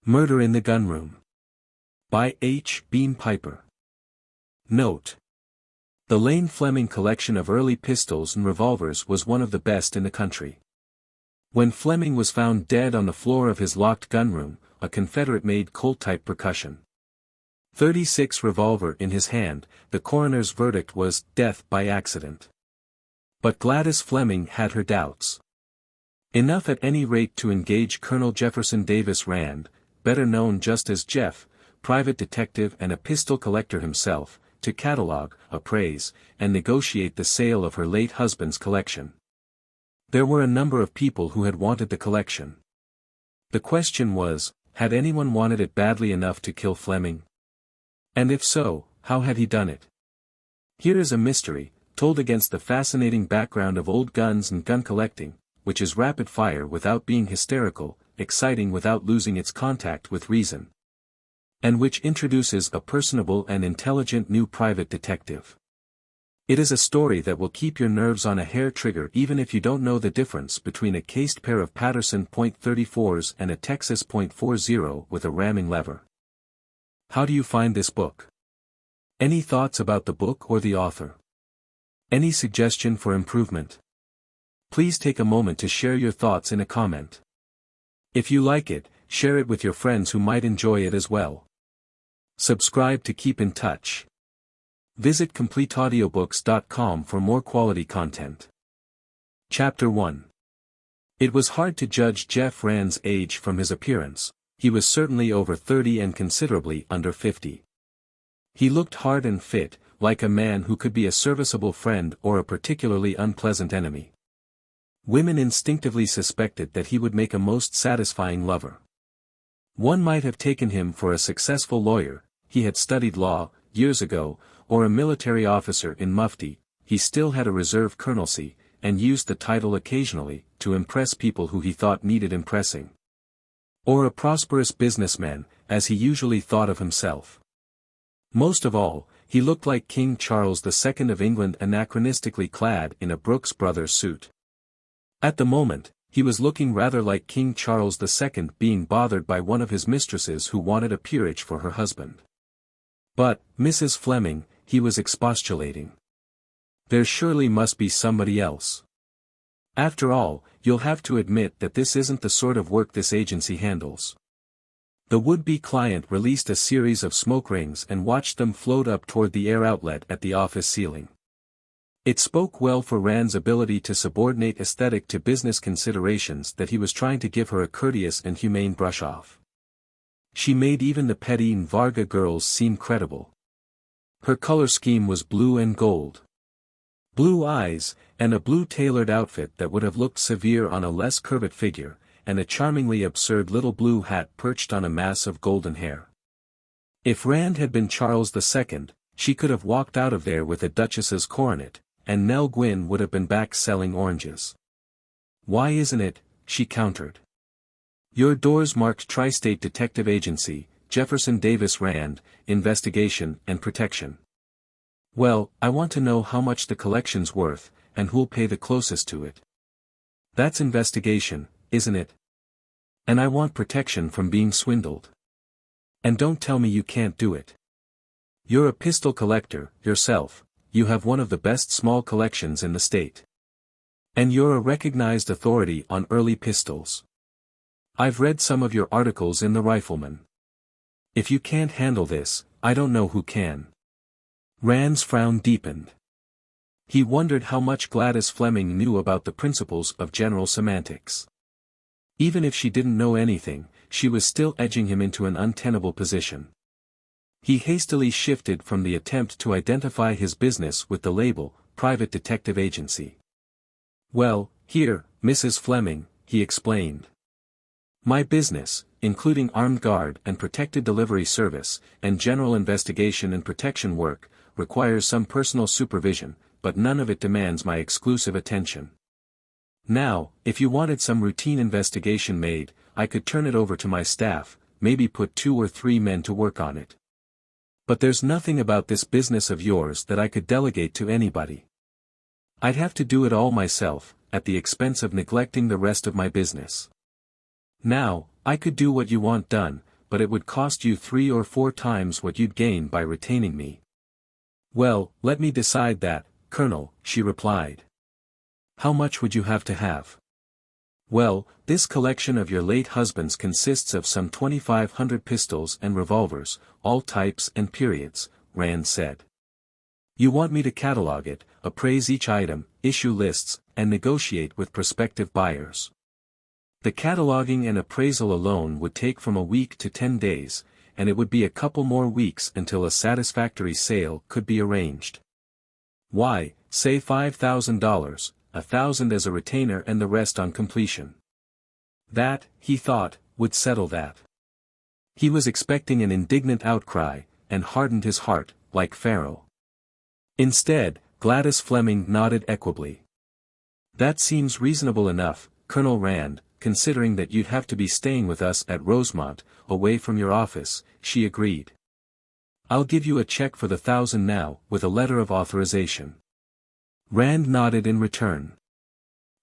Murder in the Gunroom. By H. Beam Piper. Note: the Lane Fleming collection of early pistols and revolvers was one of the best in the country. When Fleming was found dead on the floor of his locked gunroom, a Confederate-made Colt-type percussion .36 revolver in his hand, the coroner's verdict was death by accident. But Gladys Fleming had her doubts. Enough at any rate to engage Colonel Jefferson Davis Rand, better known just as Jeff, private detective and a pistol collector himself, to catalogue, appraise, and negotiate the sale of her late husband's collection. There were a number of people who had wanted the collection. The question was, had anyone wanted it badly enough to kill Fleming? And if so, how had he done it? Here is a mystery, told against the fascinating background of old guns and gun collecting, which is rapid fire without being hysterical, exciting without losing its contact with reason, and which introduces a personable and intelligent new private detective. It is a story that will keep your nerves on a hair trigger even if you don't know the difference between a cased pair of Patterson .34s and a Texas .40 with a ramming lever. How do you find this book? Any thoughts about the book or the author? Any suggestion for improvement? Please take a moment to share your thoughts in a comment. If you like it, share it with your friends who might enjoy it as well. Subscribe to keep in touch. Visit CompleteAudiobooks.com for more quality content. Chapter 1. It was hard to judge Jeff Rand's age from his appearance. He was certainly over 30 and considerably under 50. He looked hard and fit, like a man who could be a serviceable friend or a particularly unpleasant enemy. Women instinctively suspected that he would make a most satisfying lover. One might have taken him for a successful lawyer, he had studied law, years ago, or a military officer in mufti, he still had a reserve colonelcy, and used the title occasionally, to impress people who he thought needed impressing. Or a prosperous businessman, as he usually thought of himself. Most of all, he looked like King Charles II of England anachronistically clad in a Brooks Brothers suit. At the moment, he was looking rather like King Charles II being bothered by one of his mistresses who wanted a peerage for her husband. But, Mrs. Fleming, he was expostulating. There surely must be somebody else. After all, you'll have to admit that this isn't the sort of work this agency handles. The would-be client released a series of smoke rings and watched them float up toward the air outlet at the office ceiling. It spoke well for Rand's ability to subordinate aesthetic to business considerations that he was trying to give her a courteous and humane brush-off. She made even the petty Varga girls seem credible. Her color scheme was blue and gold. Blue eyes, and a blue tailored outfit that would have looked severe on a less curved figure, and a charmingly absurd little blue hat perched on a mass of golden hair. If Rand had been Charles II, she could have walked out of there with a duchess's coronet, and Nell Gwynn would have been back selling oranges. Why isn't it? She countered. Your doors marked Tri-State Detective Agency, Jefferson Davis Rand, Investigation and Protection. Well, I want to know how much the collection's worth, and who'll pay the closest to it. That's investigation, isn't it? And I want protection from being swindled. And don't tell me you can't do it. You're a pistol collector, yourself. You have one of the best small collections in the state. And you're a recognized authority on early pistols. I've read some of your articles in the Rifleman. If you can't handle this, I don't know who can. Rand's frown deepened. He wondered how much Gladys Fleming knew about the principles of general semantics. Even if she didn't know anything, she was still edging him into an untenable position. He hastily shifted from the attempt to identify his business with the label, Private Detective Agency. Well, here, Mrs. Fleming, he explained. My business, including armed guard and protected delivery service, and general investigation and protection work, requires some personal supervision, but none of it demands my exclusive attention. Now, if you wanted some routine investigation made, I could turn it over to my staff, maybe put 2 or 3 men to work on it. But there's nothing about this business of yours that I could delegate to anybody. I'd have to do it all myself, at the expense of neglecting the rest of my business. Now, I could do what you want done, but it would cost you 3 or 4 times what you'd gain by retaining me. Well, let me decide that, Colonel, she replied. How much would you have to have? Well, this collection of your late husband's consists of some 2,500 pistols and revolvers, all types and periods, Rand said. You want me to catalogue it, appraise each item, issue lists, and negotiate with prospective buyers. The cataloguing and appraisal alone would take from a week to 10 days, and it would be a couple more weeks until a satisfactory sale could be arranged. Why, say $5,000, $1,000 as a retainer and the rest on completion. That, he thought, would settle that. He was expecting an indignant outcry, and hardened his heart, like Pharaoh. Instead, Gladys Fleming nodded equably. That seems reasonable enough, Colonel Rand, considering that you'd have to be staying with us at Rosemont, away from your office, she agreed. I'll give you a check for the 1,000 now, with a letter of authorization. Rand nodded in return.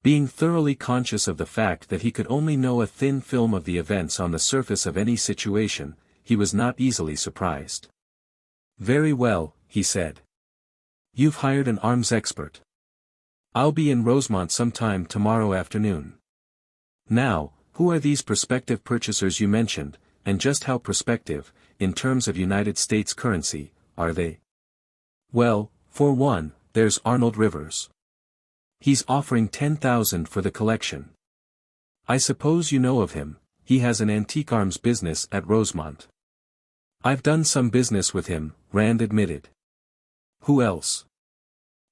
Being thoroughly conscious of the fact that he could only know a thin film of the events on the surface of any situation, he was not easily surprised. Very well, he said. You've hired an arms expert. I'll be in Rosemont sometime tomorrow afternoon. Now, who are these prospective purchasers you mentioned, and just how prospective, in terms of United States currency, are they? Well, for one, there's Arnold Rivers. He's offering $10,000 for the collection. I suppose you know of him, he has an antique arms business at Rosemont. I've done some business with him, Rand admitted. Who else?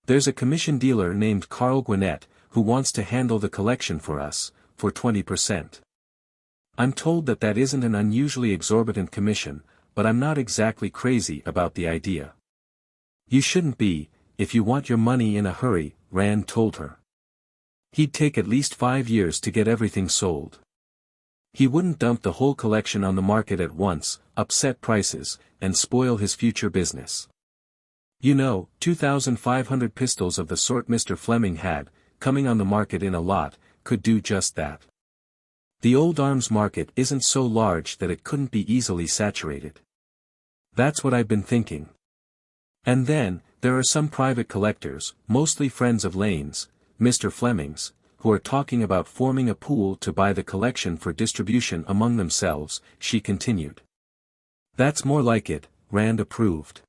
There's a commission dealer named Carl Gwinnett, who wants to handle the collection for us, for 20%. I'm told that that isn't an unusually exorbitant commission, but I'm not exactly crazy about the idea. You shouldn't be, if you want your money in a hurry, Rand told her. He'd take at least 5 years to get everything sold. He wouldn't dump the whole collection on the market at once, upset prices, and spoil his future business. You know, 2,500 pistols of the sort Mr. Fleming had, coming on the market in a lot, could do just that. The old arms market isn't so large that it couldn't be easily saturated. That's what I've been thinking. And then, there are some private collectors, mostly friends of Lane's, Mr. Fleming's, who are talking about forming a pool to buy the collection for distribution among themselves, she continued. That's more like it, Rand approved.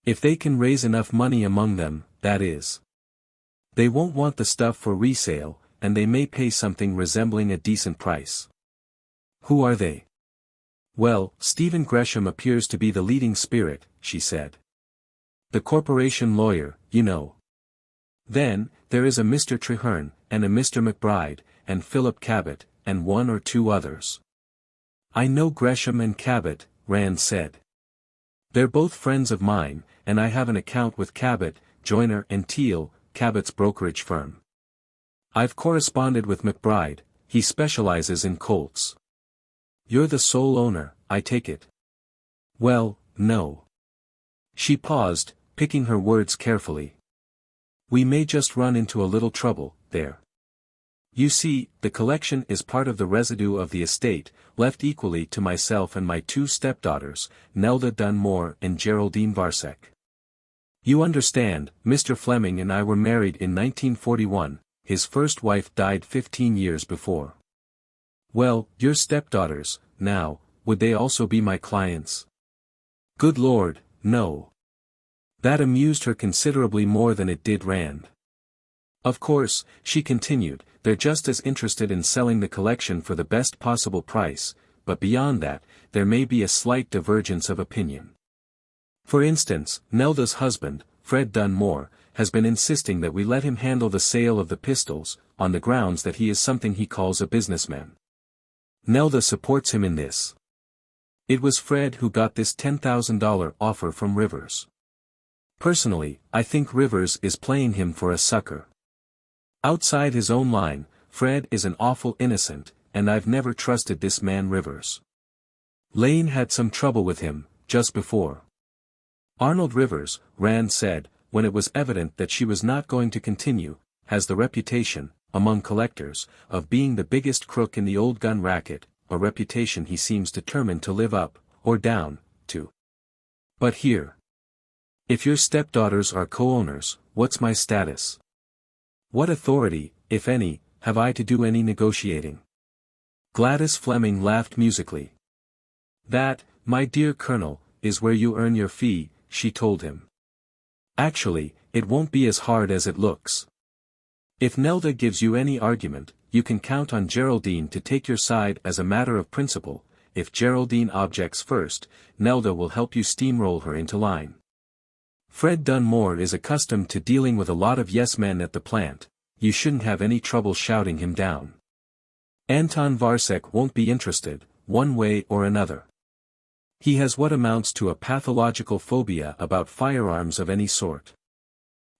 If they can raise enough money among them, that is. They won't want the stuff for resale, and they may pay something resembling a decent price. Who are they? Well, Stephen Gresham appears to be the leading spirit, she said. The corporation lawyer, you know. Then, there is a Mr. Treherne, and a Mr. McBride, and Philip Cabot, and 1 or 2 others. I know Gresham and Cabot, Rand said. They're both friends of mine, and I have an account with Cabot, Joyner and Teal, Cabot's brokerage firm. I've corresponded with McBride, he specializes in Colts. You're the sole owner, I take it. Well, no. She paused, picking her words carefully. We may just run into a little trouble, there. You see, the collection is part of the residue of the estate, left equally to myself and my 2 stepdaughters, Nelda Dunmore and Geraldine Varsek. You understand, Mr. Fleming and I were married in 1941, his first wife died 15 years before. Well, your stepdaughters, now, would they also be my clients? Good Lord, no. That amused her considerably more than it did Rand. Of course, she continued, they're just as interested in selling the collection for the best possible price, but beyond that, there may be a slight divergence of opinion. For instance, Nelda's husband, Fred Dunmore, has been insisting that we let him handle the sale of the pistols, on the grounds that he is something he calls a businessman. Nelda supports him in this. It was Fred who got this $10,000 offer from Rivers. Personally, I think Rivers is playing him for a sucker. Outside his own line, Fred is an awful innocent, and I've never trusted this man Rivers. Lane had some trouble with him, just before. Arnold Rivers, Rand said, when it was evident that she was not going to continue, has the reputation, among collectors, of being the biggest crook in the old gun racket, a reputation he seems determined to live up, or down, to. But here. If your stepdaughters are co-owners, what's my status? What authority, if any, have I to do any negotiating? Gladys Fleming laughed musically. That, my dear Colonel, is where you earn your fee, she told him. Actually, it won't be as hard as it looks. If Nelda gives you any argument, you can count on Geraldine to take your side as a matter of principle. If Geraldine objects first, Nelda will help you steamroll her into line. Fred Dunmore is accustomed to dealing with a lot of yes-men at the plant, you shouldn't have any trouble shouting him down. Anton Varsek won't be interested, one way or another. He has what amounts to a pathological phobia about firearms of any sort.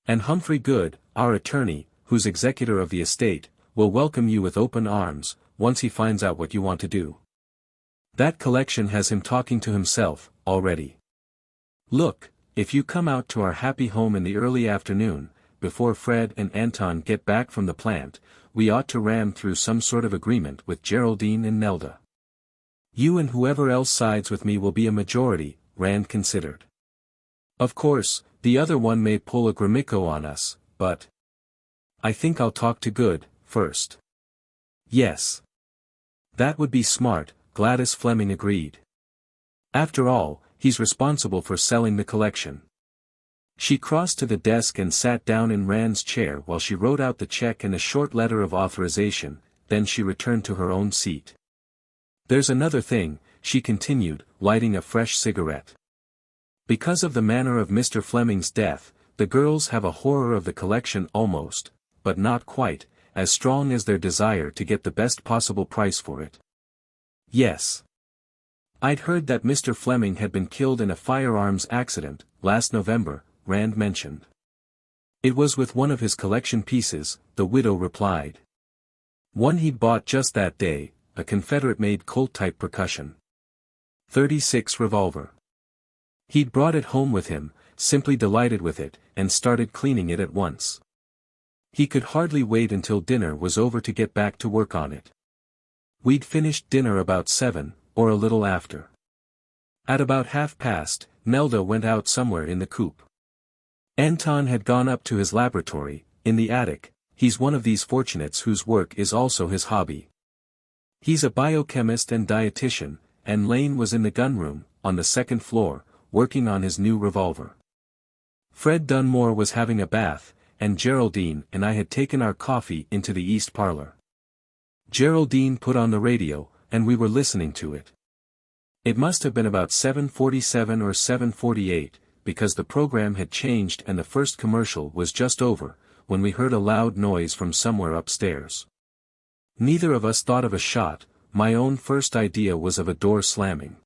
And Humphrey Good, our attorney, who's executor of the estate, will welcome you with open arms, once he finds out what you want to do. That collection has him talking to himself, already. Look, if you come out to our happy home in the early afternoon, before Fred and Anton get back from the plant, we ought to ram through some sort of agreement with Geraldine and Nelda. You and whoever else sides with me will be a majority, Rand considered. Of course, the other one may pull a Gromyko on us, but I think I'll talk to Good, first. Yes. That would be smart, Gladys Fleming agreed. After all, he's responsible for selling the collection. She crossed to the desk and sat down in Rand's chair while she wrote out the check and a short letter of authorization, then she returned to her own seat. There's another thing, she continued, lighting a fresh cigarette. Because of the manner of Mr. Fleming's death, the girls have a horror of the collection almost, but not quite, as strong as their desire to get the best possible price for it. Yes. I'd heard that Mr. Fleming had been killed in a firearms accident, last November, Rand mentioned. It was with one of his collection pieces, the widow replied. One he'd bought just that day, a Confederate-made Colt-type percussion. 36 revolver. He'd brought it home with him, simply delighted with it, and started cleaning it at once. He could hardly wait until dinner was over to get back to work on it. We'd finished dinner about 7, or a little after. At about past, Nelda went out somewhere in the coop. Anton had gone up to his laboratory, in the attic. He's one of these fortunates whose work is also his hobby. He's a biochemist and dietitian, and Lane was in the gunroom, on the second floor, working on his new revolver. Fred Dunmore was having a bath, and Geraldine and I had taken our coffee into the east parlor. Geraldine put on the radio, and we were listening to it. It must have been about 7:47 or 7:48, because the program had changed and the first commercial was just over, when we heard a loud noise from somewhere upstairs. Neither of us thought of a shot, my own first idea was of a door slamming.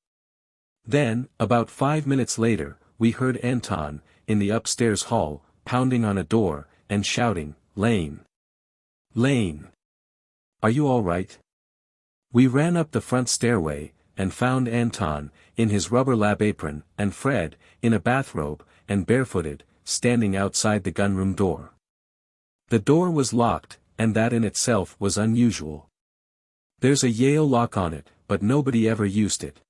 Then, about 5 minutes later, we heard Anton, in the upstairs hall, pounding on a door, and shouting, Lane! Lane! Are you all right? We ran up the front stairway, and found Anton, in his rubber lab apron, and Fred, in a bathrobe, and barefooted, standing outside the gunroom door. The door was locked, and that in itself was unusual. There's a Yale lock on it, but nobody ever used it.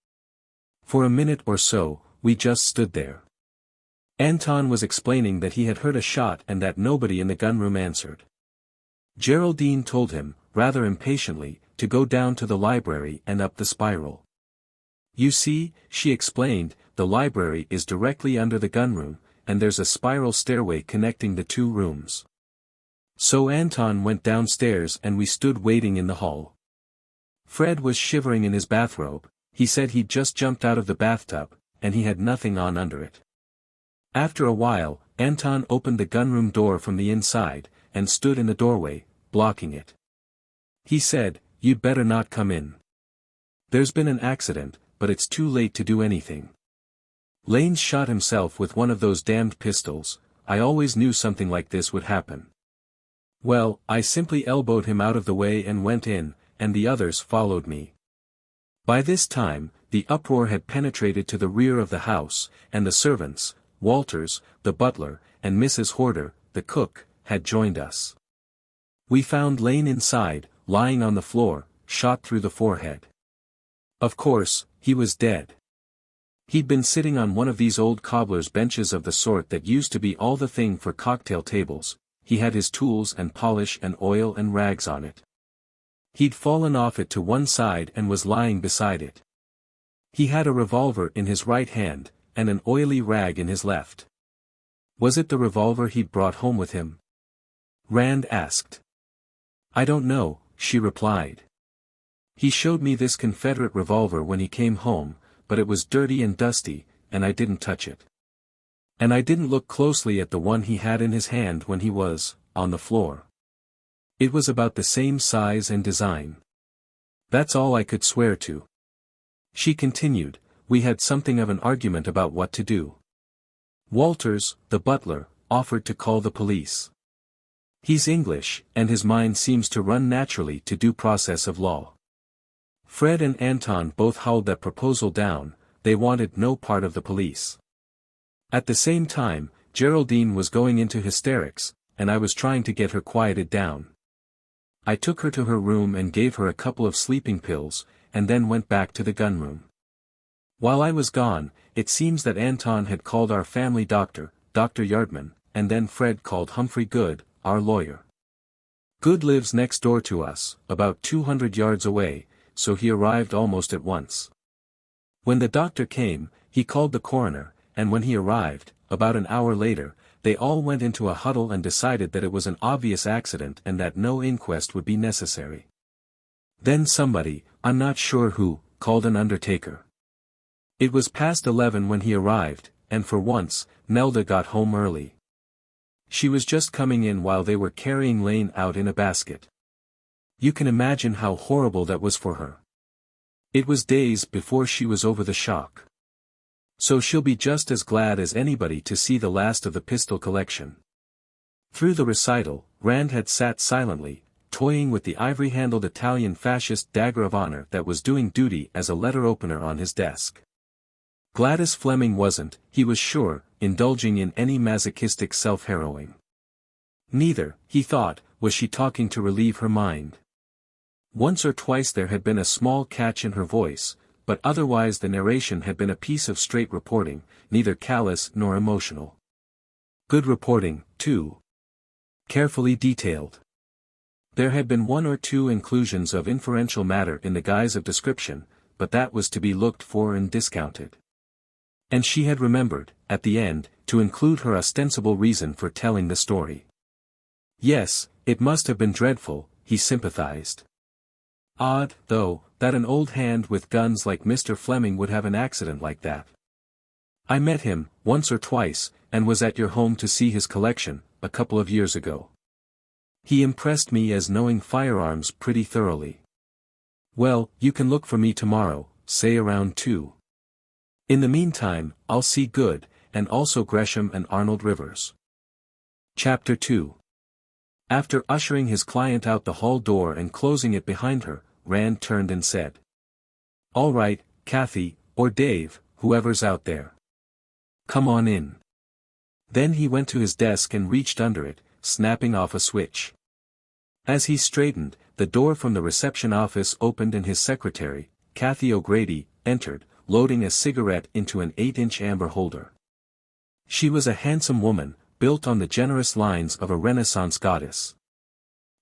For a minute or so, we just stood there. Anton was explaining that he had heard a shot and that nobody in the gunroom answered. Geraldine told him, rather impatiently, to go down to the library and up the spiral. You see, she explained, the library is directly under the gunroom, and there's a spiral stairway connecting the two rooms. So Anton went downstairs and we stood waiting in the hall. Fred was shivering in his bathrobe. He said he'd just jumped out of the bathtub, and he had nothing on under it. After a while, Anton opened the gunroom door from the inside, and stood in the doorway, blocking it. He said, You'd better not come in. There's been an accident, but it's too late to do anything. Lane shot himself with one of those damned pistols. I always knew something like this would happen. Well, I simply elbowed him out of the way and went in, and the others followed me. By this time, the uproar had penetrated to the rear of the house, and the servants, Walters, the butler, and Mrs. Horder, the cook, had joined us. We found Lane inside, lying on the floor, shot through the forehead. Of course, he was dead. He'd been sitting on one of these old cobbler's benches of the sort that used to be all the thing for cocktail tables. He had his tools and polish and oil and rags on it. He'd fallen off it to one side and was lying beside it. He had a revolver in his right hand, and an oily rag in his left. Was it the revolver he'd brought home with him? Rand asked. I don't know, she replied. He showed me this Confederate revolver when he came home, but it was dirty and dusty, and I didn't touch it. And I didn't look closely at the one he had in his hand when he was on the floor. It was about the same size and design. That's all I could swear to. She continued, we had something of an argument about what to do. Walters, the butler, offered to call the police. He's English, and his mind seems to run naturally to due process of law. Fred and Anton both howled that proposal down. They wanted no part of the police. At the same time, Geraldine was going into hysterics, and I was trying to get her quieted down. I took her to her room and gave her a couple of sleeping pills, and then went back to the gunroom. While I was gone, it seems that Anton had called our family doctor, Dr. Yardman, and then Fred called Humphrey Good, our lawyer. Good lives next door to us, about 200 yards away, so he arrived almost at once. When the doctor came, he called the coroner, and when he arrived, about an hour later, they all went into a huddle and decided that it was an obvious accident and that no inquest would be necessary. Then somebody, I'm not sure who, called an undertaker. It was past 11 when he arrived, and for once, Nelda got home early. She was just coming in while they were carrying Lane out in a basket. You can imagine how horrible that was for her. It was days before she was over the shock. So she'll be just as glad as anybody to see the last of the pistol collection. Through the recital, Rand had sat silently, toying with the ivory-handled Italian fascist dagger of honor that was doing duty as a letter opener on his desk. Gladys Fleming wasn't, he was sure, indulging in any masochistic self-harrowing. Neither, he thought, was she talking to relieve her mind. Once or twice there had been a small catch in her voice, but otherwise the narration had been a piece of straight reporting, neither callous nor emotional. Good reporting, too. Carefully detailed. There had been one or two inclusions of inferential matter in the guise of description, but that was to be looked for and discounted. And she had remembered, at the end, to include her ostensible reason for telling the story. Yes, it must have been dreadful, he sympathized. Odd, though, that an old hand with guns like Mr. Fleming would have an accident like that. I met him, once or twice, and was at your home to see his collection, a couple of years ago. He impressed me as knowing firearms pretty thoroughly. Well, you can look for me tomorrow, say around 2. In the meantime, I'll see Good, and also Gresham and Arnold Rivers. Chapter 2. After ushering his client out the hall door and closing it behind her, Rand turned and said. All right, Kathy, or Dave, whoever's out there. Come on in. Then he went to his desk and reached under it, snapping off a switch. As he straightened, the door from the reception office opened and his secretary, Kathy O'Grady, entered, loading a cigarette into an 8-inch amber holder. She was a handsome woman, built on the generous lines of a Renaissance goddess.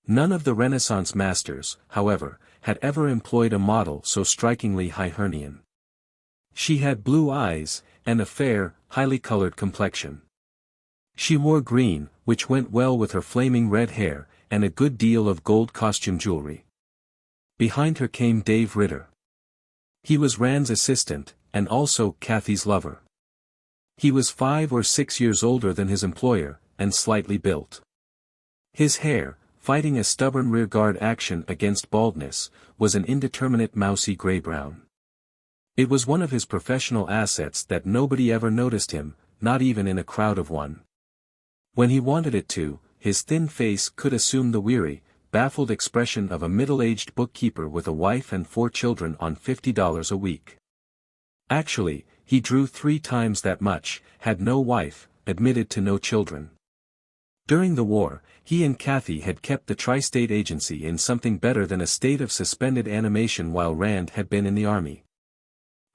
None of the Renaissance masters, however, had ever employed a model so strikingly Hibernian. She had blue eyes, and a fair, highly colored complexion. She wore green, which went well with her flaming red hair, and a good deal of gold costume jewelry. Behind her came Dave Ritter. He was Rand's assistant, and also Kathy's lover. He was 5 or 6 years older than his employer, and slightly built. His hair, fighting a stubborn rearguard action against baldness, was an indeterminate mousy gray-brown. It was one of his professional assets that nobody ever noticed him, not even in a crowd of one. When he wanted it to, his thin face could assume the weary, baffled expression of a middle-aged bookkeeper with a wife and 4 children on $50 a week. Actually, he drew 3 times that much, had no wife, admitted to no children. During the war, he and Kathy had kept the tri-state agency in something better than a state of suspended animation while Rand had been in the army.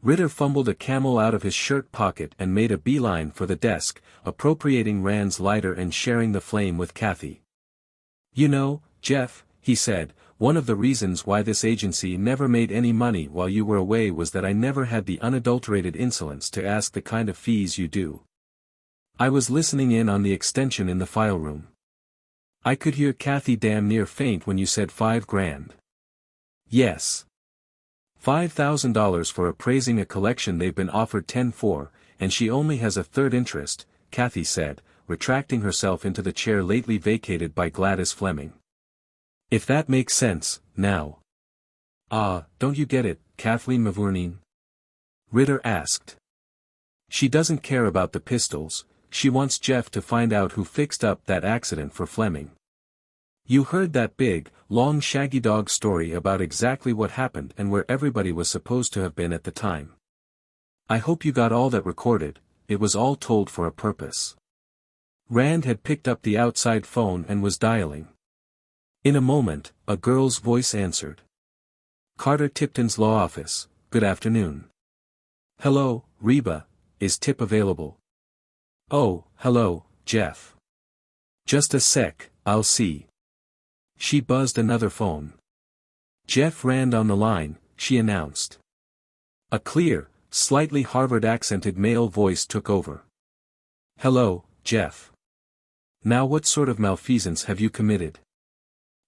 Ritter fumbled a Camel out of his shirt pocket and made a beeline for the desk, appropriating Rand's lighter and sharing the flame with Kathy. "You know, Jeff," he said, "one of the reasons why this agency never made any money while you were away was that I never had the unadulterated insolence to ask the kind of fees you do. I was listening in on the extension in the file room. I could hear Kathy damn near faint when you said $5,000. Yes. $5,000 for appraising a collection they've been offered 10 for, and she only has a third interest," Kathy said, retracting herself into the chair lately vacated by Gladys Fleming. "If that makes sense, now." Don't you get it, Kathleen Mavourneen?" Ritter asked. "She doesn't care about the pistols, she wants Jeff to find out who fixed up that accident for Fleming. You heard that big, long shaggy dog story about exactly what happened and where everybody was supposed to have been at the time. I hope you got all that recorded, it was all told for a purpose." Rand had picked up the outside phone and was dialing. In a moment, a girl's voice answered. "Carter Tipton's law office, good afternoon." "Hello, Reba, is Tip available?" "Oh, hello, Jeff. Just a sec, I'll see." She buzzed another phone. "Jeff Rand on the line," she announced. A clear, slightly Harvard-accented male voice took over. "Hello, Jeff. Now what sort of malfeasance have you committed?"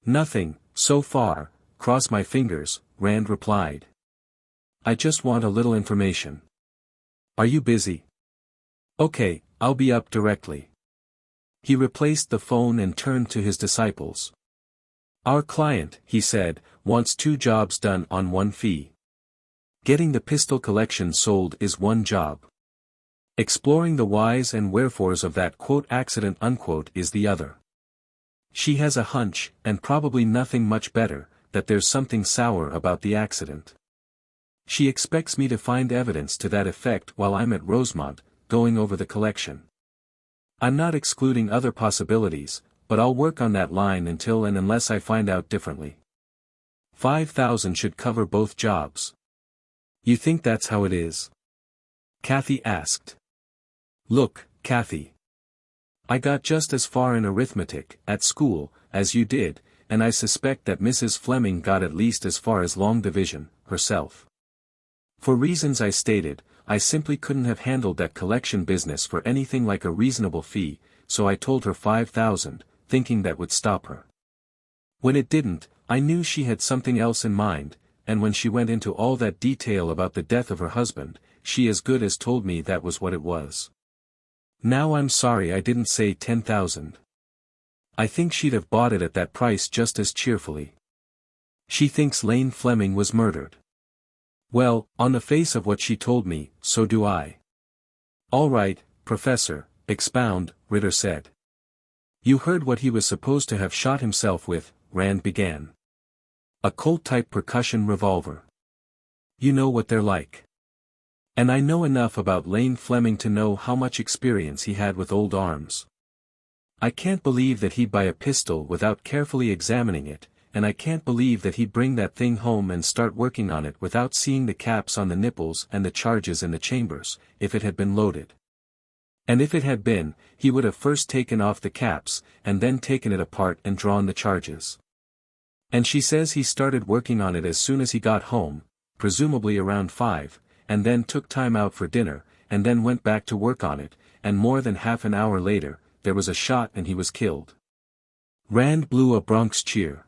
"Nothing, so far, cross my fingers," Rand replied. "I just want a little information." "Are you busy?" "Okay, I'll be up directly." He replaced the phone and turned to his disciples. "Our client," he said, "wants 2 jobs done on 1 fee. Getting the pistol collection sold is one job. Exploring the whys and wherefores of that "accident" is the other. She has a hunch, and probably nothing much better, that there's something sour about the accident. She expects me to find evidence to that effect while I'm at Rosemont, going over the collection. I'm not excluding other possibilities, but I'll work on that line until and unless I find out differently. 5,000 should cover both jobs. You think that's how it is?" Kathy asked. "Look, Kathy. I got just as far in arithmetic, at school, as you did, and I suspect that Mrs. Fleming got at least as far as long division, herself. For reasons I stated, I simply couldn't have handled that collection business for anything like a reasonable fee, so I told her 5,000, thinking that would stop her. When it didn't, I knew she had something else in mind, and when she went into all that detail about the death of her husband, she as good as told me that was what it was. Now I'm sorry I didn't say 10,000. I think she'd have bought it at that price just as cheerfully. She thinks Lane Fleming was murdered. Well, on the face of what she told me, so do I." "All right, Professor, expound," Ritter said. "You heard what he was supposed to have shot himself with," Rand began. "A Colt-type percussion revolver. You know what they're like. And I know enough about Lane Fleming to know how much experience he had with old arms. I can't believe that he'd buy a pistol without carefully examining it, and I can't believe that he'd bring that thing home and start working on it without seeing the caps on the nipples and the charges in the chambers, if it had been loaded. And if it had been, he would have first taken off the caps, and then taken it apart and drawn the charges. And she says he started working on it as soon as he got home, presumably around 5, and then took time out for dinner, and then went back to work on it, and more than half an hour later, there was a shot and he was killed." Rand blew a Bronx cheer.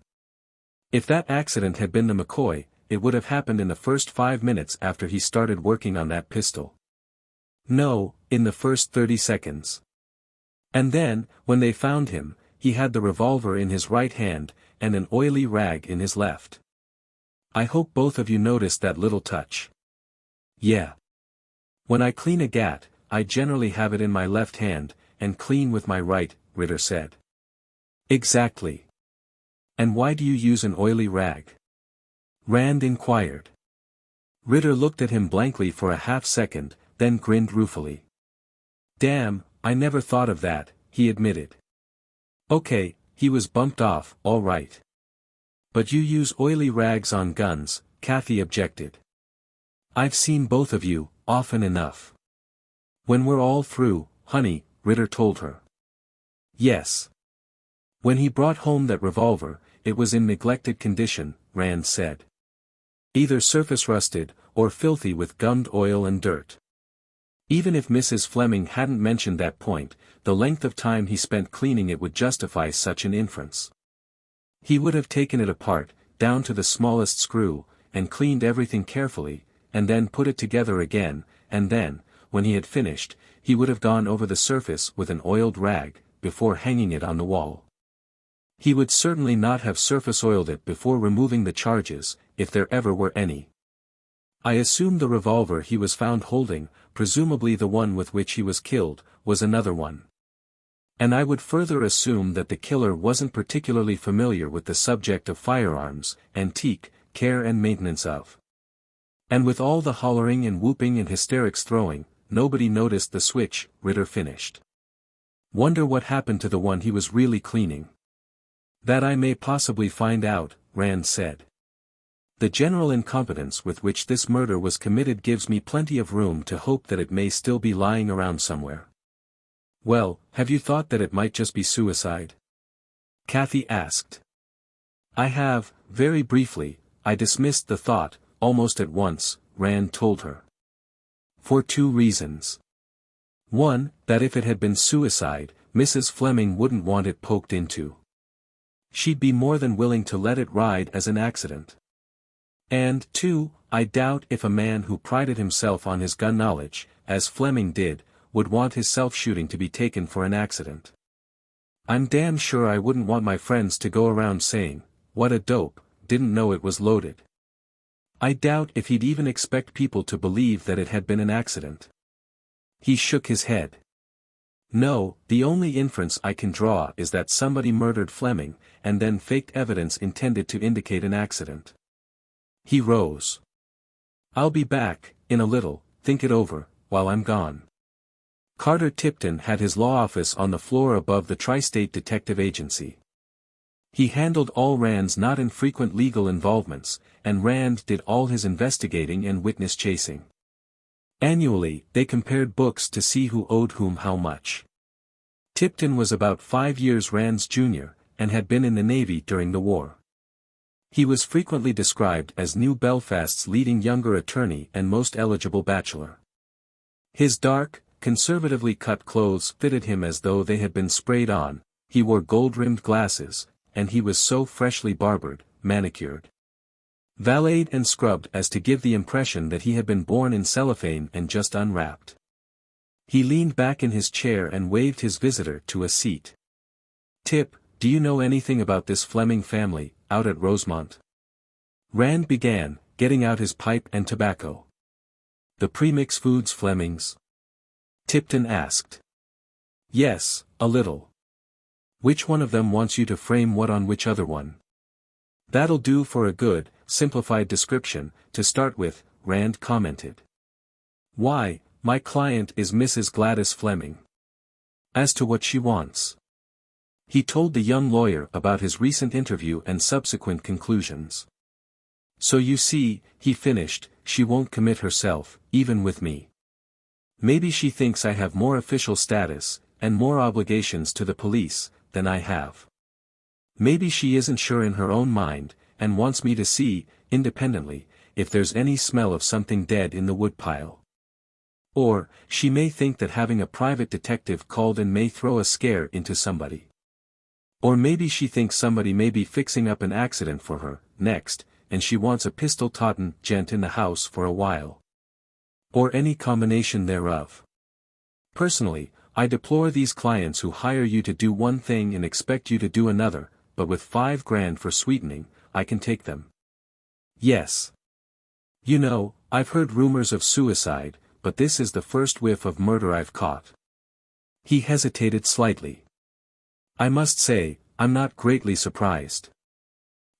If that accident had been the McCoy, it would have happened in the first 5 minutes after he started working on that pistol. No, in the first 30 seconds. And then, when they found him, he had the revolver in his right hand, and an oily rag in his left. I hope both of you noticed that little touch. Yeah. When I clean a gat, I generally have it in my left hand, and clean with my right, Ritter said. Exactly. And why do you use an oily rag? Rand inquired. Ritter looked at him blankly for a half-second, then grinned ruefully. Damn, I never thought of that, he admitted. Okay, he was bumped off, all right. But you use oily rags on guns, Kathy objected. I've seen both of you, often enough. When we're all through, honey, Ritter told her. Yes. When he brought home that revolver, it was in neglected condition, Rand said. Either surface rusted, or filthy with gummed oil and dirt. Even if Mrs. Fleming hadn't mentioned that point, the length of time he spent cleaning it would justify such an inference. He would have taken it apart, down to the smallest screw, and cleaned everything carefully, and then put it together again, and then, when he had finished, he would have gone over the surface with an oiled rag, before hanging it on the wall. He would certainly not have surface oiled it before removing the charges, if there ever were any. I assume the revolver he was found holding, presumably the one with which he was killed, was another one. And I would further assume that the killer wasn't particularly familiar with the subject of firearms, antique, care and maintenance of. And with all the hollering and whooping and hysterics throwing, nobody noticed the switch, Ritter finished. Wonder what happened to the one he was really cleaning. That I may possibly find out, Rand said. The general incompetence with which this murder was committed gives me plenty of room to hope that it may still be lying around somewhere. Well, have you thought that it might just be suicide? Kathy asked. I have, very briefly. I dismissed the thought, almost at once, Rand told her. For two reasons. One, that if it had been suicide, Mrs. Fleming wouldn't want it poked into. She'd be more than willing to let it ride as an accident. And, two, I doubt if a man who prided himself on his gun knowledge, as Fleming did, would want his self-shooting to be taken for an accident. I'm damn sure I wouldn't want my friends to go around saying, what a dope, didn't know it was loaded. I doubt if he'd even expect people to believe that it had been an accident. He shook his head. No, the only inference I can draw is that somebody murdered Fleming, and then faked evidence intended to indicate an accident. He rose. I'll be back, in a little, think it over, while I'm gone. Carter Tipton had his law office on the floor above the Tri-State Detective Agency. He handled all Rand's not infrequent legal involvements, and Rand did all his investigating and witness chasing. Annually, they compared books to see who owed whom how much. Tipton was about 5 years Rand's junior, and had been in the Navy during the war. He was frequently described as New Belfast's leading younger attorney and most eligible bachelor. His dark, conservatively cut clothes fitted him as though they had been sprayed on, he wore gold-rimmed glasses, and he was so freshly barbered, manicured, valeted and scrubbed as to give the impression that he had been born in cellophane and just unwrapped. He leaned back in his chair and waved his visitor to a seat. Tip, do you know anything about this Fleming family, out at Rosemont? Rand began, getting out his pipe and tobacco. The premix foods Flemings? Tipton asked. Yes, a little. Which one of them wants you to frame what on which other one? That'll do for a good, simplified description, to start with, Rand commented. Why, my client is Mrs. Gladys Fleming. As to what she wants. He told the young lawyer about his recent interview and subsequent conclusions. So you see, he finished, she won't commit herself, even with me. Maybe she thinks I have more official status, and more obligations to the police, than I have. Maybe she isn't sure in her own mind, and wants me to see, independently, if there's any smell of something dead in the woodpile. Or, she may think that having a private detective called in may throw a scare into somebody. Or maybe she thinks somebody may be fixing up an accident for her, next, and she wants a pistol-totin' gent in the house for a while. Or any combination thereof. Personally, I deplore these clients who hire you to do one thing and expect you to do another, but with $5,000 for sweetening, I can take them. Yes. You know, I've heard rumors of suicide, but this is the first whiff of murder I've caught. He hesitated slightly. I must say, I'm not greatly surprised.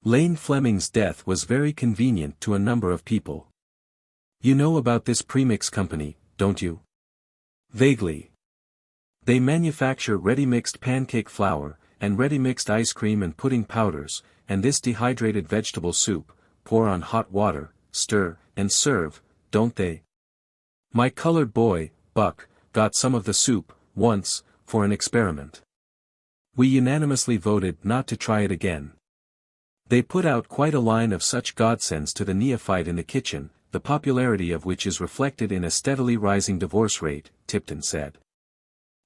Lane Fleming's death was very convenient to a number of people. You know about this premix company, don't you? Vaguely. They manufacture ready-mixed pancake flour, and ready-mixed ice cream and pudding powders, and this dehydrated vegetable soup, pour on hot water, stir, and serve, don't they? My colored boy, Buck, got some of the soup, once, for an experiment. We unanimously voted not to try it again. They put out quite a line of such godsends to the neophyte in the kitchen, the popularity of which is reflected in a steadily rising divorce rate, Tipton said.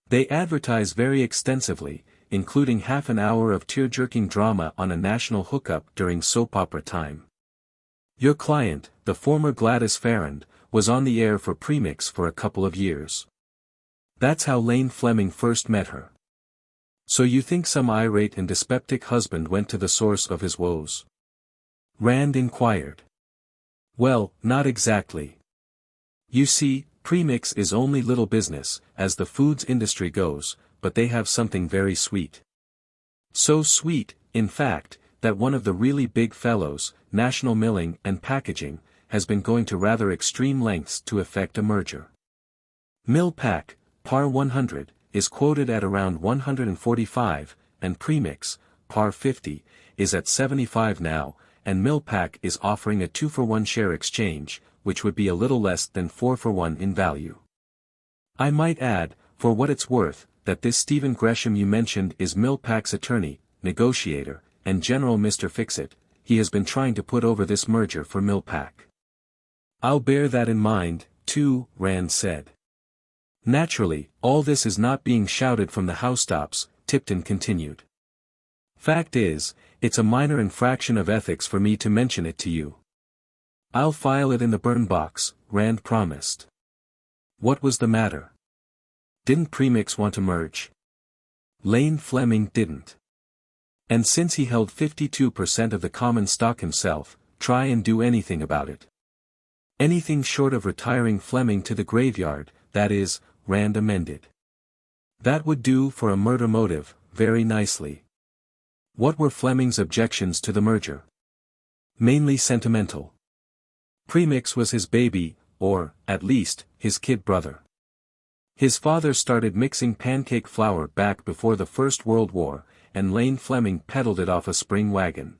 They advertise very extensively, including half an hour of tear-jerking drama on a national hookup during soap opera time. Your client, the former Gladys Rand, was on the air for Premix for a couple of years. That's how Lane Fleming first met her. So you think some irate and dyspeptic husband went to the source of his woes? Rand inquired. Well, not exactly. You see, Premix is only little business, as the foods industry goes, but they have something very sweet. So sweet, in fact, that one of the really big fellows, National Milling and Packaging, has been going to rather extreme lengths to effect a merger. Mill Pack, par 100, is quoted at around 145, and Premix, par 50, is at 75 now, and Mill Pack is offering a 2-for-1 share exchange, which would be a little less than 4-for-1 in value. I might add, for what it's worth, that this Stephen Gresham you mentioned is Mill Pack's attorney, negotiator, and General Mr. Fix-It. He has been trying to put over this merger for Mill Pack. I'll bear that in mind, too, Rand said. Naturally, all this is not being shouted from the housetops, Tipton continued. Fact is, it's a minor infraction of ethics for me to mention it to you. I'll file it in the burn box, Rand promised. What was the matter? Didn't Premix want to merge? Lane Fleming didn't. And since he held 52% of the common stock himself, try and do anything about it. Anything short of retiring Fleming to the graveyard, that is, Rand amended. That would do for a murder motive, very nicely. What were Fleming's objections to the merger? Mainly sentimental. Premix was his baby, or, at least, his kid brother. His father started mixing pancake flour back before the First World War, and Lane Fleming peddled it off a spring wagon.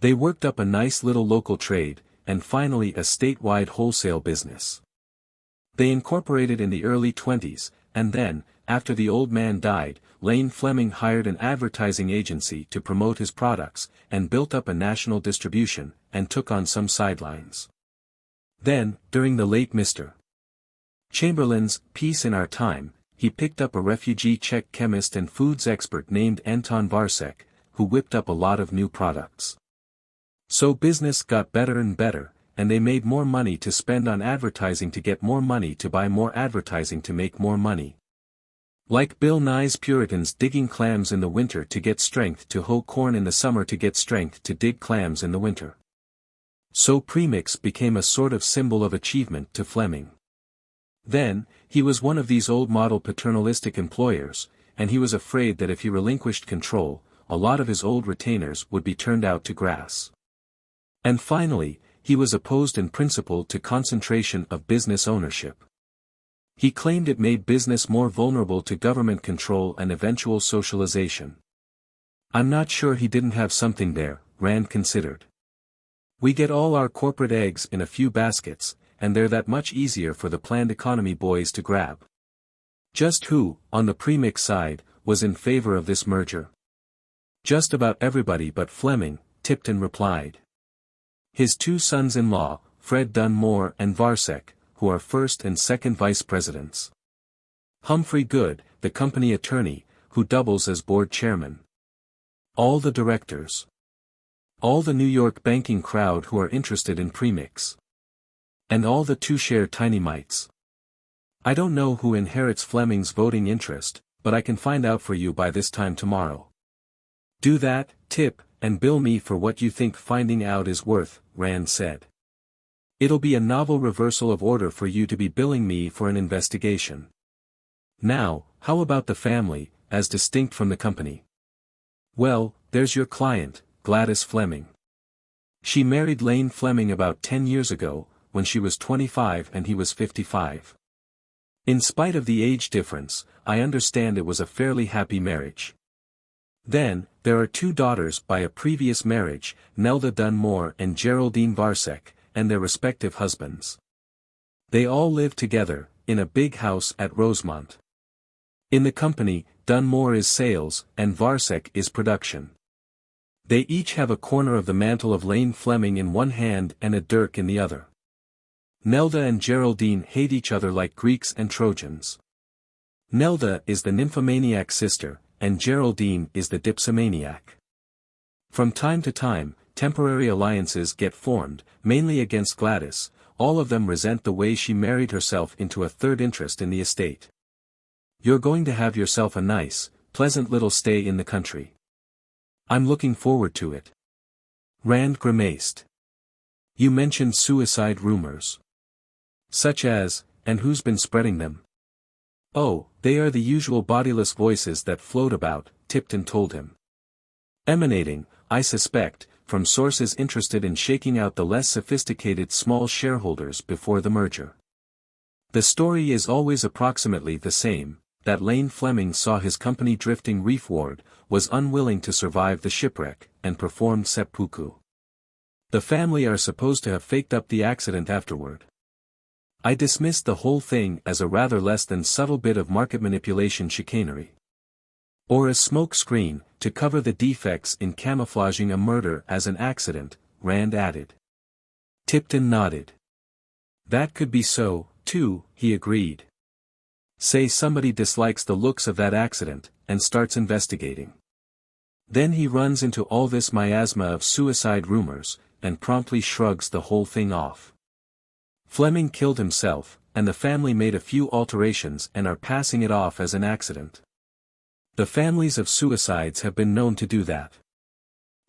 They worked up a nice little local trade, and finally a statewide wholesale business. They incorporated in the early 20s, and then, after the old man died, Lane Fleming hired an advertising agency to promote his products, and built up a national distribution, and took on some sidelines. Then, during the late Mr. Chamberlain's Peace in Our Time, he picked up a refugee Czech chemist and foods expert named Anton Varsek, who whipped up a lot of new products. So business got better and better, and they made more money to spend on advertising to get more money to buy more advertising to make more money. Like Bill Nye's Puritans digging clams in the winter to get strength to hoe corn in the summer to get strength to dig clams in the winter. So Premix became a sort of symbol of achievement to Fleming. Then, he was one of these old model paternalistic employers, and he was afraid that if he relinquished control, a lot of his old retainers would be turned out to grass. And finally, he was opposed in principle to concentration of business ownership. He claimed it made business more vulnerable to government control and eventual socialization. I'm not sure he didn't have something there, Rand considered. We get all our corporate eggs in a few baskets, and they're that much easier for the planned economy boys to grab. Just who, on the Premix side, was in favor of this merger? Just about everybody but Fleming, Tipton replied. His two sons-in-law, Fred Dunmore and Varsek, who are first and second vice presidents. Humphrey Good, the company attorney, who doubles as board chairman. All the directors. All the New York banking crowd who are interested in Premix. And all the two-share tiny mites. I don't know who inherits Fleming's voting interest, but I can find out for you by this time tomorrow. Do that, Tip, and bill me for what you think finding out is worth, Rand said. It'll be a novel reversal of order for you to be billing me for an investigation. Now, how about the family, as distinct from the company? Well, there's your client, Gladys Fleming. She married Lane Fleming about 10 years ago, when she was 25 and he was 55. In spite of the age difference, I understand it was a fairly happy marriage. Then, there are two daughters by a previous marriage, Nelda Dunmore and Geraldine Varsek, and their respective husbands. They all live together, in a big house at Rosemont. In the company, Dunmore is sales, and Varsek is production. They each have a corner of the mantle of Lane Fleming in one hand and a dirk in the other. Nelda and Geraldine hate each other like Greeks and Trojans. Nelda is the nymphomaniac sister, and Geraldine is the dipsomaniac. From time to time, temporary alliances get formed, mainly against Gladys. All of them resent the way she married herself into a third interest in the estate. You're going to have yourself a nice, pleasant little stay in the country. I'm looking forward to it. Rand grimaced. You mentioned suicide rumors. Such as, and who's been spreading them? Oh, they are the usual bodiless voices that float about, Tipton told him. Emanating, I suspect, from sources interested in shaking out the less sophisticated small shareholders before the merger. The story is always approximately the same, that Lane Fleming saw his company drifting reefward, was unwilling to survive the shipwreck, and performed seppuku. The family are supposed to have faked up the accident afterward. I dismissed the whole thing as a rather less than subtle bit of market manipulation chicanery. Or a smoke screen, to cover the defects in camouflaging a murder as an accident, Rand added. Tipton nodded. That could be so, too, he agreed. Say somebody dislikes the looks of that accident, and starts investigating. Then he runs into all this miasma of suicide rumors, and promptly shrugs the whole thing off. Fleming killed himself, and the family made a few alterations and are passing it off as an accident. The families of suicides have been known to do that.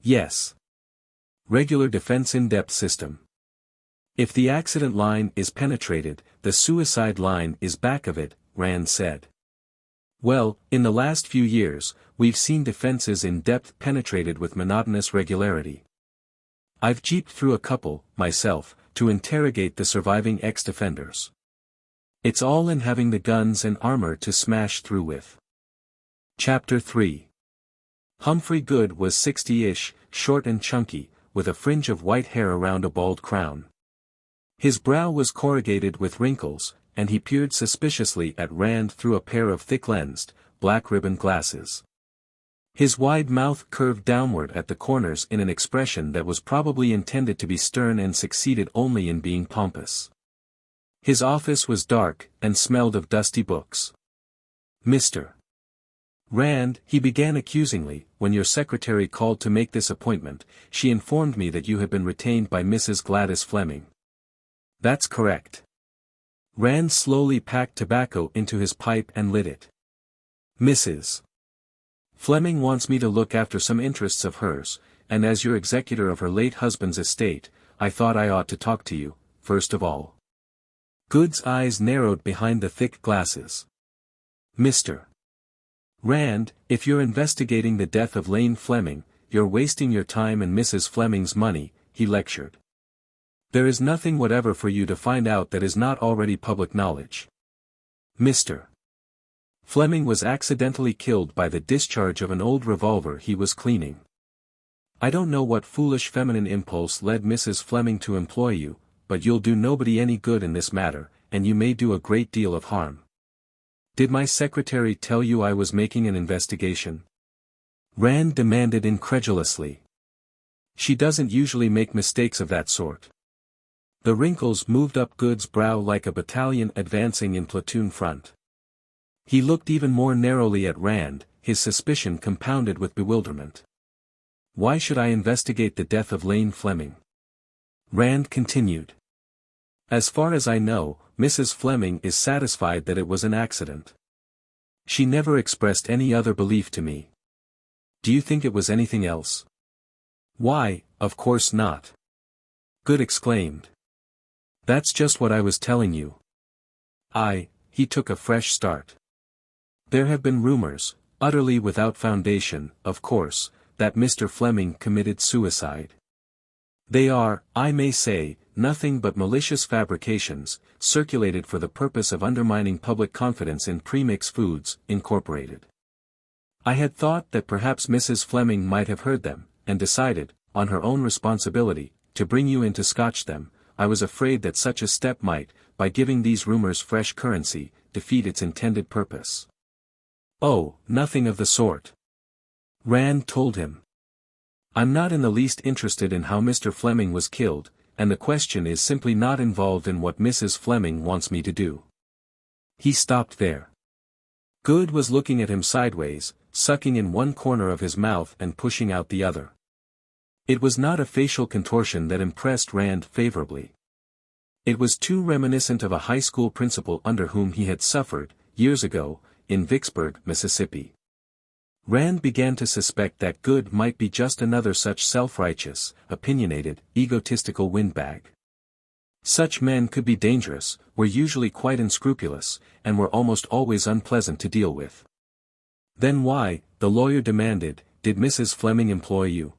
Yes. Regular defense in-depth system. If the accident line is penetrated, the suicide line is back of it, Rand said. Well, in the last few years, we've seen defenses in depth penetrated with monotonous regularity. I've jeeped through a couple, myself, to interrogate the surviving ex-defenders. It's all in having the guns and armor to smash through with. Chapter 3. Humphrey Good was 60-ish, short and chunky, with a fringe of white hair around a bald crown. His brow was corrugated with wrinkles, and he peered suspiciously at Rand through a pair of thick-lensed, black-ribboned glasses. His wide mouth curved downward at the corners in an expression that was probably intended to be stern and succeeded only in being pompous. His office was dark, and smelled of dusty books. Mr. Rand, he began accusingly, when your secretary called to make this appointment, she informed me that you had been retained by Mrs. Gladys Fleming. That's correct. Rand slowly packed tobacco into his pipe and lit it. Mrs. Fleming wants me to look after some interests of hers, and as your executor of her late husband's estate, I thought I ought to talk to you, first of all. Good's eyes narrowed behind the thick glasses. Mr. Rand, if you're investigating the death of Lane Fleming, you're wasting your time and Mrs. Fleming's money, he lectured. There is nothing whatever for you to find out that is not already public knowledge. Mr. Fleming was accidentally killed by the discharge of an old revolver he was cleaning. I don't know what foolish feminine impulse led Mrs. Fleming to employ you, but you'll do nobody any good in this matter, and you may do a great deal of harm. Did my secretary tell you I was making an investigation? Rand demanded incredulously. She doesn't usually make mistakes of that sort. The wrinkles moved up Good's brow like a battalion advancing in platoon front. He looked even more narrowly at Rand, his suspicion compounded with bewilderment. Why should I investigate the death of Lane Fleming? Rand continued. As far as I know, Mrs. Fleming is satisfied that it was an accident. She never expressed any other belief to me. Do you think it was anything else? Why, of course not. Good exclaimed. That's just what I was telling you. He took a fresh start. There have been rumors, utterly without foundation, of course, that Mr. Fleming committed suicide. They are, I may say, nothing but malicious fabrications, circulated for the purpose of undermining public confidence in Premix Foods, Incorporated. I had thought that perhaps Mrs. Fleming might have heard them, and decided, on her own responsibility, to bring you in to scotch them. I was afraid that such a step might, by giving these rumors fresh currency, defeat its intended purpose. Oh, nothing of the sort. Rand told him. I'm not in the least interested in how Mr. Fleming was killed, and the question is simply not involved in what Mrs. Fleming wants me to do. He stopped there. Good was looking at him sideways, sucking in one corner of his mouth and pushing out the other. It was not a facial contortion that impressed Rand favorably. It was too reminiscent of a high school principal under whom he had suffered, years ago, in Vicksburg, Mississippi. Rand began to suspect that Good might be just another such self-righteous, opinionated, egotistical windbag. Such men could be dangerous, were usually quite unscrupulous, and were almost always unpleasant to deal with. Then why, the lawyer demanded, did Mrs. Fleming employ you?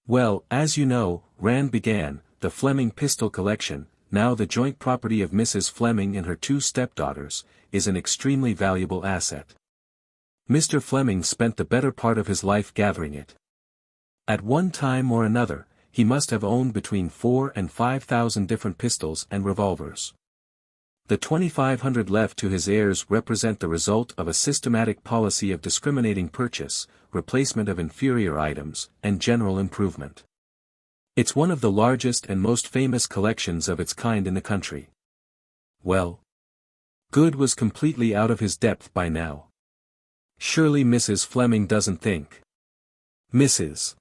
Well, as you know, Rand began, the Fleming pistol collection, now the joint property of Mrs. Fleming and her two stepdaughters, is an extremely valuable asset. Mr. Fleming spent the better part of his life gathering it. At one time or another, he must have owned between 4,000 and 5,000 different pistols and revolvers. The 2,500 left to his heirs represent the result of a systematic policy of discriminating purchase, replacement of inferior items, and general improvement. It's one of the largest and most famous collections of its kind in the country. Well, Good was completely out of his depth by now. Surely Mrs. Fleming doesn't think. Mrs.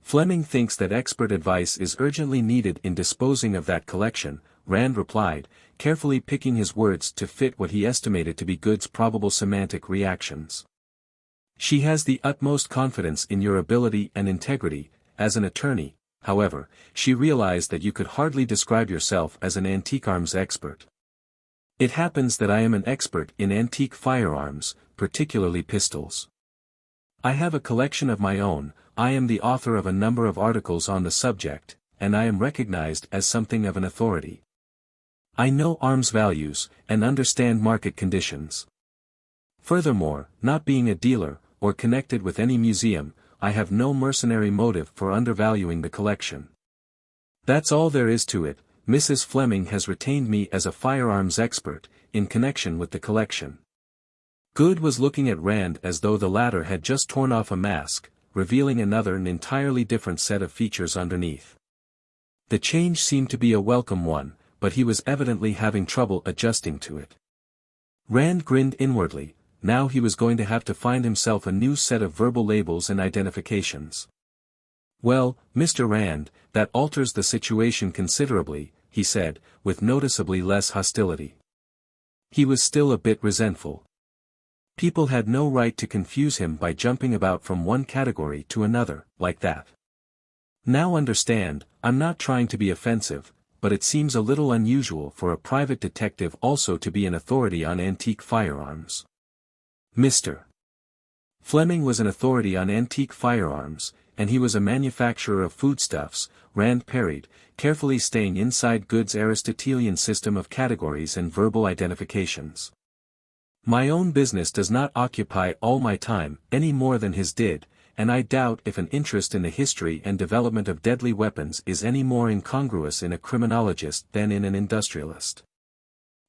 Fleming thinks that expert advice is urgently needed in disposing of that collection, Rand replied, carefully picking his words to fit what he estimated to be Good's probable semantic reactions. She has the utmost confidence in your ability and integrity. As an attorney, however, she realized that you could hardly describe yourself as an antique arms expert. It happens that I am an expert in antique firearms, particularly pistols. I have a collection of my own, I am the author of a number of articles on the subject, and I am recognized as something of an authority. I know arms values, and understand market conditions. Furthermore, not being a dealer, or connected with any museum, I have no mercenary motive for undervaluing the collection. That's all there is to it. Mrs. Fleming has retained me as a firearms expert, in connection with the collection. Good was looking at Rand as though the latter had just torn off a mask, revealing another and entirely different set of features underneath. The change seemed to be a welcome one, but he was evidently having trouble adjusting to it. Rand grinned inwardly. Now he was going to have to find himself a new set of verbal labels and identifications. Well, Mr. Rand, that alters the situation considerably, he said, with noticeably less hostility. He was still a bit resentful. People had no right to confuse him by jumping about from one category to another, like that. Now understand, I'm not trying to be offensive, but it seems a little unusual for a private detective also to be an authority on antique firearms. Mr. Fleming was an authority on antique firearms, and he was a manufacturer of foodstuffs, Rand parried, carefully staying inside Good's Aristotelian system of categories and verbal identifications. My own business does not occupy all my time, any more than his did, and I doubt if an interest in the history and development of deadly weapons is any more incongruous in a criminologist than in an industrialist.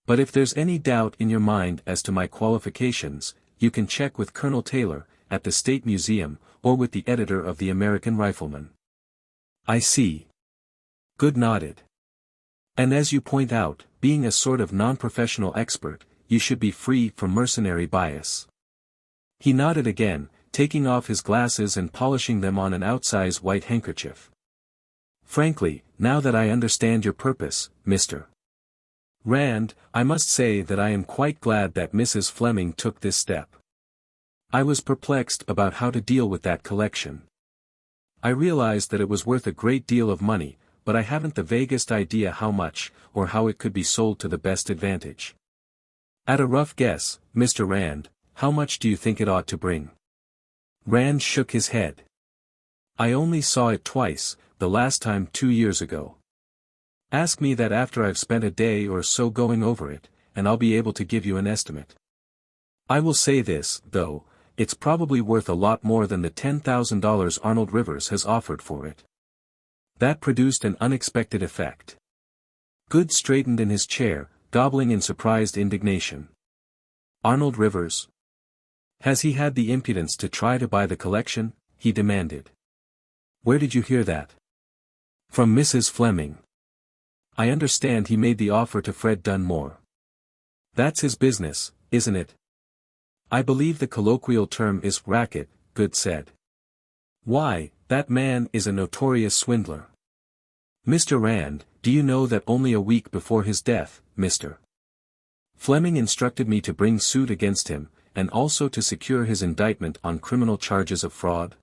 But if there's any doubt in your mind as to my qualifications, you can check with Colonel Taylor, at the State Museum, or with the editor of the American Rifleman. I see. Good nodded. And as you point out, being a sort of non-professional expert, you should be free from mercenary bias. He nodded again, taking off his glasses and polishing them on an outsize white handkerchief. Frankly, now that I understand your purpose, Mr. Rand, I must say that I am quite glad that Mrs. Fleming took this step. I was perplexed about how to deal with that collection. I realized that it was worth a great deal of money, but I haven't the vaguest idea how much, or how it could be sold to the best advantage. At a rough guess, Mr. Rand, how much do you think it ought to bring? Rand shook his head. I only saw it twice, the last time 2 years ago. Ask me that after I've spent a day or so going over it, and I'll be able to give you an estimate. I will say this, though, It's probably worth a lot more than the $10,000 Arnold Rivers has offered for it." That produced an unexpected effect. Good straightened in his chair, gobbling in surprised indignation. "Arnold Rivers? Has he had the impudence to try to buy the collection?" he demanded. "Where did you hear that?" "From Mrs. Fleming. I understand he made the offer to Fred Dunmore." "That's his business, isn't it?" "I believe the colloquial term is racket," Good said. "Why, that man is a notorious swindler. Mr. Rand, do you know that only a week before his death, Mr. Fleming instructed me to bring suit against him, and also to secure his indictment on criminal charges of fraud?"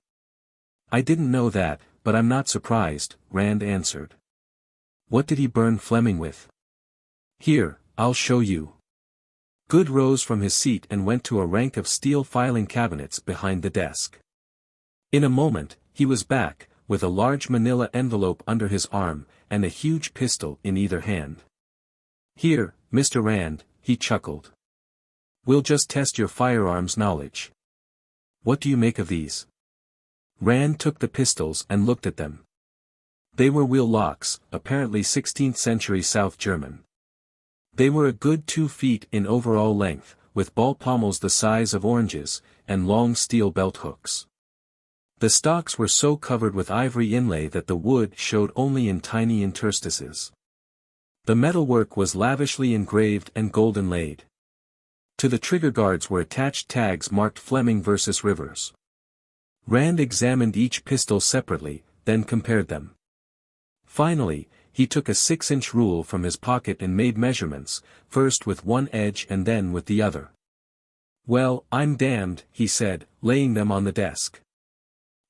"I didn't know that, but I'm not surprised," Rand answered. "What did he burn Fleming with?" "Here, I'll show you." Good rose from his seat and went to a rank of steel filing cabinets behind the desk. In a moment, he was back, with a large manila envelope under his arm, and a huge pistol in either hand. "Here, Mr. Rand," he chuckled. "We'll just test your firearms knowledge. What do you make of these?" Rand took the pistols and looked at them. They were wheel locks, apparently 16th century South German. They were a good 2 feet in overall length, with ball pommels the size of oranges, and long steel belt hooks. The stocks were so covered with ivory inlay that the wood showed only in tiny interstices. The metalwork was lavishly engraved and gold inlaid. To the trigger guards were attached tags marked Fleming vs. Rivers. Rand examined each pistol separately, then compared them. Finally, he took a 6-inch rule from his pocket and made measurements, first with one edge and then with the other. "Well, I'm damned," he said, laying them on the desk.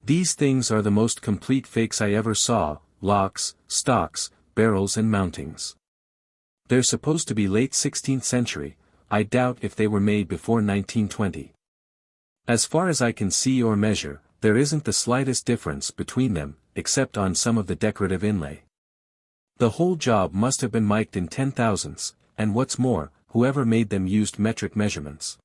"These things are the most complete fakes I ever saw: locks, stocks, barrels and mountings. They're supposed to be late 16th century, I doubt if they were made before 1920. As far as I can see or measure, there isn't the slightest difference between them, except on some of the decorative inlay. The whole job must have been mic'd in 10,000ths, and what's more, whoever made them used metric measurements.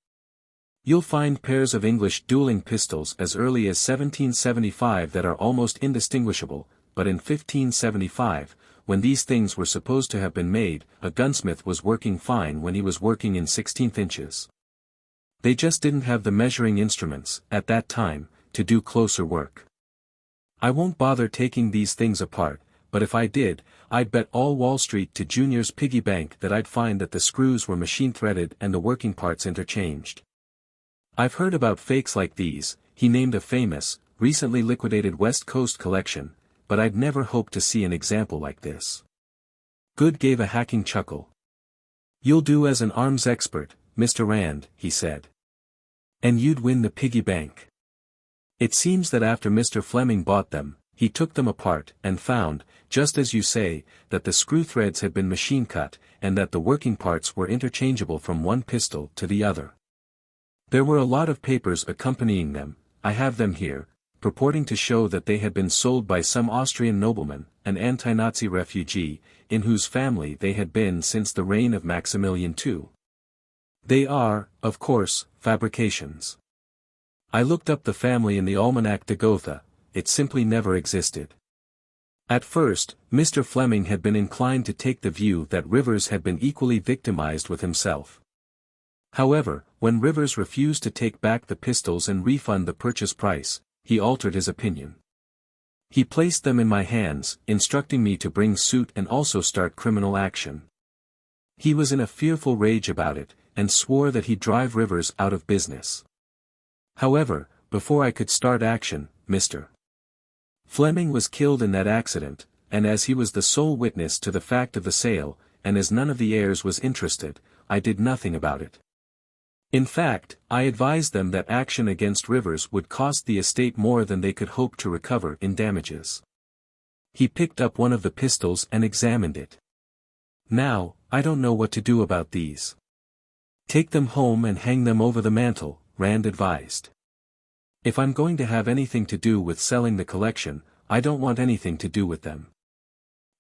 You'll find pairs of English dueling pistols as early as 1775 that are almost indistinguishable, but in 1575, when these things were supposed to have been made, a gunsmith was working fine when he was working in 16th inches. They just didn't have the measuring instruments, at that time, to do closer work. I won't bother taking these things apart, but if I did, I'd bet all Wall Street to Junior's piggy bank that I'd find that the screws were machine-threaded and the working parts interchanged. I've heard about fakes like these," he named a famous, recently liquidated West Coast collection, "but I'd never hoped to see an example like this." Good gave a hacking chuckle. "You'll do as an arms expert, Mr. Rand," he said. "And you'd win the piggy bank." It seems that after Mr. Fleming bought them, he took them apart and found, just as you say, that the screw threads had been machine-cut, and that the working parts were interchangeable from one pistol to the other. There were a lot of papers accompanying them, I have them here, purporting to show that they had been sold by some Austrian nobleman, an anti-Nazi refugee, in whose family they had been since the reign of Maximilian II. They are, of course, fabrications. I looked up the family in the Almanach de Gotha, it simply never existed. At first, Mr. Fleming had been inclined to take the view that Rivers had been equally victimized with himself. However, when Rivers refused to take back the pistols and refund the purchase price, he altered his opinion. He placed them in my hands, instructing me to bring suit and also start criminal action. He was in a fearful rage about it, and swore that he'd drive Rivers out of business. However, before I could start action, Mr. Fleming was killed in that accident, and as he was the sole witness to the fact of the sale, and as none of the heirs was interested, I did nothing about it. In fact, I advised them that action against Rivers would cost the estate more than they could hope to recover in damages. He picked up one of the pistols and examined it. "Now, I don't know what to do about these." "Take them home and hang them over the mantel," Rand advised. "If I'm going to have anything to do with selling the collection, I don't want anything to do with them."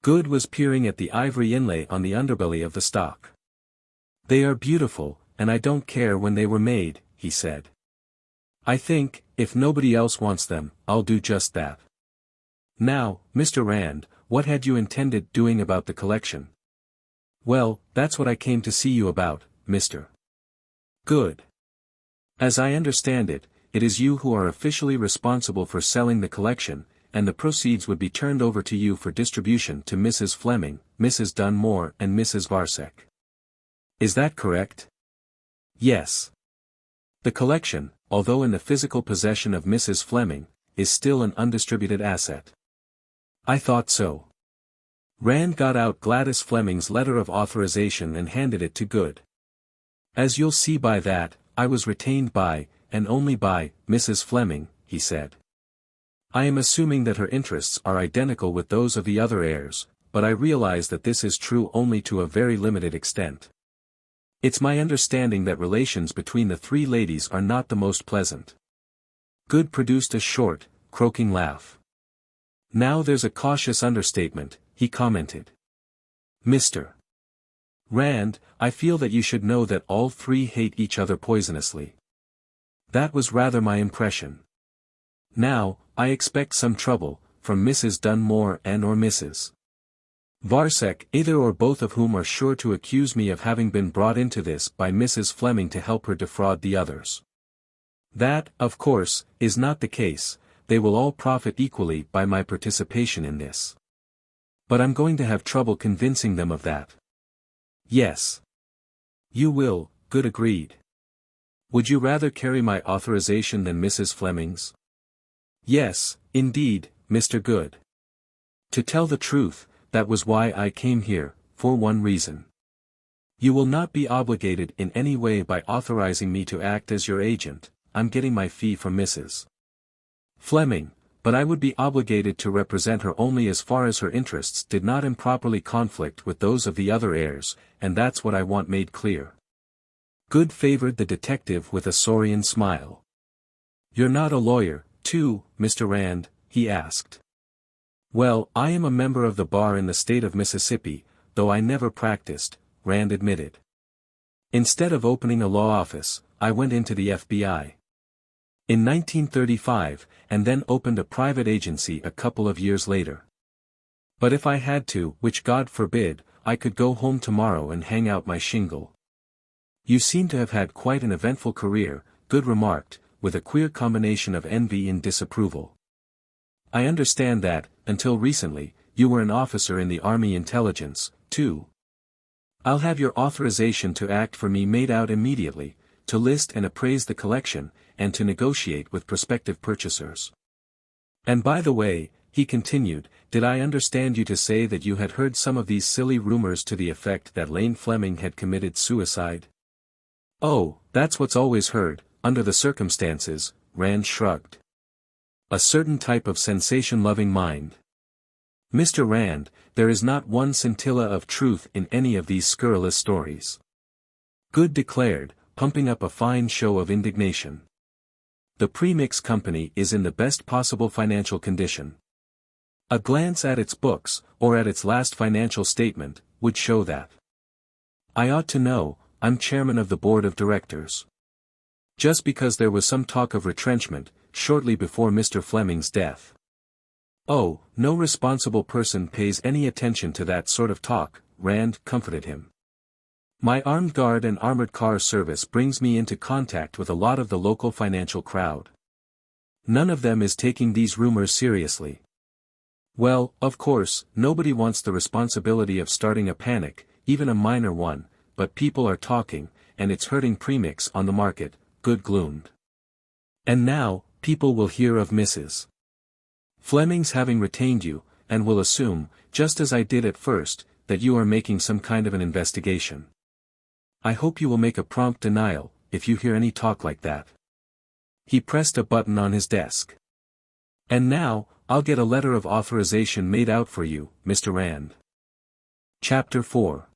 Good was peering at the ivory inlay on the underbelly of the stock. "They are beautiful, and I don't care when they were made," he said. I think, if nobody else wants them, I'll do just that. Now, Mr. Rand, what had you intended doing about the collection? Well, that's what I came to see you about, Mr. Good. As I understand it, it is you who are officially responsible for selling the collection, and the proceeds would be turned over to you for distribution to Mrs. Fleming, Mrs. Dunmore and Mrs. Varsek. Is that correct? Yes. The collection, although in the physical possession of Mrs. Fleming, is still an undistributed asset. I thought so. Rand got out Gladys Fleming's letter of authorization and handed it to Good. As you'll see by that, I was retained by, and only by, Mrs. Fleming, he said. I am assuming that her interests are identical with those of the other heirs, but I realize that this is true only to a very limited extent. It's my understanding that relations between the three ladies are not the most pleasant. Good produced a short, croaking laugh. Now there's a cautious understatement, he commented. Mr. Rand, I feel that you should know that all three hate each other poisonously. That was rather my impression. Now, I expect some trouble, from Mrs. Dunmore and or Mrs. Varsek, either or both of whom are sure to accuse me of having been brought into this by Mrs. Fleming to help her defraud the others. That, of course, is not the case, they will all profit equally by my participation in this. But I'm going to have trouble convincing them of that. Yes. You will, Good agreed. Would you rather carry my authorization than Mrs. Fleming's? Yes, indeed, Mr. Good. To tell the truth, that was why I came here, for one reason. You will not be obligated in any way by authorizing me to act as your agent, I'm getting my fee from Mrs. Fleming, but I would be obligated to represent her only as far as her interests did not improperly conflict with those of the other heirs, and that's what I want made clear. Good favored the detective with a saurian smile. You're not a lawyer, too, Mr. Rand, he asked. Well, I am a member of the bar in the state of Mississippi, though I never practiced, Rand admitted. Instead of opening a law office, I went into the FBI. In 1935, and then opened a private agency a couple of years later. But if I had to, which God forbid, I could go home tomorrow and hang out my shingle. You seem to have had quite an eventful career, Good remarked, with a queer combination of envy and disapproval. I understand that, until recently, you were an officer in the Army Intelligence, too. I'll have your authorization to act for me made out immediately, to list and appraise the collection, and to negotiate with prospective purchasers. And by the way, he continued, did I understand you to say that you had heard some of these silly rumors to the effect that Lane Fleming had committed suicide? Oh, that's what's always heard, under the circumstances, Rand shrugged. A certain type of sensation-loving mind. Mr. Rand, there is not one scintilla of truth in any of these scurrilous stories. Good declared, pumping up a fine show of indignation. The premix company is in the best possible financial condition. A glance at its books, or at its last financial statement, would show that. I ought to know, I'm chairman of the board of directors. Just because there was some talk of retrenchment, shortly before Mr. Fleming's death. Oh, no responsible person pays any attention to that sort of talk, Rand comforted him. My armed guard and armored car service brings me into contact with a lot of the local financial crowd. None of them is taking these rumors seriously. Well, of course, nobody wants the responsibility of starting a panic, even a minor one, but people are talking, and it's hurting premix on the market, Good gloomed. And now, people will hear of Mrs. Fleming's having retained you, and will assume, just as I did at first, that you are making some kind of an investigation. I hope you will make a prompt denial, if you hear any talk like that. He pressed a button on his desk. And now, I'll get a letter of authorization made out for you, Mr. Rand. Chapter 4.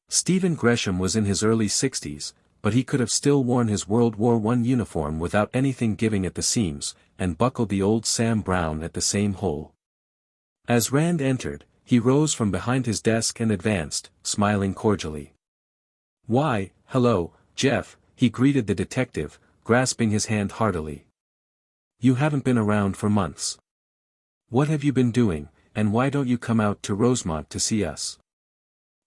Stephen Gresham was in his early 60s, but he could have still worn his World War I uniform without anything giving at the seams, and buckled the old Sam Brown at the same hole. As Rand entered, he rose from behind his desk and advanced, smiling cordially. Why, hello, Jeff, he greeted the detective, grasping his hand heartily. You haven't been around for months. What have you been doing, and why don't you come out to Rosemont to see us?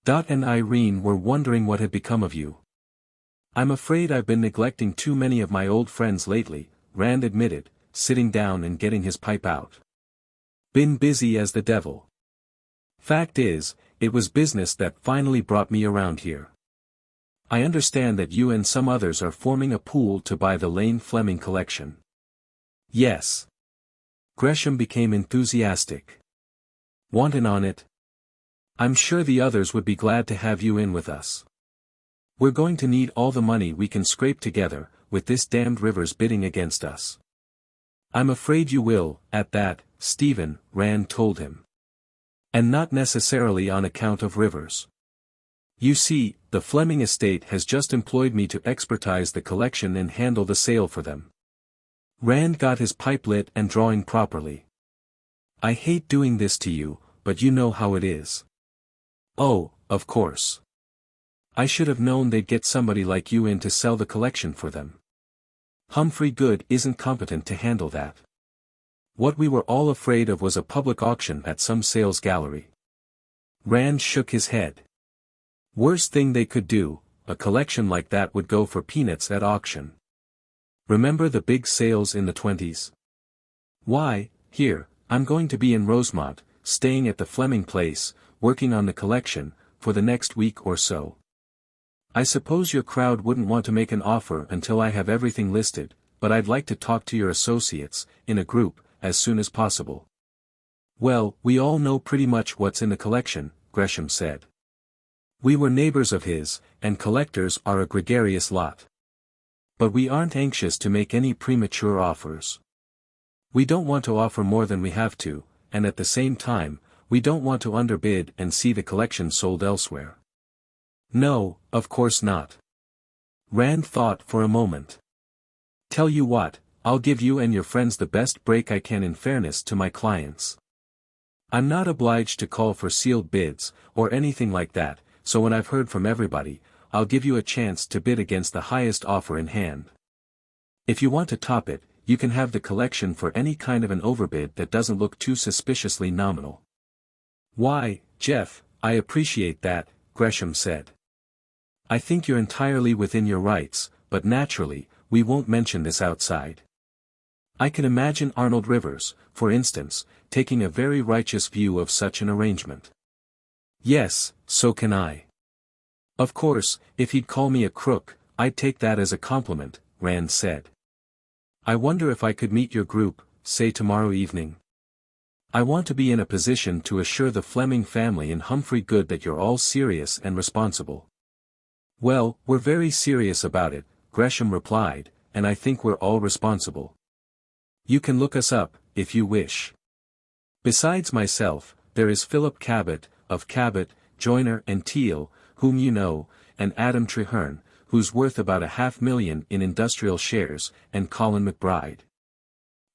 Dot and Irene were wondering what had become of you. I'm afraid I've been neglecting too many of my old friends lately, Rand admitted, sitting down and getting his pipe out. Been busy as the devil. Fact is, it was business that finally brought me around here. I understand that you and some others are forming a pool to buy the Lane Fleming collection. Yes. Gresham became enthusiastic. Want in on it? I'm sure the others would be glad to have you in with us. We're going to need all the money we can scrape together, with this damned Rivers bidding against us. I'm afraid you will, at that, Stephen, Rand told him. And not necessarily on account of Rivers. You see, the Fleming estate has just employed me to expertise the collection and handle the sale for them. Rand got his pipe lit and drawing properly. I hate doing this to you, but you know how it is. Oh, of course. I should have known they'd get somebody like you in to sell the collection for them. Humphrey Good isn't competent to handle that. What we were all afraid of was a public auction at some sales gallery. Rand shook his head. Worst thing they could do, a collection like that would go for peanuts at auction. Remember the big sales in the 20s? Why, here, I'm going to be in Rosemont, staying at the Fleming place, working on the collection, for the next week or so. I suppose your crowd wouldn't want to make an offer until I have everything listed, but I'd like to talk to your associates, in a group, as soon as possible. Well, we all know pretty much what's in the collection, Gresham said. We were neighbors of his, and collectors are a gregarious lot. But we aren't anxious to make any premature offers. We don't want to offer more than we have to, and at the same time, we don't want to underbid and see the collection sold elsewhere. No, of course not. Rand thought for a moment. Tell you what, I'll give you and your friends the best break I can in fairness to my clients. I'm not obliged to call for sealed bids, or anything like that, so when I've heard from everybody, I'll give you a chance to bid against the highest offer in hand. If you want to top it, you can have the collection for any kind of an overbid that doesn't look too suspiciously nominal. Why, Jeff, I appreciate that, Gresham said. I think you're entirely within your rights, but naturally, we won't mention this outside. I can imagine Arnold Rivers, for instance, taking a very righteous view of such an arrangement. Yes, so can I. Of course, if he'd call me a crook, I'd take that as a compliment, Rand said. I wonder if I could meet your group, say tomorrow evening. I want to be in a position to assure the Fleming family and Humphrey Good that you're all serious and responsible. Well, we're very serious about it, Gresham replied, and I think we're all responsible. You can look us up, if you wish. Besides myself, there is Philip Cabot, of Cabot, Joyner and Teal, whom you know, and Adam Treherne, who's worth about $500,000 in industrial shares, and Colin McBride,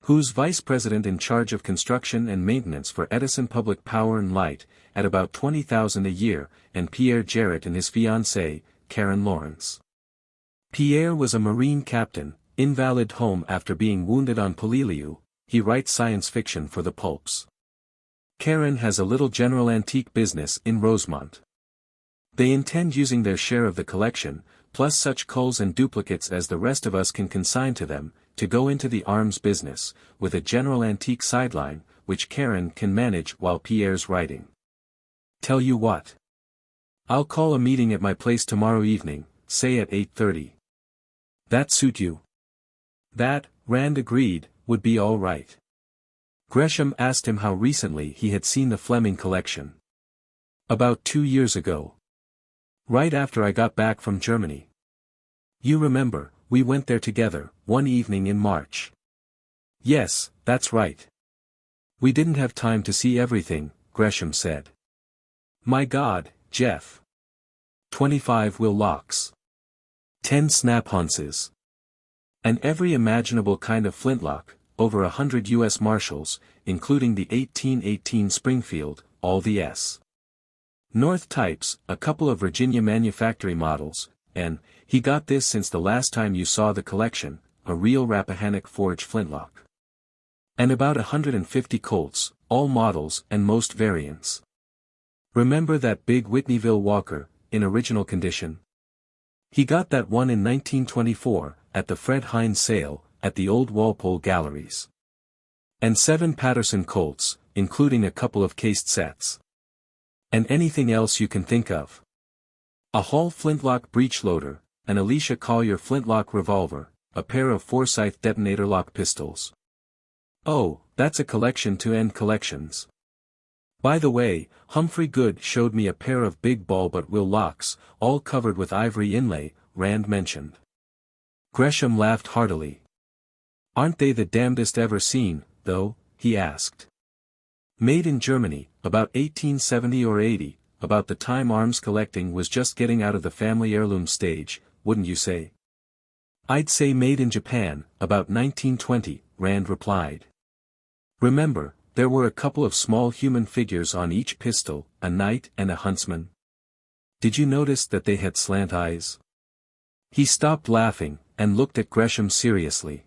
who's vice president in charge of construction and maintenance for Edison Public Power and Light, at about $20,000 a year, and Pierre Jarrett and his fiancée, Karen Lawrence. Pierre was a Marine captain, invalid home after being wounded on Peleliu. He writes science fiction for the pulps. Karen has a little general antique business in Rosemont. They intend using their share of the collection, plus such culls and duplicates as the rest of us can consign to them, to go into the arms business, with a general antique sideline, which Karen can manage while Pierre's writing. Tell you what. I'll call a meeting at my place tomorrow evening, say at 8:30. That suit you? That, Rand agreed, would be all right. Gresham asked him how recently he had seen the Fleming collection. About 2 years ago. Right after I got back from Germany. You remember, we went there together, one evening in March. Yes, that's right. We didn't have time to see everything, Gresham said. My God, Jeff. 25 will locks. 10 snap-hunces. And every imaginable kind of flintlock, over 100 U.S. Marshals, including the 1818 Springfield, all the S. North types, a couple of Virginia manufactory models, and, he got this since the last time you saw the collection, a real Rappahannock forge flintlock. And about 150 Colts, all models and most variants. Remember that big Whitneyville Walker, in original condition? He got that one in 1924, at the Fred Hines sale, at the old Walpole Galleries. And 7 Patterson Colts, including a couple of cased sets. And anything else you can think of. A Hall flintlock breech loader, an Alicia Collier flintlock revolver, a pair of Forsyth detonator lock pistols. Oh, that's a collection to end collections. By the way, Humphrey Good showed me a pair of big ball but will locks, all covered with ivory inlay, Rand mentioned. Gresham laughed heartily. Aren't they the damnedest ever seen, though? He asked. Made in Germany, about 1870 or 80, about the time arms collecting was just getting out of the family heirloom stage, wouldn't you say? I'd say made in Japan, about 1920, Rand replied. Remember, there were a couple of small human figures on each pistol, a knight and a huntsman. Did you notice that they had slant eyes? He stopped laughing, and looked at Gresham seriously.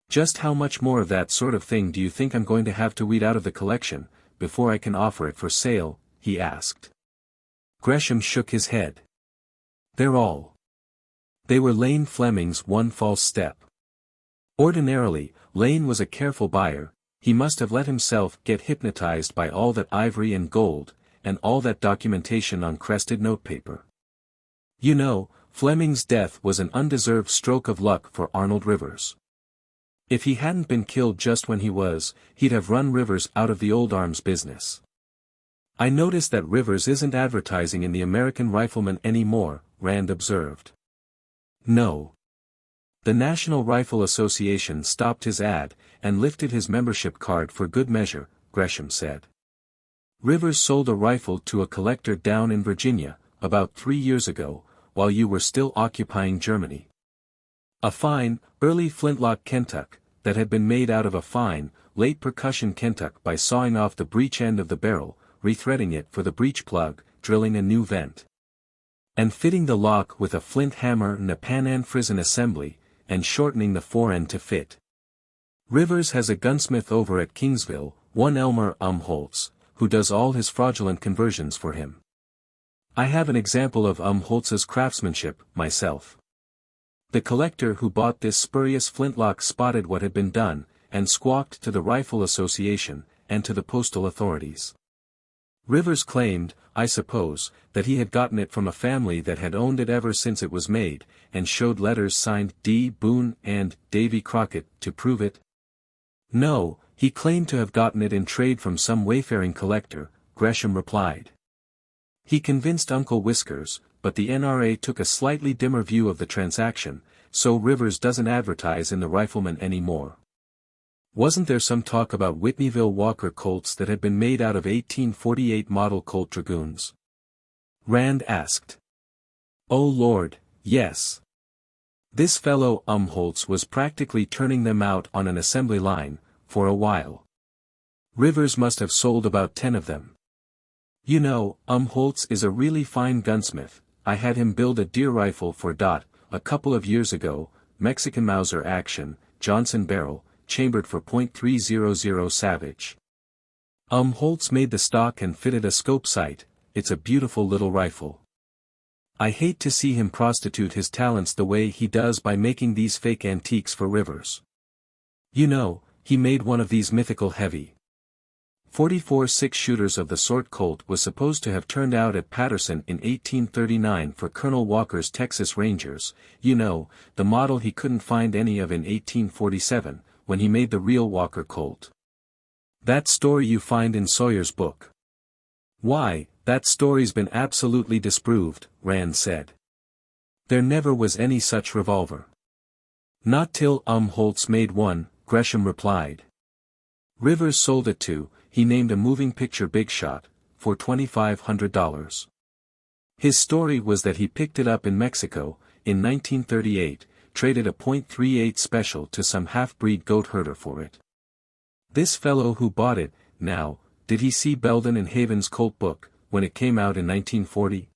Just how much more of that sort of thing do you think I'm going to have to weed out of the collection, before I can offer it for sale? He asked. Gresham shook his head. They're all. They were Lane Fleming's one false step. Ordinarily, Lane was a careful buyer. He must have let himself get hypnotized by all that ivory and gold, and all that documentation on crested notepaper. You know, Fleming's death was an undeserved stroke of luck for Arnold Rivers. If he hadn't been killed just when he was, he'd have run Rivers out of the old arms business. I notice that Rivers isn't advertising in the American Rifleman anymore, Rand observed. No. The National Rifle Association stopped his ad, and lifted his membership card for good measure, Gresham said. Rivers sold a rifle to a collector down in Virginia, about 3 years ago, while you were still occupying Germany. A fine, early flintlock Kentuck, that had been made out of a fine, late percussion Kentuck by sawing off the breech end of the barrel, rethreading it for the breech plug, drilling a new vent. And fitting the lock with a flint hammer and a Pan-Am Frisen assembly, and shortening the forend to fit. Rivers has a gunsmith over at Kingsville, one Elmer Umholtz, who does all his fraudulent conversions for him. I have an example of Umholtz's craftsmanship, myself. The collector who bought this spurious flintlock spotted what had been done, and squawked to the Rifle Association, and to the postal authorities. Rivers claimed, I suppose, that he had gotten it from a family that had owned it ever since it was made, and showed letters signed D. Boone and Davy Crockett to prove it. No, he claimed to have gotten it in trade from some wayfaring collector, Gresham replied. He convinced Uncle Whiskers, but the NRA took a slightly dimmer view of the transaction, so Rivers doesn't advertise in the Rifleman anymore. Wasn't there some talk about Whitneyville Walker Colts that had been made out of 1848 model Colt Dragoons? Rand asked. Oh Lord, yes. This fellow Umholtz was practically turning them out on an assembly line, for a while. Rivers must have sold about 10 of them. You know, Umholtz is a really fine gunsmith. I had him build a deer rifle for Dot, a couple of years ago, Mexican Mauser action, Johnson barrel, chambered for .300 Savage. Umholtz made the stock and fitted a scope sight. It's a beautiful little rifle. I hate to see him prostitute his talents the way he does by making these fake antiques for Rivers. You know, he made one of these mythical heavy 44 6-shooters of the sort Colt was supposed to have turned out at Patterson in 1839 for Colonel Walker's Texas Rangers, you know, the model he couldn't find any of in 1847, when he made the real Walker Colt. That story you find in Sawyer's book. Why, that story's been absolutely disproved, Rand said. There never was any such revolver. Not till Umholtz made one, Gresham replied. Rivers sold it to, he named a moving picture big shot, for $2,500. His story was that he picked it up in Mexico, in 1938, traded a .38 special to some half-breed goat herder for it. This fellow who bought it, now, did he see Belden and Haven's Colt book, when it came out in 1940?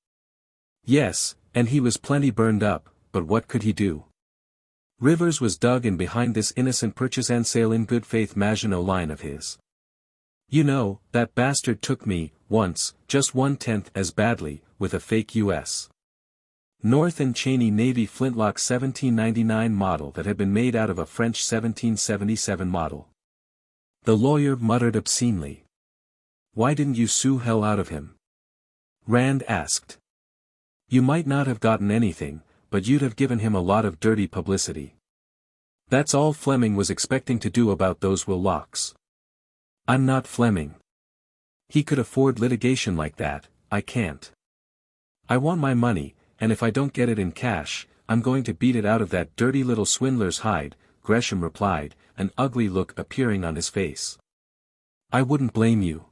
Yes, and he was plenty burned up, but what could he do? Rivers was dug in behind this innocent purchase and sale in good faith Maginot line of his. You know, that bastard took me, once, just 1/10 as badly, with a fake U.S. North and Cheney Navy flintlock 1799 model that had been made out of a French 1777 model. The lawyer muttered obscenely. Why didn't you sue hell out of him? Rand asked. You might not have gotten anything, but you'd have given him a lot of dirty publicity. That's all Fleming was expecting to do about those will locks. I'm not Fleming. He could afford litigation like that, I can't. I want my money, and if I don't get it in cash, I'm going to beat it out of that dirty little swindler's hide, Gresham replied, an ugly look appearing on his face. I wouldn't blame you.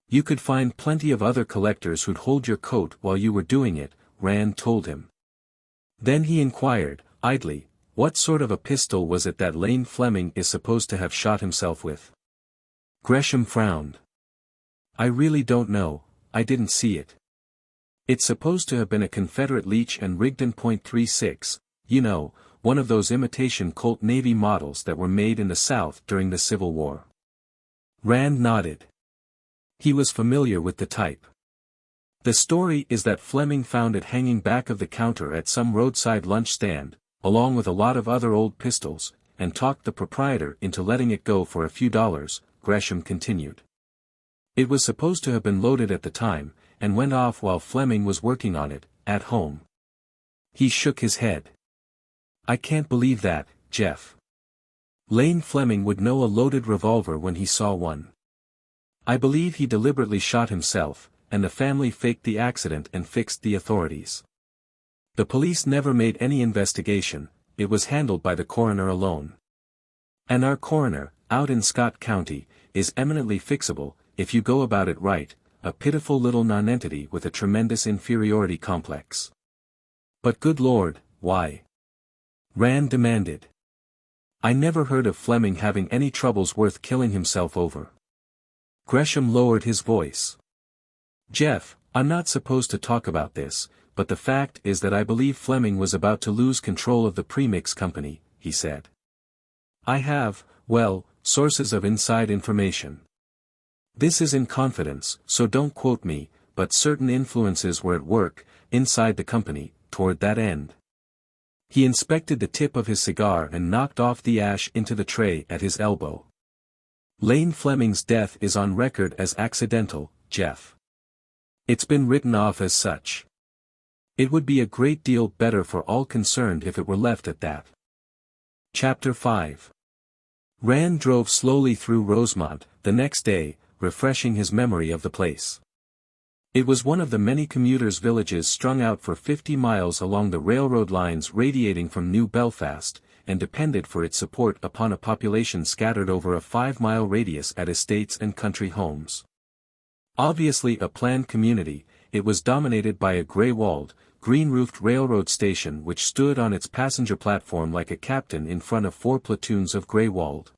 You could find plenty of other collectors who'd hold your coat while you were doing it, Rand told him. Then he inquired, idly, what sort of a pistol was it that Lane Fleming is supposed to have shot himself with? Gresham frowned. I really don't know, I didn't see it. It's supposed to have been a Confederate Leech and Rigdon .36, you know, one of those imitation Colt Navy models that were made in the South during the Civil War. Rand nodded. He was familiar with the type. The story is that Fleming found it hanging back of the counter at some roadside lunch stand, along with a lot of other old pistols, and talked the proprietor into letting it go for a few dollars, Gresham continued. It was supposed to have been loaded at the time, and went off while Fleming was working on it, at home. He shook his head. I can't believe that, Jeff. Lane Fleming would know a loaded revolver when he saw one. I believe he deliberately shot himself, and the family faked the accident and fixed the authorities. The police never made any investigation, it was handled by the coroner alone. And our coroner, out in Scott County, is eminently fixable, if you go about it right, a pitiful little nonentity with a tremendous inferiority complex. But good Lord, why? Rand demanded. I never heard of Fleming having any troubles worth killing himself over. Gresham lowered his voice. Jeff, I'm not supposed to talk about this, but the fact is that I believe Fleming was about to lose control of the premix company, he said. I have, well, sources of inside information. This is in confidence, so don't quote me, but certain influences were at work, inside the company, toward that end. He inspected the tip of his cigar and knocked off the ash into the tray at his elbow. Lane Fleming's death is on record as accidental, Jeff. It's been written off as such. It would be a great deal better for all concerned if it were left at that. Chapter 5. Rand drove slowly through Rosemont, the next day, refreshing his memory of the place. It was one of the many commuters' villages strung out for 50 miles along the railroad lines radiating from New Belfast, and depended for its support upon a population scattered over a 5-mile radius at estates and country homes. Obviously a planned community, it was dominated by a grey-walled, green-roofed railroad station which stood on its passenger platform like a captain in front of 4 platoons of grey-walled,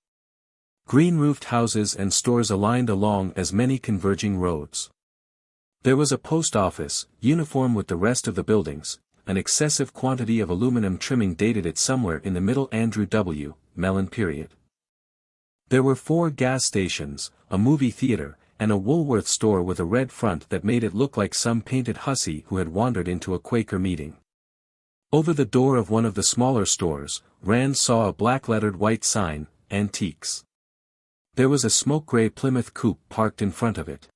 green-roofed houses and stores aligned along as many converging roads. There was a post office, uniform with the rest of the buildings. An excessive quantity of aluminum trimming dated it somewhere in the Middle Andrew W. Mellon period. There were 4 gas stations, a movie theater, and a Woolworth store with a red front that made it look like some painted hussy who had wandered into a Quaker meeting. Over the door of one of the smaller stores, Rand saw a black-lettered white sign, Antiques. There was a smoke-gray Plymouth coupe parked in front of it.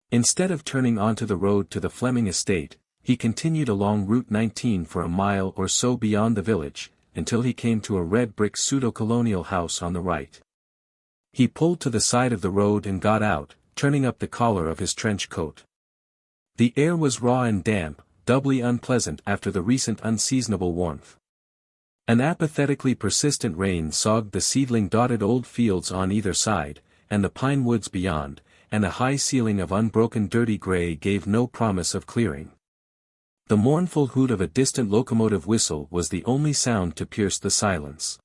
Instead of turning onto the road to the Fleming estate, he continued along Route 19 for a mile or so beyond the village, until he came to a red brick pseudo-colonial house on the right. He pulled to the side of the road and got out, turning up the collar of his trench coat. The air was raw and damp, doubly unpleasant after the recent unseasonable warmth. An apathetically persistent rain sogged the seedling-dotted old fields on either side, and the pine woods beyond, and a high ceiling of unbroken dirty gray gave no promise of clearing. The mournful hoot of a distant locomotive whistle was the only sound to pierce the silence.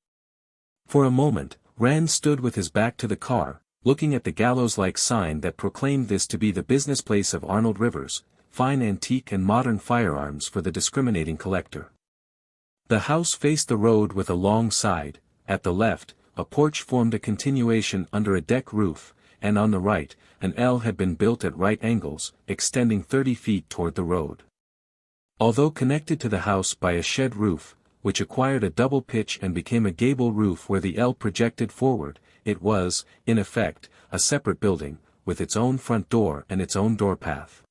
For a moment, Rand stood with his back to the car, looking at the gallows-like sign that proclaimed this to be the business place of Arnold Rivers, fine antique and modern firearms for the discriminating collector. The house faced the road with a long side. At the left, a porch formed a continuation under a deck roof, and on the right, an L had been built at right angles, extending 30 feet toward the road. Although connected to the house by a shed roof, which acquired a double pitch and became a gable roof where the L projected forward, it was, in effect, a separate building, with its own front door and its own door path.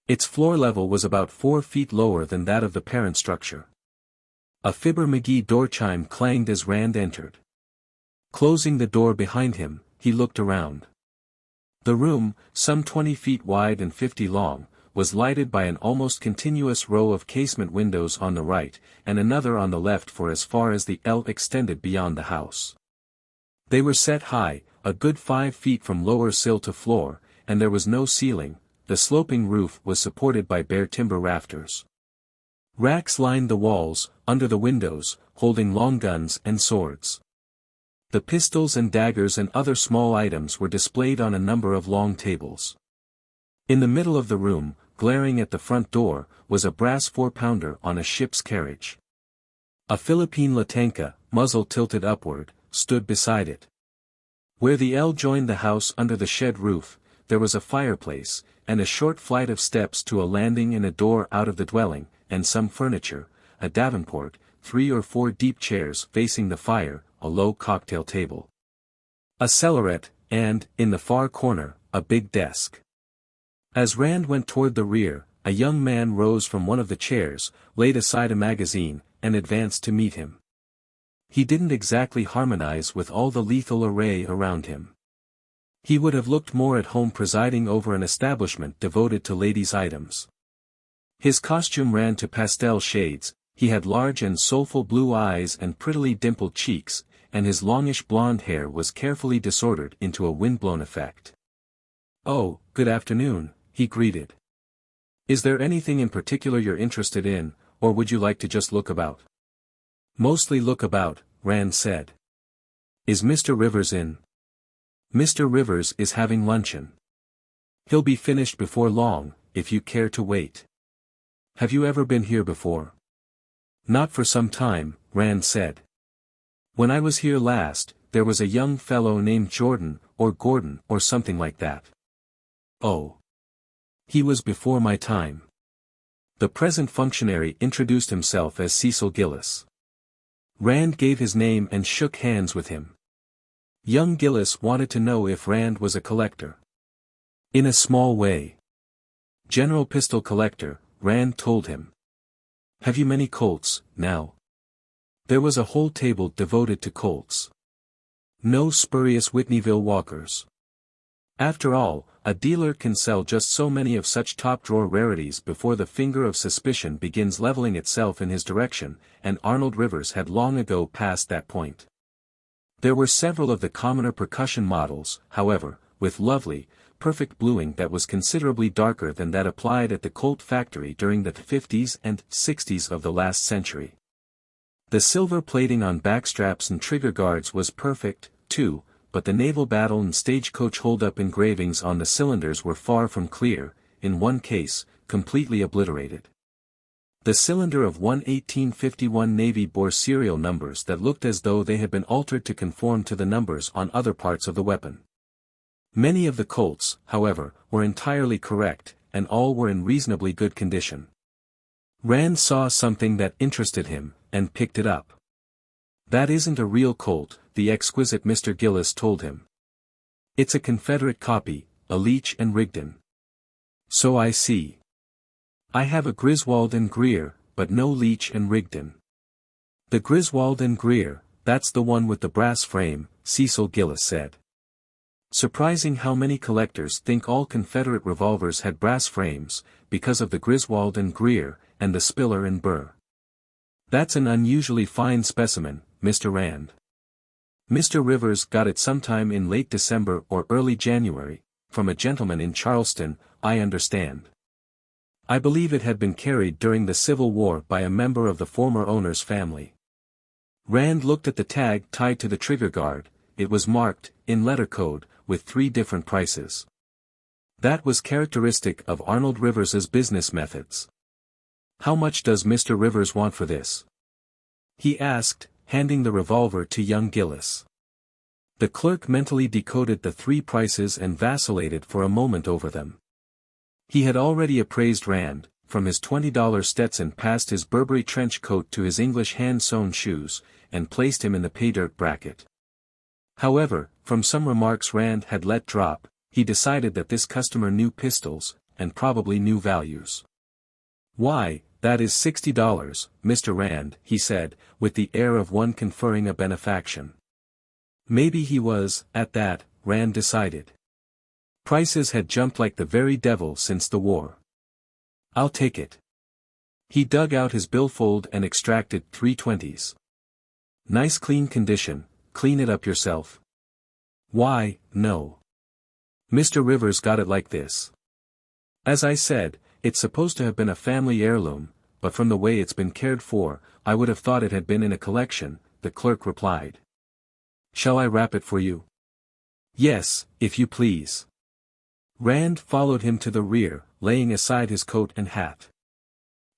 Its floor level was about 4 feet lower than that of the parent structure. A Fibber-McGee door chime clanged as Rand entered. Closing the door behind him, he looked around. The room, some 20 feet wide and 50 long, was lighted by an almost continuous row of casement windows on the right, and another on the left for as far as the L extended beyond the house. They were set high, a good 5 feet from lower sill to floor, and there was no ceiling. The sloping roof was supported by bare timber rafters. Racks lined the walls, under the windows, holding long guns and swords. The pistols and daggers and other small items were displayed on a number of long tables. In the middle of the room, glaring at the front door, was a brass 4-pounder on a ship's carriage. A Philippine Latanka, muzzle tilted upward, stood beside it. Where the L joined the house under the shed roof, there was a fireplace, and a short flight of steps to a landing and a door out of the dwelling, and some furniture, a davenport, 3 or 4 deep chairs facing the fire, a low cocktail table, a cellaret, and, in the far corner, a big desk. As Rand went toward the rear, a young man rose from one of the chairs, laid aside a magazine, and advanced to meet him. He didn't exactly harmonize with all the lethal array around him. He would have looked more at home presiding over an establishment devoted to ladies' items. His costume ran to pastel shades, he had large and soulful blue eyes and prettily dimpled cheeks, and his longish blonde hair was carefully disordered into a windblown effect. "Oh, good afternoon," he greeted. "Is there anything in particular you're interested in, or would you like to just look about?" "Mostly look about," Rand said. "Is Mr. Rivers in?" "Mr. Rivers is having luncheon. He'll be finished before long, if you care to wait." "Have you ever been here before?" "Not for some time," Rand said. "When I was here last, there was a young fellow named Jordan, or Gordon, or something like that." "Oh. He was before my time." The present functionary introduced himself as Cecil Gillis. Rand gave his name and shook hands with him. Young Gillis wanted to know if Rand was a collector. "In a small way. General pistol collector," Rand told him. "Have you many Colts, now?" There was a whole table devoted to Colts. No spurious Whitneyville Walkers. After all, a dealer can sell just so many of such top-drawer rarities before the finger of suspicion begins leveling itself in his direction, and Arnold Rivers had long ago passed that point. There were several of the commoner percussion models, however, with lovely, perfect bluing that was considerably darker than that applied at the Colt factory during the 50s and 60s of the last century. The silver plating on backstraps and trigger guards was perfect, too, but the naval battle and stagecoach hold-up engravings on the cylinders were far from clear, in one case, completely obliterated. The cylinder of one 1851 Navy bore serial numbers that looked as though they had been altered to conform to the numbers on other parts of the weapon. Many of the Colts, however, were entirely correct, and all were in reasonably good condition. Rand saw something that interested him, and picked it up. "That isn't a real Colt," the exquisite Mr. Gillis told him. "It's a Confederate copy, a Leech and Rigdon." "So I see. I have a Griswold and Greer, but no Leech and Rigdon." "The Griswold and Greer, that's the one with the brass frame," Cecil Gillis said. "Surprising how many collectors think all Confederate revolvers had brass frames, because of the Griswold and Greer, and the Spiller and Burr. That's an unusually fine specimen, Mr. Rand. Mr. Rivers got it sometime in late December or early January, from a gentleman in Charleston, I understand. I believe it had been carried during the Civil War by a member of the former owner's family." Rand looked at the tag tied to the trigger guard. It was marked, in letter code, with 3 different prices. That was characteristic of Arnold Rivers's business methods. "How much does Mr. Rivers want for this?" he asked, handing the revolver to young Gillis. The clerk mentally decoded the three prices and vacillated for a moment over them. He had already appraised Rand, from his $20 Stetson past his Burberry trench coat to his English hand-sewn shoes, and placed him in the pay-dirt bracket. However, from some remarks Rand had let drop, he decided that this customer knew pistols, and probably knew values. "Why, that is $60, Mr. Rand," he said, with the air of one conferring a benefaction. Maybe he was, at that, Rand decided. Prices had jumped like the very devil since the war. "I'll take it." He dug out his billfold and extracted 3 20s. "Nice clean condition, clean it up yourself." "Why, no. Mr. Rivers got it like this. As I said, it's supposed to have been a family heirloom, but from the way it's been cared for, I would have thought it had been in a collection," the clerk replied. "Shall I wrap it for you?" "Yes, if you please." Rand followed him to the rear, laying aside his coat and hat.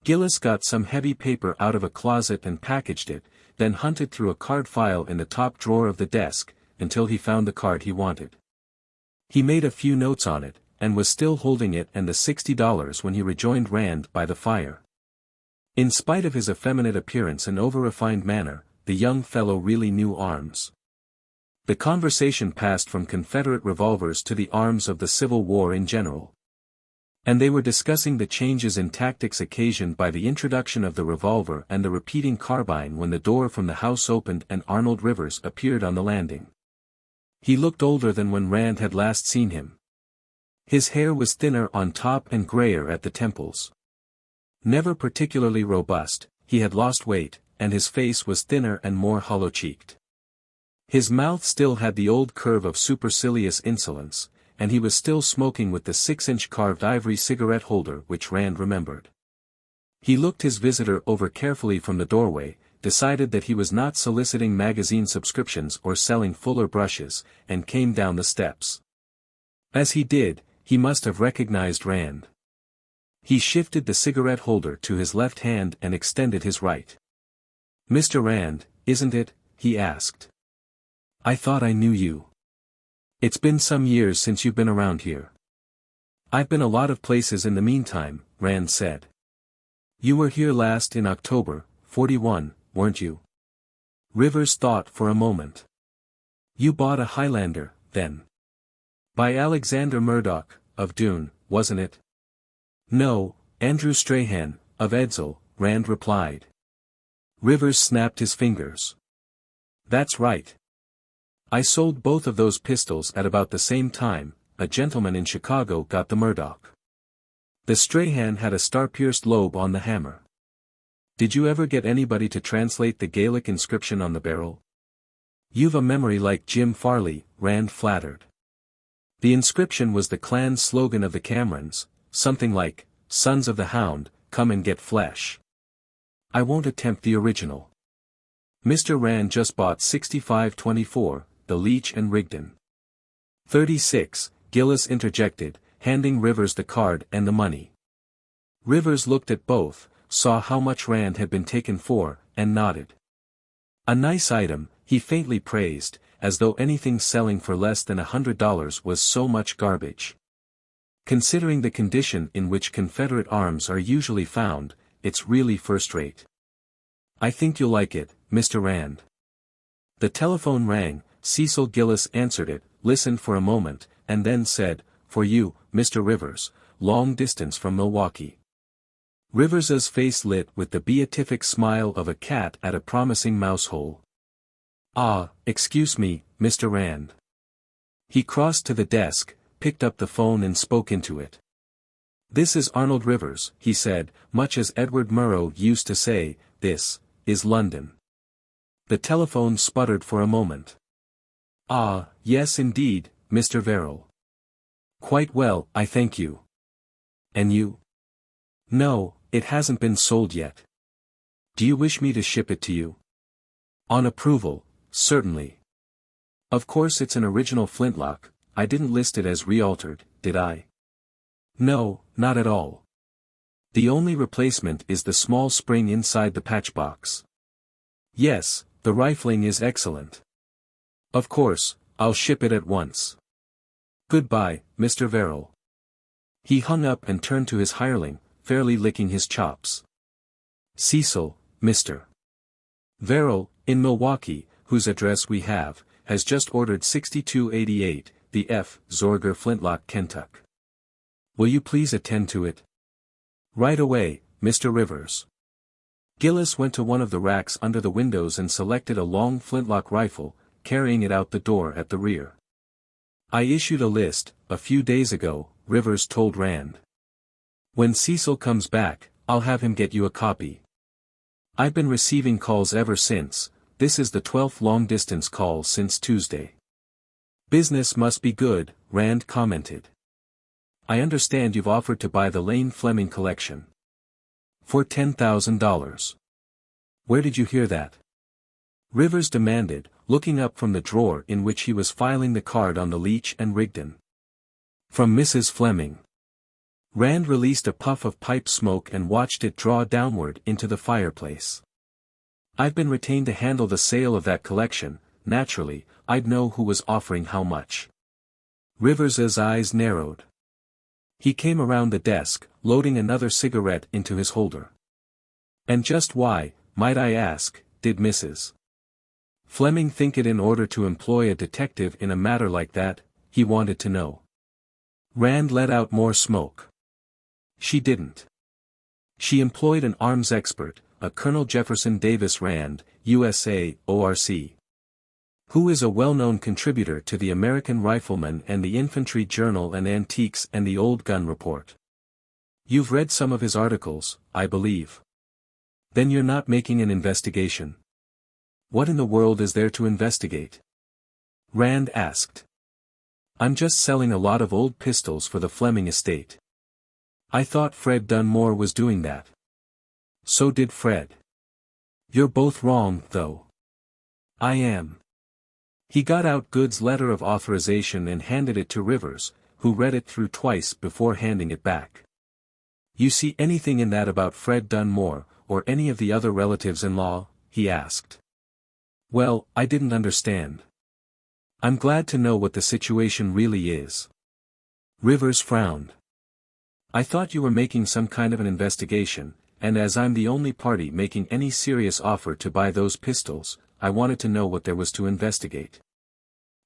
Gillis got some heavy paper out of a closet and packaged it, then hunted through a card file in the top drawer of the desk, until he found the card he wanted. He made a few notes on it, and was still holding it and the $60 when he rejoined Rand by the fire. In spite of his effeminate appearance and over-refined manner, the young fellow really knew arms. The conversation passed from Confederate revolvers to the arms of the Civil War in general. And they were discussing the changes in tactics occasioned by the introduction of the revolver and the repeating carbine when the door from the house opened and Arnold Rivers appeared on the landing. He looked older than when Rand had last seen him. His hair was thinner on top and grayer at the temples. Never particularly robust, he had lost weight, and his face was thinner and more hollow-cheeked. His mouth still had the old curve of supercilious insolence, and he was still smoking with the 6-inch carved ivory cigarette holder which Rand remembered. He looked his visitor over carefully from the doorway, decided that he was not soliciting magazine subscriptions or selling Fuller brushes, and came down the steps. As he did, he must have recognized Rand. He shifted the cigarette holder to his left hand and extended his right. "Mr. Rand, isn't it?" he asked. "I thought I knew you. It's been some years since you've been around here." "I've been a lot of places in the meantime," Rand said. "You were here last in October, 41, weren't you?" Rivers thought for a moment. "You bought a Highlander, then?" "By Alexander Murdoch, of Doon, wasn't it?" "No, Andrew Strahan, of Edsall," Rand replied. Rivers snapped his fingers. "That's right. I sold both of those pistols at about the same time. A gentleman in Chicago got the Murdoch. The Strahan had a star-pierced lobe on the hammer. Did you ever get anybody to translate the Gaelic inscription on the barrel?" "You've a memory like Jim Farley," Rand flattered. The inscription was the clan slogan of the Camerons, something like, "Sons of the Hound, come and get flesh." "I won't attempt the original. Mr. Rand just bought 6524, the Leech and Rigdon." 36, Gillis interjected, handing Rivers the card and the money. Rivers looked at both, saw how much Rand had been taken for, and nodded. "A nice item," he faintly praised, as though anything selling for less than $100 was so much garbage. "Considering the condition in which Confederate arms are usually found, it's really first-rate. I think you'll like it, Mr. Rand." The telephone rang, Cecil Gillis answered it, listened for a moment, and then said, "For you, Mr. Rivers, long distance from Milwaukee." Rivers's face lit with the beatific smile of a cat at a promising mousehole. "Ah, excuse me, Mr. Rand." He crossed to the desk, picked up the phone and spoke into it. "This is Arnold Rivers," he said, much as Edward Murrow used to say, "This is London." The telephone sputtered for a moment. "Ah, yes indeed, Mr. Verrill. Quite well, I thank you. And you?" "No, it hasn't been sold yet." "Do you wish me to ship it to you?" "On approval, certainly. Of course it's an original flintlock. I didn't list it as re-altered, did I?" "No, not at all. The only replacement is the small spring inside the patchbox." Yes, the rifling is excellent. Of course, I'll ship it at once. Goodbye, Mr. Verrill. He hung up and turned to his hireling, fairly licking his chops. Cecil, Mr. Verrill, in Milwaukee, whose address we have, has just ordered 6288, the F. Zorger Flintlock Kentuck. Will you please attend to it? Right away, Mr. Rivers. Gillis went to one of the racks under the windows and selected a long flintlock rifle, carrying it out the door at the rear. I issued a list, a few days ago, Rivers told Rand. When Cecil comes back, I'll have him get you a copy. I've been receiving calls ever since. This is the 12th long-distance call since Tuesday. Business must be good, Rand commented. I understand you've offered to buy the Lane Fleming collection. For $10,000. Where did you hear that? Rivers demanded, looking up from the drawer in which he was filing the card on the Leach and Rigdon. From Mrs. Fleming. Rand released a puff of pipe smoke and watched it draw downward into the fireplace. I've been retained to handle the sale of that collection. Naturally, I'd know who was offering how much. Rivers's eyes narrowed. He came around the desk, loading another cigarette into his holder. And just why, might I ask, did Mrs. Fleming think it in order to employ a detective in a matter like that? He wanted to know. Rand let out more smoke. She didn't. She employed an arms expert, a Colonel Jefferson Davis Rand, USA, ORC. Who is a well-known contributor to the American Rifleman and the Infantry Journal and Antiques and the Old Gun Report. You've read some of his articles, I believe. Then you're not making an investigation. What in the world is there to investigate? Rand asked. I'm just selling a lot of old pistols for the Fleming estate. I thought Fred Dunmore was doing that. So did Fred. You're both wrong, though. I am. He got out Good's letter of authorization and handed it to Rivers, who read it through twice before handing it back. You see anything in that about Fred Dunmore, or any of the other relatives-in-law? He asked. Well, I didn't understand. I'm glad to know what the situation really is. Rivers frowned. I thought you were making some kind of an investigation, and as I'm the only party making any serious offer to buy those pistols, I wanted to know what there was to investigate.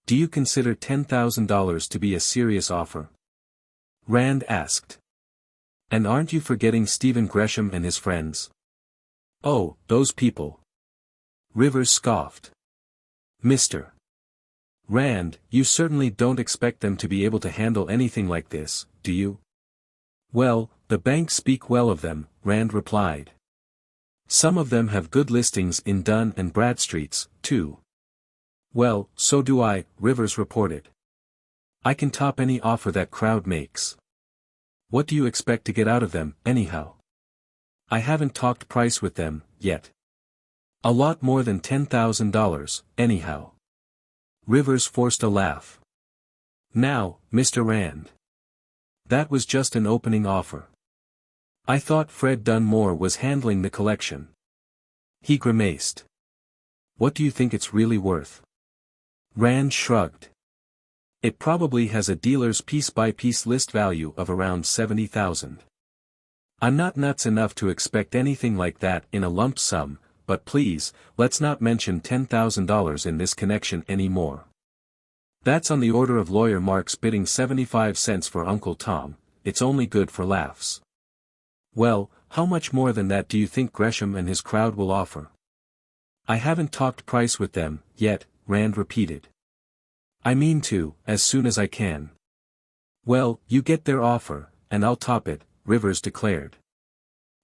Do you consider $10,000 to be a serious offer? Rand asked. And aren't you forgetting Stephen Gresham and his friends? Oh, those people. Rivers scoffed. Mr. Rand, you certainly don't expect them to be able to handle anything like this, do you? Well, the banks speak well of them, Rand replied. Some of them have good listings in Dun and Bradstreets, too. Well, so do I, Rivers reported. I can top any offer that crowd makes. What do you expect to get out of them, anyhow? I haven't talked price with them, yet. A lot more than $10,000, anyhow. Rivers forced a laugh. Now, Mr. Rand. That was just an opening offer. I thought Fred Dunmore was handling the collection. He grimaced. What do you think it's really worth? Rand shrugged. It probably has a dealer's piece-by-piece list value of around $70,000. I'm not nuts enough to expect anything like that in a lump sum, but please, let's not mention $10,000 in this connection anymore. That's on the order of Lawyer Marks bidding 75 cents for Uncle Tom. It's only good for laughs. Well, how much more than that do you think Gresham and his crowd will offer? I haven't talked price with them, yet, Rand repeated. I mean to, as soon as I can. Well, you get their offer, and I'll top it, Rivers declared.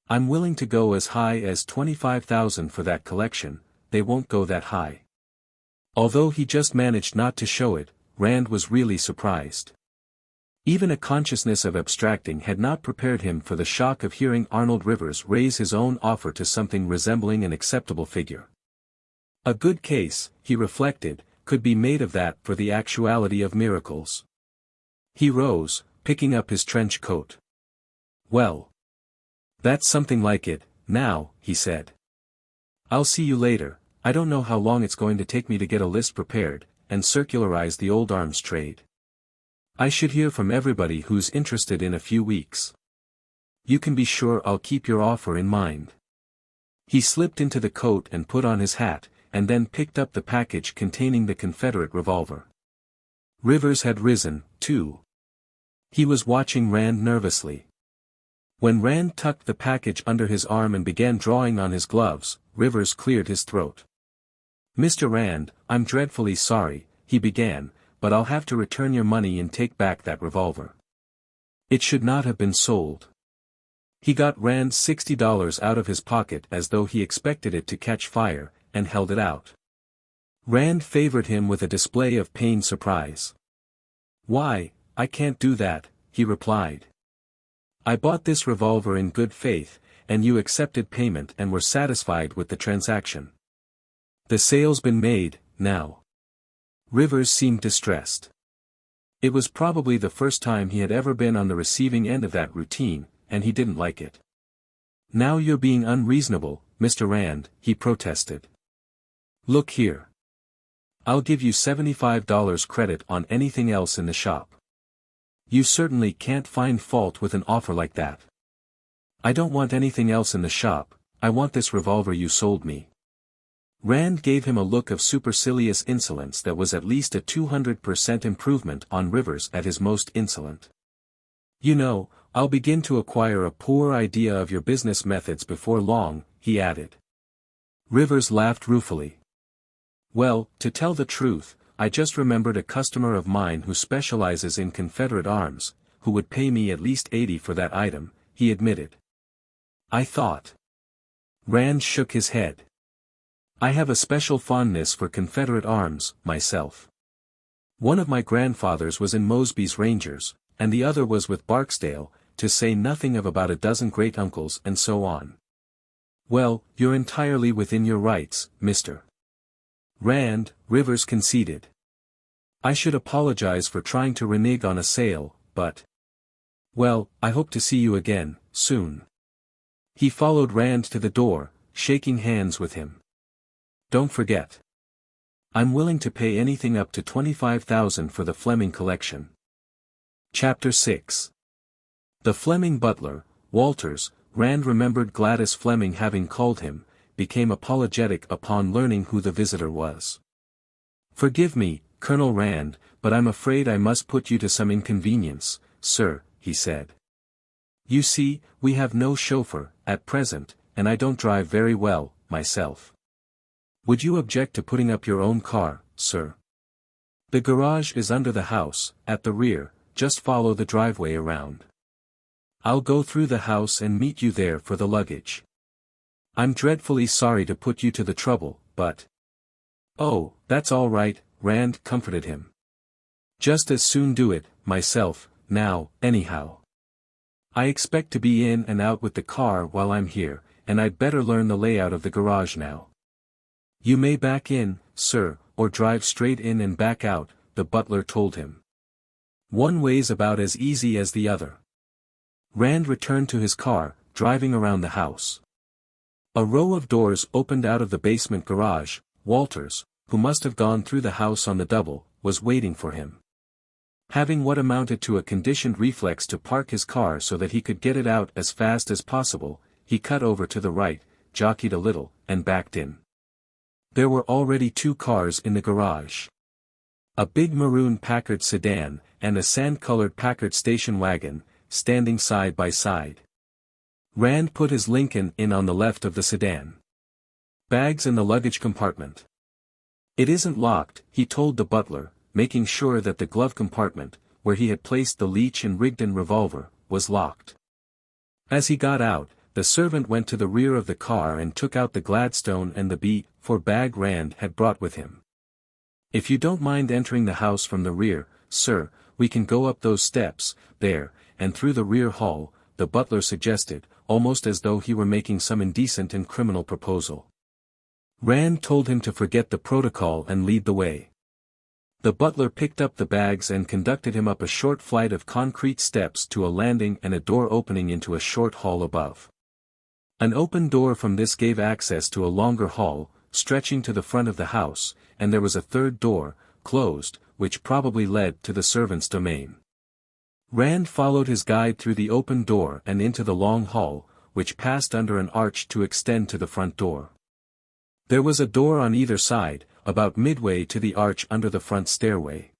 I'm willing to go as high as $25,000 for that collection. They won't go that high. Although he just managed not to show it, Rand was really surprised. Even a consciousness of abstracting had not prepared him for the shock of hearing Arnold Rivers raise his own offer to something resembling an acceptable figure. A good case, he reflected, could be made of that for the actuality of miracles. He rose, picking up his trench coat. Well. That's something like it, now, he said. I'll see you later, I don't know how long it's going to take me to get a list prepared, and circularize the old arms trade. I should hear from everybody who's interested in a few weeks. You can be sure I'll keep your offer in mind." He slipped into the coat and put on his hat, and then picked up the package containing the Confederate revolver. Rivers had risen, too. He was watching Rand nervously. When Rand tucked the package under his arm and began drawing on his gloves, Rivers cleared his throat. "Mr. Rand, I'm dreadfully sorry," he began, "but I'll have to return your money and take back that revolver. It should not have been sold." He got Rand $60 out of his pocket as though he expected it to catch fire, and held it out. Rand favored him with a display of pained surprise. "Why, I can't do that," he replied. "I bought this revolver in good faith, and you accepted payment and were satisfied with the transaction. The sale's been made, now." Rivers seemed distressed. It was probably the first time he had ever been on the receiving end of that routine, and he didn't like it. "Now you're being unreasonable, Mr. Rand," he protested. "Look here. I'll give you $75 credit on anything else in the shop. You certainly can't find fault with an offer like that. I don't want anything else in the shop, I want this revolver you sold me." Rand gave him a look of supercilious insolence that was at least a 200% improvement on Rivers at his most insolent. "You know, I'll begin to acquire a poor idea of your business methods before long," he added. Rivers laughed ruefully. "Well, to tell the truth, I just remembered a customer of mine who specializes in Confederate arms, who would pay me at least $80 for that item," he admitted. "I thought." Rand shook his head. "I have a special fondness for Confederate arms, myself. One of my grandfathers was in Mosby's Rangers, and the other was with Barksdale, to say nothing of about a dozen great-uncles and so on." "Well, you're entirely within your rights, Mr. Rand," Rivers conceded. "I should apologize for trying to renege on a sale, but... well, I hope to see you again, soon." He followed Rand to the door, shaking hands with him. "Don't forget. I'm willing to pay anything up to $25,000 for the Fleming collection." Chapter 6. The Fleming butler, Walters, Rand remembered Gladys Fleming having called him, became apologetic upon learning who the visitor was. "Forgive me, Colonel Rand, but I'm afraid I must put you to some inconvenience, sir," he said. "You see, we have no chauffeur, at present, and I don't drive very well, myself. Would you object to putting up your own car, sir? The garage is under the house, at the rear, just follow the driveway around. I'll go through the house and meet you there for the luggage. I'm dreadfully sorry to put you to the trouble, but..." "Oh, that's all right," Rand comforted him. "Just as soon do it, myself, now, anyhow. I expect to be in and out with the car while I'm here, and I'd better learn the layout of the garage now." "You may back in, sir, or drive straight in and back out," the butler told him. "One way's about as easy as the other." Rand returned to his car, driving around the house. A row of doors opened out of the basement garage. Walters, who must have gone through the house on the double, was waiting for him. Having what amounted to a conditioned reflex to park his car so that he could get it out as fast as possible, he cut over to the right, jockeyed a little, and backed in. There were already 2 cars in the garage. A big maroon Packard sedan, and a sand-colored Packard station wagon, standing side by side. Rand put his Lincoln in on the left of the sedan. "Bags in the luggage compartment." "It isn't locked," he told the butler, making sure that the glove compartment, where he had placed the Leach and Rigdon revolver, was locked. As he got out, the servant went to the rear of the car and took out the Gladstone and the B-4 bag Rand had brought with him. "If you don't mind entering the house from the rear, sir, we can go up those steps, there, and through the rear hall," the butler suggested, almost as though he were making some indecent and criminal proposal. Rand told him to forget the protocol and lead the way. The butler picked up the bags and conducted him up a short flight of concrete steps to a landing and a door opening into a short hall above. An open door from this gave access to a longer hall, stretching to the front of the house, and there was a third door, closed, which probably led to the servants' domain. Rand followed his guide through the open door and into the long hall, which passed under an arch to extend to the front door. There was a door on either side, about midway to the arch under the front stairway.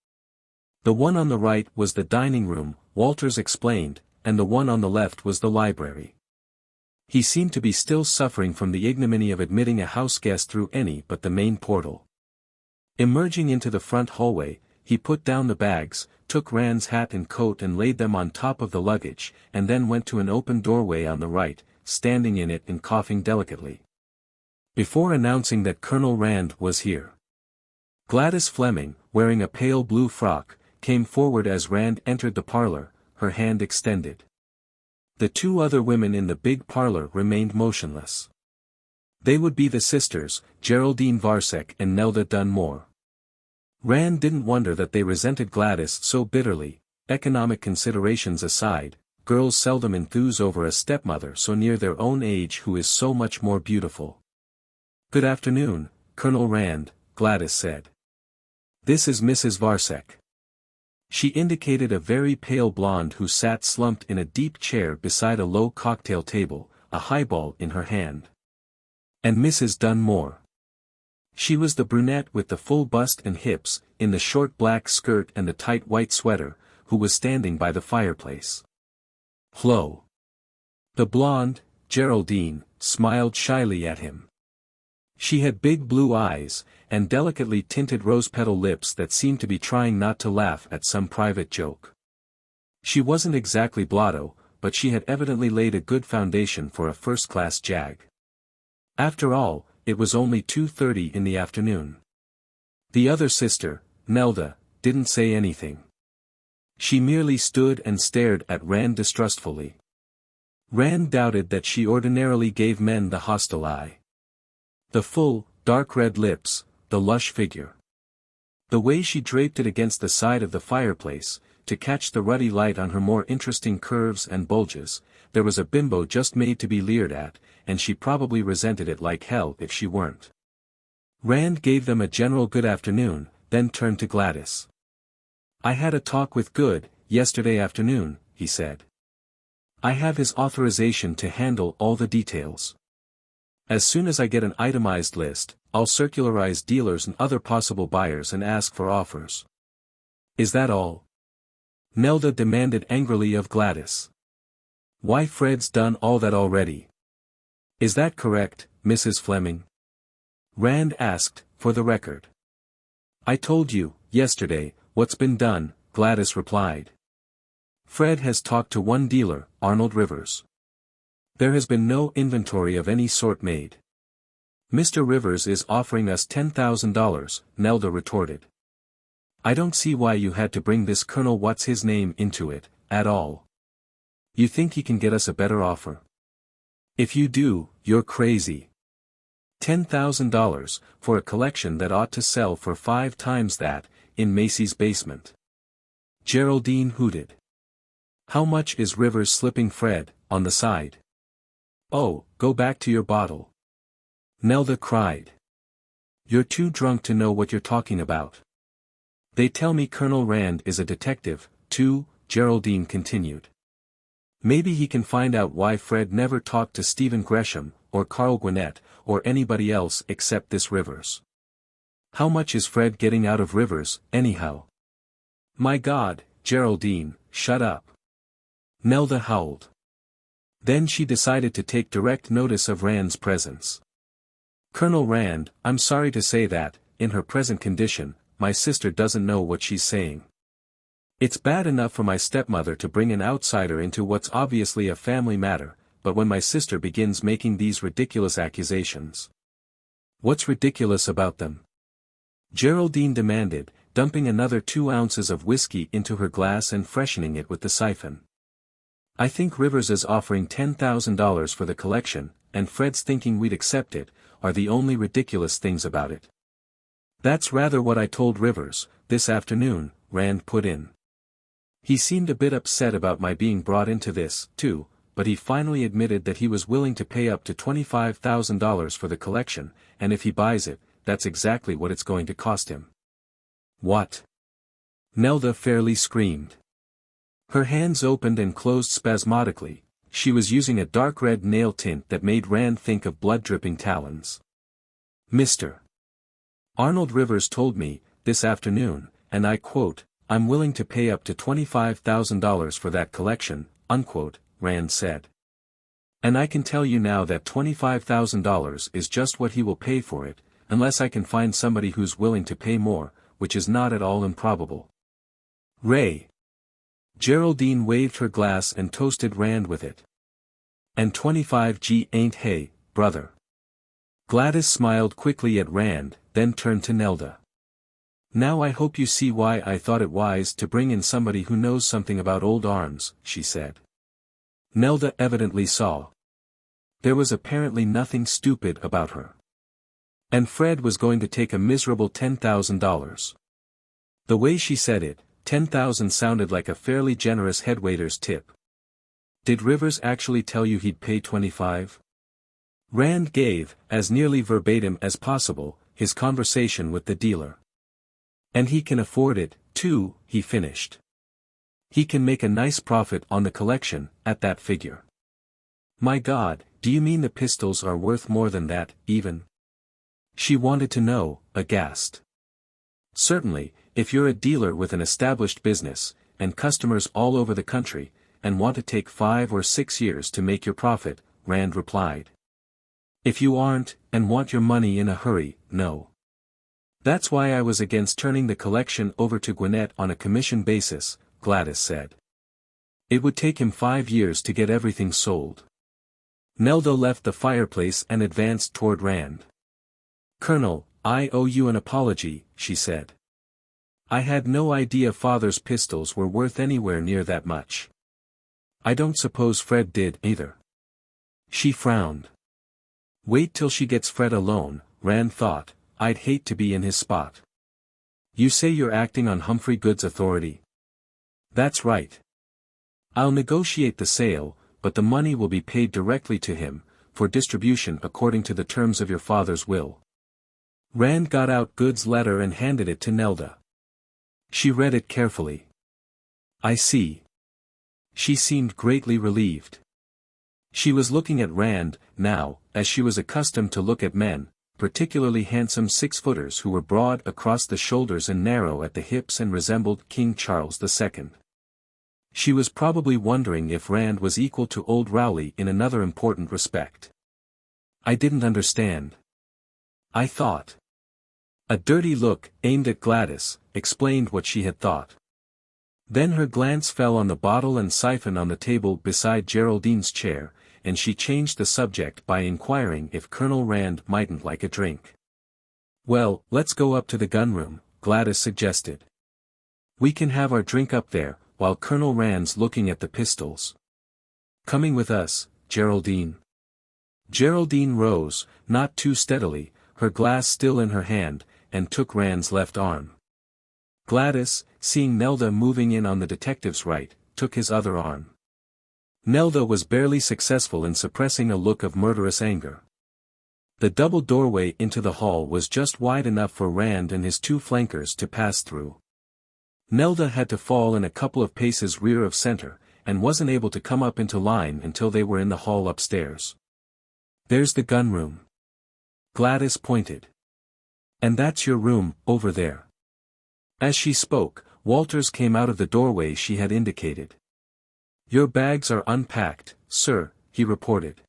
The one on the right was the dining room, Walters explained, and the one on the left was the library. He seemed to be still suffering from the ignominy of admitting a house guest through any but the main portal. Emerging into the front hallway, he put down the bags, took Rand's hat and coat and laid them on top of the luggage, and then went to an open doorway on the right, standing in it and coughing delicately. Before announcing that Colonel Rand was here. Gladys Fleming, wearing a pale blue frock, came forward as Rand entered the parlor, her hand extended. The two other women in the big parlor remained motionless. They would be the sisters, Geraldine Varsek and Nelda Dunmore. Rand didn't wonder that they resented Gladys so bitterly. Economic considerations aside, girls seldom enthuse over a stepmother so near their own age who is so much more beautiful. "Good afternoon, Colonel Rand," Gladys said. "This is Mrs. Varsek." She indicated a very pale blonde who sat slumped in a deep chair beside a low cocktail table, a highball in her hand. "And Mrs. Dunmore." She was the brunette with the full bust and hips, in the short black skirt and the tight white sweater, who was standing by the fireplace. "Hello." The blonde, Geraldine, smiled shyly at him. She had big blue eyes, and delicately tinted rose-petal lips that seemed to be trying not to laugh at some private joke. She wasn't exactly blotto, but she had evidently laid a good foundation for a first-class jag. After all, it was only 2:30 in the afternoon. The other sister, Nelda, didn't say anything. She merely stood and stared at Rand distrustfully. Rand doubted that she ordinarily gave men the hostile eye. The full, dark red lips, the lush figure. The way she draped it against the side of the fireplace, to catch the ruddy light on her more interesting curves and bulges, there was a bimbo just made to be leered at, and she probably resented it like hell if she weren't. Rand gave them a general good afternoon, then turned to Gladys. "I had a talk with Good, yesterday afternoon," he said. "I have his authorization to handle all the details. As soon as I get an itemized list, I'll circularize dealers and other possible buyers and ask for offers." "Is that all?" Nelda demanded angrily of Gladys. "Why, Fred's done all that already." "Is that correct, Mrs. Fleming?" Rand asked, for the record. "I told you, yesterday, what's been done," Gladys replied. "Fred has talked to one dealer, Arnold Rivers. There has been no inventory of any sort made." "Mr. Rivers is offering us $10,000, Nelda retorted. "I don't see why you had to bring this Colonel What's-His-Name into it, at all. You think he can get us a better offer? If you do, you're crazy. $10,000, for a collection that ought to sell for 5 times that, in Macy's basement." Geraldine hooted. "How much is Rivers slipping Fred, on the side?" "Oh, go back to your bottle," Nelda cried. "You're too drunk to know what you're talking about." "They tell me Colonel Rand is a detective, too," Geraldine continued. "Maybe he can find out why Fred never talked to Stephen Gresham, or Carl Gwinnett, or anybody else except this Rivers. How much is Fred getting out of Rivers, anyhow?" "My God, Geraldine, shut up," Nelda howled. Then she decided to take direct notice of Rand's presence. "Colonel Rand, I'm sorry to say that, in her present condition, my sister doesn't know what she's saying. It's bad enough for my stepmother to bring an outsider into what's obviously a family matter, but when my sister begins making these ridiculous accusations." "What's ridiculous about them?" Geraldine demanded, dumping another 2 ounces of whiskey into her glass and freshening it with the siphon. "I think Rivers is offering $10,000 for the collection, and Fred's thinking we'd accept it, are the only ridiculous things about it." "That's rather what I told Rivers, this afternoon," Rand put in. "He seemed a bit upset about my being brought into this, too, but he finally admitted that he was willing to pay up to $25,000 for the collection, and if he buys it, that's exactly what it's going to cost him. What? Nelda fairly screamed. Her hands opened and closed spasmodically. She was using a dark red nail tint that made Rand think of blood-dripping talons. Mr. Arnold Rivers told me, this afternoon, and I quote, "I'm willing to pay up to $25,000 for that collection," unquote, Rand said. And I can tell you now that $25,000 is just what he will pay for it, unless I can find somebody who's willing to pay more, which is not at all improbable. Ray. Geraldine waved her glass and toasted Rand with it. And 25G ain't hay, brother. Gladys smiled quickly at Rand, then turned to Nelda. Now I hope you see why I thought it wise to bring in somebody who knows something about old arms, she said. Nelda evidently saw. There was apparently nothing stupid about her. And Fred was going to take a miserable $10,000. The way she said it, 10,000 sounded like a fairly generous headwaiter's tip. Did Rivers actually tell you he'd pay 25? Rand gave, as nearly verbatim as possible, his conversation with the dealer. And he can afford it, too, he finished. He can make a nice profit on the collection, at that figure. My God, do you mean the pistols are worth more than that, even? She wanted to know, aghast. Certainly, if you're a dealer with an established business, and customers all over the country, and want to take 5 or 6 years to make your profit, Rand replied. If you aren't, and want your money in a hurry, no. That's why I was against turning the collection over to Gwinnett on a commission basis, Gladys said. It would take him 5 years to get everything sold. Nelda left the fireplace and advanced toward Rand. Colonel, I owe you an apology, she said. I had no idea Father's pistols were worth anywhere near that much. I don't suppose Fred did, either. She frowned. Wait till she gets Fred alone, Rand thought. I'd hate to be in his spot. You say you're acting on Humphrey Good's authority? That's right. I'll negotiate the sale, but the money will be paid directly to him, for distribution according to the terms of your father's will. Rand got out Good's letter and handed it to Nelda. She read it carefully. I see. She seemed greatly relieved. She was looking at Rand, now, as she was accustomed to look at men, particularly handsome 6-footers who were broad across the shoulders and narrow at the hips and resembled King Charles II. She was probably wondering if Rand was equal to old Rowley in another important respect. I didn't understand. I thought. A dirty look, aimed at Gladys, explained what she had thought. Then her glance fell on the bottle and siphon on the table beside Geraldine's chair, and she changed the subject by inquiring if Colonel Rand mightn't like a drink. Well, let's go up to the gunroom, Gladys suggested. We can have our drink up there, while Colonel Rand's looking at the pistols. Coming with us, Geraldine? Geraldine rose, not too steadily, her glass still in her hand, and took Rand's left arm. Gladys, seeing Nelda moving in on the detective's right, took his other arm. Nelda was barely successful in suppressing a look of murderous anger. The double doorway into the hall was just wide enough for Rand and his 2 flankers to pass through. Nelda had to fall in a couple of paces rear of center, and wasn't able to come up into line until they were in the hall upstairs. There's the gunroom. Gladys pointed. And that's your room, over there. As she spoke, Walters came out of the doorway she had indicated. Your bags are unpacked, sir, he reported.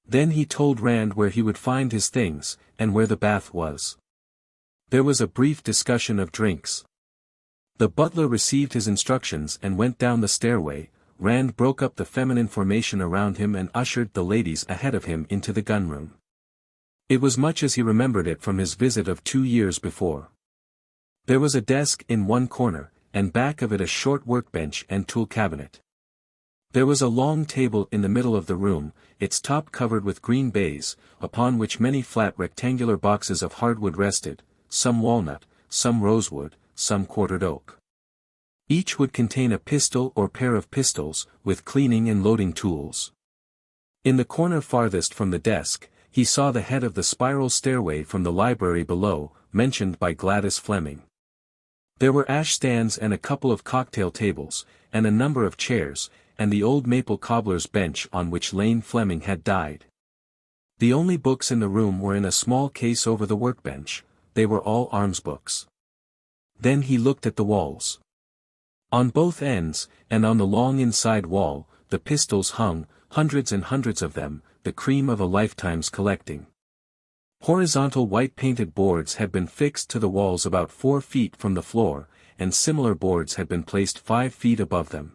Then he told Rand where he would find his things, and where the bath was. There was a brief discussion of drinks. The butler received his instructions and went down the stairway. Rand broke up the feminine formation around him and ushered the ladies ahead of him into the gunroom. It was much as he remembered it from his visit of 2 years before. There was a desk in one corner, and back of it a short workbench and tool cabinet. There was a long table in the middle of the room, its top covered with green baize, upon which many flat rectangular boxes of hardwood rested, some walnut, some rosewood, some quartered oak. Each would contain a pistol or pair of pistols, with cleaning and loading tools. In the corner farthest from the desk, he saw the head of the spiral stairway from the library below, mentioned by Gladys Fleming. There were ashstands and a couple of cocktail tables, and a number of chairs, and the old maple cobbler's bench on which Lane Fleming had died. The only books in the room were in a small case over the workbench. They were all arms books. Then he looked at the walls. On both ends, and on the long inside wall, the pistols hung, hundreds and hundreds of them, the cream of a lifetime's collecting. Horizontal white-painted boards had been fixed to the walls about 4 feet from the floor, and similar boards had been placed 5 feet above them.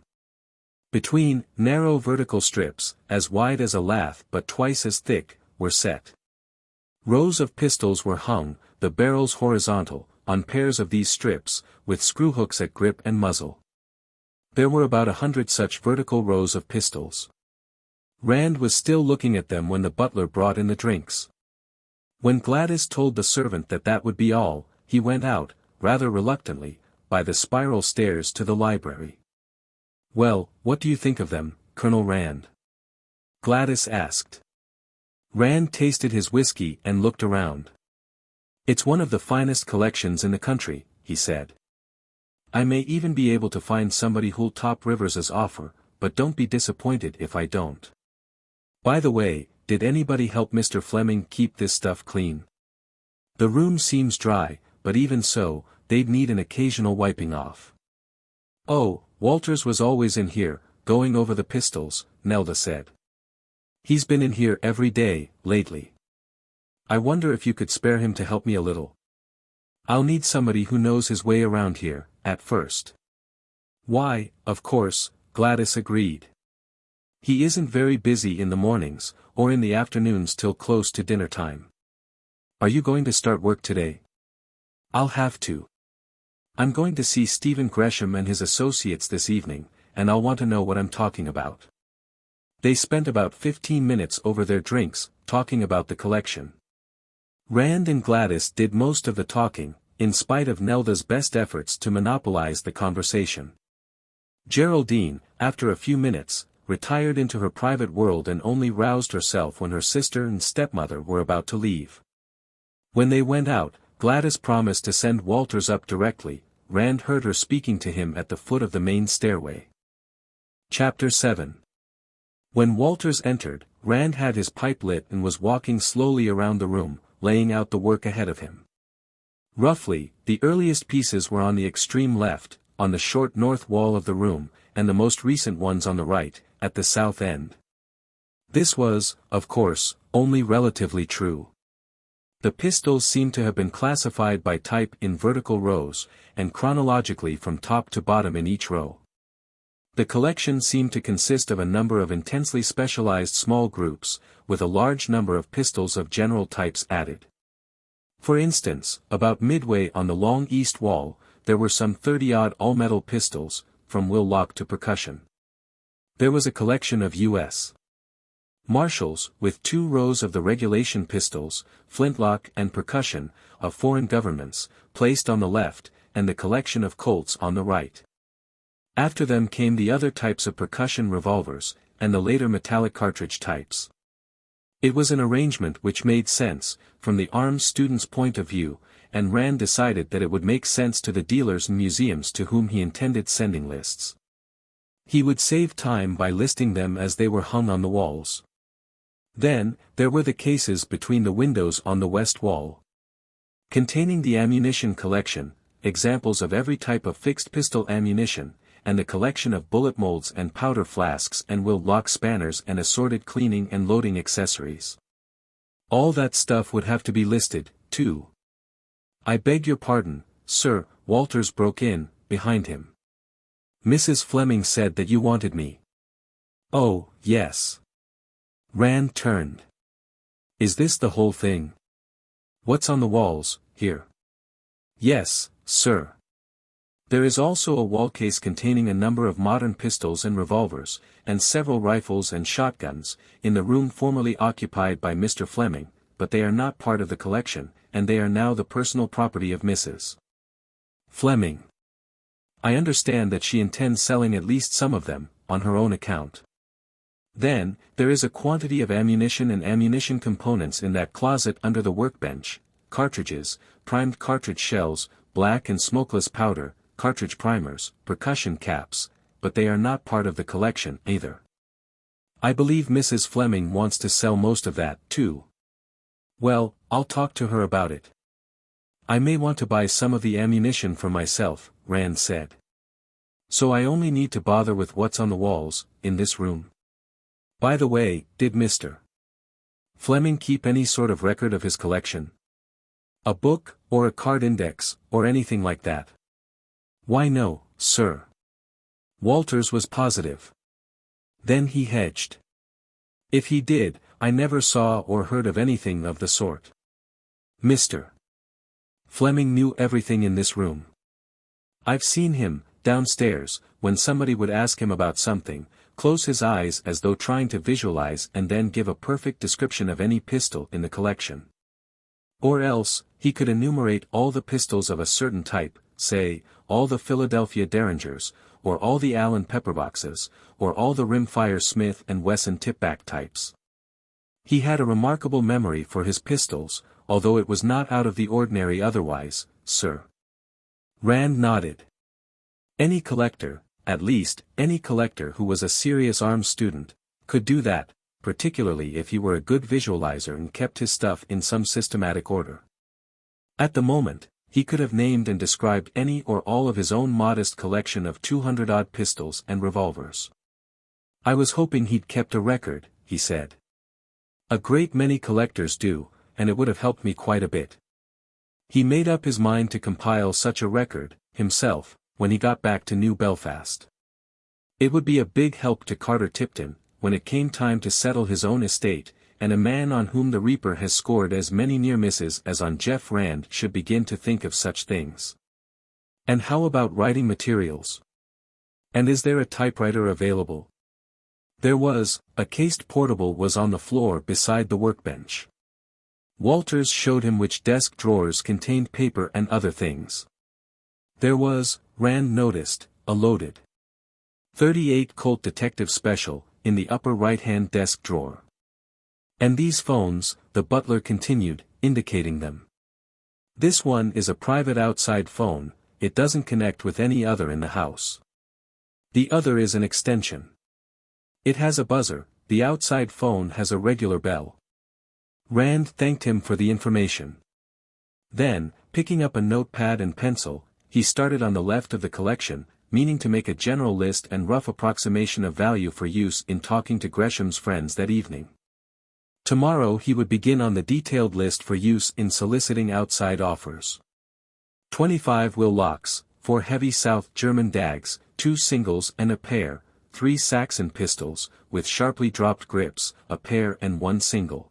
Between, narrow vertical strips, as wide as a lath but twice as thick, were set. Rows of pistols were hung, the barrels horizontal, on pairs of these strips, with screw-hooks at grip and muzzle. There were about 100 such vertical rows of pistols. Rand was still looking at them when the butler brought in the drinks. When Gladys told the servant that that would be all, he went out, rather reluctantly, by the spiral stairs to the library. "Well, what do you think of them, Colonel Rand?" Gladys asked. Rand tasted his whiskey and looked around. "It's one of the finest collections in the country," he said. "I may even be able to find somebody who'll top Rivers's offer, but don't be disappointed if I don't. By the way, did anybody help Mr. Fleming keep this stuff clean? The room seems dry, but even so, they'd need an occasional wiping off." "Oh, Walters was always in here, going over the pistols," Nelda said. "He's been in here every day, lately. I wonder if you could spare him to help me a little. I'll need somebody who knows his way around here, at first." "Why, of course," Gladys agreed. "He isn't very busy in the mornings, or in the afternoons till close to dinner time. Are you going to start work today?" "I'll have to. I'm going to see Stephen Gresham and his associates this evening, and I'll want to know what I'm talking about." They spent about 15 minutes over their drinks, talking about the collection. Rand and Gladys did most of the talking, in spite of Nelda's best efforts to monopolize the conversation. Geraldine, after a few minutes, retired into her private world and only roused herself when her sister and stepmother were about to leave. When they went out, Gladys promised to send Walters up directly. Rand heard her speaking to him at the foot of the main stairway. Chapter 7. When Walters entered, Rand had his pipe lit and was walking slowly around the room, laying out the work ahead of him. Roughly, the earliest pieces were on the extreme left, on the short north wall of the room, and the most recent ones on the right, at the south end. This was, of course, only relatively true. The pistols seemed to have been classified by type in vertical rows, and chronologically from top to bottom in each row. The collection seemed to consist of a number of intensely specialized small groups, with a large number of pistols of general types added. For instance, about midway on the long east wall, there were some 30-odd all-metal pistols, from will-lock to percussion. There was a collection of U.S. Marshals, with 2 rows of the regulation pistols, flintlock and percussion, of foreign governments, placed on the left, and the collection of Colts on the right. After them came the other types of percussion revolvers, and the later metallic cartridge types. It was an arrangement which made sense, from the arms student's point of view, and Rand decided that it would make sense to the dealers and museums to whom he intended sending lists. He would save time by listing them as they were hung on the walls. Then, there were the cases between the windows on the west wall, containing the ammunition collection, examples of every type of fixed pistol ammunition, and the collection of bullet molds and powder flasks and will-lock spanners and assorted cleaning and loading accessories. All that stuff would have to be listed, too. "I beg your pardon, sir," Walters broke in, behind him. "Mrs. Fleming said that you wanted me." "Oh, yes." Rand turned. "Is this the whole thing? What's on the walls, here?" "Yes, sir. There is also a wall case containing a number of modern pistols and revolvers, and several rifles and shotguns, in the room formerly occupied by Mr. Fleming, but they are not part of the collection, and they are now the personal property of Mrs. Fleming." I understand that she intends selling at least some of them, on her own account. Then, there is a quantity of ammunition and ammunition components in that closet under the workbench, cartridges, primed cartridge shells, black and smokeless powder, cartridge primers, percussion caps, but they are not part of the collection either. I believe Mrs. Fleming wants to sell most of that, too. Well, I'll talk to her about it. I may want to buy some of the ammunition for myself, Rand said. So I only need to bother with what's on the walls, in this room. By the way, did Mr. Fleming keep any sort of record of his collection? A book, or a card index, or anything like that? Why no, sir. Walters was positive. Then he hedged. If he did, I never saw or heard of anything of the sort. Mr. Fleming knew everything in this room. I've seen him, downstairs, when somebody would ask him about something, close his eyes as though trying to visualize and then give a perfect description of any pistol in the collection. Or else, he could enumerate all the pistols of a certain type, say, all the Philadelphia Derringers, or all the Allen pepperboxes, or all the rimfire Smith & Wesson tipback types. He had a remarkable memory for his pistols, although it was not out of the ordinary otherwise, sir. Rand nodded. Any collector, at least, any collector who was a serious arms student, could do that, particularly if he were a good visualizer and kept his stuff in some systematic order. At the moment, he could have named and described any or all of his own modest collection of 200-odd pistols and revolvers. I was hoping he'd kept a record, he said. A great many collectors do, and it would have helped me quite a bit. He made up his mind to compile such a record, himself, when he got back to New Belfast. It would be a big help to Carter Tipton, when it came time to settle his own estate, and a man on whom the Reaper has scored as many near misses as on Jeff Rand should begin to think of such things. And how about writing materials? And is there a typewriter available? There was. A cased portable was on the floor beside the workbench. Walters showed him which desk drawers contained paper and other things. There was, Rand noticed, a loaded .38 Colt Detective Special, in the upper right-hand desk drawer. And these phones, the butler continued, indicating them. This one is a private outside phone, it doesn't connect with any other in the house. The other is an extension. It has a buzzer, the outside phone has a regular bell. Rand thanked him for the information. Then, picking up a notepad and pencil, he started on the left of the collection, meaning to make a general list and rough approximation of value for use in talking to Gresham's friends that evening. Tomorrow he would begin on the detailed list for use in soliciting outside offers. 25 Will locks, 4 heavy South German dags, 2 singles and a pair, 3 Saxon pistols, with sharply dropped grips, a pair and 1 single.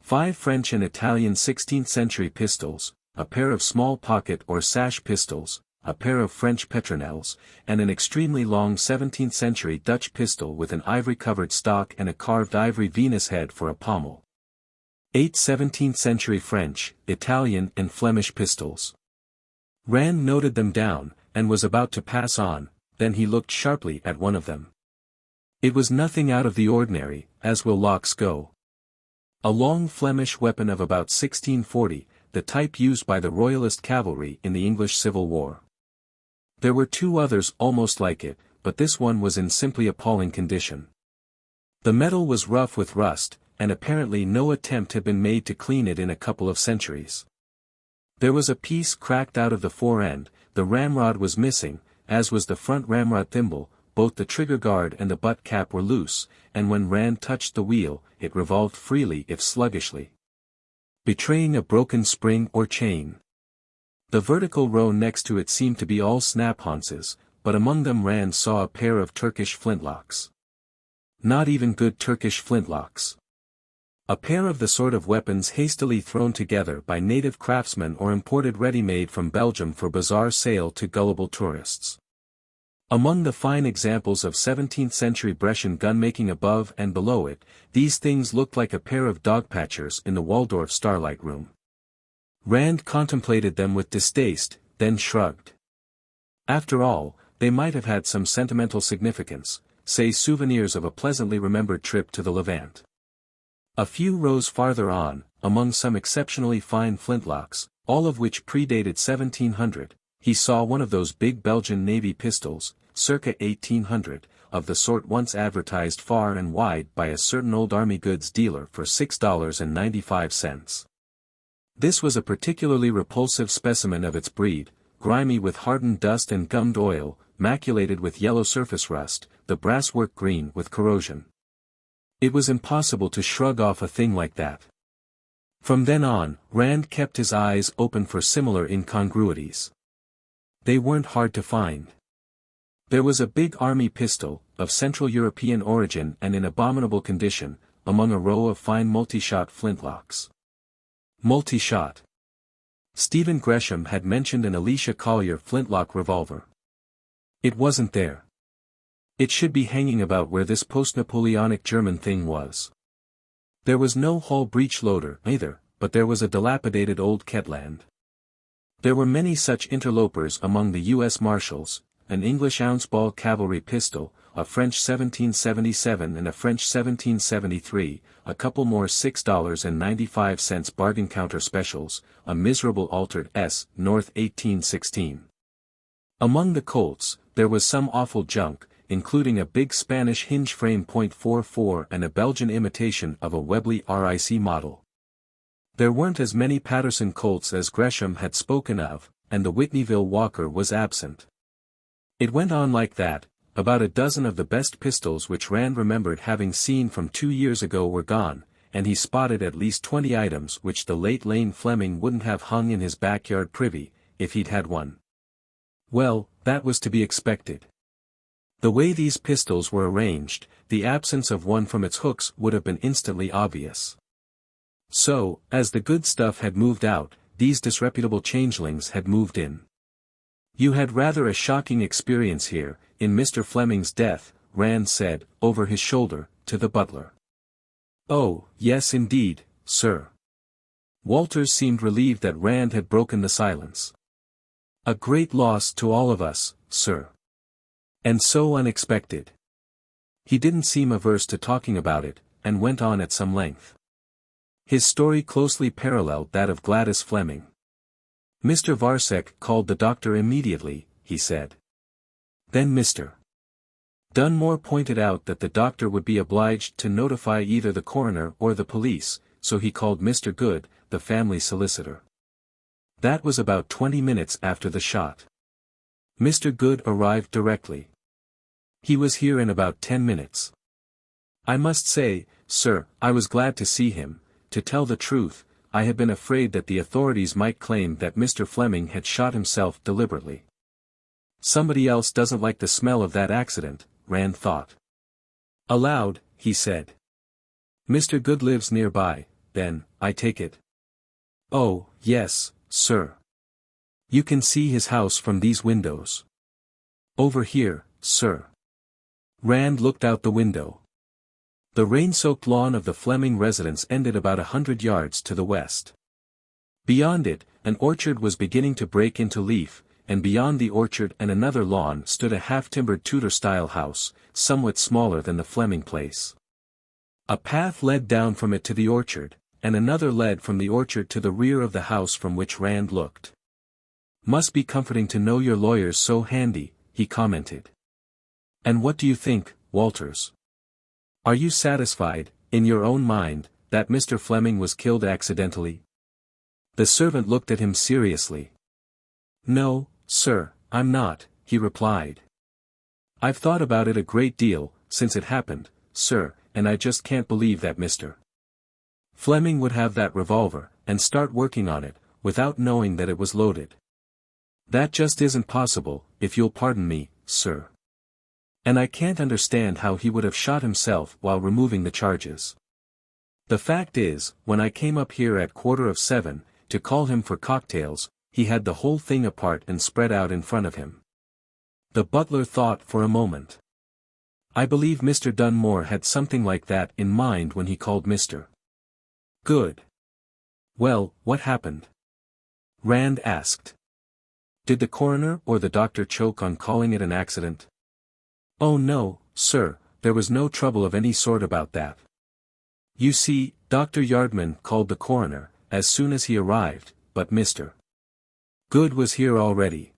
5 French and Italian 16th-century pistols, a pair of small pocket or sash pistols, a pair of French petronels, and an extremely long 17th-century Dutch pistol with an ivory-covered stock and a carved ivory Venus head for a pommel. 8 17th-century French, Italian and Flemish pistols. Rand noted them down, and was about to pass on, then he looked sharply at one of them. It was nothing out of the ordinary, as will locks go. A long Flemish weapon of about 1640, the type used by the Royalist cavalry in the English Civil War. There were 2 others almost like it, but this one was in simply appalling condition. The metal was rough with rust, and apparently no attempt had been made to clean it in a couple of centuries. There was a piece cracked out of the fore end, the ramrod was missing, as was the front ramrod thimble, both the trigger guard and the butt cap were loose, and when Rand touched the wheel, it revolved freely if sluggishly, betraying a broken spring or chain. The vertical row next to it seemed to be all snap-haunces, but among them Rand saw a pair of Turkish flintlocks. Not even good Turkish flintlocks. A pair of the sort of weapons hastily thrown together by native craftsmen or imported ready-made from Belgium for bazaar sale to gullible tourists. Among the fine examples of 17th-century Brescian gun-making above and below it, these things looked like a pair of dog-patchers in the Waldorf Starlight Room. Rand contemplated them with distaste, then shrugged. After all, they might have had some sentimental significance, say souvenirs of a pleasantly remembered trip to the Levant. A few rows farther on, among some exceptionally fine flintlocks, all of which predated 1700, he saw one of those big Belgian Navy pistols, circa 1800, of the sort once advertised far and wide by a certain old army goods dealer for $6.95. This was a particularly repulsive specimen of its breed, grimy with hardened dust and gummed oil, maculated with yellow surface rust, the brasswork green with corrosion. It was impossible to shrug off a thing like that. From then on, Rand kept his eyes open for similar incongruities. They weren't hard to find. There was a big army pistol, of Central European origin and in abominable condition, among a row of fine multi-shot flintlocks. Multi-shot. Stephen Gresham had mentioned an Alicia Collier flintlock revolver. It wasn't there. It should be hanging about where this post-Napoleonic German thing was. There was no Hall breech loader, either, but there was a dilapidated old Ketland. There were many such interlopers among the U.S. Marshals, an English ounce-ball cavalry pistol, a French 1777 and a French 1773, a couple more $6.95 bargain counter specials, a miserable altered S. North 1816. Among the Colts, there was some awful junk, including a big Spanish hinge frame .44 and a Belgian imitation of a Webley RIC model. There weren't as many Patterson Colts as Gresham had spoken of, and the Whitneyville Walker was absent. It went on like that. About a dozen of the best pistols which Rand remembered having seen from 2 years ago were gone, and he spotted at least 20 items which the late Lane Fleming wouldn't have hung in his backyard privy, if he'd had one. Well, that was to be expected. The way these pistols were arranged, the absence of one from its hooks would have been instantly obvious. So, as the good stuff had moved out, these disreputable changelings had moved in. You had rather a shocking experience here, in Mr. Fleming's death, Rand said, over his shoulder, to the butler. Oh, yes indeed, sir. Walters seemed relieved that Rand had broken the silence. A great loss to all of us, sir. And so unexpected. He didn't seem averse to talking about it, and went on at some length. His story closely paralleled that of Gladys Fleming. Mr. Varsek called the doctor immediately, he said. Then Mr. Dunmore pointed out that the doctor would be obliged to notify either the coroner or the police, so he called Mr. Good, the family solicitor. That was about 20 minutes after the shot. Mr. Good arrived directly. He was here in about 10 minutes. I must say, sir, I was glad to see him. To tell the truth, I had been afraid that the authorities might claim that Mr. Fleming had shot himself deliberately. Somebody else doesn't like the smell of that accident, Rand thought. Aloud, he said. Mr. Good lives nearby, then, I take it. Oh, yes, sir. You can see his house from these windows. Over here, sir. Rand looked out the window. The rain-soaked lawn of the Fleming residence ended about 100 yards to the west. Beyond it, an orchard was beginning to break into leaf, and beyond the orchard and another lawn stood a half-timbered Tudor-style house, somewhat smaller than the Fleming place. A path led down from it to the orchard, and another led from the orchard to the rear of the house from which Rand looked. Must be comforting to know your lawyer's so handy, he commented. And what do you think, Walters? Are you satisfied, in your own mind, that Mr. Fleming was killed accidentally? The servant looked at him seriously. No, sir, I'm not, he replied. I've thought about it a great deal, since it happened, sir, and I just can't believe that Mr. Fleming would have that revolver, and start working on it, without knowing that it was loaded. That just isn't possible, if you'll pardon me, sir. And I can't understand how he would have shot himself while removing the charges. The fact is, when I came up here at 7:15, to call him for cocktails, he had the whole thing apart and spread out in front of him. The butler thought for a moment. I believe Mr. Dunmore had something like that in mind when he called Mr. Good. Well, what happened? Rand asked. Did the coroner or the doctor choke on calling it an accident? Oh no, sir, there was no trouble of any sort about that. You see, Dr. Yardman called the coroner, as soon as he arrived, but Mr. Good was here already.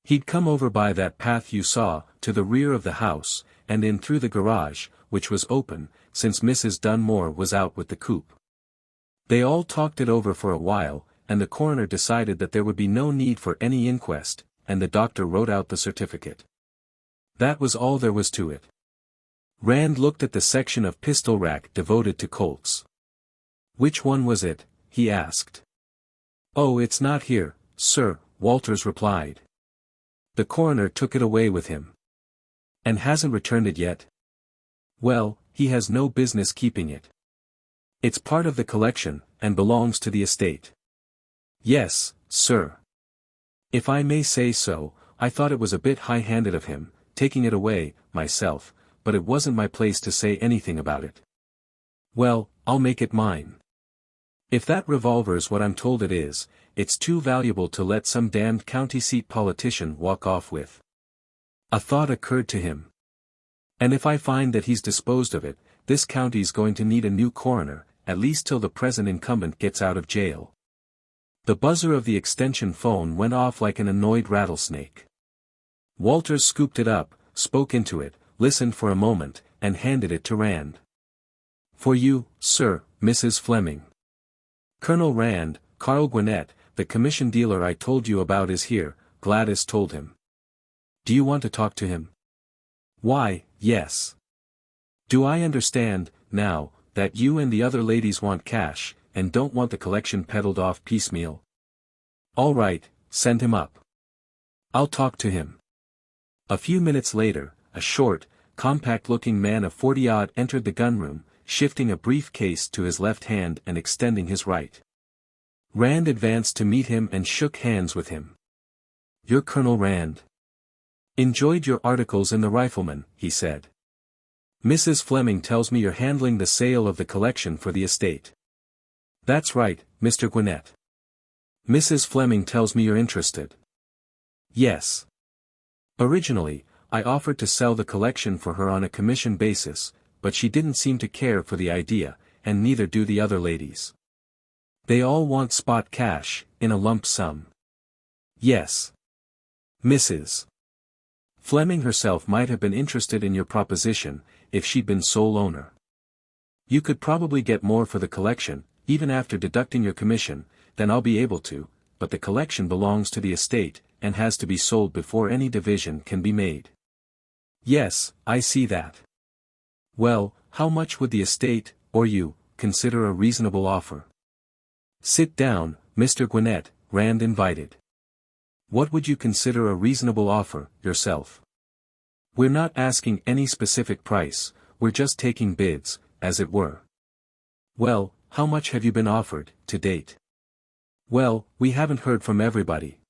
He'd come over by that path you saw, to the rear of the house, and in through the garage, which was open, since Mrs. Dunmore was out with the coupe. They all talked it over for a while, and the coroner decided that there would be no need for any inquest, and the doctor wrote out the certificate. That was all there was to it. Rand looked at the section of pistol rack devoted to Colts. Which one was it? He asked. Oh, it's not here, sir, Walters replied. The coroner took it away with him. And hasn't returned it yet? Well, he has no business keeping it. It's part of the collection, and belongs to the estate. Yes, sir. If I may say so, I thought it was a bit high-handed of him, taking it away, myself, but it wasn't my place to say anything about it. Well, I'll make it mine. If that revolver's what I'm told it is, it's too valuable to let some damned county seat politician walk off with. A thought occurred to him. And if I find that he's disposed of it, this county's going to need a new coroner, at least till the present incumbent gets out of jail. The buzzer of the extension phone went off like an annoyed rattlesnake. Walters scooped it up, spoke into it, listened for a moment, and handed it to Rand. For you, sir, Mrs. Fleming. Colonel Rand, Carl Gwinnett, the commission dealer I told you about is here, Gladys told him. Do you want to talk to him? Why, yes. Do I understand, now, that you and the other ladies want cash, and don't want the collection peddled off piecemeal? All right, send him up. I'll talk to him. A few minutes later, a short, compact-looking man of 40-odd entered the gunroom, shifting a briefcase to his left hand and extending his right. Rand advanced to meet him and shook hands with him. You're Colonel Rand. Enjoyed your articles in the Rifleman, he said. Mrs. Fleming tells me you're handling the sale of the collection for the estate. That's right, Mr. Gwinnett. Mrs. Fleming tells me you're interested. Yes. Originally, I offered to sell the collection for her on a commission basis, but she didn't seem to care for the idea, and neither do the other ladies. They all want spot cash, in a lump sum. Yes. Mrs. Fleming herself might have been interested in your proposition, if she'd been sole owner. You could probably get more for the collection, even after deducting your commission, than I'll be able to, but the collection belongs to the estate, and has to be sold before any division can be made. Yes, I see that. Well, how much would the estate, or you, consider a reasonable offer? Sit down, Mr. Gwinnett, Rand invited. What would you consider a reasonable offer, yourself? We're not asking any specific price, we're just taking bids, as it were. Well, how much have you been offered, to date? Well, we haven't heard from everybody.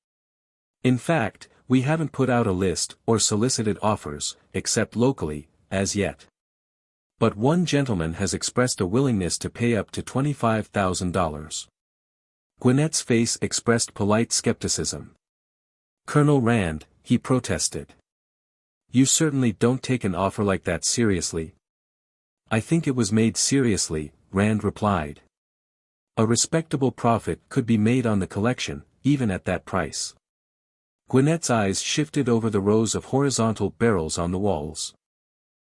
In fact, we haven't put out a list or solicited offers, except locally, as yet. But one gentleman has expressed a willingness to pay up to $25,000. Gwinnett's face expressed polite skepticism. Colonel Rand, he protested. You certainly don't take an offer like that seriously. I think it was made seriously, Rand replied. A respectable profit could be made on the collection, even at that price. Gwinnett's eyes shifted over the rows of horizontal barrels on the walls.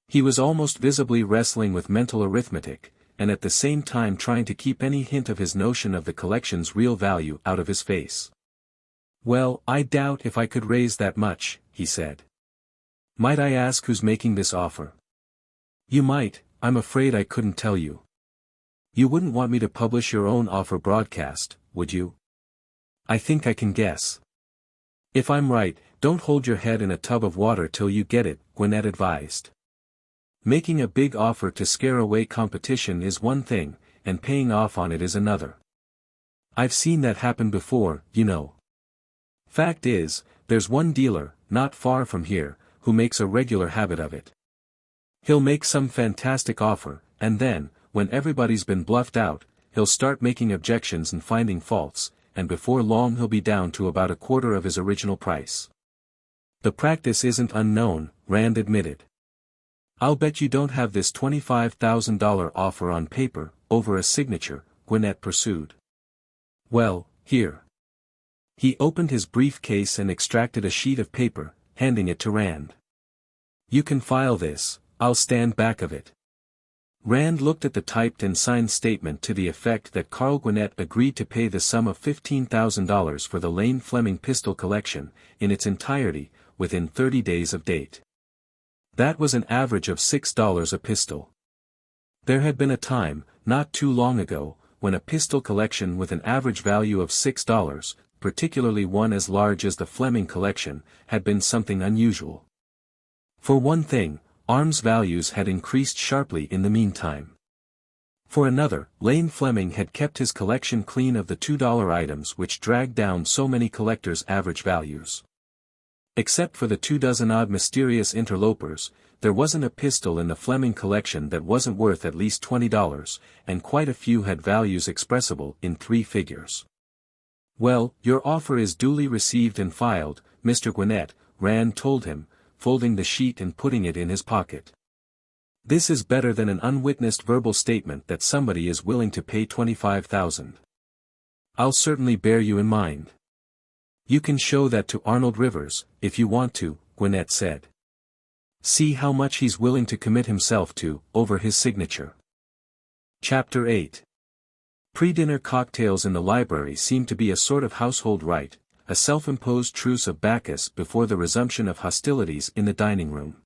He was almost visibly wrestling with mental arithmetic, and at the same time trying to keep any hint of his notion of the collection's real value out of his face. Well, I doubt if I could raise that much, he said. Might I ask who's making this offer? You might, I'm afraid I couldn't tell you. You wouldn't want me to publish your own offer broadcast, would you? I think I can guess. If I'm right, don't hold your head in a tub of water till you get it, Gwinnett advised. Making a big offer to scare away competition is one thing, and paying off on it is another. I've seen that happen before, you know. Fact is, there's one dealer, not far from here, who makes a regular habit of it. He'll make some fantastic offer, and then, when everybody's been bluffed out, he'll start making objections and finding faults, and before long he'll be down to about a quarter of his original price. The practice isn't unknown, Rand admitted. I'll bet you don't have this $25,000 offer on paper, over a signature, Gwinnett pursued. Well, here. He opened his briefcase and extracted a sheet of paper, handing it to Rand. You can file this, I'll stand back of it. Rand looked at the typed and signed statement to the effect that Carl Gwinnett agreed to pay the sum of $15,000 for the Lane Fleming pistol collection, in its entirety, within 30 days of date. That was an average of $6 a pistol. There had been a time, not too long ago, when a pistol collection with an average value of $6, particularly one as large as the Fleming collection, had been something unusual. For one thing, arms values had increased sharply in the meantime. For another, Lane Fleming had kept his collection clean of the $2 items which dragged down so many collectors' average values. Except for the 24 mysterious interlopers, there wasn't a pistol in the Fleming collection that wasn't worth at least $20, and quite a few had values expressible in 3 figures. Well, your offer is duly received and filed, Mr. Gwinnett, Rand told him, folding the sheet and putting it in his pocket. This is better than an unwitnessed verbal statement that somebody is willing to pay $25,000. I'll certainly bear you in mind. You can show that to Arnold Rivers, if you want to, Gwinnett said. See how much he's willing to commit himself to, over his signature. Chapter 8. Pre-dinner cocktails in the library seemed to be a sort of household rite, a self-imposed truce of Bacchus before the resumption of hostilities in the dining room.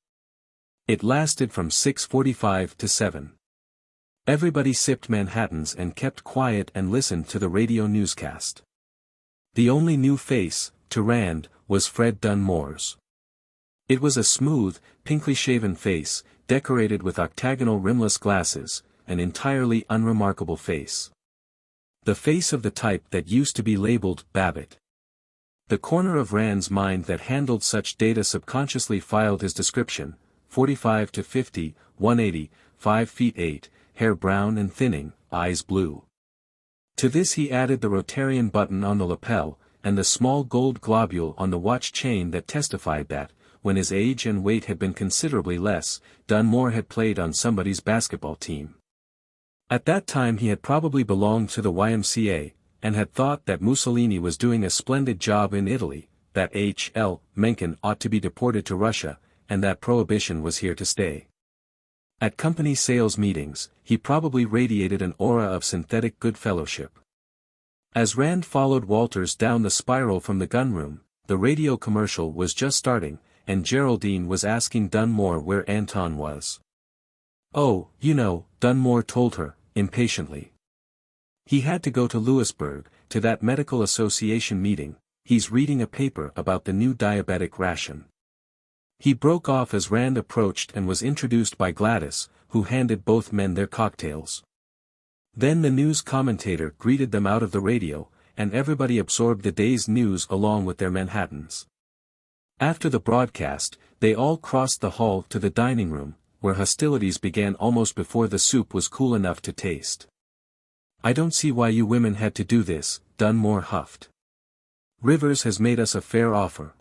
It lasted from 6:45 to 7. Everybody sipped Manhattans and kept quiet and listened to the radio newscast. The only new face, to Rand, was Fred Dunmore's. It was a smooth, pinkly shaven face, decorated with octagonal rimless glasses, an entirely unremarkable face. The face of the type that used to be labeled Babbitt. The corner of Rand's mind that handled such data subconsciously filed his description: 45 to 50, 180, 5 feet 8, hair brown and thinning, eyes blue. To this he added the Rotarian button on the lapel, and the small gold globule on the watch chain that testified that, when his age and weight had been considerably less, Dunmore had played on somebody's basketball team. At that time he had probably belonged to the YMCA, and had thought that Mussolini was doing a splendid job in Italy, that H.L. Mencken ought to be deported to Russia, and that prohibition was here to stay. At company sales meetings, he probably radiated an aura of synthetic good fellowship. As Rand followed Walters down the spiral from the gunroom, the radio commercial was just starting, and Geraldine was asking Dunmore where Anton was. Oh, you know, Dunmore told her, impatiently. He had to go to Lewisburg, to that medical association meeting. He's reading a paper about the new diabetic ration. He broke off as Rand approached and was introduced by Gladys, who handed both men their cocktails. Then the news commentator greeted them out of the radio, and everybody absorbed the day's news along with their Manhattans. After the broadcast, they all crossed the hall to the dining room, where hostilities began almost before the soup was cool enough to taste. I don't see why you women had to do this, Dunmore huffed. Rivers has made us a fair offer.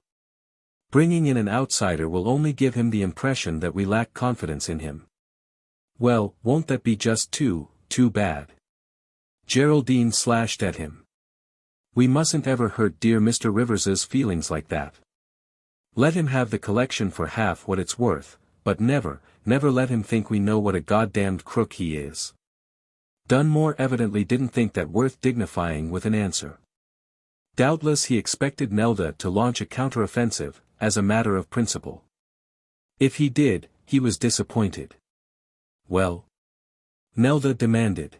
Bringing in an outsider will only give him the impression that we lack confidence in him. Well, won't that be just too bad? Geraldine slashed at him. We mustn't ever hurt dear Mr. Rivers's feelings like that. Let him have the collection for half what it's worth, but never let him think we know what a goddamned crook he is. Dunmore evidently didn't think that worth dignifying with an answer. Doubtless he expected Nelda to launch a counteroffensive, as a matter of principle. If he did, he was disappointed. Well? Nelda demanded.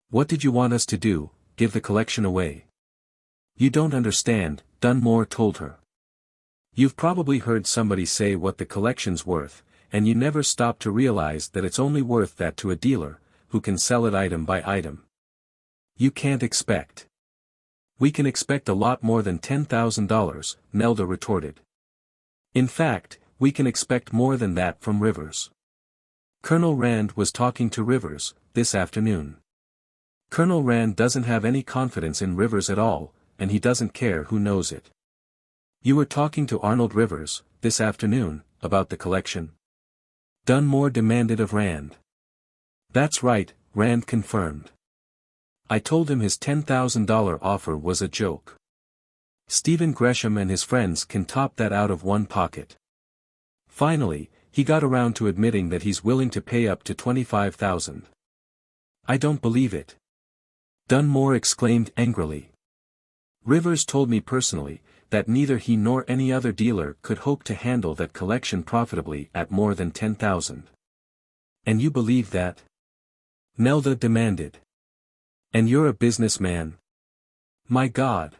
What did you want us to do, give the collection away? You don't understand, Dunmore told her. You've probably heard somebody say what the collection's worth, and you never stop to realize that it's only worth that to a dealer, who can sell it item by item. You can't expect. We can expect a lot more than $10,000, Nelda retorted. In fact, we can expect more than that from Rivers. Colonel Rand was talking to Rivers, this afternoon. Colonel Rand doesn't have any confidence in Rivers at all, and he doesn't care who knows it. You were talking to Arnold Rivers, this afternoon, about the collection? Dunmore demanded of Rand. That's right, Rand confirmed. I told him his $10,000 offer was a joke. Stephen Gresham and his friends can top that out of one pocket. Finally, he got around to admitting that he's willing to pay up to $25,000. I don't believe it. Dunmore exclaimed angrily. Rivers told me personally, that neither he nor any other dealer could hope to handle that collection profitably at more than $10,000. And you believe that? Nelda demanded. And you're a businessman? My God.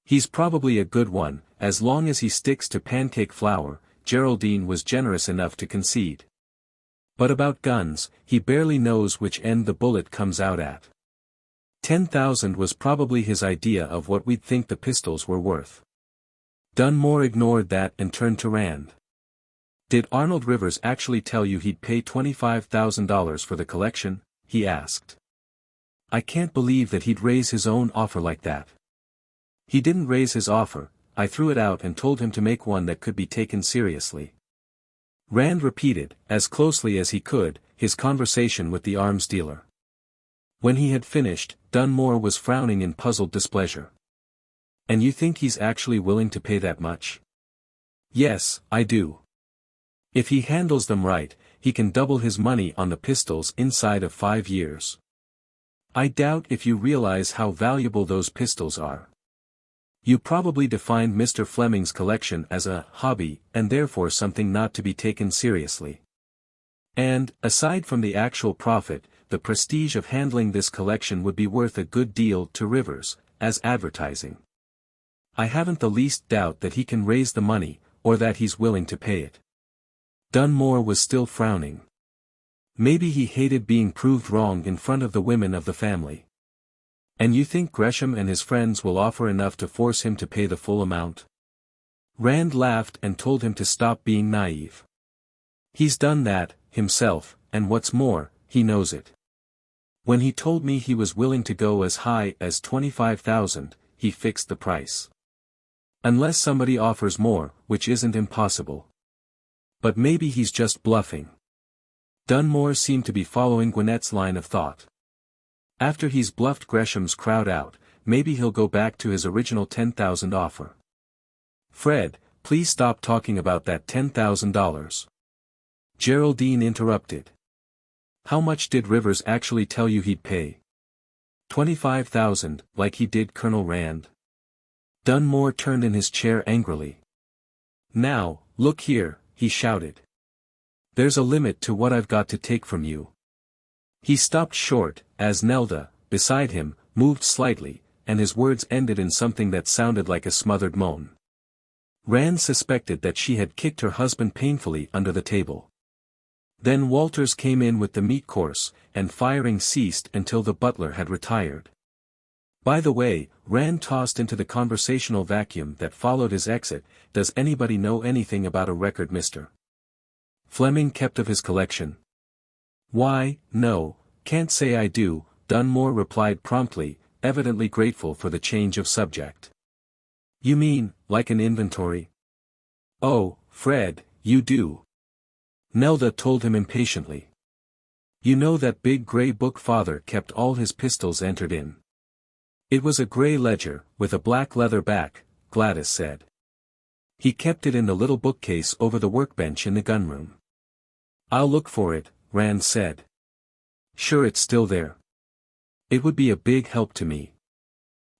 He's probably a good one, as long as he sticks to pancake flour, Geraldine was generous enough to concede. But about guns, he barely knows which end the bullet comes out at. $10,000 was probably his idea of what we'd think the pistols were worth. Dunmore ignored that and turned to Rand. Did Arnold Rivers actually tell you he'd pay $25,000 for the collection? He asked. I can't believe that he'd raise his own offer like that. He didn't raise his offer, I threw it out and told him to make one that could be taken seriously. Rand repeated, as closely as he could, his conversation with the arms dealer. When he had finished, Dunmore was frowning in puzzled displeasure. And you think he's actually willing to pay that much? Yes, I do. If he handles them right, he can double his money on the pistols inside of 5 years. I doubt if you realize how valuable those pistols are. You probably defined Mr. Fleming's collection as a hobby and therefore something not to be taken seriously. And, aside from the actual profit, the prestige of handling this collection would be worth a good deal to Rivers, as advertising. I haven't the least doubt that he can raise the money, or that he's willing to pay it. Dunmore was still frowning. Maybe he hated being proved wrong in front of the women of the family. And you think Gresham and his friends will offer enough to force him to pay the full amount? Rand laughed and told him to stop being naive. He's done that, himself, and what's more, he knows it. When he told me he was willing to go as high as $25,000, he fixed the price. Unless somebody offers more, which isn't impossible. But maybe he's just bluffing. Dunmore seemed to be following Gwynette's line of thought. After he's bluffed Gresham's crowd out, maybe he'll go back to his original $10,000 offer. Fred, please stop talking about that $10,000. Geraldine interrupted. How much did Rivers actually tell you he'd pay? $25,000, like he did Colonel Rand? Dunmore turned in his chair angrily. Now, look here, he shouted. There's a limit to what I've got to take from you. He stopped short, as Nelda, beside him, moved slightly, and his words ended in something that sounded like a smothered moan. Rand suspected that she had kicked her husband painfully under the table. Then Walters came in with the meat course, and firing ceased until the butler had retired. By the way, Rand tossed into the conversational vacuum that followed his exit, does anybody know anything about a record Mr. Fleming kept of his collection? Why, no, can't say I do, Dunmore replied promptly, evidently grateful for the change of subject. You mean, like an inventory? Oh, Fred, you do. Nelda told him impatiently. You know that big gray book father kept all his pistols entered in. It was a gray ledger, with a black leather back, Gladys said. He kept it in the little bookcase over the workbench in the gunroom. I'll look for it, Rand said. Sure it's still there. It would be a big help to me.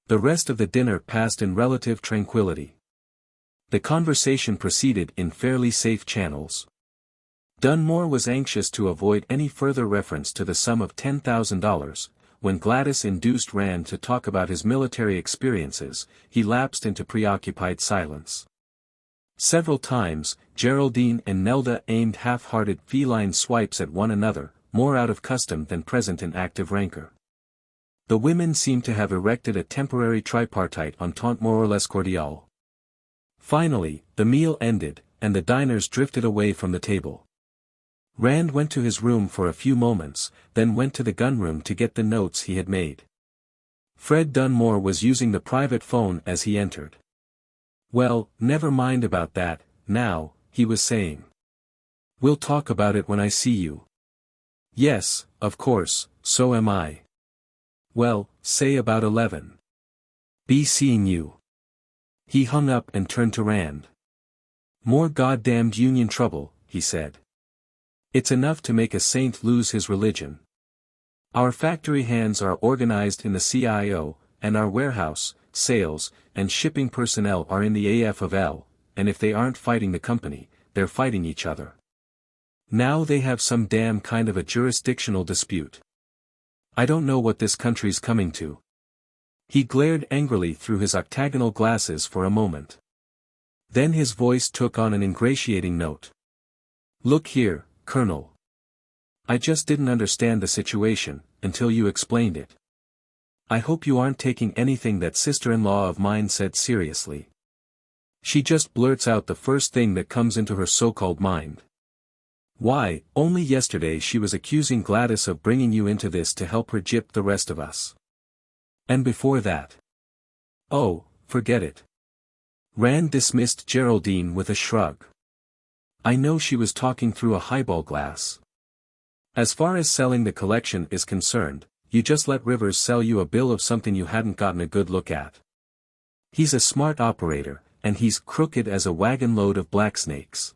The rest of the dinner passed in relative tranquility. The conversation proceeded in fairly safe channels. Dunmore was anxious to avoid any further reference to the sum of $10,000, when Gladys induced Rand to talk about his military experiences, he lapsed into preoccupied silence. Several times, Geraldine and Nelda aimed half-hearted feline swipes at one another, more out of custom than present in active rancor. The women seemed to have erected a temporary tripartite entente more or less cordial. Finally, the meal ended, and the diners drifted away from the table. Rand went to his room for a few moments, then went to the gunroom to get the notes he had made. Fred Dunmore was using the private phone as he entered. "Well, never mind about that, now," he was saying. "We'll talk about it when I see you." "Yes, of course, so am I." "Well, say about 11. Be seeing you." He hung up and turned to Rand. "More goddamned Union trouble," he said. "It's enough to make a saint lose his religion. Our factory hands are organized in the CIO, and our warehouse, sales, and shipping personnel are in the AFL, and if they aren't fighting the company, they're fighting each other. Now they have some damn kind of a jurisdictional dispute. I don't know what this country's coming to." He glared angrily through his octagonal glasses for a moment. Then his voice took on an ingratiating note. "Look here, Colonel. I just didn't understand the situation, until you explained it. I hope you aren't taking anything that sister-in-law of mine said seriously. She just blurts out the first thing that comes into her so-called mind. Why, only yesterday she was accusing Gladys of bringing you into this to help her gyp the rest of us. And before that. Oh, forget it." Rand dismissed Geraldine with a shrug. "I know she was talking through a highball glass. As far as selling the collection is concerned, you just let Rivers sell you a bill of something you hadn't gotten a good look at. He's a smart operator, and he's crooked as a wagon load of blacksnakes.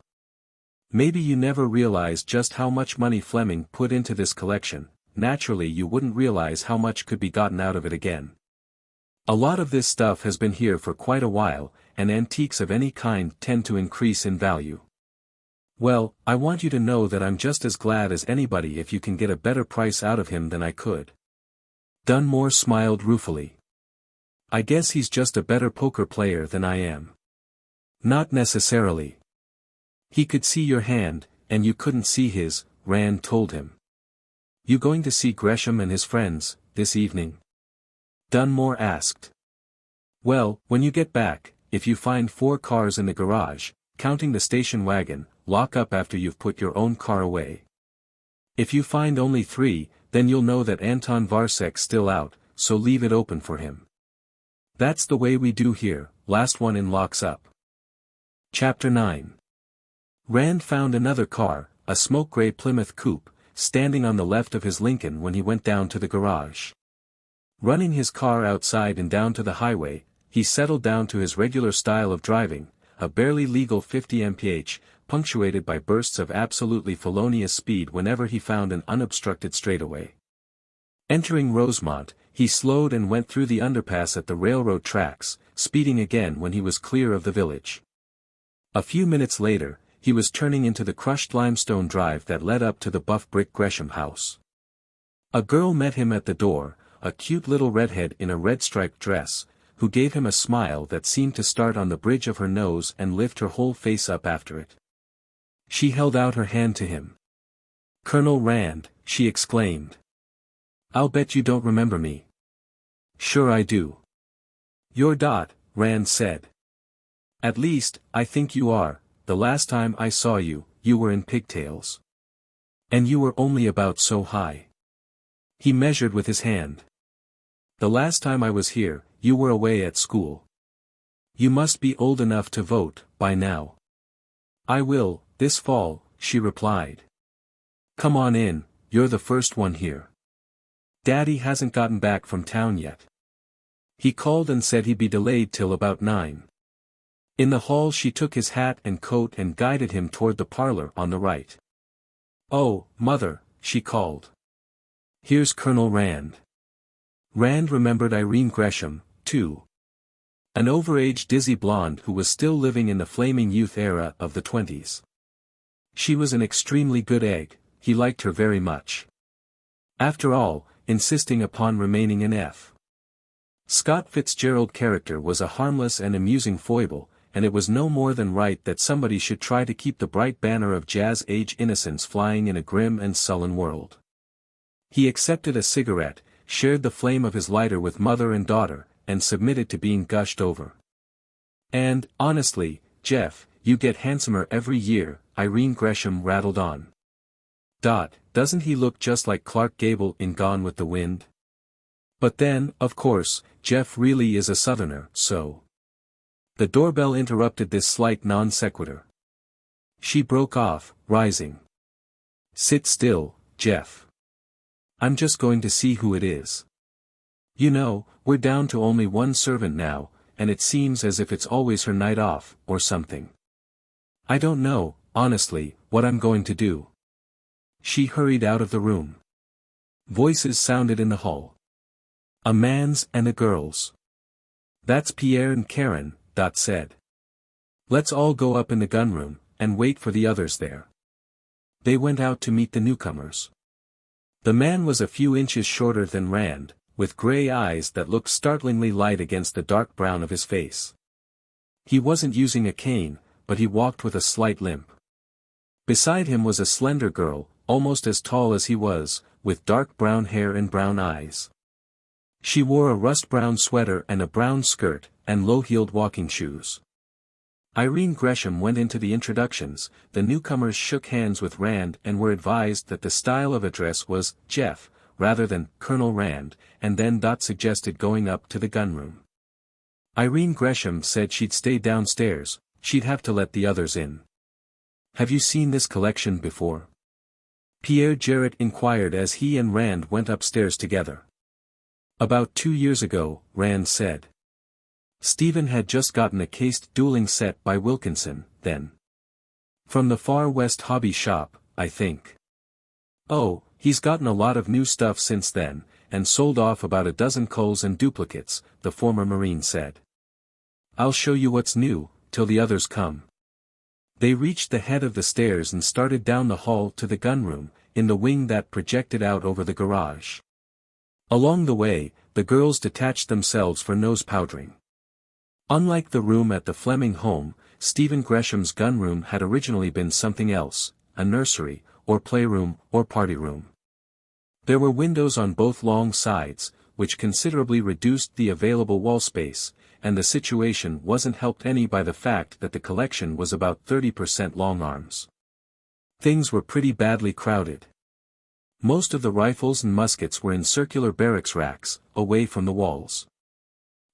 Maybe you never realized just how much money Fleming put into this collection. Naturally you wouldn't realize how much could be gotten out of it again. A lot of this stuff has been here for quite a while, and antiques of any kind tend to increase in value. Well, I want you to know that I'm just as glad as anybody if you can get a better price out of him than I could." Dunmore smiled ruefully. "I guess he's just a better poker player than I am." "Not necessarily. He could see your hand, and you couldn't see his," Rand told him. "You going to see Gresham and his friends, this evening?" Dunmore asked. "Well, when you get back, if you find 4 cars in the garage, counting the station wagon, lock up after you've put your own car away. If you find only 3, then you'll know that Anton Varsek's still out, so leave it open for him. That's the way we do here, last one in locks up." Chapter 9. Rand found another car, a smoke-gray Plymouth coupe, standing on the left of his Lincoln when he went down to the garage. Running his car outside and down to the highway, he settled down to his regular style of driving, a barely legal 50 mph, punctuated by bursts of absolutely felonious speed whenever he found an unobstructed straightaway. Entering Rosemont, he slowed and went through the underpass at the railroad tracks, speeding again when he was clear of the village. A few minutes later, he was turning into the crushed limestone drive that led up to the buff brick Gresham house. A girl met him at the door, a cute little redhead in a red-striped dress, who gave him a smile that seemed to start on the bridge of her nose and lift her whole face up after it. She held out her hand to him. "Colonel Rand," she exclaimed. "I'll bet you don't remember me." "Sure I do." "You're Dot," Rand said. "At least, I think you are. The last time I saw you, you were in pigtails. And you were only about so high." He measured with his hand. "The last time I was here, you were away at school. You must be old enough to vote, by now." "I will, this fall," she replied. "Come on in, you're the first one here. Daddy hasn't gotten back from town yet. He called and said he'd be delayed till about 9. In the hall she took his hat and coat and guided him toward the parlor on the right. "Oh, Mother," she called. "Here's Colonel Rand." Rand remembered Irene Gresham, too. An overage dizzy blonde who was still living in the flaming youth era of the 20s. She was an extremely good egg, he liked her very much. After all, insisting upon remaining an F. Scott Fitzgerald character was a harmless and amusing foible, and it was no more than right that somebody should try to keep the bright banner of jazz-age innocence flying in a grim and sullen world. He accepted a cigarette, shared the flame of his lighter with mother and daughter, and submitted to being gushed over. "And, honestly, Jeff, you get handsomer every year," Irene Gresham rattled on. Doesn't he look just like Clark Gable in Gone with the Wind? But then, of course, Jeff really is a Southerner, so. The doorbell interrupted this slight non sequitur. She broke off, rising. Sit still, Jeff. I'm just going to see who it is. You know, we're down to only one servant now, and it seems as if it's always her night off, or something. I don't know, honestly, what I'm going to do. She hurried out of the room. Voices sounded in the hall. A man's and a girl's. That's Pierre and Karen, Dot said. Let's all go up in the gunroom, and wait for the others there. They went out to meet the newcomers. The man was a few inches shorter than Rand, with gray eyes that looked startlingly light against the dark brown of his face. He wasn't using a cane, but he walked with a slight limp. Beside him was a slender girl, almost as tall as he was, with dark brown hair and brown eyes. She wore a rust-brown sweater and a brown skirt, and low-heeled walking shoes. Irene Gresham went into the introductions. The newcomers shook hands with Rand and were advised that the style of address was Jeff, rather than Colonel Rand, and then Dot suggested going up to the gunroom. Irene Gresham said she'd stay downstairs, she'd have to let the others in. Have you seen this collection before? Pierre Jarrett inquired as he and Rand went upstairs together. About 2 years ago, Rand said. Stephen had just gotten a cased dueling set by Wilkinson, then. From the Far West Hobby Shop, I think. Oh, he's gotten a lot of new stuff since then, and sold off about a dozen culls and duplicates, the former Marine said. I'll show you what's new, till the others come. They reached the head of the stairs and started down the hall to the gunroom, in the wing that projected out over the garage. Along the way, the girls detached themselves for nose powdering. Unlike the room at the Fleming home, Stephen Gresham's gunroom had originally been something else, a nursery, or playroom, or party room. There were windows on both long sides, which considerably reduced the available wall space, and the situation wasn't helped any by the fact that the collection was about 30% long arms. Things were pretty badly crowded. Most of the rifles and muskets were in circular barracks racks, away from the walls.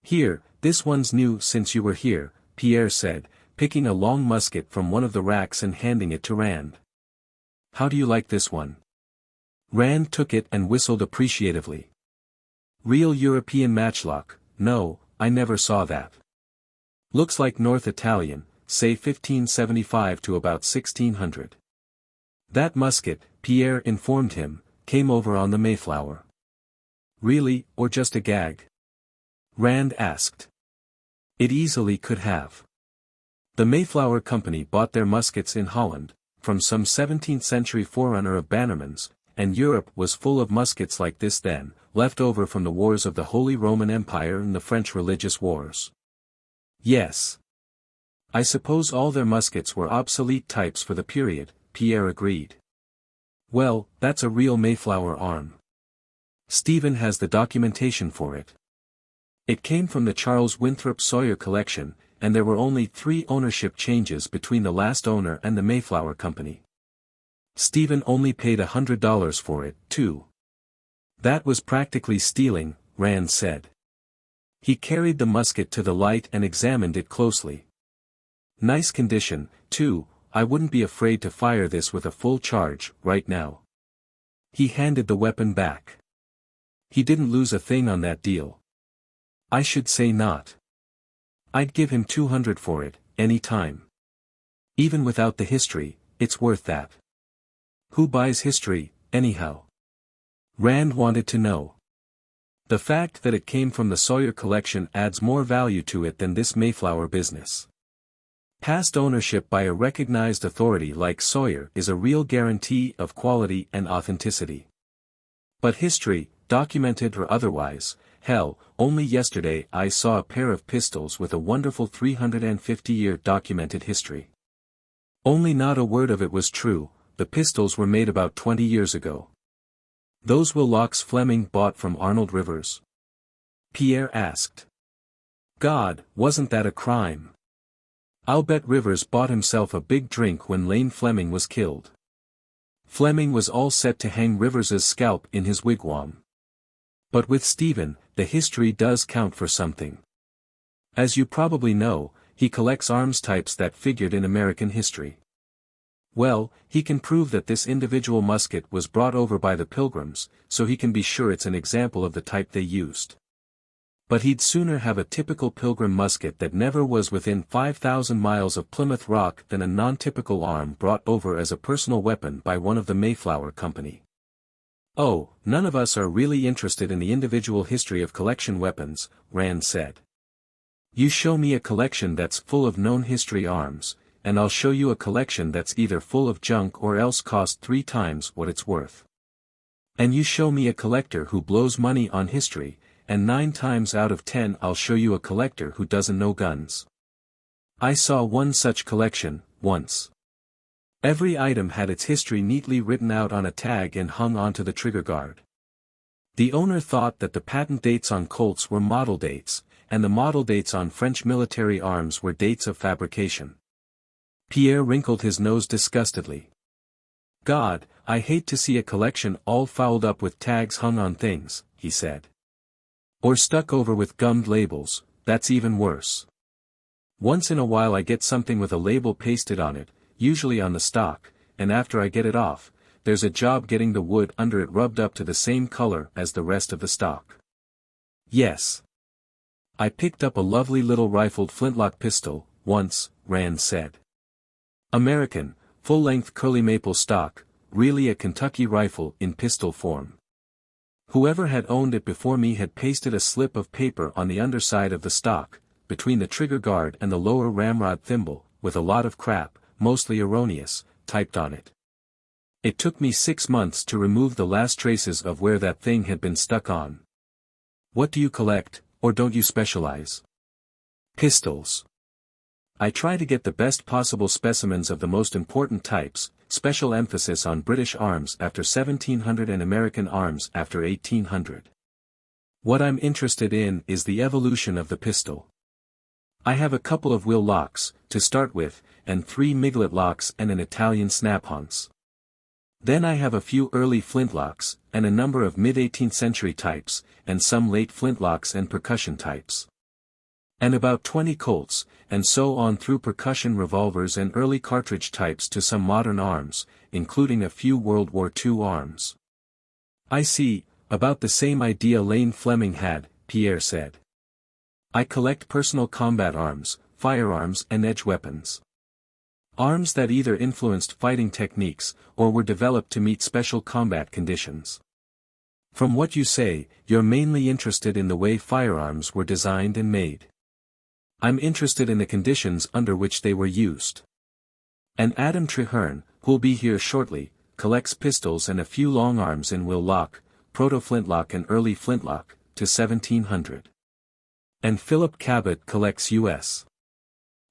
Here, this one's new since you were here, Pierre said, picking a long musket from one of the racks and handing it to Rand. How do you like this one? Rand took it and whistled appreciatively. Real European matchlock, no, I never saw that. Looks like North Italian, say 1575 to about 1600. That musket, Pierre informed him, came over on the Mayflower. Really, or just a gag? Rand asked. It easily could have. The Mayflower Company bought their muskets in Holland, from some 17th-century forerunner of Bannerman's, and Europe was full of muskets like this then, left over from the wars of the Holy Roman Empire and the French religious wars. Yes. I suppose all their muskets were obsolete types for the period, Pierre agreed. Well, that's a real Mayflower arm. Stephen has the documentation for it. It came from the Charles Winthrop Sawyer collection, and there were only 3 ownership changes between the last owner and the Mayflower Company. Stephen only paid $100 for it, too. That was practically stealing, Rand said. He carried the musket to the light and examined it closely. Nice condition, too, I wouldn't be afraid to fire this with a full charge, right now. He handed the weapon back. He didn't lose a thing on that deal. I should say not. I'd give him $200 for it, any time. Even without the history, it's worth that. Who buys history, anyhow? Rand wanted to know. The fact that it came from the Sawyer collection adds more value to it than this Mayflower business. Past ownership by a recognized authority like Sawyer is a real guarantee of quality and authenticity. But history, documented or otherwise, hell, only yesterday I saw a pair of pistols with a wonderful 350-year documented history. Only not a word of it was true. The pistols were made about 20 years ago. Those Willocks Fleming bought from Arnold Rivers? Pierre asked. God, wasn't that a crime? I'll bet Rivers bought himself a big drink when Lane Fleming was killed. Fleming was all set to hang Rivers's scalp in his wigwam. But with Stephen, the history does count for something. As you probably know, he collects arms types that figured in American history. Well, he can prove that this individual musket was brought over by the Pilgrims, so he can be sure it's an example of the type they used. But he'd sooner have a typical Pilgrim musket that never was within 5,000 miles of Plymouth Rock than a non-typical arm brought over as a personal weapon by one of the Mayflower Company. Oh, none of us are really interested in the individual history of collection weapons, Rand said. You show me a collection that's full of known history arms, and I'll show you a collection that's either full of junk or else cost 3 times what it's worth. And you show me a collector who blows money on history, and 9 times out of 10 I'll show you a collector who doesn't know guns. I saw one such collection, once. Every item had its history neatly written out on a tag and hung onto the trigger guard. The owner thought that the patent dates on Colts were model dates, and the model dates on French military arms were dates of fabrication. Pierre wrinkled his nose disgustedly. God, I hate to see a collection all fouled up with tags hung on things, he said. Or stuck over with gummed labels, that's even worse. Once in a while I get something with a label pasted on it, usually on the stock, and after I get it off, there's a job getting the wood under it rubbed up to the same color as the rest of the stock. Yes. I picked up a lovely little rifled flintlock pistol, once, Rand said. American, full-length curly maple stock, really a Kentucky rifle in pistol form. Whoever had owned it before me had pasted a slip of paper on the underside of the stock, between the trigger guard and the lower ramrod thimble, with a lot of crap, mostly erroneous, typed on it. It took me 6 months to remove the last traces of where that thing had been stuck on. What do you collect, or don't you specialize? Pistols. I try to get the best possible specimens of the most important types, special emphasis on British arms after 1700 and American arms after 1800. What I'm interested in is the evolution of the pistol. I have a couple of wheel locks, to start with, and 3 miglet locks and an Italian snap-ons. Then I have a few early flintlocks, and a number of mid-18th century types, and some late flintlocks and percussion types. And about 20 Colts, and so on through percussion revolvers and early cartridge types to some modern arms, including a few World War II arms. I see, about the same idea Lane Fleming had, Pierre said. I collect personal combat arms, firearms and edge weapons. Arms that either influenced fighting techniques, or were developed to meet special combat conditions. From what you say, you're mainly interested in the way firearms were designed and made. I'm interested in the conditions under which they were used. And Adam Treherne, who'll be here shortly, collects pistols and a few long arms in will lock, proto-flintlock and early flintlock, to 1700. And Philip Cabot collects U.S.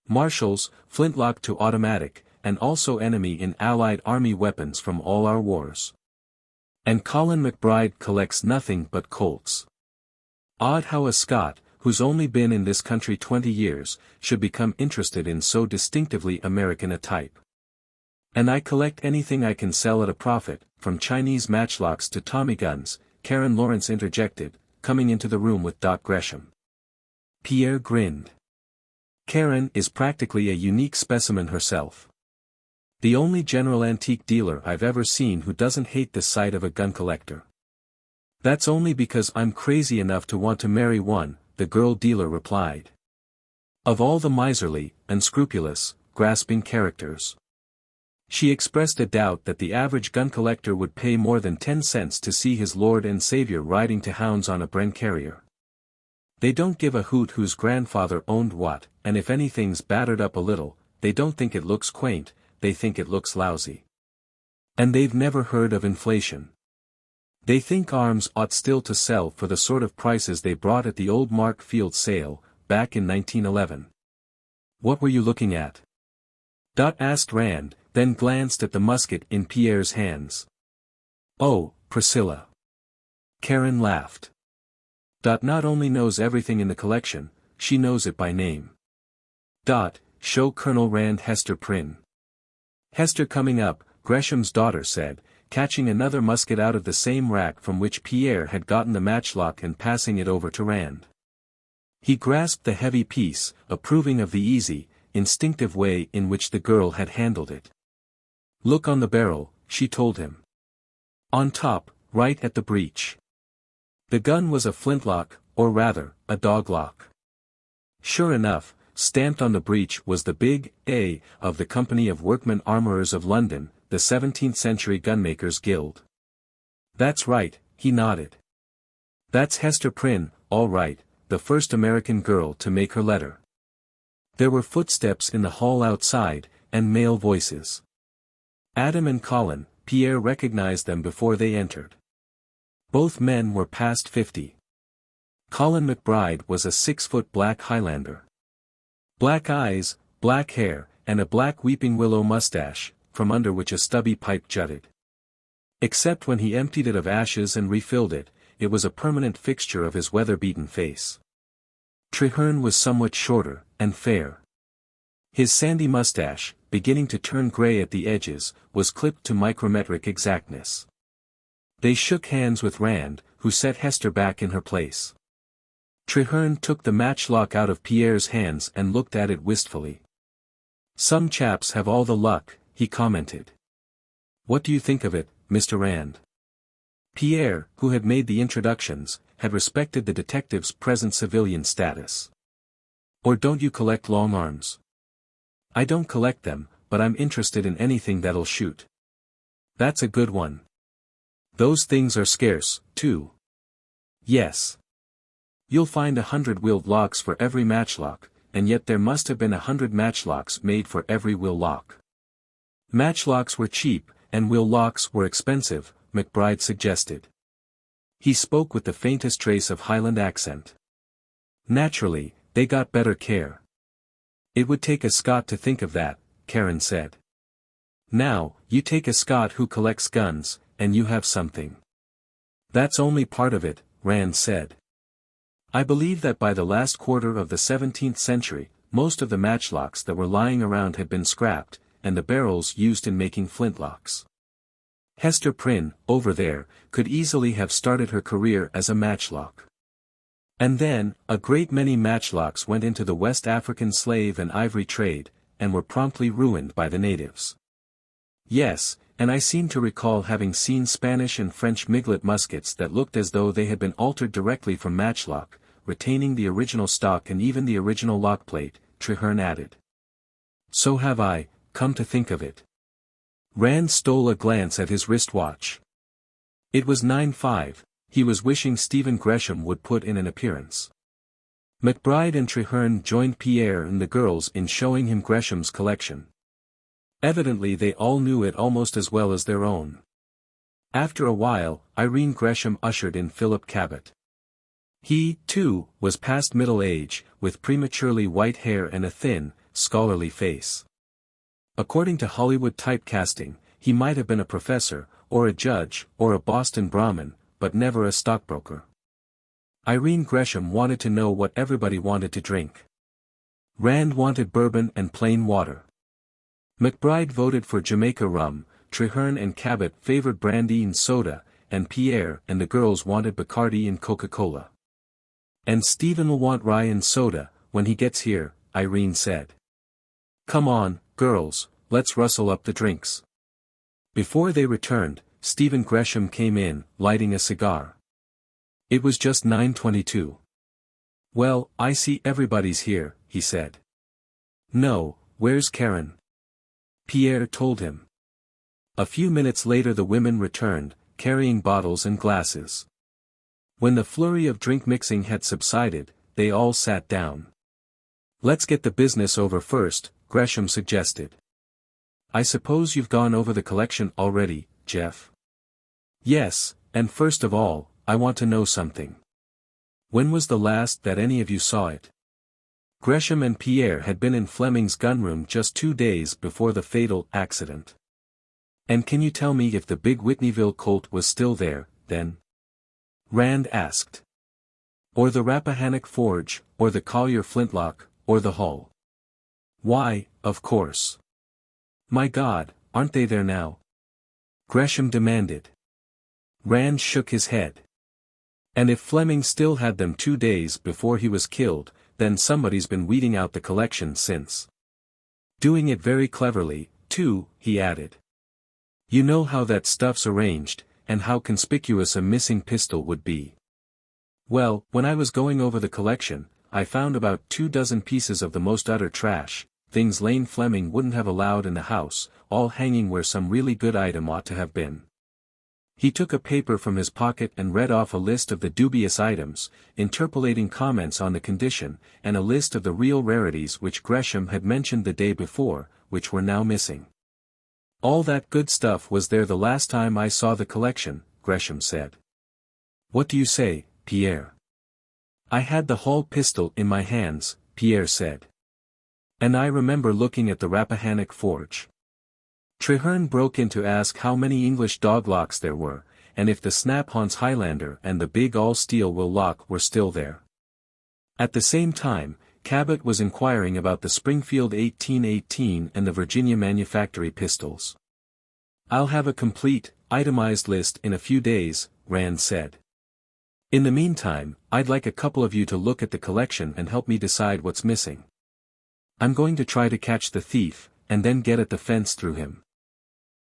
Marshals, flintlock to automatic, and also enemy in Allied Army weapons from all our wars. And Colin McBride collects nothing but Colts. Odd how a Scot, who's only been in this country 20 years, should become interested in so distinctively American a type. And I collect anything I can sell at a profit, from Chinese matchlocks to Tommy guns, Karen Lawrence interjected, coming into the room with Dot Gresham. Pierre grinned. Karen is practically a unique specimen herself. The only general antique dealer I've ever seen who doesn't hate the sight of a gun collector. That's only because I'm crazy enough to want to marry one, the girl dealer replied. Of all the miserly, unscrupulous, grasping characters. She expressed a doubt that the average gun collector would pay more than 10 cents to see his lord and savior riding to hounds on a Bren carrier. They don't give a hoot whose grandfather owned what, and if anything's battered up a little, they don't think it looks quaint, they think it looks lousy. And they've never heard of inflation. They think arms ought still to sell for the sort of prices they brought at the old Mark Field sale, back in 1911. What were you looking at? Dot asked Rand, then glanced at the musket in Pierre's hands. Oh, Priscilla. Karen laughed. Dot not only knows everything in the collection, she knows it by name. Dot, show Colonel Rand Hester Prynne. Hester coming up, Gresham's daughter said, catching another musket out of the same rack from which Pierre had gotten the matchlock and passing it over to Rand. He grasped the heavy piece, approving of the easy, instinctive way in which the girl had handled it. "Look on the barrel," she told him. "On top, right at the breech." The gun was a flintlock, or rather, a doglock. Sure enough, stamped on the breech was the big A of the Company of Workmen Armourers of London, the 17th-century Gunmakers' Guild. "That's right," he nodded. "That's Hester Prynne, all right, the first American girl to make her letter." There were footsteps in the hall outside, and male voices. Adam and Colin, Pierre recognized them before they entered. Both men were past 50. Colin McBride was a 6-foot black Highlander. Black eyes, black hair, and a black weeping willow mustache, from under which a stubby pipe jutted. Except when he emptied it of ashes and refilled it, it was a permanent fixture of his weather-beaten face. Treherne was somewhat shorter, and fair. His sandy mustache, beginning to turn grey at the edges, was clipped to micrometric exactness. They shook hands with Rand, who set Hester back in her place. Treherne took the matchlock out of Pierre's hands and looked at it wistfully. "Some chaps have all the luck," he commented. "What do you think of it, Mr. Rand?" Pierre, who had made the introductions, had respected the detective's present civilian status. "Or don't you collect long arms?" "I don't collect them, but I'm interested in anything that'll shoot." "That's a good one. Those things are scarce, too." "Yes. You'll find 100 wheeled locks for every matchlock, and yet there must have been 100 matchlocks made for every wheel lock." "Matchlocks were cheap, and wheel locks were expensive," McBride suggested. He spoke with the faintest trace of Highland accent. "Naturally, they got better care." "It would take a Scot to think of that," Karen said. "Now, you take a Scot who collects guns, and you have something." "That's only part of it," Rand said. "I believe that by the last quarter of the 17th century, most of the matchlocks that were lying around had been scrapped, and the barrels used in making flintlocks. Hester Prynne, over there, could easily have started her career as a matchlock. And then, a great many matchlocks went into the West African slave and ivory trade, and were promptly ruined by the natives." "Yes, and I seem to recall having seen Spanish and French miglet muskets that looked as though they had been altered directly from matchlock, retaining the original stock and even the original lockplate," Treherne added. "So have I, come to think of it." Rand stole a glance at his wristwatch. It was 9:05, he was wishing Stephen Gresham would put in an appearance. McBride and Treherne joined Pierre and the girls in showing him Gresham's collection. Evidently they all knew it almost as well as their own. After a while, Irene Gresham ushered in Philip Cabot. He, too, was past middle age, with prematurely white hair and a thin, scholarly face. According to Hollywood typecasting, he might have been a professor, or a judge, or a Boston Brahmin, but never a stockbroker. Irene Gresham wanted to know what everybody wanted to drink. Rand wanted bourbon and plain water. McBride voted for Jamaica rum, Treherne and Cabot favored brandy and soda, and Pierre and the girls wanted Bacardi and Coca-Cola. "And Stephen will want rye and soda, when he gets here," Irene said. "Come on, girls, let's rustle up the drinks." Before they returned, Stephen Gresham came in, lighting a cigar. It was just 9:22. "Well, I see everybody's here," he said. "No, where's Karen?" Pierre told him. A few minutes later the women returned, carrying bottles and glasses. When the flurry of drink mixing had subsided, they all sat down. "Let's get the business over first," Gresham suggested. "I suppose you've gone over the collection already, Jeff?" "Yes, and first of all, I want to know something. When was the last that any of you saw it?" Gresham and Pierre had been in Fleming's gunroom just 2 days before the fatal accident. "And can you tell me if the big Whitneyville Colt was still there, then?" Rand asked. "Or the Rappahannock Forge, or the Collier Flintlock, or the Hull?" "Why, of course. My God, aren't they there now?" Gresham demanded. Rand shook his head. And if Fleming still had them 2 days before he was killed, then somebody's been weeding out the collection since. Doing it very cleverly, too, he added. You know how that stuff's arranged, and how conspicuous a missing pistol would be. Well, when I was going over the collection, I found about 24 pieces of the most utter trash, things Lane Fleming wouldn't have allowed in the house, all hanging where some really good item ought to have been. He took a paper from his pocket and read off a list of the dubious items, interpolating comments on the condition, and a list of the real rarities which Gresham had mentioned the day before, which were now missing. All that good stuff was there the last time I saw the collection, Gresham said. What do you say, Pierre? I had the Hall pistol in my hands, Pierre said. And I remember looking at the Rappahannock forge. Treherne broke in to ask how many English dog locks there were, and if the Snap-Haun's Highlander and the big all-steel will lock were still there. At the same time, Cabot was inquiring about the Springfield 1818 and the Virginia Manufactory pistols. I'll have a complete, itemized list in a few days, Rand said. In the meantime, I'd like a couple of you to look at the collection and help me decide what's missing. I'm going to try to catch the thief, and then get at the fence through him.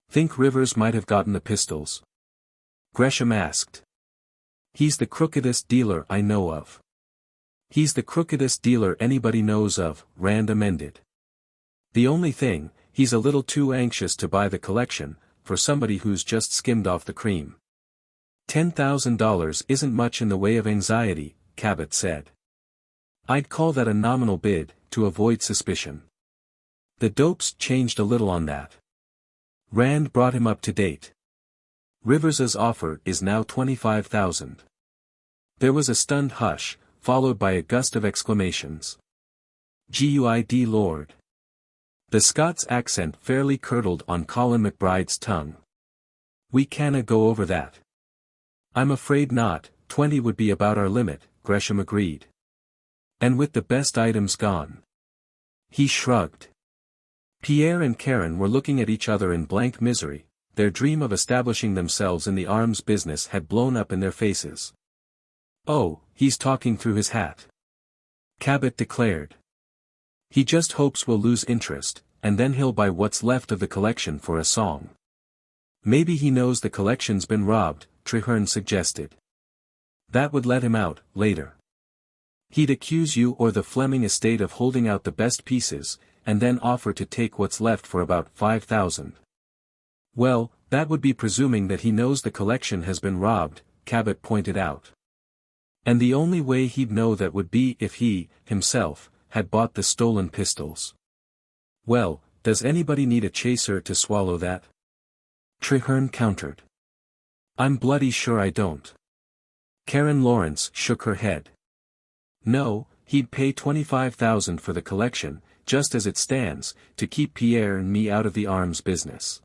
Think Rivers might have gotten the pistols? Gresham asked. He's the crookedest dealer I know of. He's the crookedest dealer anybody knows of, Rand amended. The only thing, he's a little too anxious to buy the collection, for somebody who's just skimmed off the cream. $10,000 isn't much in the way of anxiety, Cabot said. I'd call that a nominal bid, to avoid suspicion. The dopes changed a little on that. Rand brought him up to date. Rivers's offer is now $25,000. There was a stunned hush, followed by a gust of exclamations. Good Lord. The Scots accent fairly curdled on Colin McBride's tongue. We canna go over that. I'm afraid not, 20 would be about our limit, Gresham agreed. And with the best items gone. He shrugged. Pierre and Karen were looking at each other in blank misery, their dream of establishing themselves in the arms business had blown up in their faces. Oh, he's talking through his hat. Cabot declared. He just hopes we'll lose interest, and then he'll buy what's left of the collection for a song. Maybe he knows the collection's been robbed, Treherne suggested. That would let him out, later. He'd accuse you or the Fleming estate of holding out the best pieces, and then offer to take what's left for about $5,000. Well, that would be presuming that he knows the collection has been robbed, Cabot pointed out. And the only way he'd know that would be if he, himself, had bought the stolen pistols. Well, does anybody need a chaser to swallow that? Treherne countered. I'm bloody sure I don't. Karen Lawrence shook her head. No, he'd pay $25,000 for the collection, just as it stands, to keep Pierre and me out of the arms business.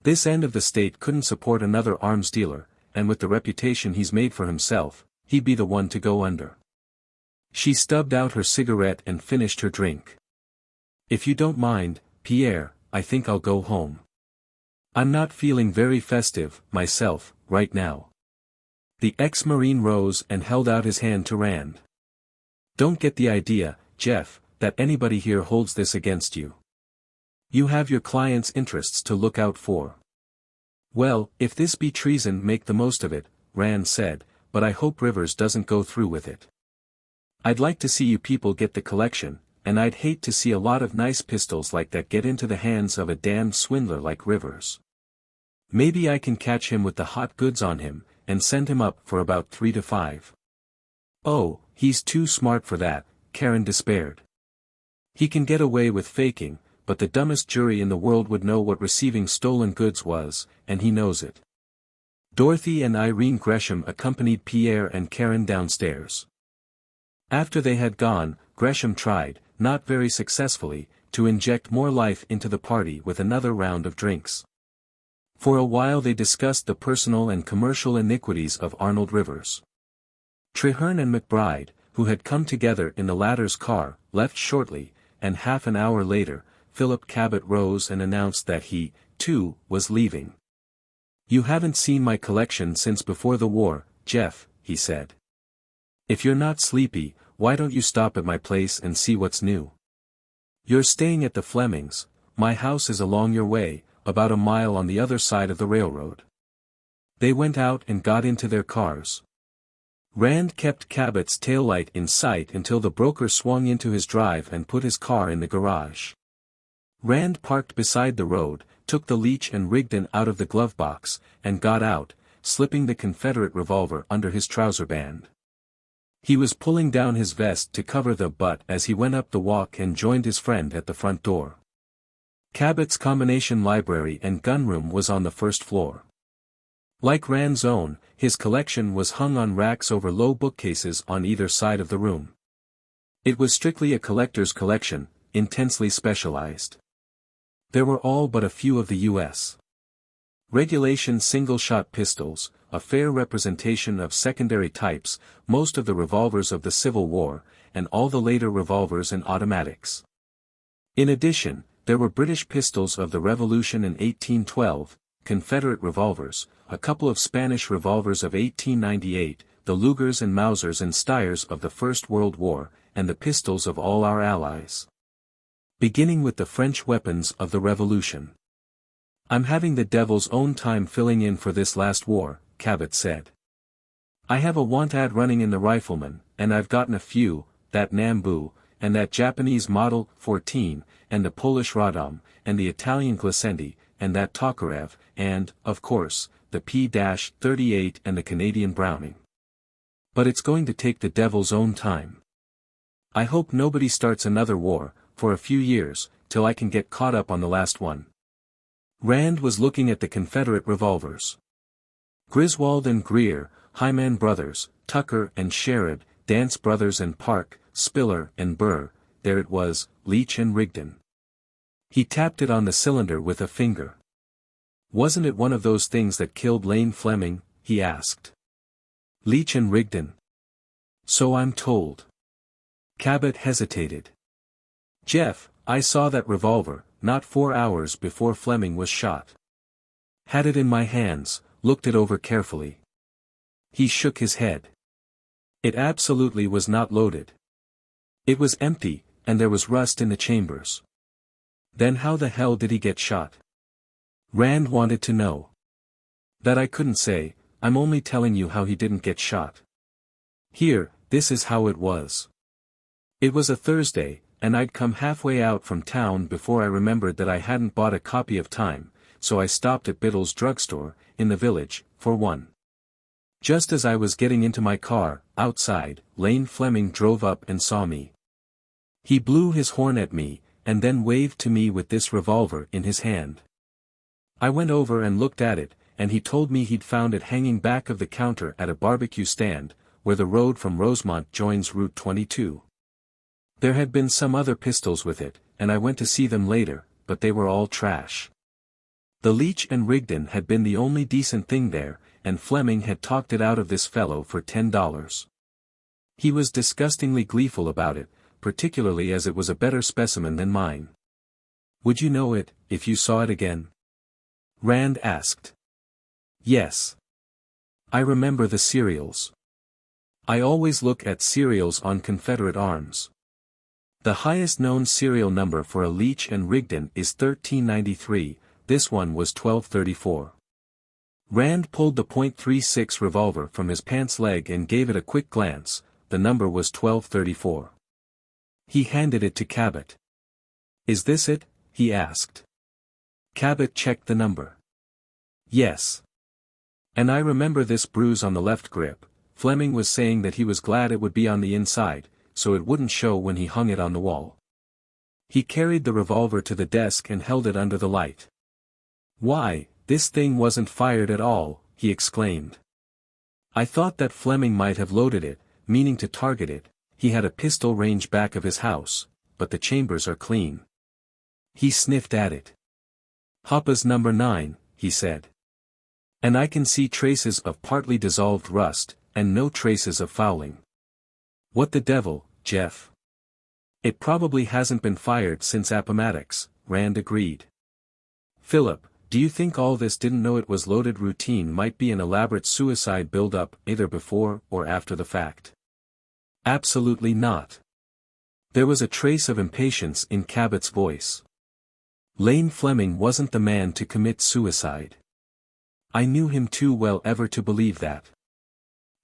This end of the state couldn't support another arms dealer, and with the reputation he's made for himself, he'd be the one to go under. She stubbed out her cigarette and finished her drink. If you don't mind, Pierre, I think I'll go home. I'm not feeling very festive, myself, right now. The ex-Marine rose and held out his hand to Rand. Don't get the idea, Jeff, that anybody here holds this against you. You have your client's interests to look out for. Well, if this be treason, make the most of it, Rand said, but I hope Rivers doesn't go through with it. I'd like to see you people get the collection, and I'd hate to see a lot of nice pistols like that get into the hands of a damned swindler like Rivers. Maybe I can catch him with the hot goods on him, and send him up for about 3 to 5. Oh, he's too smart for that, Karen despaired. He can get away with faking, but the dumbest jury in the world would know what receiving stolen goods was, and he knows it. Dorothy and Irene Gresham accompanied Pierre and Karen downstairs. After they had gone, Gresham tried, not very successfully, to inject more life into the party with another round of drinks. For a while they discussed the personal and commercial iniquities of Arnold Rivers. Treherne and McBride, who had come together in the latter's car, left shortly, and half an hour later, Philip Cabot rose and announced that he, too, was leaving. You haven't seen my collection since before the war, Jeff, he said. If you're not sleepy, why don't you stop at my place and see what's new? You're staying at the Flemings'. My house is along your way, about a mile on the other side of the railroad. They went out and got into their cars. Rand kept Cabot's taillight in sight until the broker swung into his drive and put his car in the garage. Rand parked beside the road, took the Leech and Rigdon out of the glove box, and got out, slipping the Confederate revolver under his trouser band. He was pulling down his vest to cover the butt as he went up the walk and joined his friend at the front door. Cabot's combination library and gunroom was on the first floor. Like Rand's own, his collection was hung on racks over low bookcases on either side of the room. It was strictly a collector's collection, intensely specialized. There were all but a few of the U.S. regulation single-shot pistols, a fair representation of secondary types, most of the revolvers of the Civil War, and all the later revolvers and automatics. In addition, there were British pistols of the Revolution in 1812, Confederate revolvers, a couple of Spanish revolvers of 1898, the Lugers and Mausers and Steyrs of the First World War, and the pistols of all our allies. Beginning with the French weapons of the Revolution. I'm having the devil's own time filling in for this last war, Cabot said. I have a want ad running in the Rifleman, and I've gotten a few, that Nambu, and that Japanese Model 14, and the Polish Radom, and the Italian Glacenti, and that Tokarev, and, of course, the P-38 and the Canadian Browning. But it's going to take the devil's own time. I hope nobody starts another war, for a few years, till I can get caught up on the last one. Rand was looking at the Confederate revolvers. Griswold and Greer, Hyman brothers, Tucker and Sherrod, Dance brothers and Park, Spiller and Burr, there it was, Leech and Rigdon. He tapped it on the cylinder with a finger. Wasn't it one of those things that killed Lane Fleming? He asked. Leech and Rigdon. So I'm told. Cabot hesitated. Jeff, I saw that revolver, not 4 hours before Fleming was shot. Had it in my hands, looked it over carefully. He shook his head. It absolutely was not loaded. It was empty, and there was rust in the chambers. Then how the hell did he get shot? Rand wanted to know. That I couldn't say, I'm only telling you how he didn't get shot. Here, this is how it was. It was a Thursday, and I'd come halfway out from town before I remembered that I hadn't bought a copy of Time, so I stopped at Biddle's drugstore, in the village, for one. Just as I was getting into my car, outside, Lane Fleming drove up and saw me. He blew his horn at me, and then waved to me with this revolver in his hand. I went over and looked at it, and he told me he'd found it hanging back of the counter at a barbecue stand, where the road from Rosemont joins Route 22. There had been some other pistols with it, and I went to see them later, but they were all trash. The Leech and Rigdon had been the only decent thing there, and Fleming had talked it out of this fellow for $10. He was disgustingly gleeful about it, particularly as it was a better specimen than mine. Would you know it, if you saw it again? Rand asked. Yes. I remember the serials. I always look at serials on Confederate arms. The highest known serial number for a Leech and Rigdon is 1393, this one was 1234. Rand pulled the .36 revolver from his pants leg and gave it a quick glance, the number was 1234. He handed it to Cabot. Is this it? He asked. Cabot checked the number. Yes. And I remember this bruise on the left grip. Fleming was saying that he was glad it would be on the inside, so it wouldn't show when he hung it on the wall. He carried the revolver to the desk and held it under the light. Why, this thing wasn't fired at all, he exclaimed. I thought that Fleming might have loaded it, meaning to target it. He had a pistol range back of his house, but the chambers are clean. He sniffed at it. Hoppa's number 9, he said. And I can see traces of partly dissolved rust, and no traces of fouling. What the devil, Jeff? It probably hasn't been fired since Appomattox, Rand agreed. Philip, Do you think all this didn't know it was loaded routine might be an elaborate suicide build-up either before or after the fact? Absolutely not. There was a trace of impatience in Cabot's voice. Lane Fleming wasn't the man to commit suicide. I knew him too well ever to believe that.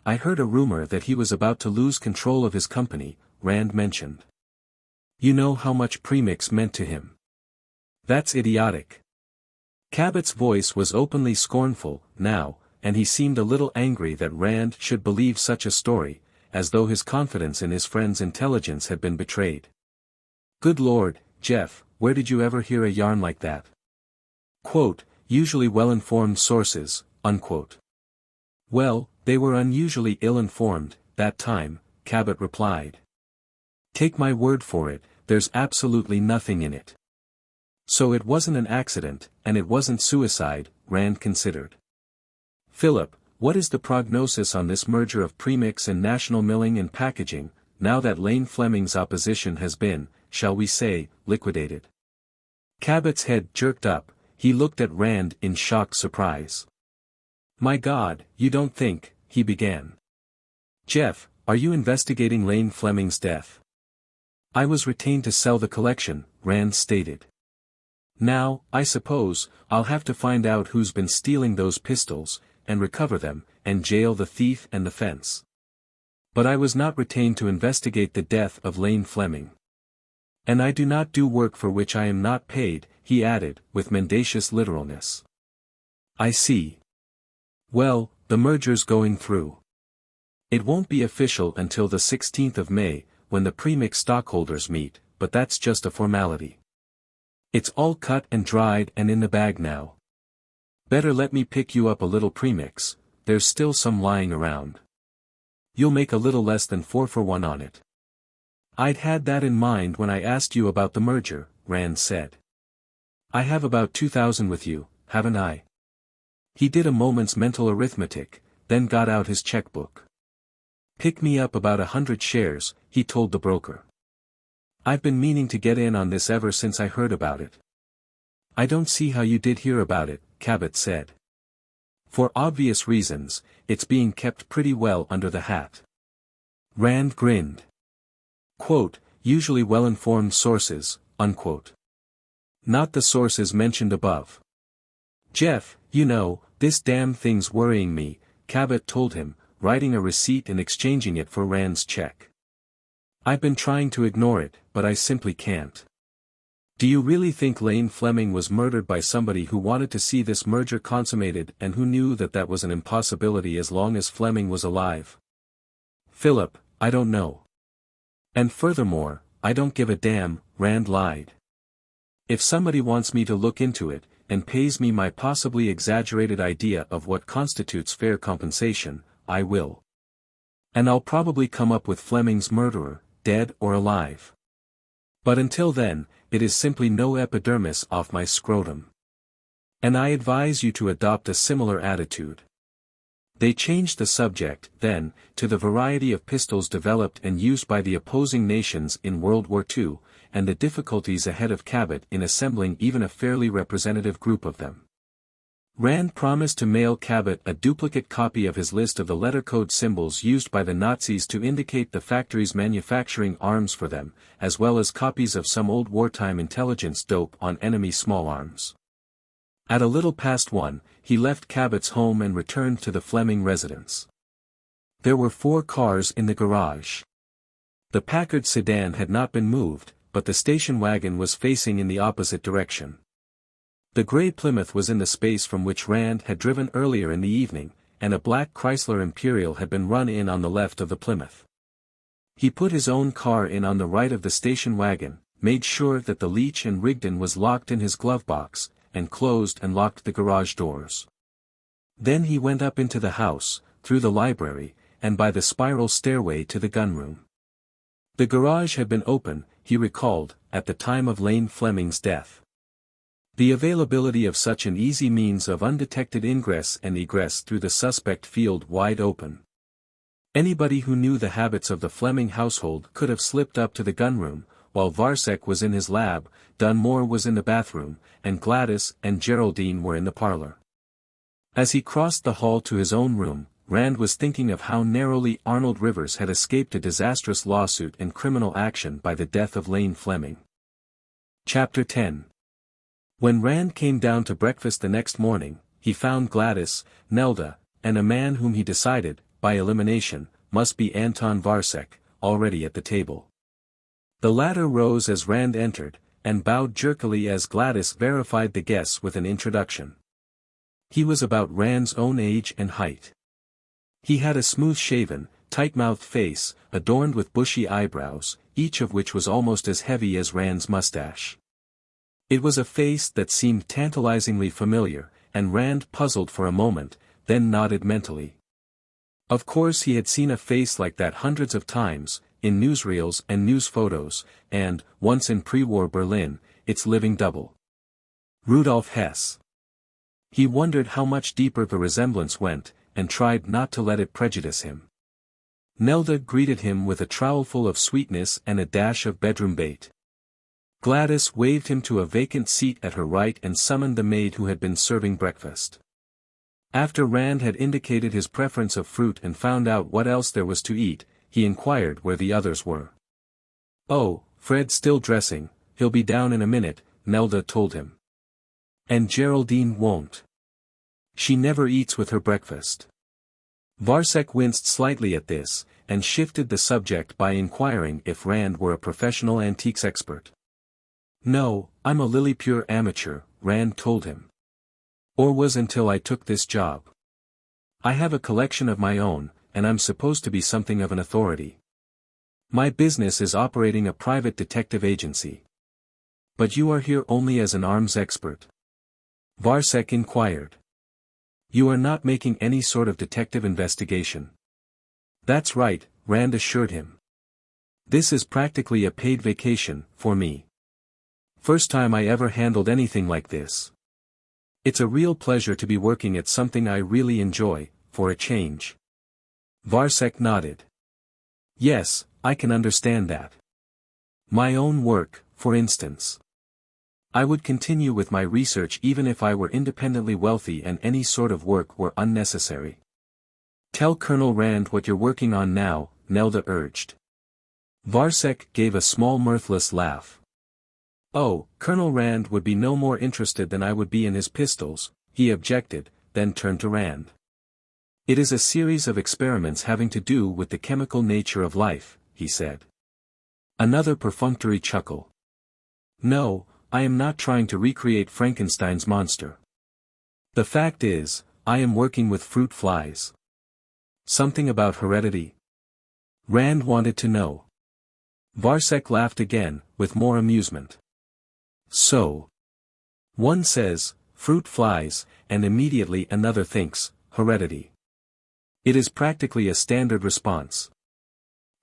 I heard a rumor that he was about to lose control of his company, Rand mentioned. You know how much premix meant to him. That's idiotic. Cabot's voice was openly scornful, now, and he seemed a little angry that Rand should believe such a story, as though his confidence in his friend's intelligence had been betrayed. Good Lord, Jeff, where did you ever hear a yarn like that? Quote, usually well-informed sources, unquote. Well, they were unusually ill-informed, that time, Cabot replied. Take my word for it, there's absolutely nothing in it. So it wasn't an accident, and it wasn't suicide, Rand considered. Philip, what is the prognosis on this merger of premix and national milling and packaging, now that Lane Fleming's opposition has been, shall we say, liquidated? Cabot's head jerked up, he looked at Rand in shocked surprise. My God, you don't think, he began. Jeff, are you investigating Lane Fleming's death? I was retained to sell the collection, Rand stated. Now, I suppose, I'll have to find out who's been stealing those pistols, and recover them, and jail the thief and the fence. But I was not retained to investigate the death of Lane Fleming. And I do not do work for which I am not paid, he added, with mendacious literalness. I see. Well, the merger's going through. It won't be official until the 16th of May, when the premix stockholders meet, but that's just a formality. It's all cut and dried and in the bag now. Better let me pick you up a little premix, there's still some lying around. You'll make a little less than 4 for 1 on it. I'd had that in mind when I asked you about the merger, Rand said. I have about 2,000 with you, haven't I? He did a moment's mental arithmetic, then got out his checkbook. Pick me up about 100 shares, he told the broker. I've been meaning to get in on this ever since I heard about it. I don't see how you did hear about it, Cabot said. For obvious reasons, it's being kept pretty well under the hat. Rand grinned. Quote, usually well-informed sources, unquote. Not the sources mentioned above. Jeff, you know, this damn thing's worrying me, Cabot told him, writing a receipt and exchanging it for Rand's check. I've been trying to ignore it, but I simply can't. Do you really think Lane Fleming was murdered by somebody who wanted to see this merger consummated and who knew that that was an impossibility as long as Fleming was alive? Philip, I don't know. And furthermore, I don't give a damn, Rand lied. If somebody wants me to look into it, and pays me my possibly exaggerated idea of what constitutes fair compensation, I will. And I'll probably come up with Fleming's murderer, dead or alive. But until then, it is simply no epidermis off my scrotum. And I advise you to adopt a similar attitude. They changed the subject, then, to the variety of pistols developed and used by the opposing nations in World War II, and the difficulties ahead of Cabot in assembling even a fairly representative group of them. Rand promised to mail Cabot a duplicate copy of his list of the letter code symbols used by the Nazis to indicate the factories manufacturing arms for them, as well as copies of some old wartime intelligence dope on enemy small arms. At a little past 1, he left Cabot's home and returned to the Fleming residence. There were 4 cars in the garage. The Packard sedan had not been moved, but the station wagon was facing in the opposite direction. The gray Plymouth was in the space from which Rand had driven earlier in the evening, and a black Chrysler Imperial had been run in on the left of the Plymouth. He put his own car in on the right of the station wagon, made sure that the Leach and Rigdon was locked in his glove box, and closed and locked the garage doors. Then he went up into the house, through the library, and by the spiral stairway to the gunroom. The garage had been open, he recalled, at the time of Lane Fleming's death. The availability of such an easy means of undetected ingress and egress through the suspect field wide open. Anybody who knew the habits of the Fleming household could have slipped up to the gunroom, while Varsek was in his lab, Dunmore was in the bathroom, and Gladys and Geraldine were in the parlor. As he crossed the hall to his own room, Rand was thinking of how narrowly Arnold Rivers had escaped a disastrous lawsuit and criminal action by the death of Lane Fleming. Chapter 10. When Rand came down to breakfast the next morning, he found Gladys, Nelda, and a man whom he decided, by elimination, must be Anton Varsek, already at the table. The latter rose as Rand entered, and bowed jerkily as Gladys verified the guess with an introduction. He was about Rand's own age and height. He had a smooth-shaven, tight-mouthed face, adorned with bushy eyebrows, each of which was almost as heavy as Rand's mustache. It was a face that seemed tantalizingly familiar, and Rand puzzled for a moment, then nodded mentally. Of course he had seen a face like that hundreds of times, in newsreels and news photos, and, once in pre-war Berlin, its living double. Rudolf Hess. He wondered how much deeper the resemblance went, and tried not to let it prejudice him. Nelda greeted him with a trowelful of sweetness and a dash of bedroom bait. Gladys waved him to a vacant seat at her right and summoned the maid who had been serving breakfast. After Rand had indicated his preference of fruit and found out what else there was to eat, he inquired where the others were. "Oh, Fred's still dressing, he'll be down in a minute," Nelda told him. "And Geraldine won't. She never eats with her breakfast." Varsek winced slightly at this, and shifted the subject by inquiring if Rand were a professional antiques expert. "No, I'm a lily-pure amateur," Rand told him. "Or was until I took this job. I have a collection of my own, and I'm supposed to be something of an authority. My business is operating a private detective agency." "But you are here only as an arms expert?" Varsek inquired. "You are not making any sort of detective investigation?" "That's right," Rand assured him. "This is practically a paid vacation, for me. First time I ever handled anything like this. It's a real pleasure to be working at something I really enjoy, for a change." Varsek nodded. "Yes, I can understand that. My own work, for instance. I would continue with my research even if I were independently wealthy and any sort of work were unnecessary." "Tell Colonel Rand what you're working on now," Nelda urged. Varsek gave a small mirthless laugh. "Oh, Colonel Rand would be no more interested than I would be in his pistols," he objected, then turned to Rand. "It is a series of experiments having to do with the chemical nature of life," he said. Another perfunctory chuckle. "No, I am not trying to recreate Frankenstein's monster. The fact is, I am working with fruit flies." "Something about heredity?" Rand wanted to know. Varsek laughed again, with more amusement. "So. One says, fruit flies, and immediately another thinks, heredity. It is practically a standard response.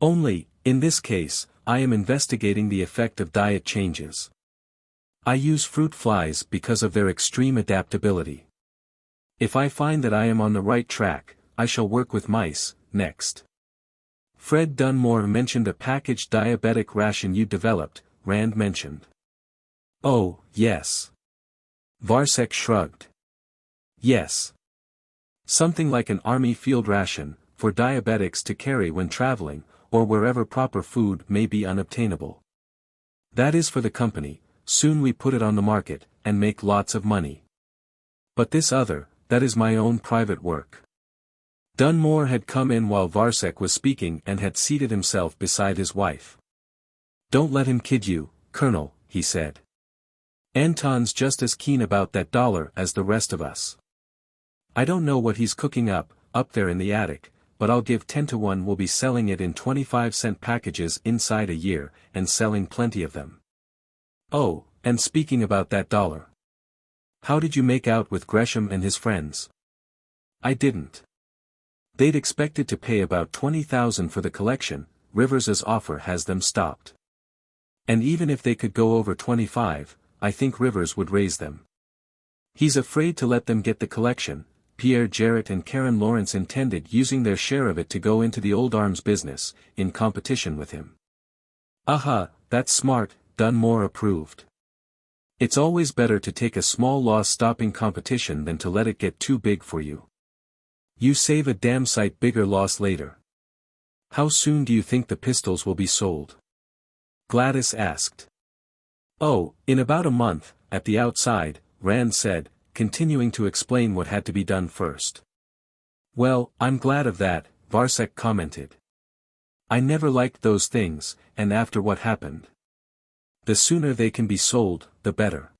Only, in this case, I am investigating the effect of diet changes. I use fruit flies because of their extreme adaptability. If I find that I am on the right track, I shall work with mice, next." "Fred Dunmore mentioned a packaged diabetic ration you developed," Rand mentioned. "Oh, yes." Varsek shrugged. "Yes. Something like an army field ration, for diabetics to carry when traveling, or wherever proper food may be unobtainable. That is for the company. Soon we put it on the market, and make lots of money. But this other, that is my own private work." Dunmore had come in while Varsek was speaking and had seated himself beside his wife. "Don't let him kid you, Colonel," he said. "Anton's just as keen about that dollar as the rest of us. I don't know what he's cooking up there in the attic, but I'll give 10 to 1 we'll be selling it in 25-cent packages inside a year, and selling plenty of them. Oh, and speaking about that dollar. How did you make out with Gresham and his friends?" "I didn't. They'd expected to pay about $20,000 for the collection. Rivers's offer has them stopped. And even if they could go over 25, I think Rivers would raise them. He's afraid to let them get the collection. Pierre Jarrett and Karen Lawrence intended using their share of it to go into the old arms business, in competition with him." "Aha, that's smart," Dunmore approved. "It's always better to take a small loss stopping competition than to let it get too big for you. You save a damn sight bigger loss later." "How soon do you think the pistols will be sold?" Gladys asked. "Oh, in about a month, at the outside," Rand said, continuing to explain what had to be done first. "Well, I'm glad of that," Varsek commented. "I never liked those things, and after what happened. The sooner they can be sold, the better."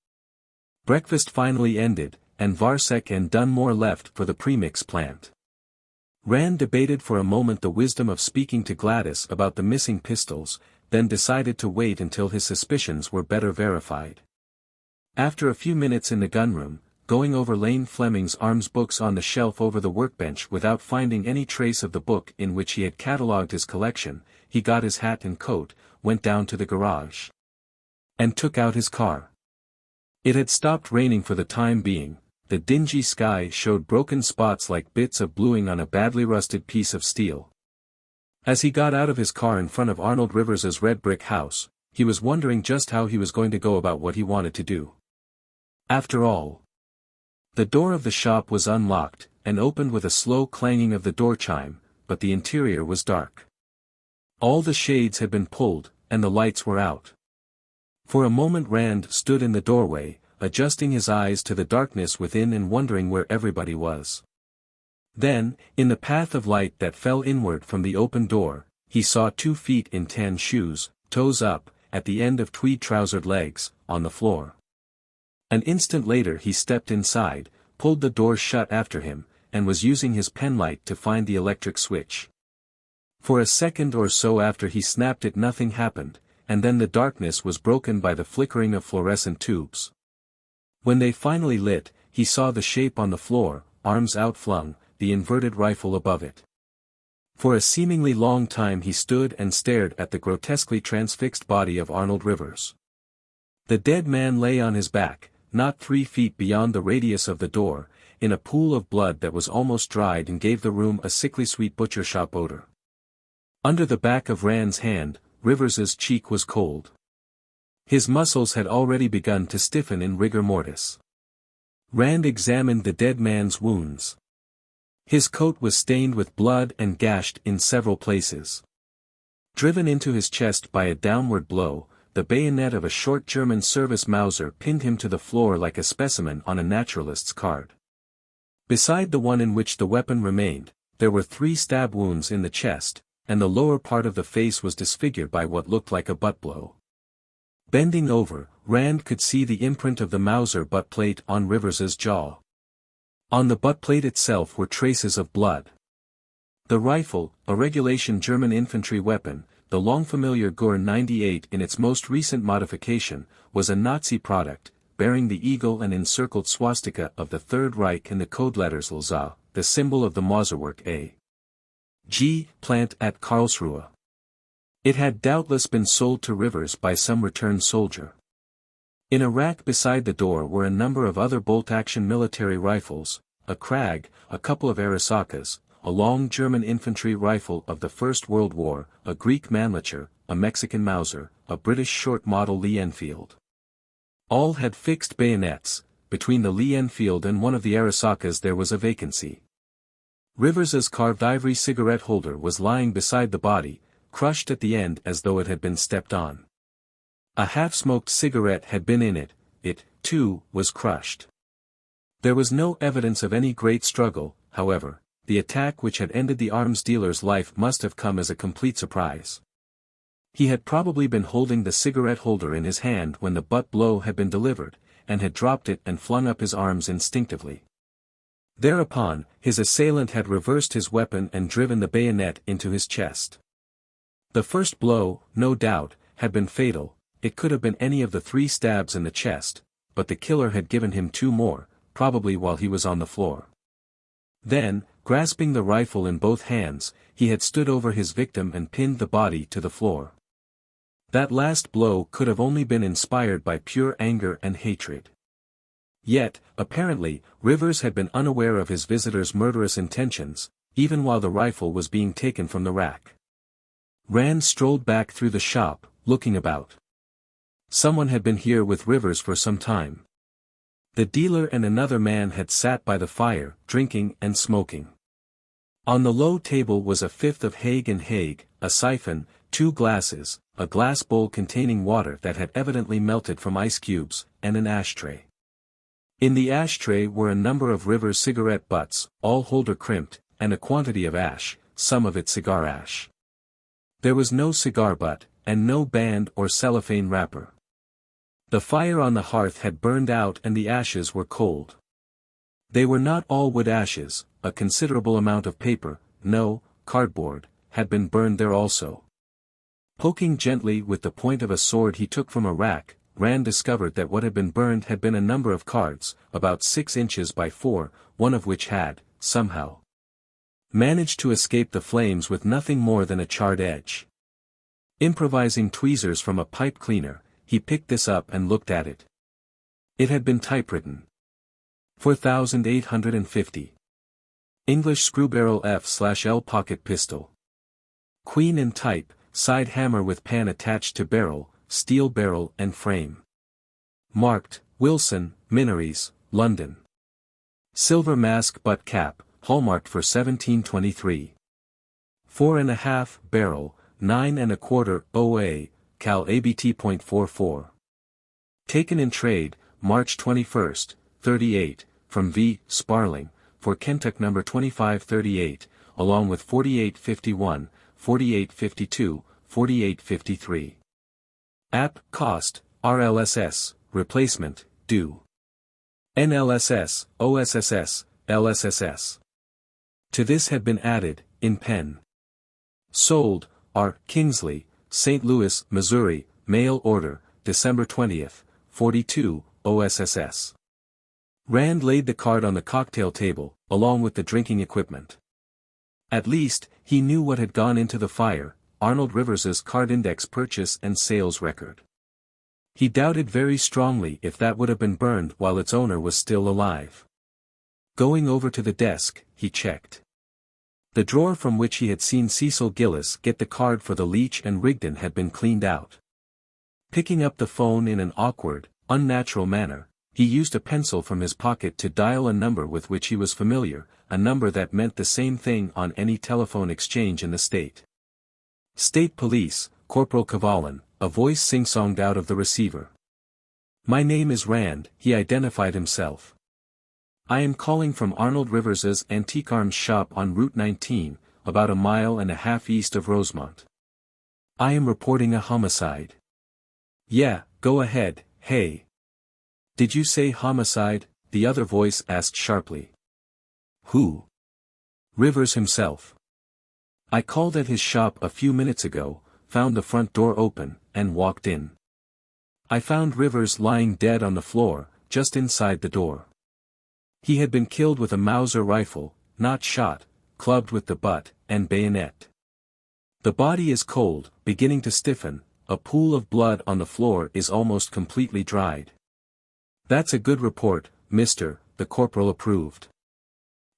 Breakfast finally ended, and Varsek and Dunmore left for the premix plant. Rand debated for a moment the wisdom of speaking to Gladys about the missing pistols, then decided to wait until his suspicions were better verified. After a few minutes in the gunroom, going over Lane Fleming's arms books on the shelf over the workbench without finding any trace of the book in which he had catalogued his collection, he got his hat and coat, went down to the garage, and took out his car. It had stopped raining for the time being. The dingy sky showed broken spots like bits of bluing on a badly rusted piece of steel. As he got out of his car in front of Arnold Rivers's red brick house, he was wondering just how he was going to go about what he wanted to do. After all, the door of the shop was unlocked, and opened with a slow clanging of the door chime, but the interior was dark. All the shades had been pulled, and the lights were out. For a moment Rand stood in the doorway, adjusting his eyes to the darkness within and wondering where everybody was. Then, in the path of light that fell inward from the open door, he saw 2 feet in tan shoes, toes up, at the end of tweed-trousered legs, on the floor. An instant later he stepped inside, pulled the door shut after him, and was using his penlight to find the electric switch. For a second or so after he snapped it nothing happened, and then the darkness was broken by the flickering of fluorescent tubes. When they finally lit, he saw the shape on the floor, arms outflung, the inverted rifle above it. For a seemingly long time he stood and stared at the grotesquely transfixed body of Arnold Rivers. The dead man lay on his back, not 3 feet beyond the radius of the door, in a pool of blood that was almost dried and gave the room a sickly sweet butcher shop odor. Under the back of Rand's hand, Rivers's cheek was cold. His muscles had already begun to stiffen in rigor mortis. Rand examined the dead man's wounds. His coat was stained with blood and gashed in several places. Driven into his chest by a downward blow, the bayonet of a short German service Mauser pinned him to the floor like a specimen on a naturalist's card. Beside the one in which the weapon remained, there were 3 stab wounds in the chest, and the lower part of the face was disfigured by what looked like a butt blow. Bending over, Rand could see the imprint of the Mauser butt plate on Rivers's jaw. On the butt plate itself were traces of blood. The rifle, a regulation German infantry weapon, the long familiar Gur 98 in its most recent modification, was a Nazi product, bearing the eagle and encircled swastika of the Third Reich and the code letters LZA, the symbol of the Mauserwerk A.G. plant at Karlsruhe. It had doubtless been sold to Rivers by some returned soldier. In a rack beside the door were a number of other bolt-action military rifles, a Krag, a couple of Arisakas, a long German infantry rifle of the First World War, a Greek Mannlicher, a Mexican Mauser, a British short-model Lee Enfield. All had fixed bayonets. Between the Lee Enfield and one of the Arisakas there was a vacancy. Rivers's carved ivory cigarette holder was lying beside the body, crushed at the end as though it had been stepped on. A half-smoked cigarette had been in it, too, was crushed. There was no evidence of any great struggle, however. The attack which had ended the arms dealer's life must have come as a complete surprise. He had probably been holding the cigarette holder in his hand when the butt blow had been delivered, and had dropped it and flung up his arms instinctively. Thereupon, his assailant had reversed his weapon and driven the bayonet into his chest. The first blow, no doubt, had been fatal. It could have been any of the 3 stabs in the chest, but the killer had given him 2 more, probably while he was on the floor. Then, grasping the rifle in both hands, he had stood over his victim and pinned the body to the floor. That last blow could have only been inspired by pure anger and hatred. Yet, apparently, Rivers had been unaware of his visitor's murderous intentions, even while the rifle was being taken from the rack. Rand strolled back through the shop, looking about. Someone had been here with Rivers for some time. The dealer and another man had sat by the fire, drinking and smoking. On the low table was a fifth of Haig and Haig, a siphon, 2 glasses, a glass bowl containing water that had evidently melted from ice cubes, and an ashtray. In the ashtray were a number of Rivers cigarette butts, all holder crimped, and a quantity of ash, some of it cigar ash. There was no cigar butt, and no band or cellophane wrapper. The fire on the hearth had burned out and the ashes were cold. They were not all wood ashes, a considerable amount of paper, no, cardboard, had been burned there also. Poking gently with the point of a sword he took from a rack, Rand discovered that what had been burned had been a number of cards, about 6 inches by 4, one of which had, somehow, managed to escape the flames with nothing more than a charred edge. Improvising tweezers from a pipe cleaner, he picked this up and looked at it. It had been typewritten. 4850. English screwbarrel F/L pocket pistol. Queen and type, side hammer with pan attached to barrel, steel barrel and frame. Marked, Wilson, Minories, London. Silver mask butt cap, hallmarked for 1723. 4.5 barrel, 9.25 OA, cal ABT.44. Taken in trade, March 21, 38, from V. Sparling, for Kentuck No. 2538, along with 4851, 4852, 4853. App. Cost, RLSS, replacement, due. NLSS, OSSS, LSSS. To this had been added, in pen. Sold, R. Kingsley, St. Louis, Missouri, mail order, December 20th, 42, OSSS. Rand laid the card on the cocktail table, along with the drinking equipment. At least, he knew what had gone into the fire, Arnold Rivers's card index purchase and sales record. He doubted very strongly if that would have been burned while its owner was still alive. Going over to the desk, he checked. The drawer from which he had seen Cecil Gillis get the card for the Leach and Rigdon had been cleaned out. Picking up the phone in an awkward, unnatural manner, he used a pencil from his pocket to dial a number with which he was familiar, a number that meant the same thing on any telephone exchange in the state. State Police, Corporal Cavallan, a voice sing-songed out of the receiver. My name is Rand, he identified himself. I am calling from Arnold Rivers's antique arms shop on Route 19, about 1.5 miles east of Rosemont. I am reporting a homicide. Yeah, go ahead, hey. Did you say homicide? The other voice asked sharply. Who? Rivers himself. I called at his shop a few minutes ago, found the front door open, and walked in. I found Rivers lying dead on the floor, just inside the door. He had been killed with a Mauser rifle, not shot, clubbed with the butt, and bayonet. The body is cold, beginning to stiffen, a pool of blood on the floor is almost completely dried. That's a good report, mister, the corporal approved.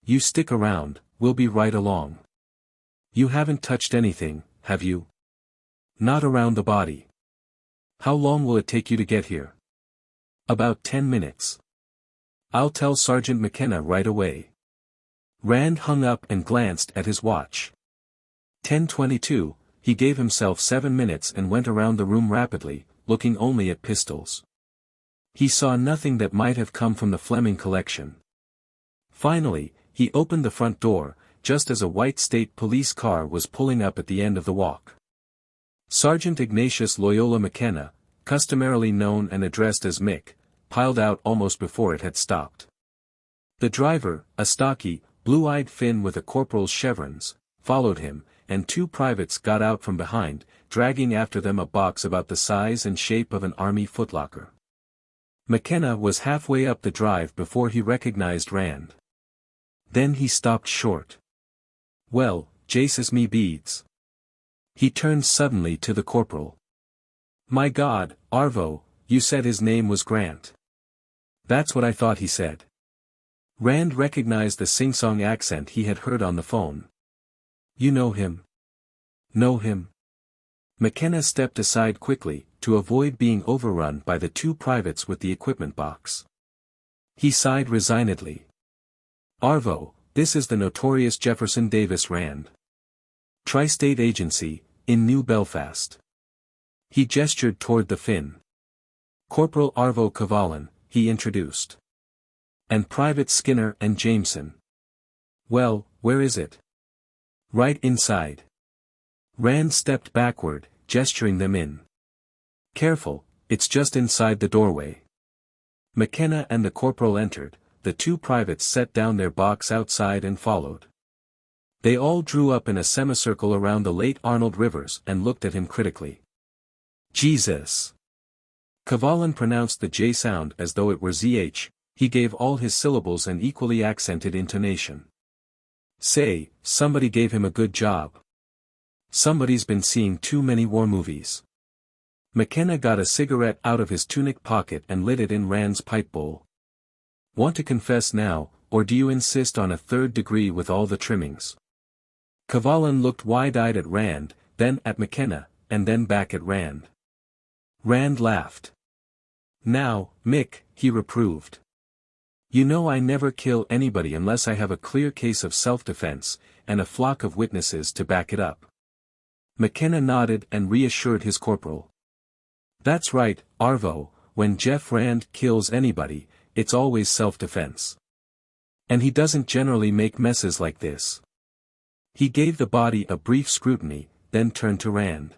You stick around, we'll be right along. You haven't touched anything, have you? Not around the body. How long will it take you to get here? About 10 minutes. I'll tell Sergeant McKenna right away. Rand hung up and glanced at his watch. 10:22, he gave himself 7 minutes and went around the room rapidly, looking only at pistols. He saw nothing that might have come from the Fleming collection. Finally, he opened the front door, just as a white state police car was pulling up at the end of the walk. Sergeant Ignatius Loyola McKenna, customarily known and addressed as Mick, piled out almost before it had stopped. The driver, a stocky, blue-eyed Finn with a corporal's chevrons, followed him, and 2 privates got out from behind, dragging after them a box about the size and shape of an army footlocker. McKenna was halfway up the drive before he recognized Rand. Then he stopped short. Well, Jasus me beads. He turned suddenly to the corporal. My God, Arvo, you said his name was Grant. That's what I thought he said. Rand recognized the sing-song accent he had heard on the phone. You know him? Know him? McKenna stepped aside quickly, to avoid being overrun by the two privates with the equipment box. He sighed resignedly. "Arvo, this is the notorious Jefferson Davis Rand. Tri-State Agency, in New Belfast." He gestured toward the Finn. "Corporal Arvo Cavallan," he introduced. "And Private Skinner and Jameson." "Well, where is it?" "Right inside." Rand stepped backward, gesturing them in. "Careful, it's just inside the doorway." McKenna and the corporal entered, the two privates set down their box outside and followed. They all drew up in a semicircle around the late Arnold Rivers and looked at him critically. "Jesus." Cavallan pronounced the J sound as though it were ZH, he gave all his syllables an equally accented intonation. "Say, somebody gave him a good job. Somebody's been seeing too many war movies." McKenna got a cigarette out of his tunic pocket and lit it in Rand's pipe bowl. "Want to confess now, or do you insist on a third degree with all the trimmings?" Cavallan looked wide-eyed at Rand, then at McKenna, and then back at Rand. Rand laughed. "Now, Mick," he reproved. "You know I never kill anybody unless I have a clear case of self-defense, and a flock of witnesses to back it up." McKenna nodded and reassured his corporal. "That's right, Arvo, when Jeff Rand kills anybody, it's always self-defense. And he doesn't generally make messes like this." He gave the body a brief scrutiny, then turned to Rand.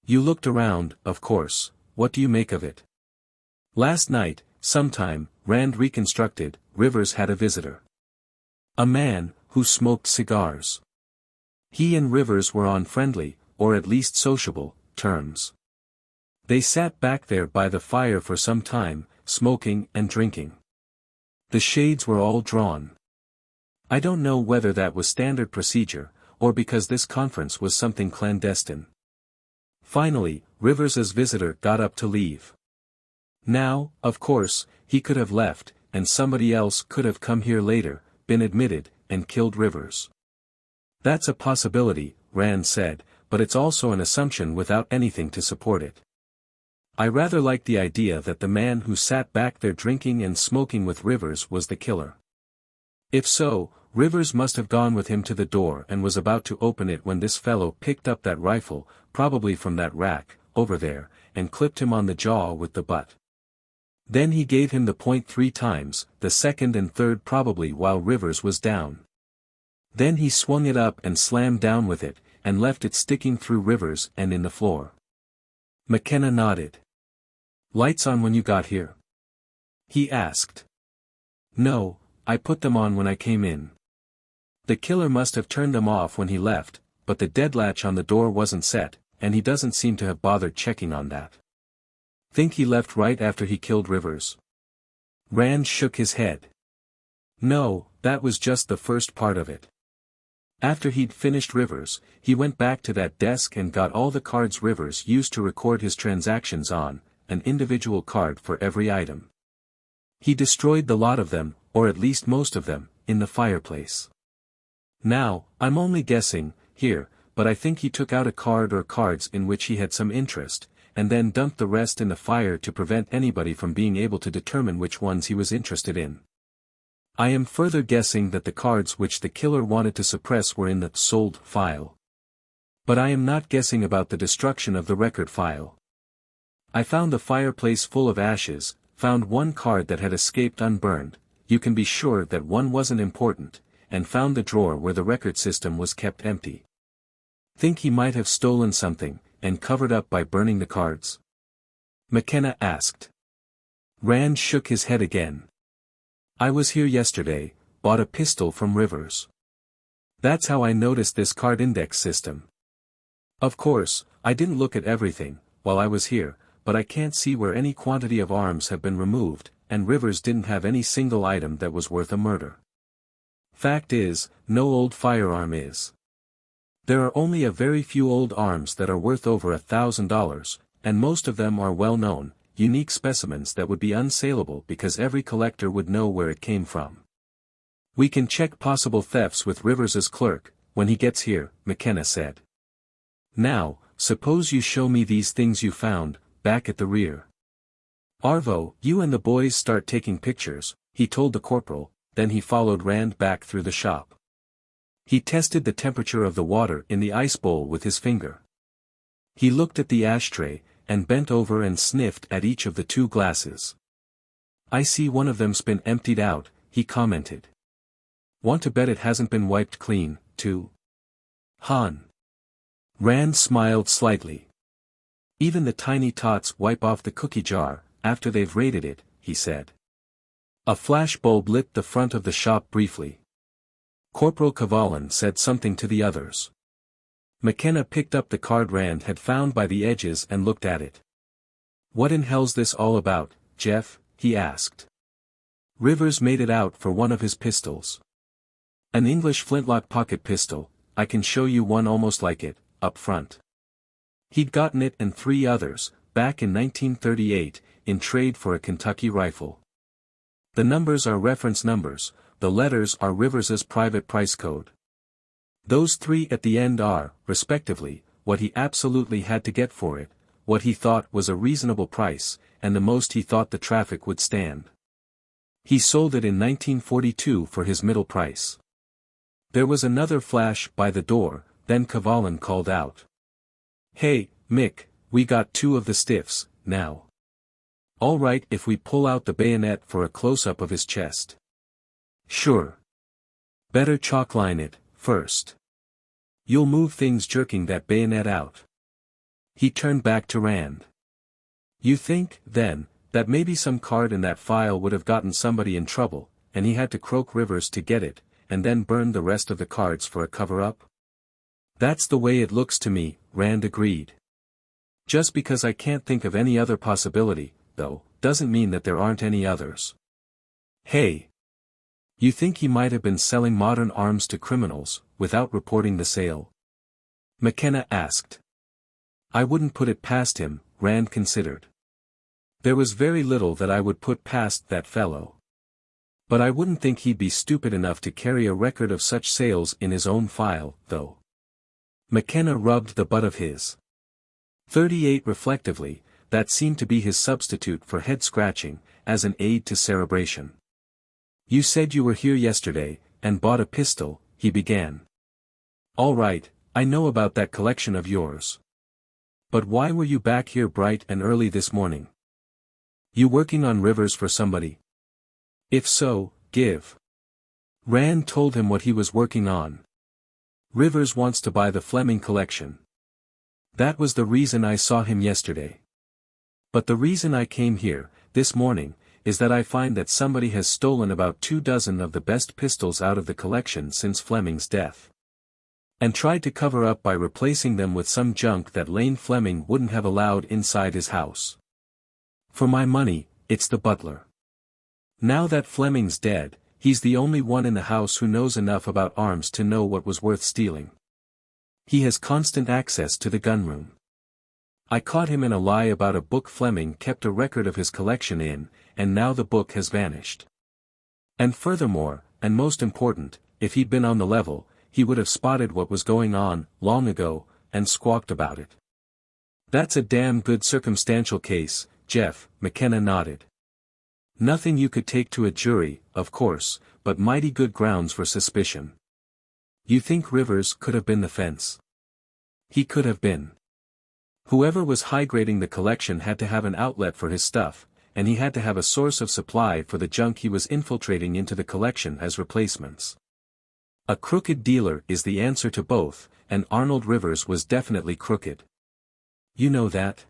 "You looked around, of course, what do you make of it?" "Last night, sometime," Rand reconstructed, "Rivers had a visitor. A man, who smoked cigars. He and Rivers were on friendly, or at least sociable, terms. They sat back there by the fire for some time, smoking and drinking. The shades were all drawn. I don't know whether that was standard procedure, or because this conference was something clandestine. Finally, Rivers's visitor got up to leave. Now, of course, he could have left, and somebody else could have come here later, been admitted, and killed Rivers. That's a possibility," Rand said, "but it's also an assumption without anything to support it. I rather like the idea that the man who sat back there drinking and smoking with Rivers was the killer. If so, Rivers must have gone with him to the door and was about to open it when this fellow picked up that rifle, probably from that rack, over there, and clipped him on the jaw with the butt. Then he gave him the point 3 times, the second and third probably while Rivers was down. Then he swung it up and slammed down with it, and left it sticking through Rivers and in the floor." McKenna nodded. "Lights on when you got here?" he asked. "No, I put them on when I came in. The killer must have turned them off when he left, but the deadlatch on the door wasn't set, and he doesn't seem to have bothered checking on that." "Think he left right after he killed Rivers?" Rand shook his head. "No, that was just the first part of it. After he'd finished Rivers, he went back to that desk and got all the cards Rivers used to record his transactions on, an individual card for every item. He destroyed the lot of them, or at least most of them, in the fireplace. Now, I'm only guessing, here, but I think he took out a card or cards in which he had some interest, and then dumped the rest in the fire to prevent anybody from being able to determine which ones he was interested in. I am further guessing that the cards which the killer wanted to suppress were in the sold file. But I am not guessing about the destruction of the record file. I found the fireplace full of ashes, found one card that had escaped unburned, you can be sure that one wasn't important, and found the drawer where the record system was kept empty. Think he might have stolen something, and covered up by burning the cards?" McKenna asked. Rand shook his head again. "I was here yesterday, bought a pistol from Rivers. That's how I noticed this card index system. Of course, I didn't look at everything, while I was here, but I can't see where any quantity of arms have been removed, and Rivers didn't have any single item that was worth a murder. Fact is, no old firearm is. There are only a very few old arms that are worth over $1,000, and most of them are well-known, unique specimens that would be unsaleable because every collector would know where it came from. We can check possible thefts with Rivers's clerk, when he gets here," McKenna said. "Now, suppose you show me these things you found, back at the rear. Arvo, you and the boys start taking pictures, he told the corporal, then he followed Rand back through the shop. He tested the temperature of the water in the ice bowl with his finger. He looked at the ashtray, and bent over and sniffed at each of the 2 glasses. I see one of them's been emptied out, he commented. Want to bet it hasn't been wiped clean, too? Han. Rand smiled slightly. Even the tiny tots wipe off the cookie jar, after they've raided it, he said. A flash bulb lit the front of the shop briefly. Corporal Cavallan said something to the others. McKenna picked up the card Rand had found by the edges and looked at it. What in hell's this all about, Jeff? He asked. Rivers made it out for one of his pistols. An English flintlock pocket pistol, I can show you one almost like it, up front. He'd gotten it and 3 others, back in 1938, in trade for a Kentucky rifle. The numbers are reference numbers, the letters are Rivers's private price code. Those 3 at the end are, respectively, what he absolutely had to get for it, what he thought was a reasonable price, and the most he thought the traffic would stand. He sold it in 1942 for his middle price. There was another flash by the door, then Cavallan called out. Hey, Mick, we got 2 of the stiffs, now. All right if we pull out the bayonet for a close-up of his chest. Sure. Better chalkline it, first. You'll move things jerking that bayonet out. He turned back to Rand. You think, then, that maybe some card in that file would have gotten somebody in trouble, and he had to croak Rivers to get it, and then burn the rest of the cards for a cover-up? That's the way it looks to me, Rand agreed. Just because I can't think of any other possibility, though, doesn't mean that there aren't any others. Hey! You think he might have been selling modern arms to criminals, without reporting the sale? McKenna asked. I wouldn't put it past him, Rand considered. There was very little that I would put past that fellow. But I wouldn't think he'd be stupid enough to carry a record of such sales in his own file, though. McKenna rubbed the butt of his .38 reflectively, that seemed to be his substitute for head-scratching, as an aid to cerebration. You said you were here yesterday, and bought a pistol, he began. All right, I know about that collection of yours. But why were you back here bright and early this morning? You working on Rivers for somebody? If so, give. Rand told him what he was working on. Rivers wants to buy the Fleming collection. That was the reason I saw him yesterday. But the reason I came here, this morning, is that I find that somebody has stolen about 24 of the best pistols out of the collection since Fleming's death. And tried to cover up by replacing them with some junk that Lane Fleming wouldn't have allowed inside his house. For my money, it's the butler. Now that Fleming's dead, he's the only one in the house who knows enough about arms to know what was worth stealing. He has constant access to the gunroom. I caught him in a lie about a book Fleming kept a record of his collection in, and now the book has vanished. And furthermore, and most important, if he'd been on the level, he would have spotted what was going on, long ago, and squawked about it. That's a damn good circumstantial case, Jeff, McKenna nodded. Nothing you could take to a jury, of course, but mighty good grounds for suspicion. You think Rivers could have been the fence? He could have been. Whoever was high-grading the collection had to have an outlet for his stuff, and he had to have a source of supply for the junk he was infiltrating into the collection as replacements. A crooked dealer is the answer to both, and Arnold Rivers was definitely crooked. You know that?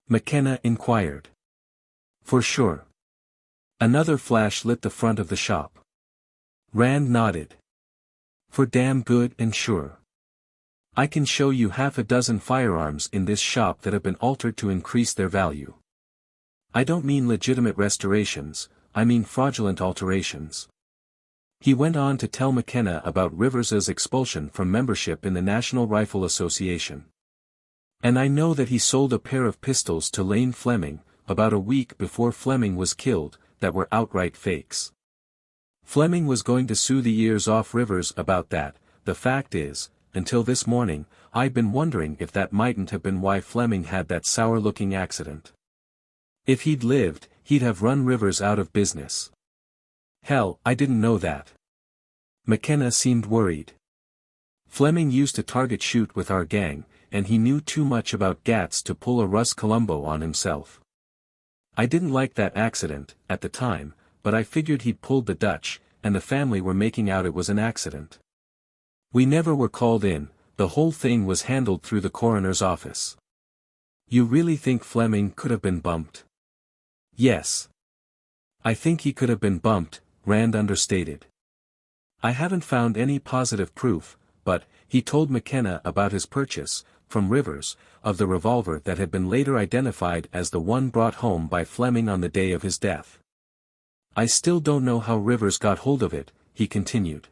McKenna inquired. For sure. Another flash lit the front of the shop. Rand nodded. For damn good and sure. I can show you 6 firearms in this shop that have been altered to increase their value. I don't mean legitimate restorations, I mean fraudulent alterations. He went on to tell McKenna about Rivers's expulsion from membership in the National Rifle Association. And I know that he sold a pair of pistols to Lane Fleming, about a week before Fleming was killed, that were outright fakes. Fleming was going to sue the ears off Rivers about that. The fact is, until this morning, I'd been wondering if that mightn't have been why Fleming had that sour-looking accident. If he'd lived, he'd have run Rivers out of business. Hell, I didn't know that. McKenna seemed worried. Fleming used to target shoot with our gang, and he knew too much about gats to pull a Russ Columbo on himself. I didn't like that accident, at the time, but I figured he'd pulled the Dutch, and the family were making out it was an accident. We never were called in, the whole thing was handled through the coroner's office. You really think Fleming could have been bumped? Yes. I think he could have been bumped, Rand understated. I haven't found any positive proof, but, he told McKenna about his purchase, from Rivers, of the revolver that had been later identified as the one brought home by Fleming on the day of his death. I still don't know how Rivers got hold of it, he continued.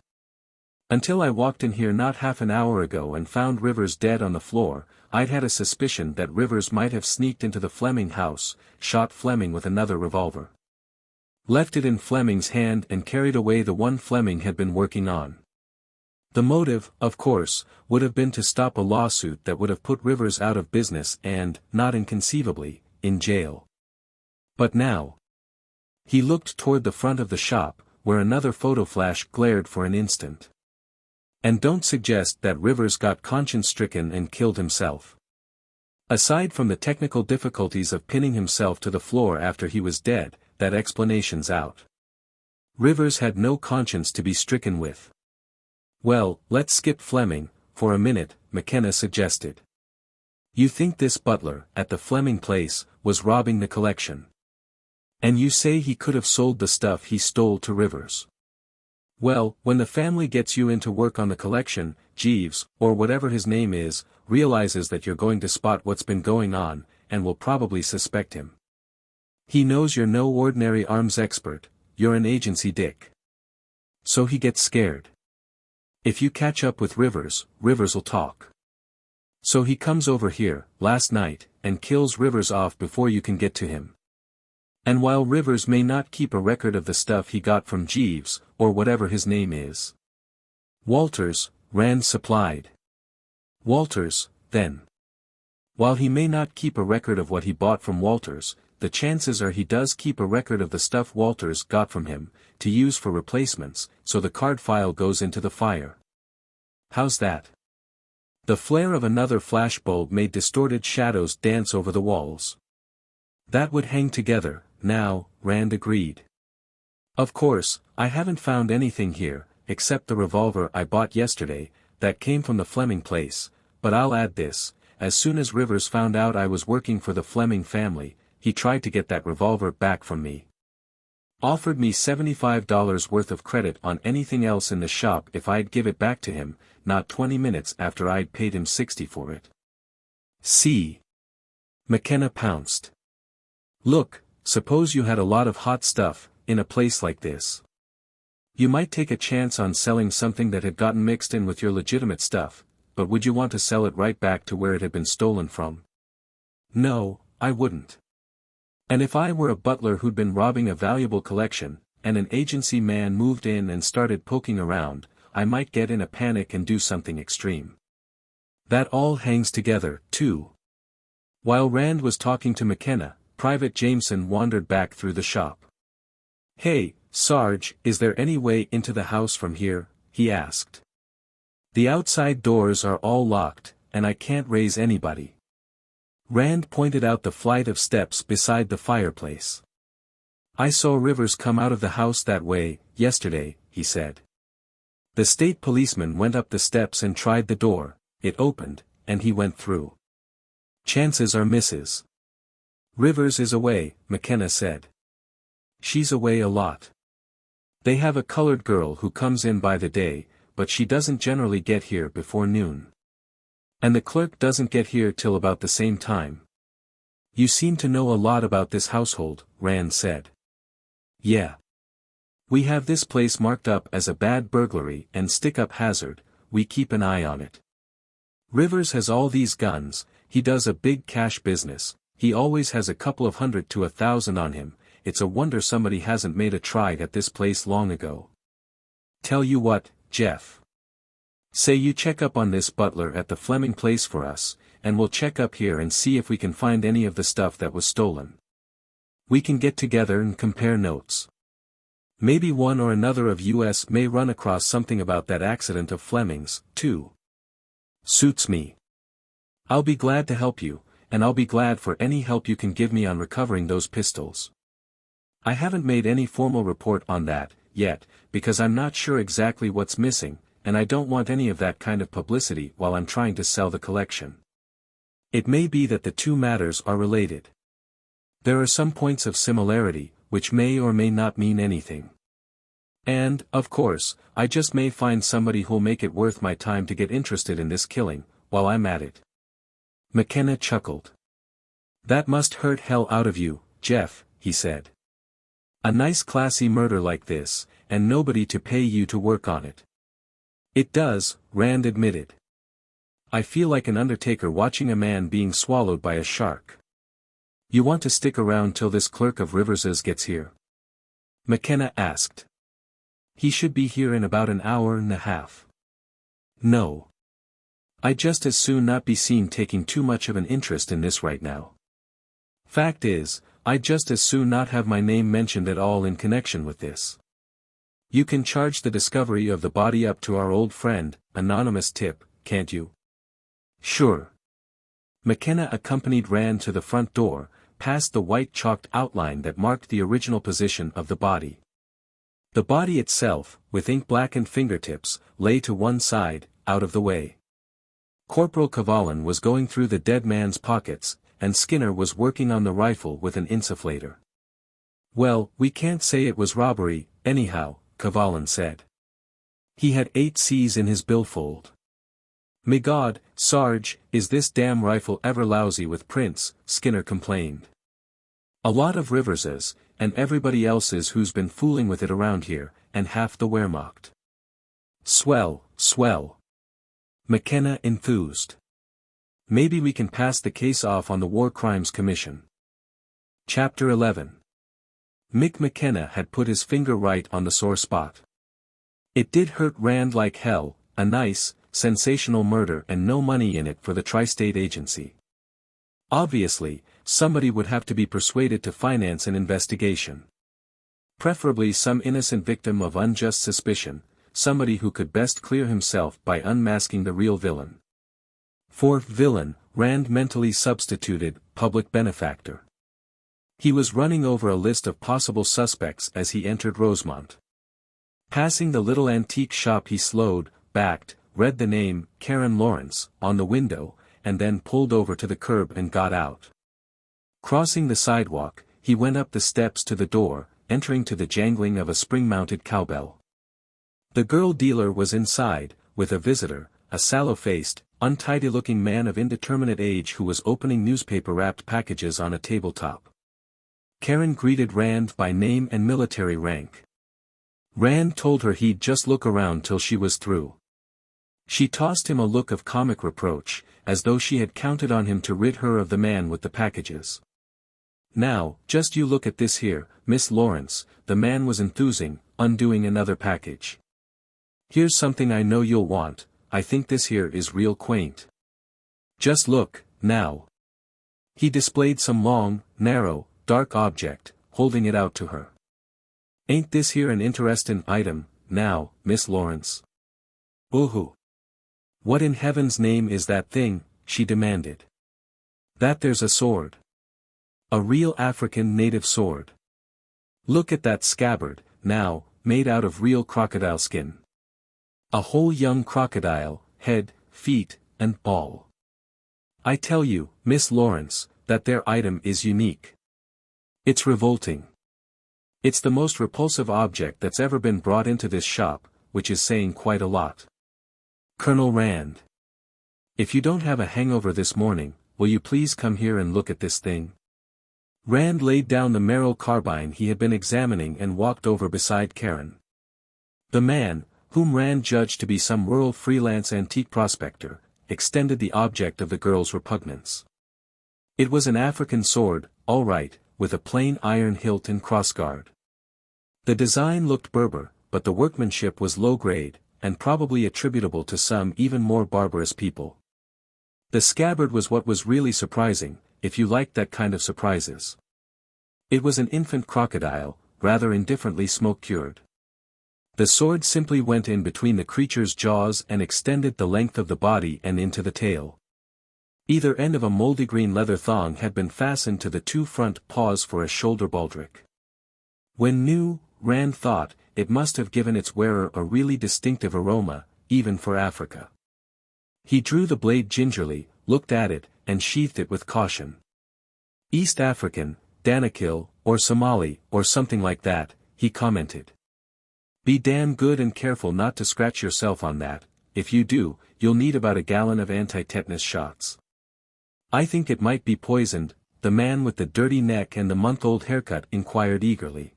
Until I walked in here not half an hour ago and found Rivers dead on the floor, I'd had a suspicion that Rivers might have sneaked into the Fleming house, shot Fleming with another revolver. Left it in Fleming's hand and carried away the one Fleming had been working on. The motive, of course, would have been to stop a lawsuit that would have put Rivers out of business and, not inconceivably, in jail. But now. He looked toward the front of the shop, where another photo flash glared for an instant. And don't suggest that Rivers got conscience-stricken and killed himself. Aside from the technical difficulties of pinning himself to the floor after he was dead, that explanation's out. Rivers had no conscience to be stricken with. Well, let's skip Fleming, for a minute, McKenna suggested. You think this butler, at the Fleming place, was robbing the collection? And you say he could have sold the stuff he stole to Rivers. Well, when the family gets you into work on the collection, Jeeves, or whatever his name is, realizes that you're going to spot what's been going on, and will probably suspect him. He knows you're no ordinary arms expert, you're an agency dick. So he gets scared. If you catch up with Rivers, Rivers'll talk. So he comes over here, last night, and kills Rivers off before you can get to him. And while Rivers may not keep a record of the stuff he got from Jeeves, or whatever his name is. Walters, Rand supplied. Walters, then. While he may not keep a record of what he bought from Walters, the chances are he does keep a record of the stuff Walters got from him, to use for replacements, so the card file goes into the fire. How's that? The flare of another flashbulb made distorted shadows dance over the walls. That would hang together, now, Rand agreed. Of course, I haven't found anything here, except the revolver I bought yesterday, that came from the Fleming place, but I'll add this, as soon as Rivers found out I was working for the Fleming family, he tried to get that revolver back from me. Offered me $75 worth of credit on anything else in the shop if I'd give it back to him, not 20 minutes after I'd paid him $60 for it. See? McKenna pounced. Look, suppose you had a lot of hot stuff, in a place like this. You might take a chance on selling something that had gotten mixed in with your legitimate stuff, but would you want to sell it right back to where it had been stolen from? No, I wouldn't. And if I were a butler who'd been robbing a valuable collection, and an agency man moved in and started poking around, I might get in a panic and do something extreme. That all hangs together, too. While Rand was talking to McKenna, Private Jameson wandered back through the shop. Hey, Sarge, is there any way into the house from here? He asked. The outside doors are all locked, and I can't raise anybody. Rand pointed out the flight of steps beside the fireplace. I saw Rivers come out of the house that way, yesterday, he said. The state policeman went up the steps and tried the door, it opened, and he went through. Chances are Mrs. Rivers is away, McKenna said. She's away a lot. They have a colored girl who comes in by the day, but she doesn't generally get here before noon. And the clerk doesn't get here till about the same time. You seem to know a lot about this household, Rand said. Yeah. We have this place marked up as a bad burglary and stick-up hazard, we keep an eye on it. Rivers has all these guns, he does a big cash business, he always has a couple of $100 to $1,000 on him, it's a wonder somebody hasn't made a try at this place long ago. Tell you what, Jeff. Say you check up on this butler at the Fleming place for us, and we'll check up here and see if we can find any of the stuff that was stolen. We can get together and compare notes. Maybe one or another of us may run across something about that accident of Fleming's, too. Suits me. I'll be glad to help you, and I'll be glad for any help you can give me on recovering those pistols. I haven't made any formal report on that, yet, because I'm not sure exactly what's missing, and I don't want any of that kind of publicity while I'm trying to sell the collection. It may be that the two matters are related. There are some points of similarity, which may or may not mean anything. And, of course, I just may find somebody who'll make it worth my time to get interested in this killing, while I'm at it. McKenna chuckled. That must hurt hell out of you, Jeff, he said. A nice classy murder like this, and nobody to pay you to work on it. It does, Rand admitted. I feel like an undertaker watching a man being swallowed by a shark. You want to stick around till this clerk of Rivers's gets here? McKenna asked. He should be here in about an hour and a half. No. I'd just as soon not be seen taking too much of an interest in this right now. Fact is, I'd just as soon not have my name mentioned at all in connection with this. You can charge the discovery of the body up to our old friend, anonymous tip, can't you? Sure. McKenna accompanied Rand to the front door, past the white chalked outline that marked the original position of the body. The body itself, with ink-blackened fingertips, lay to one side, out of the way. Corporal Cavallan was going through the dead man's pockets, and Skinner was working on the rifle with an insufflator. Well, we can't say it was robbery, anyhow, Cavallan said. He had 8 C's in his billfold. Me God, Sarge, is this damn rifle ever lousy with prints, Skinner complained. A lot of Rivers's, and everybody else's who's been fooling with it around here, and half the Wehrmacht. Swell, swell. McKenna enthused. Maybe we can pass the case off on the War Crimes Commission. Chapter 11. Mick McKenna had put his finger right on the sore spot. It did hurt Rand like hell, a nice, sensational murder and no money in it for the Tri-State Agency. Obviously, somebody would have to be persuaded to finance an investigation. Preferably some innocent victim of unjust suspicion, somebody who could best clear himself by unmasking the real villain. For villain, Rand mentally substituted public benefactor. He was running over a list of possible suspects as he entered Rosemont. Passing the little antique shop he slowed, backed, read the name, Karen Lawrence, on the window, and then pulled over to the curb and got out. Crossing the sidewalk, he went up the steps to the door, entering to the jangling of a spring-mounted cowbell. The girl dealer was inside, with a visitor, a sallow-faced, untidy-looking man of indeterminate age who was opening newspaper-wrapped packages on a tabletop. Karen greeted Rand by name and military rank. Rand told her he'd just look around till she was through. She tossed him a look of comic reproach, as though she had counted on him to rid her of the man with the packages. Now, just you look at this here, Miss Lawrence, the man was enthusing, undoing another package. Here's something I know you'll want, I think this here is real quaint. Just look, now. He displayed some long, narrow, dark object, holding it out to her. Ain't this here an interestin' item, now, Miss Lawrence? Oohoo. What in heaven's name is that thing, she demanded. That there's a sword. A real African native sword. Look at that scabbard, now, made out of real crocodile skin. A whole young crocodile, head, feet, and all. I tell you, Miss Lawrence, that their item is unique. It's revolting. It's the most repulsive object that's ever been brought into this shop, which is saying quite a lot. Colonel Rand. If you don't have a hangover this morning, will you please come here and look at this thing? Rand laid down the Merrill carbine he had been examining and walked over beside Karen. The man, whom Rand judged to be some rural freelance antique prospector, extended the object of the girl's repugnance. It was an African sword, all right, with a plain iron hilt and crossguard. The design looked Berber, but the workmanship was low-grade, and probably attributable to some even more barbarous people. The scabbard was what was really surprising, if you liked that kind of surprises. It was an infant crocodile, rather indifferently smoke-cured. The sword simply went in between the creature's jaws and extended the length of the body and into the tail. Either end of a moldy green leather thong had been fastened to the two front paws for a shoulder baldric. When new, Rand thought, it must have given its wearer a really distinctive aroma, even for Africa. He drew the blade gingerly, looked at it, and sheathed it with caution. East African, Danakil, or Somali, or something like that, he commented. Be damn good and careful not to scratch yourself on that. If you do, you'll need about a gallon of anti-tetanus shots. I think it might be poisoned, the man with the dirty neck and the month-old haircut inquired eagerly.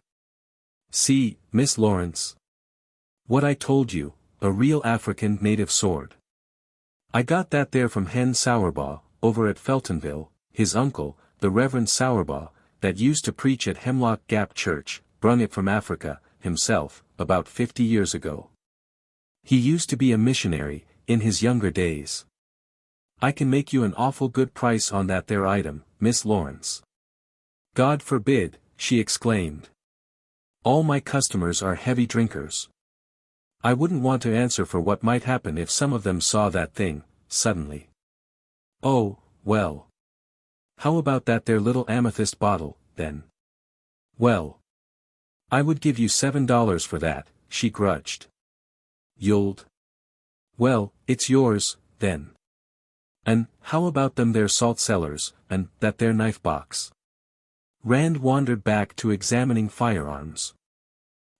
See, Miss Lawrence. What I told you, a real African native sword. I got that there from Hen Sourbaugh, over at Feltonville, his uncle, the Reverend Sourbaugh, that used to preach at Hemlock Gap Church, brung it from Africa, himself, about 50 years ago. He used to be a missionary, in his younger days. I can make you an awful good price on that there item, Miss Lawrence. God forbid, she exclaimed. All my customers are heavy drinkers. I wouldn't want to answer for what might happen if some of them saw that thing, suddenly. Oh, well. How about that there little amethyst bottle, then? Well. I would give you $7 for that, she grudged. You'ld. Well, it's yours, then. And, how about them there salt cellars, and that there knife box? Rand wandered back to examining firearms.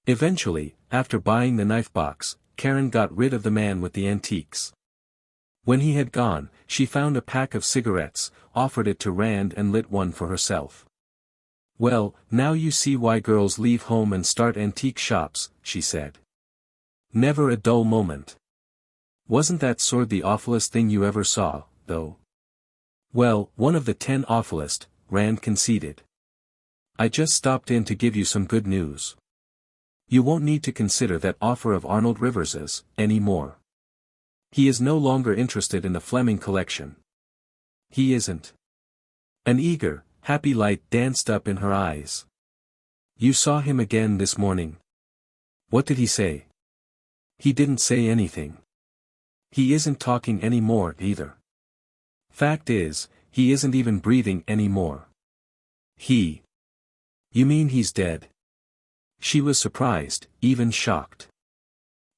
Eventually, after buying the knife box, Karen got rid of the man with the antiques. When he had gone, she found a pack of cigarettes, offered it to Rand and lit one for herself. Well, now you see why girls leave home and start antique shops, she said. Never a dull moment. Wasn't that sword the awfulest thing you ever saw, though? Well, one of the 10 awfulest, Rand conceded. I just stopped in to give you some good news. You won't need to consider that offer of Arnold Rivers's, any more. He is no longer interested in the Fleming collection. He isn't. An eager, happy light danced up in her eyes. You saw him again this morning. What did he say? He didn't say anything. He isn't talking any more either. Fact is, he isn't even breathing anymore. You mean he's dead? She was surprised, even shocked.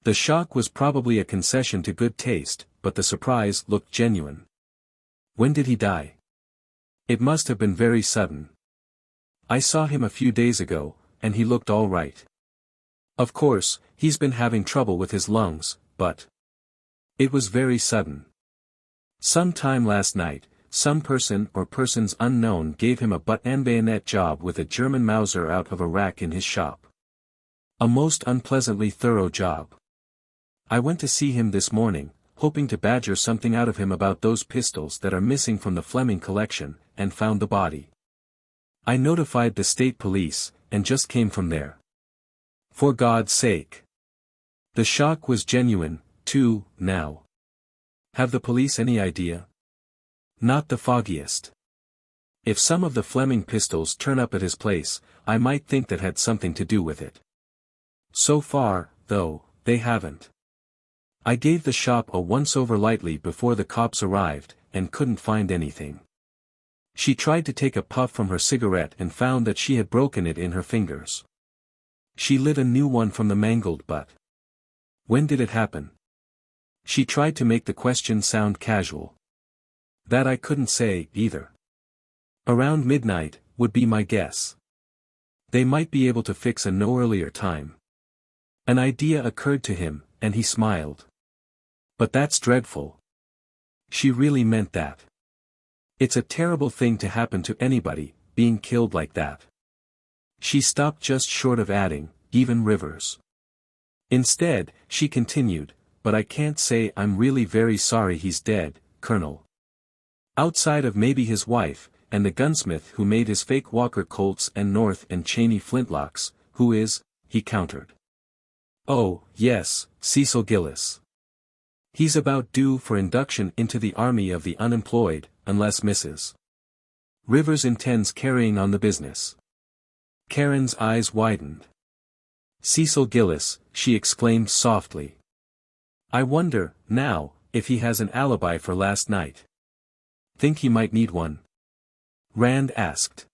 The shock was probably a concession to good taste, but the surprise looked genuine. When did he die? It must have been very sudden. I saw him a few days ago, and he looked all right. Of course, he's been having trouble with his lungs, but it was very sudden. Some time last night, some person or persons unknown gave him a butt and bayonet job with a German Mauser out of a rack in his shop. A most unpleasantly thorough job. I went to see him this morning, hoping to badger something out of him about those pistols that are missing from the Fleming collection, and found the body. I notified the state police, and just came from there. For God's sake. The shock was genuine, too, now. Have the police any idea? Not the foggiest. If some of the Fleming pistols turn up at his place, I might think that had something to do with it. So far, though, they haven't. I gave the shop a once-over lightly before the cops arrived, and couldn't find anything. She tried to take a puff from her cigarette and found that she had broken it in her fingers. She lit a new one from the mangled butt. When did it happen? She tried to make the question sound casual. That I couldn't say, either. Around midnight, would be my guess. They might be able to fix a no earlier time. An idea occurred to him, and he smiled. But that's dreadful. She really meant that. It's a terrible thing to happen to anybody, being killed like that. She stopped just short of adding, even Rivers. Instead, she continued, but I can't say I'm really very sorry he's dead, Colonel. Outside of maybe his wife, and the gunsmith who made his fake Walker Colts and North and Cheney flintlocks, who is, he countered. Oh, yes, Cecil Gillis. He's about due for induction into the army of the unemployed, unless Mrs. Rivers intends carrying on the business. Karen's eyes widened. Cecil Gillis, she exclaimed softly. I wonder, now, if he has an alibi for last night. Think he might need one? Rand asked.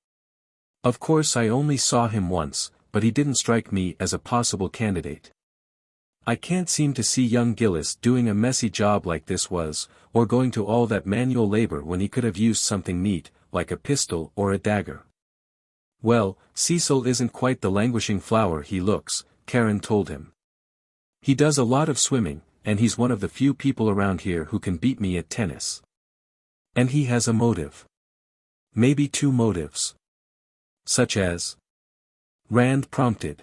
Of course I only saw him once, but he didn't strike me as a possible candidate. I can't seem to see young Gillis doing a messy job like this was, or going to all that manual labor when he could have used something neat, like a pistol or a dagger. Well, Cecil isn't quite the languishing flower he looks, Karen told him. He does a lot of swimming, and he's one of the few people around here who can beat me at tennis. And he has a motive. Maybe two motives. Such as? Rand prompted.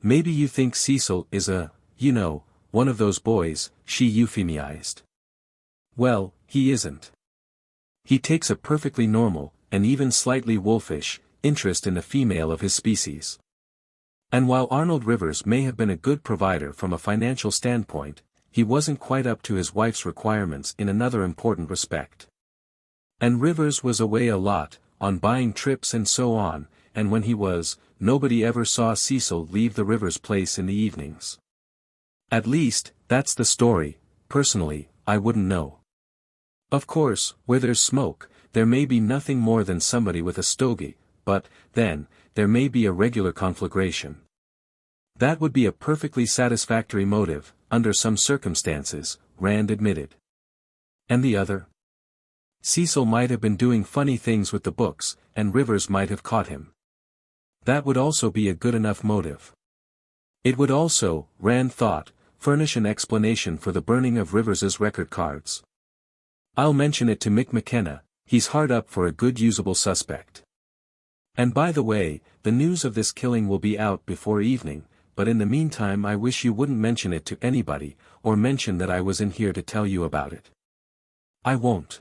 Maybe you think Cecil is one of those boys, she euphemized. Well, he isn't. He takes a perfectly normal, and even slightly wolfish, interest in the female of his species. And while Arnold Rivers may have been a good provider from a financial standpoint, he wasn't quite up to his wife's requirements in another important respect. And Rivers was away a lot, on buying trips and so on, and when he was, nobody ever saw Cecil leave the Rivers place in the evenings. At least, that's the story. Personally, I wouldn't know. Of course, where there's smoke, there may be nothing more than somebody with a stogie, but, then, there may be a regular conflagration. That would be a perfectly satisfactory motive, under some circumstances, Rand admitted. And the other? Cecil might have been doing funny things with the books, and Rivers might have caught him. That would also be a good enough motive. It would also, Rand thought, furnish an explanation for the burning of Rivers's record cards. I'll mention it to Mick McKenna, he's hard up for a good usable suspect. And by the way, the news of this killing will be out before evening, but in the meantime I wish you wouldn't mention it to anybody, or mention that I was in here to tell you about it. I won't.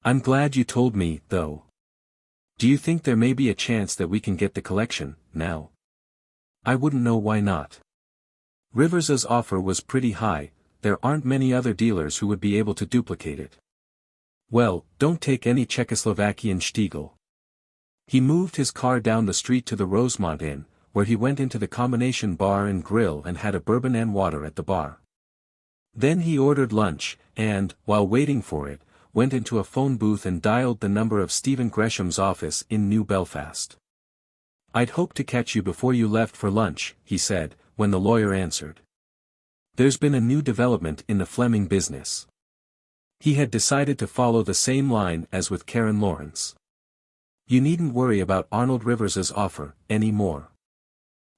I'm glad you told me, though. Do you think there may be a chance that we can get the collection, now? I wouldn't know why not. Rivers's offer was pretty high, there aren't many other dealers who would be able to duplicate it. Well, don't take any Czechoslovakian Stiegel. He moved his car down the street to the Rosemont Inn, where he went into the combination bar and grill and had a bourbon and water at the bar. Then he ordered lunch, and, while waiting for it, went into a phone booth and dialed the number of Stephen Gresham's office in New Belfast. I'd hoped to catch you before you left for lunch, he said, when the lawyer answered. There's been a new development in the Fleming business. He had decided to follow the same line as with Karen Lawrence. You needn't worry about Arnold Rivers's offer, any more.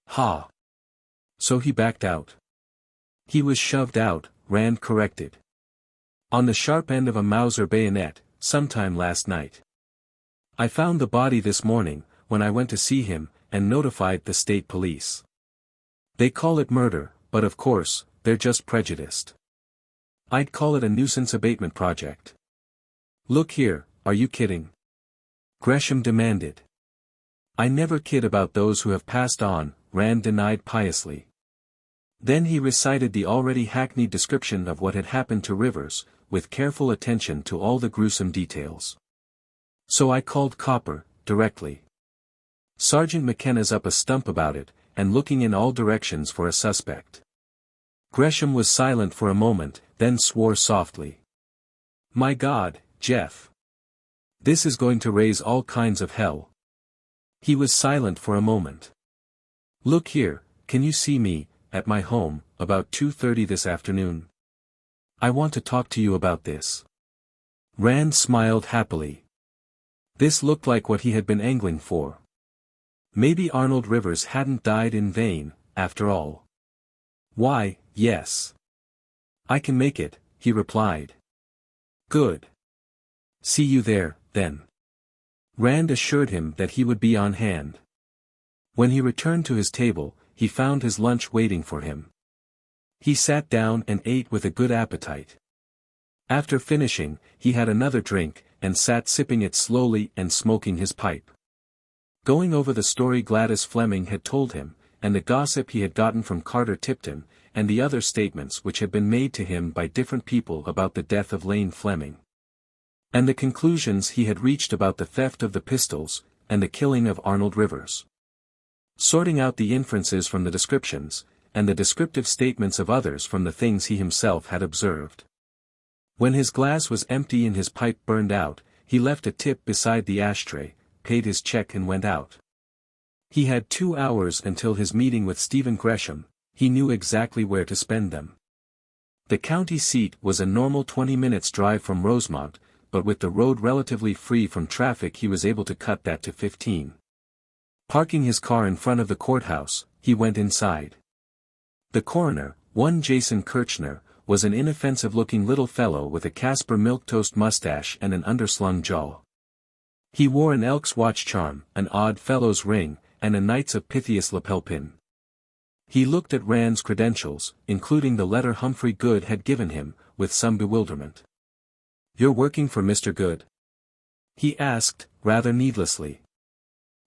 Ha! So he backed out. He was shoved out, Rand corrected. On the sharp end of a Mauser bayonet, sometime last night. I found the body this morning, when I went to see him, and notified the state police. They call it murder, but of course, they're just prejudiced. I'd call it a nuisance abatement project. Look here, are you kidding? Gresham demanded. I never kid about those who have passed on, Rand denied piously. Then he recited the already hackneyed description of what had happened to Rivers, with careful attention to all the gruesome details. So I called Copper, directly. Sergeant McKenna's up a stump about it, and looking in all directions for a suspect. Gresham was silent for a moment, then swore softly. My God, Jeff. This is going to raise all kinds of hell. He was silent for a moment. Look here, can you see me, at my home, about 2:30 this afternoon? I want to talk to you about this. Rand smiled happily. This looked like what he had been angling for. Maybe Arnold Rivers hadn't died in vain, after all. Why, yes. I can make it, he replied. Good. See you there, then. Rand assured him that he would be on hand. When he returned to his table, he found his lunch waiting for him. He sat down and ate with a good appetite. After finishing, he had another drink, and sat sipping it slowly and smoking his pipe. Going over the story Gladys Fleming had told him, and the gossip he had gotten from Carter Tipton, and the other statements which had been made to him by different people about the death of Lane Fleming. And the conclusions he had reached about the theft of the pistols, and the killing of Arnold Rivers. Sorting out the inferences from the descriptions, and the descriptive statements of others from the things he himself had observed. When his glass was empty and his pipe burned out, he left a tip beside the ashtray, paid his check and went out. He had 2 hours until his meeting with Stephen Gresham. He knew exactly where to spend them. The county seat was a normal 20 minutes drive from Rosemont, but with the road relatively free from traffic he was able to cut that to 15. Parking his car in front of the courthouse, he went inside. The coroner, one Jason Kirchner, was an inoffensive-looking little fellow with a Casper milquetoast mustache and an underslung jaw. He wore an Elks watch charm, an Odd Fellows ring, and a Knights of Pythias lapel pin. He looked at Rand's credentials, including the letter Humphrey Good had given him, with some bewilderment. "You're working for Mr. Good?" he asked, rather needlessly.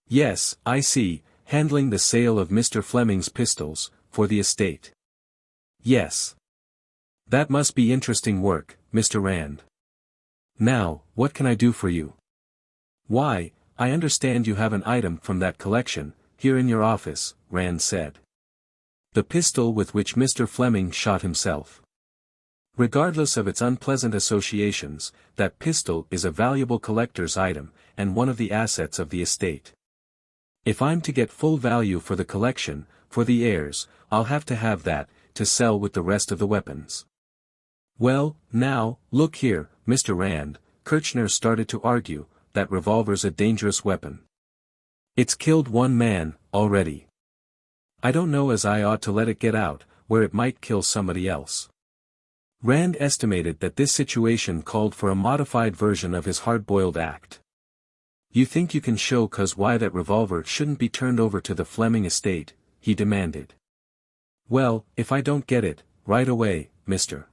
"Yes, I see, handling the sale of Mr. Fleming's pistols, for the estate." "Yes. That must be interesting work, Mr. Rand. Now, what can I do for you?" "Why, I understand you have an item from that collection, here in your office," Rand said. "The pistol with which Mr. Fleming shot himself. Regardless of its unpleasant associations, that pistol is a valuable collector's item, and one of the assets of the estate. If I'm to get full value for the collection, for the heirs, I'll have to have that, to sell with the rest of the weapons." "Well, now, look here, Mr. Rand," Kirchner started to argue, "that revolver's a dangerous weapon. It's killed one man, already. I don't know as I ought to let it get out, where it might kill somebody else." Rand estimated that this situation called for a modified version of his hard-boiled act. "You think you can show cause why that revolver shouldn't be turned over to the Fleming estate?" he demanded. "Well, if I don't get it, right away, Mr.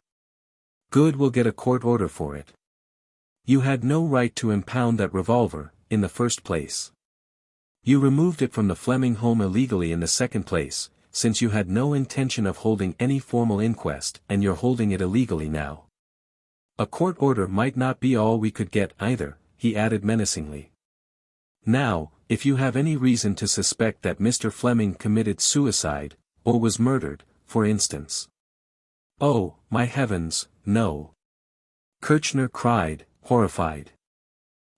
Good will get a court order for it. You had no right to impound that revolver, in the first place. You removed it from the Fleming home illegally in the second place, since you had no intention of holding any formal inquest, and you're holding it illegally now. A court order might not be all we could get either," he added menacingly. "Now, if you have any reason to suspect that Mr. Fleming committed suicide, or was murdered, for instance." "Oh, my heavens, no!" Kirchner cried, horrified.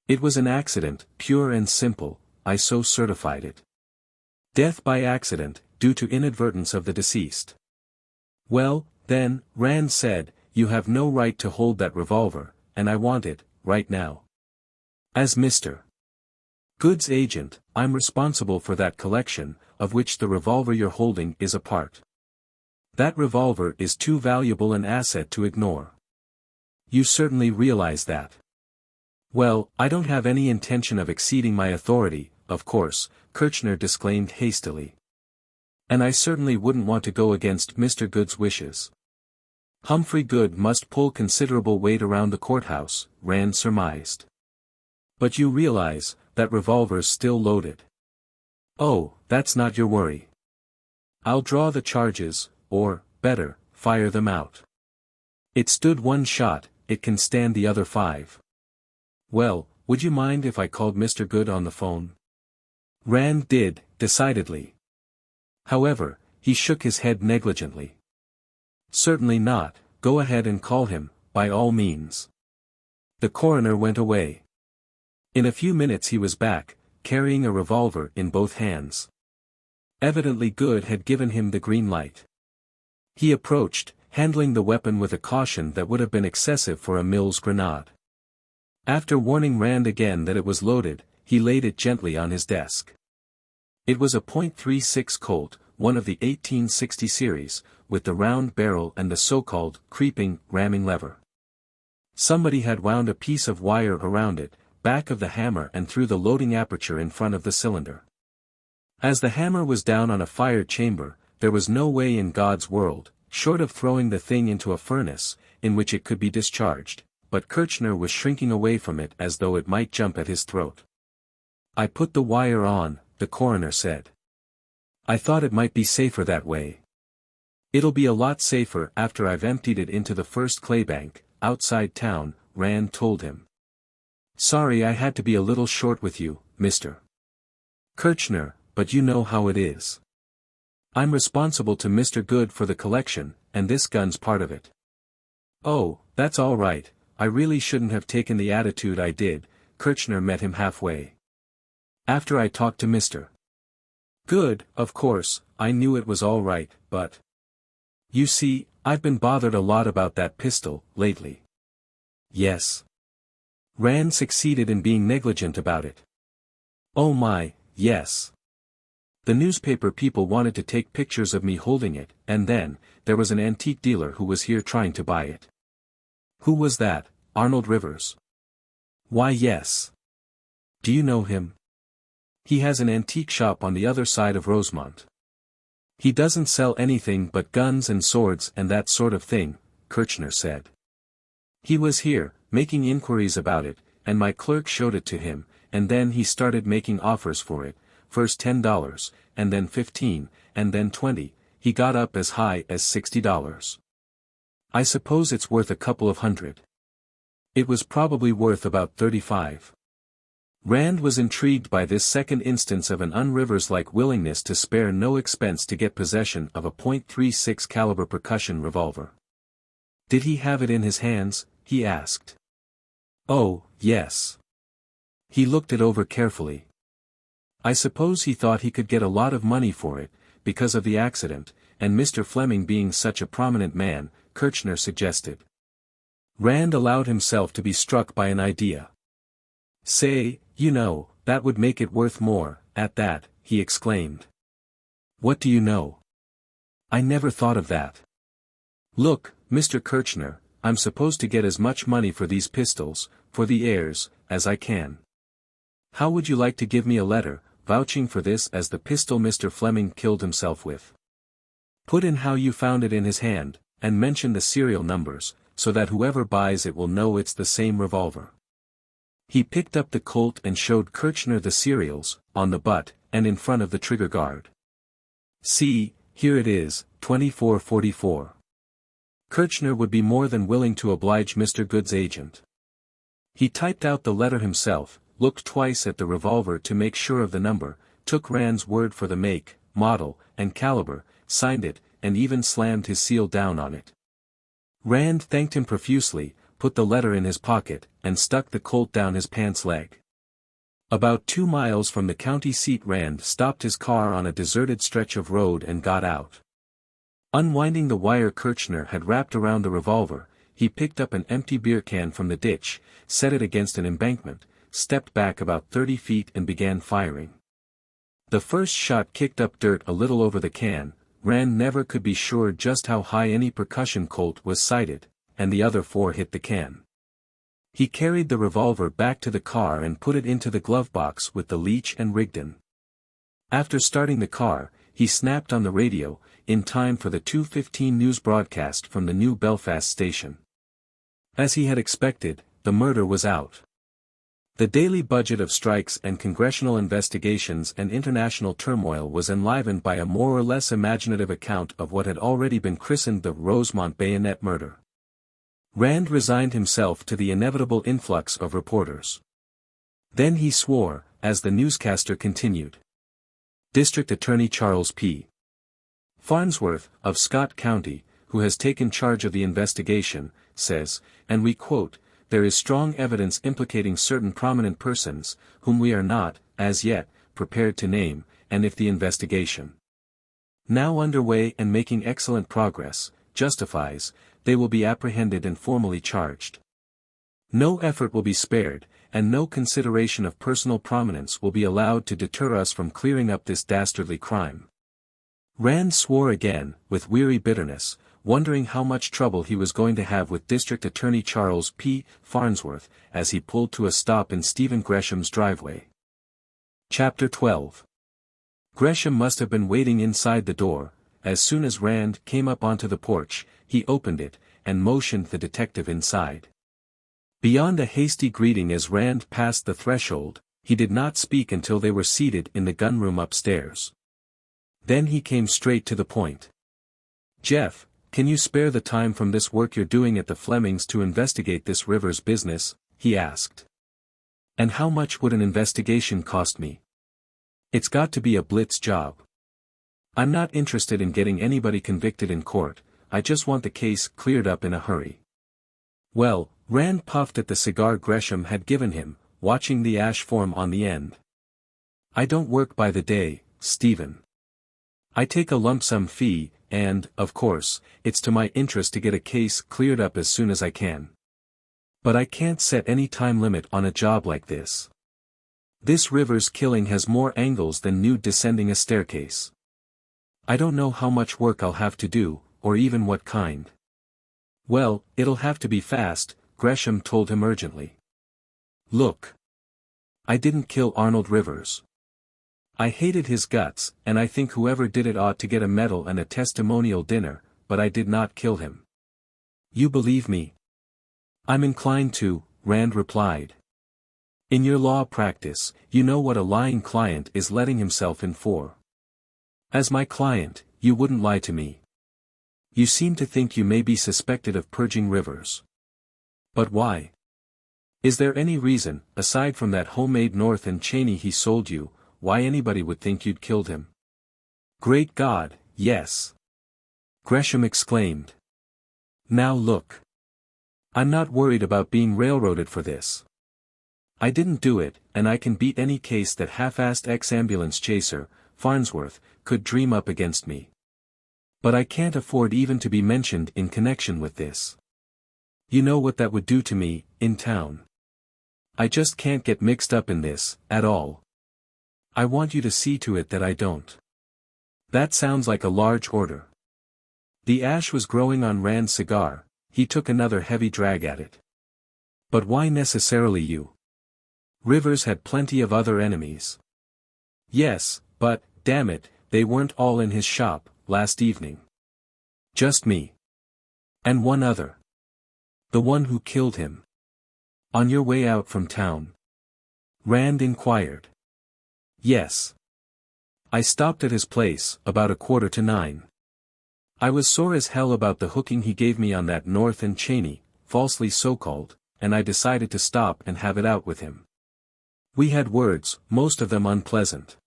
"It was an accident, pure and simple, I so certified it. Death by accident, due to inadvertence of the deceased." "Well, then," Rand said, "you have no right to hold that revolver, and I want it, right now. As Mr. Good's agent, I'm responsible for that collection, of which the revolver you're holding is a part. That revolver is too valuable an asset to ignore. You certainly realize that." "Well, I don't have any intention of exceeding my authority, of course," Kirchner disclaimed hastily. "And I certainly wouldn't want to go against Mr. Good's wishes. Humphrey Good must pull considerable weight around the courthouse," Rand surmised. "But you realize, that revolver's still loaded." "Oh, that's not your worry. I'll draw the charges, or, better, fire them out. It stood one shot, it can stand the other 5. Well, would you mind if I called Mr. Good on the phone?" Rand did, decidedly. However, he shook his head negligently. "Certainly not, go ahead and call him, by all means." The coroner went away. In a few minutes he was back, carrying a revolver in both hands. Evidently Good had given him the green light. He approached, handling the weapon with a caution that would have been excessive for a Mills grenade. After warning Rand again that it was loaded, he laid it gently on his desk. It was a .36 Colt, one of the 1860 series, with the round barrel and the so-called creeping, ramming lever. Somebody had wound a piece of wire around it, back of the hammer and through the loading aperture in front of the cylinder. As the hammer was down on a fire chamber, there was no way in God's world, short of throwing the thing into a furnace, in which it could be discharged, but Kirchner was shrinking away from it as though it might jump at his throat. "I put the wire on," the coroner said. I thought it might be safer that way. It'll be a lot safer after I've emptied it into the first claybank, outside town, Rand told him. Sorry I had to be a little short with you, Mr. Kirchner, but you know how it is. I'm responsible to Mr. Good for the collection, and this gun's part of it. Oh, that's all right, I really shouldn't have taken the attitude I did. Kirchner met him halfway. After I talked to Mr. Good, of course, I knew it was all right, but... You see, I've been bothered a lot about that pistol, lately. Yes. Rand succeeded in being negligent about it. Oh my, yes. The newspaper people wanted to take pictures of me holding it, and then, there was an antique dealer who was here trying to buy it. Who was that, Arnold Rivers? Why yes. Do you know him? He has an antique shop on the other side of Rosemont. He doesn't sell anything but guns and swords and that sort of thing, Kirchner said. He was here, making inquiries about it, and my clerk showed it to him, and then he started making offers for it, first $10, and then $15, and then $20, he got up as high as $60. I suppose it's worth a couple of hundred. It was probably worth about $35. Rand was intrigued by this second instance of an un-Rivers-like willingness to spare no expense to get possession of a .36 caliber percussion revolver. Did he have it in his hands? He asked. Oh, yes. He looked it over carefully. I suppose he thought he could get a lot of money for it, because of the accident, and Mr. Fleming being such a prominent man, Kirchner suggested. Rand allowed himself to be struck by an idea. Say, you know, that would make it worth more, at that, he exclaimed. What do you know? I never thought of that. Look, Mr. Kirchner, I'm supposed to get as much money for these pistols, for the heirs, as I can. How would you like to give me a letter, vouching for this as the pistol Mr. Fleming killed himself with? Put in how you found it in his hand, and mention the serial numbers, so that whoever buys it will know it's the same revolver. He picked up the Colt and showed Kirchner the serials, on the butt, and in front of the trigger guard. See, here it is, 2444. Kirchner would be more than willing to oblige Mr. Good's agent. He typed out the letter himself, looked twice at the revolver to make sure of the number, took Rand's word for the make, model, and caliber, signed it, and even slammed his seal down on it. Rand thanked him profusely, put the letter in his pocket, and stuck the Colt down his pants leg. About 2 miles from the county seat Rand stopped his car on a deserted stretch of road and got out. Unwinding the wire Kirchner had wrapped around the revolver, he picked up an empty beer can from the ditch, set it against an embankment, stepped back about 30 feet and began firing. The first shot kicked up dirt a little over the can. Rand never could be sure just how high any percussion Colt was sighted, and the other 4 hit the can. He carried the revolver back to the car and put it into the glove box with the leech and Rigdon. After starting the car, he snapped on the radio, in time for the 2:15 news broadcast from the new Belfast station. As he had expected, the murder was out. The daily budget of strikes and congressional investigations and international turmoil was enlivened by a more or less imaginative account of what had already been christened the Rosemont bayonet murder. Rand resigned himself to the inevitable influx of reporters. Then he swore, as the newscaster continued. District Attorney Charles P. Farnsworth, of Scott County, who has taken charge of the investigation, says, and we quote, there is strong evidence implicating certain prominent persons, whom we are not, as yet, prepared to name, and if the investigation, now underway and making excellent progress, justifies, they will be apprehended and formally charged. No effort will be spared, and no consideration of personal prominence will be allowed to deter us from clearing up this dastardly crime. Rand swore again, with weary bitterness, wondering how much trouble he was going to have with District Attorney Charles P. Farnsworth, as he pulled to a stop in Stephen Gresham's driveway. Chapter 12. Gresham must have been waiting inside the door. As soon as Rand came up onto the porch, he opened it, and motioned the detective inside. Beyond a hasty greeting as Rand passed the threshold, he did not speak until they were seated in the gunroom upstairs. Then he came straight to the point. "Jeff, can you spare the time from this work you're doing at the Flemings to investigate this Rivers business?" he asked. "And how much would an investigation cost me?" "It's got to be a blitz job. I'm not interested in getting anybody convicted in court, I just want the case cleared up in a hurry." "Well," Rand puffed at the cigar Gresham had given him, watching the ash form on the end. "I don't work by the day, Stephen. I take a lump sum fee, and, of course, it's to my interest to get a case cleared up as soon as I can. But I can't set any time limit on a job like this. This Rivers killing has more angles than nude descending a staircase. I don't know how much work I'll have to do, or even what kind." "Well, it'll have to be fast," Gresham told him urgently. "Look. I didn't kill Arnold Rivers. I hated his guts, and I think whoever did it ought to get a medal and a testimonial dinner, but I did not kill him. You believe me?" "I'm inclined to," Rand replied. "In your law practice, you know what a lying client is letting himself in for. As my client, you wouldn't lie to me. You seem to think you may be suspected of purging Rivers. But why? Is there any reason, aside from that homemade North and Cheney he sold you, why anybody would think you'd killed him?" "Great God, yes!" Gresham exclaimed. "Now look. I'm not worried about being railroaded for this. I didn't do it, and I can beat any case that half-assed ex-ambulance chaser, Farnsworth, could dream up against me. But I can't afford even to be mentioned in connection with this. You know what that would do to me, in town. I just can't get mixed up in this, at all. I want you to see to it that I don't." "That sounds like a large order." The ash was growing on Rand's cigar, he took another heavy drag at it. "But why necessarily you? Rivers had plenty of other enemies." "Yes, but, damn it, they weren't all in his shop, last evening. Just me. And one other. The one who killed him." "On your way out from town?" Rand inquired. "Yes. I stopped at his place, about 8:45. I was sore as hell about the hooking he gave me on that North and Cheney, falsely so-called, and I decided to stop and have it out with him. We had words, most of them unpleasant.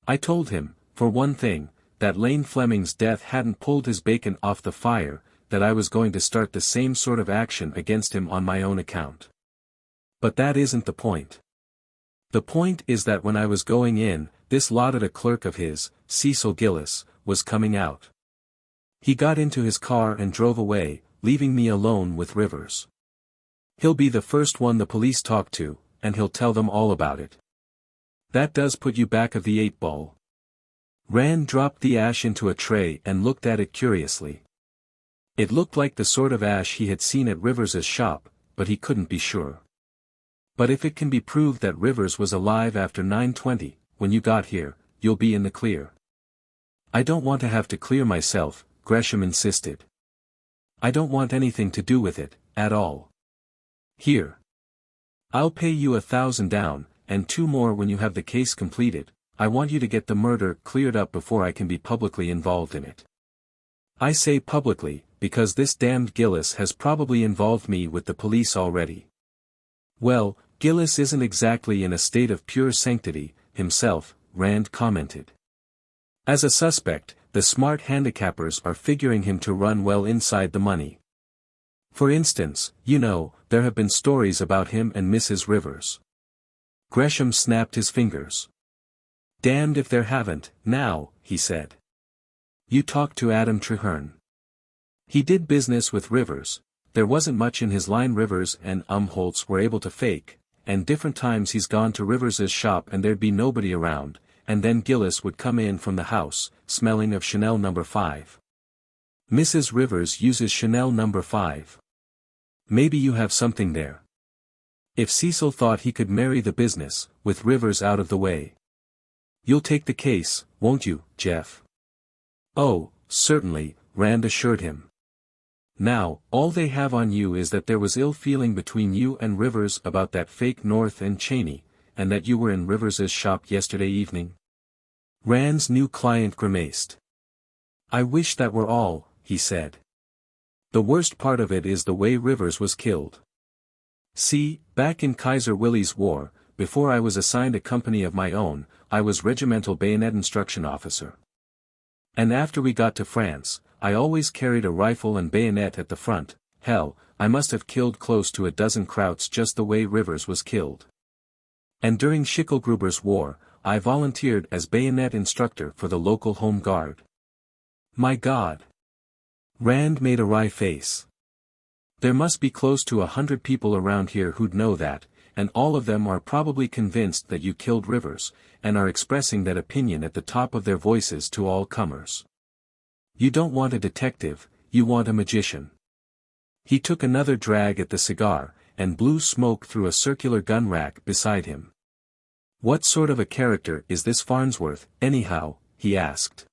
I told him, for one thing, that Lane Fleming's death hadn't pulled his bacon off the fire, that I was going to start the same sort of action against him on my own account. But that isn't the point. The point is that when I was going in, this lot at a clerk of his, Cecil Gillis, was coming out. He got into his car and drove away, leaving me alone with Rivers. He'll be the first one the police talk to, and he'll tell them all about it. That does put you back of the 8-ball. Rand dropped the ash into a tray and looked at it curiously. It looked like the sort of ash he had seen at Rivers's shop, but he couldn't be sure. "But if it can be proved that Rivers was alive after 9:20, when you got here, you'll be in the clear." "I don't want to have to clear myself," Gresham insisted. "I don't want anything to do with it, at all. Here. I'll pay you 1,000 down, and 2 more when you have the case completed. I want you to get the murder cleared up before I can be publicly involved in it. I say publicly, because this damned Gillis has probably involved me with the police already." "Well, Gillis isn't exactly in a state of pure sanctity, himself," Rand commented. "As a suspect, the smart handicappers are figuring him to run well inside the money. For instance, you know, there have been stories about him and Mrs. Rivers." Gresham snapped his fingers. "Damned if there haven't, now," he said. "You talked to Adam Treherne. He did business with Rivers. There wasn't much in his line Rivers and Umholtz were able to fake, and different times he's gone to Rivers's shop and there'd be nobody around, and then Gillis would come in from the house, smelling of Chanel No. 5. Mrs. Rivers uses Chanel No. 5. Maybe you have something there. If Cecil thought he could marry the business, with Rivers out of the way. You'll take the case, won't you, Jeff?" "Oh, certainly," Rand assured him. "Now, all they have on you is that there was ill feeling between you and Rivers about that fake North and Cheney, and that you were in Rivers's shop yesterday evening?" Rand's new client grimaced. I wish that were all, he said. The worst part of it is the way Rivers was killed. See, back in Kaiser Willie's War, before I was assigned a company of my own, I was regimental bayonet instruction officer. And after we got to France, I always carried a rifle and bayonet at the front. Hell, I must have killed close to a dozen Krauts just the way Rivers was killed. And during Schicklgruber's war, I volunteered as bayonet instructor for the local home guard. My God! Rand made a wry face. There must be close to 100 people around here who'd know that, and all of them are probably convinced that you killed Rivers, and are expressing that opinion at the top of their voices to all comers. You don't want a detective, you want a magician. He took another drag at the cigar, and blew smoke through a circular gun rack beside him. What sort of a character is this Farnsworth, anyhow? He asked.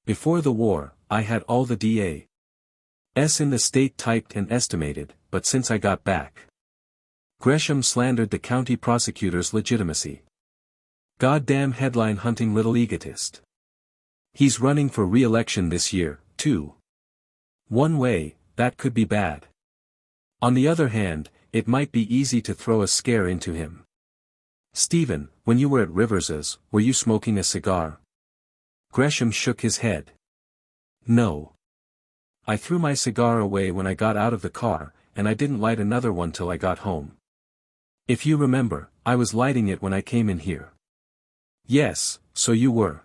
Before the war, I had all the D.A.'s in the state typed and estimated, but since I got back. Gresham slandered the county prosecutor's legitimacy. Goddamn headline hunting little egotist. He's running for re-election this year, too. One way, that could be bad. On the other hand, it might be easy to throw a scare into him. Stephen, when you were at Rivers's, were you smoking a cigar? Gresham shook his head. No. I threw my cigar away when I got out of the car, and I didn't light another one till I got home. If you remember, I was lighting it when I came in here. Yes, so you were.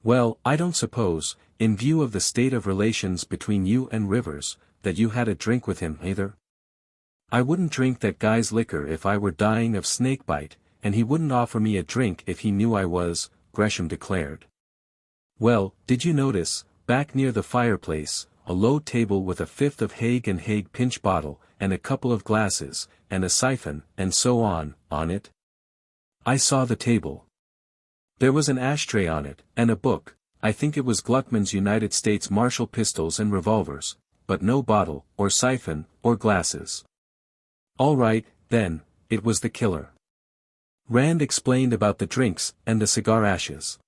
Well, I don't suppose, in view of the state of relations between you and Rivers, that you had a drink with him either? I wouldn't drink that guy's liquor if I were dying of snakebite, and he wouldn't offer me a drink if he knew I was, Gresham declared. Well, did you notice, back near the fireplace, a low table with a fifth of Haig and Haig pinch bottle, and a couple of glasses, and a siphon, and so on it? I saw the table. There was an ashtray on it, and a book. I think it was Gluckman's United States Martial Pistols and Revolvers, but no bottle, or siphon, or glasses. All right, then, it was the killer. Rand explained about the drinks, and the cigar ashes.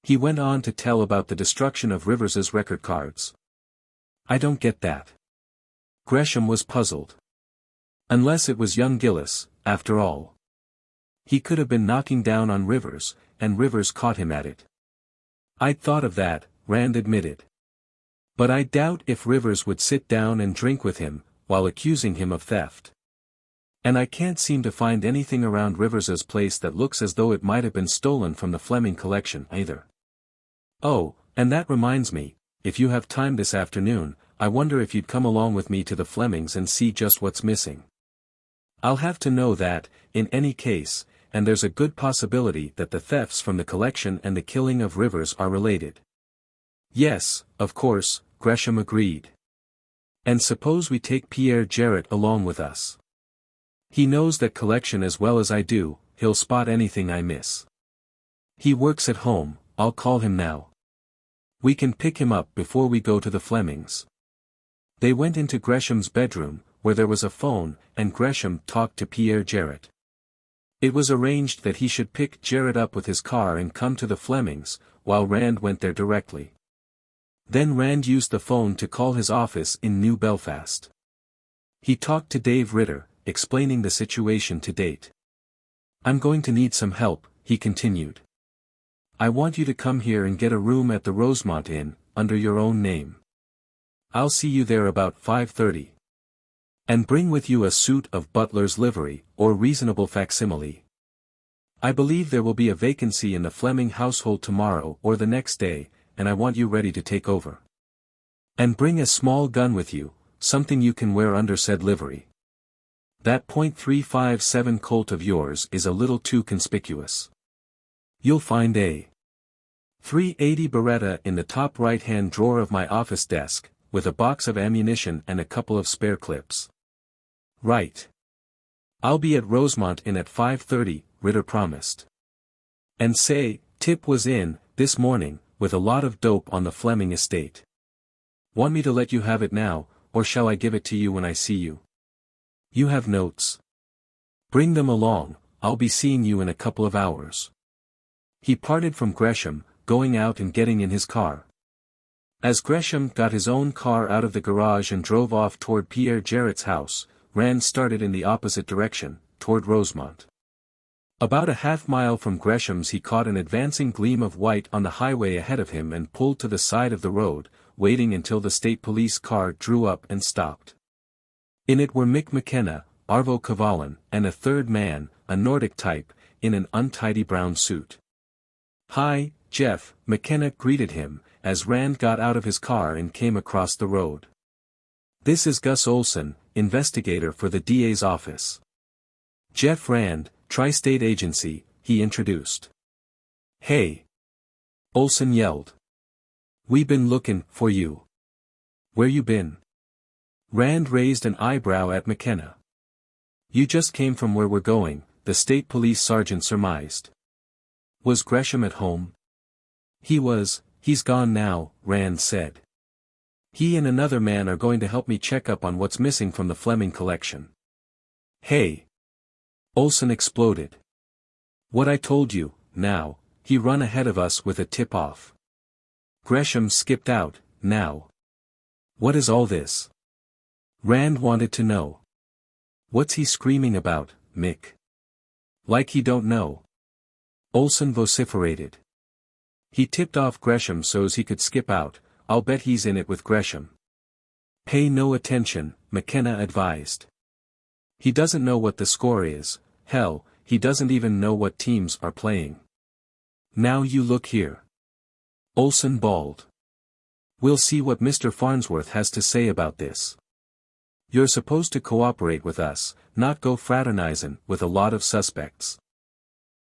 He went on to tell about the destruction of Rivers's record cards. I don't get that. Gresham was puzzled. Unless it was young Gillis, after all. He could have been knocking down on Rivers, and Rivers caught him at it. I'd thought of that, Rand admitted. But I doubt if Rivers would sit down and drink with him, while accusing him of theft. And I can't seem to find anything around Rivers's place that looks as though it might have been stolen from the Fleming collection either. Oh, and that reminds me, if you have time this afternoon, I wonder if you'd come along with me to the Flemings and see just what's missing. I'll have to know that, in any case, and there's a good possibility that the thefts from the collection and the killing of Rivers are related. Yes, of course, Gresham agreed. And suppose we take Pierre Jarrett along with us. He knows that collection as well as I do, he'll spot anything I miss. He works at home, I'll call him now. We can pick him up before we go to the Flemings. They went into Gresham's bedroom, where there was a phone, and Gresham talked to Pierre Jarrett. It was arranged that he should pick Jarrett up with his car and come to the Flemings, while Rand went there directly. Then Rand used the phone to call his office in New Belfast. He talked to Dave Ritter, explaining the situation to date. I'm going to need some help, he continued. I want you to come here and get a room at the Rosemont Inn, under your own name. I'll see you there about 5:30. And bring with you a suit of butler's livery, or reasonable facsimile. I believe there will be a vacancy in the Fleming household tomorrow or the next day, and I want you ready to take over. And bring a small gun with you, something you can wear under said livery. That .357 Colt of yours is a little too conspicuous. You'll find a .380 Beretta in the top right-hand drawer of my office desk, with a box of ammunition and a couple of spare clips. Right. I'll be at Rosemont Inn at 5:30, Ritter promised. And say, Tip was in, this morning, with a lot of dope on the Fleming estate. Want me to let you have it now, or shall I give it to you when I see you? You have notes. Bring them along, I'll be seeing you in a couple of hours. He parted from Gresham, going out and getting in his car. As Gresham got his own car out of the garage and drove off toward Pierre Jarrett's house, Rand started in the opposite direction, toward Rosemont. About a half-mile from Gresham's he caught an advancing gleam of white on the highway ahead of him and pulled to the side of the road, waiting until the state police car drew up and stopped. In it were Mick McKenna, Arvo Cavallan, and a third man, a Nordic type, in an untidy brown suit. "Hi, Jeff," McKenna greeted him, as Rand got out of his car and came across the road. "This is Gus Olson, investigator for the DA's office." "Jeff Rand, Tri-State Agency," he introduced. "Hey!" Olson yelled. "We been looking for you. Where you been?" Rand raised an eyebrow at McKenna. "You just came from where we're going," the state police sergeant surmised. "Was Gresham at home?" "He was, he's gone now," Rand said. "He and another man are going to help me check up on what's missing from the Fleming collection." "Hey!" Olson exploded. "What I told you, now, he run ahead of us with a tip-off. Gresham skipped out, now. What is all this?" Rand wanted to know. "What's he screaming about, Mick? Like he don't know?" Olson vociferated. "He tipped off Gresham so's he could skip out. I'll bet he's in it with Gresham." "Pay no attention," McKenna advised. "He doesn't know what the score is. Hell, he doesn't even know what teams are playing. Now you look here." Olson bawled. "We'll see what Mr. Farnsworth has to say about this. You're supposed to cooperate with us, not go fraternizing with a lot of suspects.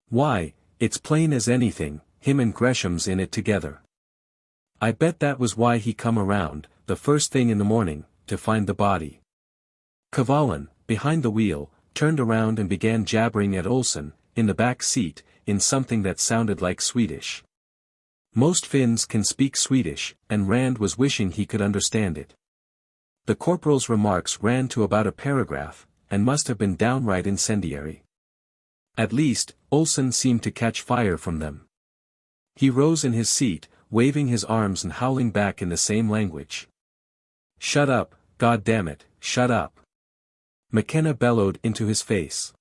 Why, it's plain as anything, him and Gresham's in it together. I bet that was why he come around, the first thing in the morning, to find the body." Cavallan, behind the wheel, turned around and began jabbering at Olson, in the back seat, in something that sounded like Swedish. Most Finns can speak Swedish, and Rand was wishing he could understand it. The corporal's remarks ran to about a paragraph, and must have been downright incendiary. At least, Olson seemed to catch fire from them. He rose in his seat, waving his arms and howling back in the same language. "Shut up, goddammit, shut up!" McKenna bellowed into his face.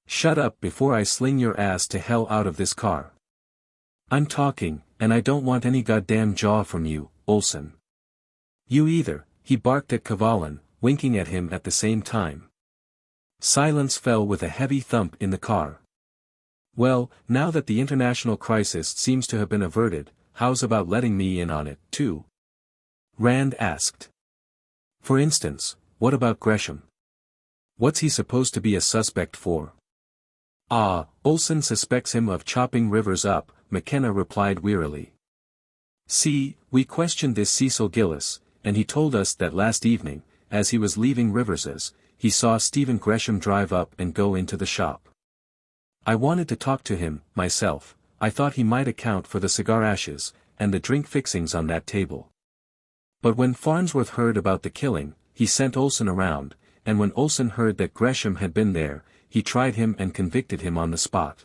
"Shut up before I sling your ass to hell out of this car. I'm talking, and I don't want any goddamn jaw from you, Olson. You either," he barked at Cavallan, winking at him at the same time. Silence fell with a heavy thump in the car. "Well, now that the international crisis seems to have been averted, how's about letting me in on it, too?" Rand asked. "For instance, what about Gresham? What's he supposed to be a suspect for?" Olson suspects him of chopping Rivers up," McKenna replied wearily. "See, we questioned this Cecil Gillis, and he told us that last evening, as he was leaving Rivers's, he saw Stephen Gresham drive up and go into the shop. I wanted to talk to him, myself. I thought he might account for the cigar ashes, and the drink fixings on that table. But when Farnsworth heard about the killing, he sent Olson around, and when Olson heard that Gresham had been there, he tried him and convicted him on the spot."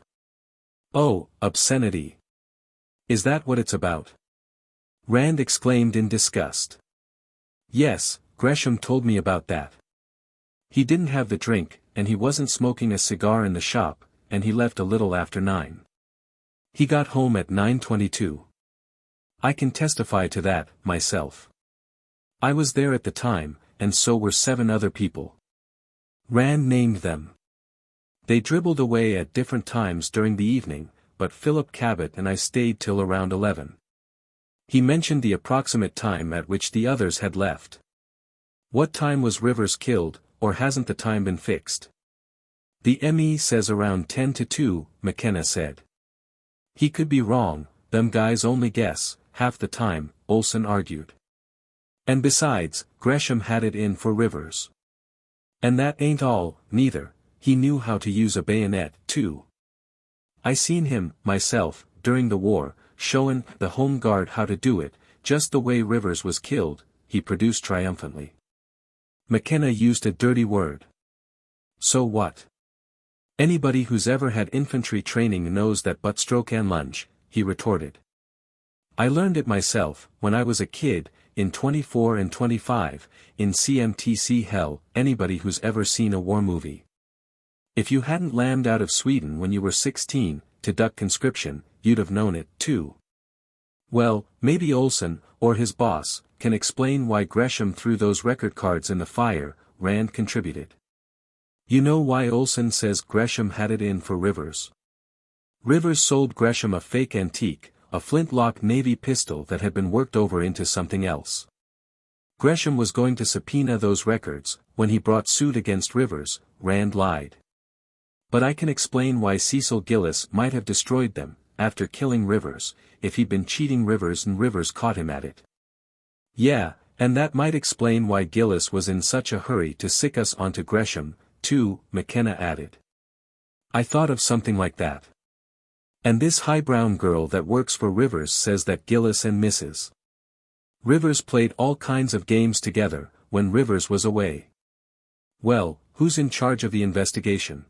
"Oh, obscenity. Is that what it's about?" Rand exclaimed in disgust. "Yes, Gresham told me about that. He didn't have the drink, and he wasn't smoking a cigar in the shop, and he left a little after 9. He got home at 9:22. I can testify to that, myself. I was there at the time, and so were 7 other people." Rand named them. "They dribbled away at different times during the evening, but Philip Cabot and I stayed till around 11. He mentioned the approximate time at which the others had left." "What time was Rivers killed, or hasn't the time been fixed?" "The ME says around 10 to 2, McKenna said." "He could be wrong, them guys only guess, half the time," Olson argued. "And besides, Gresham had it in for Rivers. And that ain't all, neither, he knew how to use a bayonet, too. I seen him, myself, during the war, showin' the Home Guard how to do it, just the way Rivers was killed," he produced triumphantly. McKenna used a dirty word. "So what? Anybody who's ever had infantry training knows that buttstroke and lunge, he retorted. I learned it myself, when I was a kid, in 24 and 25, in CMTC hell, anybody who's ever seen a war movie. If you hadn't lammed out of Sweden when you were 16, to duck conscription, you'd have known it, too. Well, maybe Olson, or his boss, can explain why Gresham threw those record cards in the fire, Rand contributed. You know why Olson says Gresham had it in for Rivers? Rivers sold Gresham a fake antique, a flintlock Navy pistol that had been worked over into something else. Gresham was going to subpoena those records, when he brought suit against Rivers, Rand lied. But I can explain why Cecil Gillis might have destroyed them, after killing Rivers, if he'd been cheating Rivers and Rivers caught him at it. Yeah, and that might explain why Gillis was in such a hurry to sick us onto Gresham, too, McKenna added. I thought of something like that. And this highbrow girl that works for Rivers says that Gillis and Mrs. Rivers played all kinds of games together, when Rivers was away. Well, who's in charge of the investigation?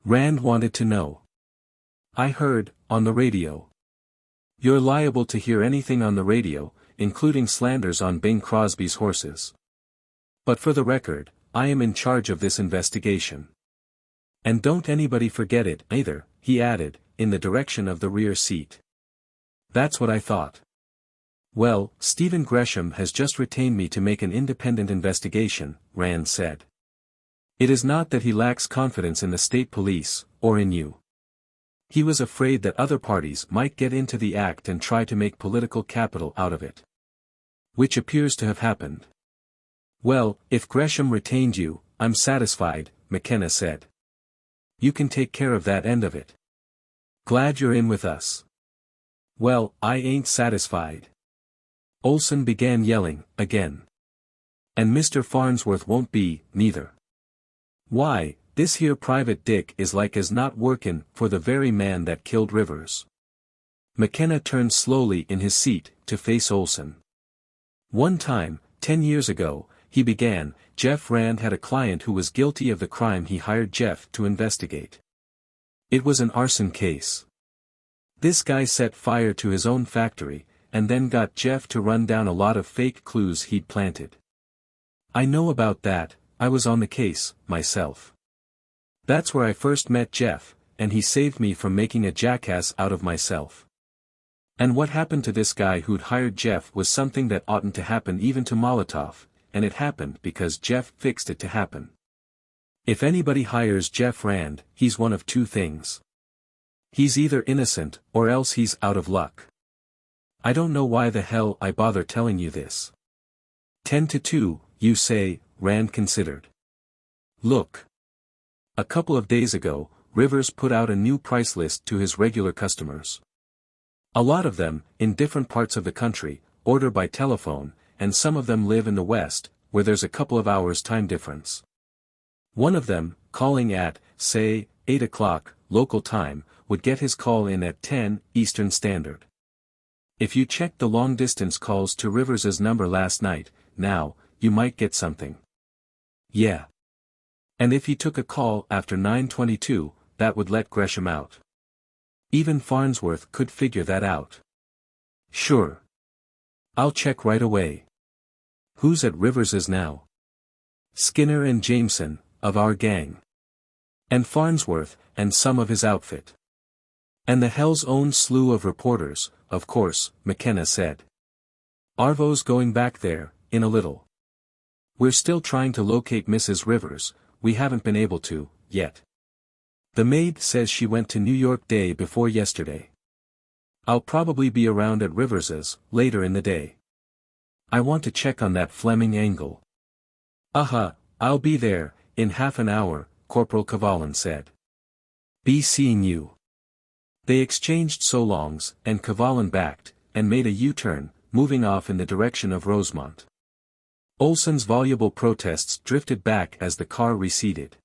Rand wanted to know. I heard, on the radio. You're liable to hear anything on the radio, including slanders on Bing Crosby's horses. But for the record, I am in charge of this investigation. And don't anybody forget it, either, he added, in the direction of the rear seat. That's what I thought. Well, Stephen Gresham has just retained me to make an independent investigation, Rand said. It is not that he lacks confidence in the state police, or in you. He was afraid that other parties might get into the act and try to make political capital out of it. Which appears to have happened. Well, if Gresham retained you, I'm satisfied, McKenna said. You can take care of that end of it. Glad you're in with us. Well, I ain't satisfied. Olson began yelling, again. And Mr. Farnsworth won't be, neither. Why, this here Private Dick is like as not workin' for the very man that killed Rivers. McKenna turned slowly in his seat, to face Olson. One time, 10 years ago, he began, Jeff Rand had a client who was guilty of the crime he hired Jeff to investigate. It was an arson case. This guy set fire to his own factory, and then got Jeff to run down a lot of fake clues he'd planted. I know about that, I was on the case, myself. That's where I first met Jeff, and he saved me from making a jackass out of myself. And what happened to this guy who'd hired Jeff was something that oughtn't to happen even to Molotov, and it happened because Jeff fixed it to happen. If anybody hires Jeff Rand, he's one of two things. He's either innocent, or else he's out of luck. I don't know why the hell I bother telling you this. 10-2, you say, Rand considered. Look. A couple of days ago, Rivers put out a new price list to his regular customers. A lot of them, in different parts of the country, order by telephone, and some of them live in the West, where there's a couple of hours time difference. One of them, calling at, say, 8 o'clock, local time, would get his call in at 10, Eastern Standard. If you checked the long-distance calls to Rivers's number last night, now, you might get something. Yeah. And if he took a call after 9:22, that would let Gresham out. Even Farnsworth could figure that out. Sure. I'll check right away. Who's at Rivers's now? Skinner and Jameson, of our gang. And Farnsworth, and some of his outfit. And the hell's own slew of reporters, of course, McKenna said. Arvo's going back there, in a little. We're still trying to locate Mrs. Rivers, we haven't been able to, yet. The maid says she went to New York day before yesterday. I'll probably be around at Rivers's, later in the day. I want to check on that Fleming angle. I'll be there, in half an hour, Corporal Cavallan said. Be seeing you. They exchanged so longs, and Cavallan backed, and made a U-turn, moving off in the direction of Rosemont. Olson's voluble protests drifted back as the car receded.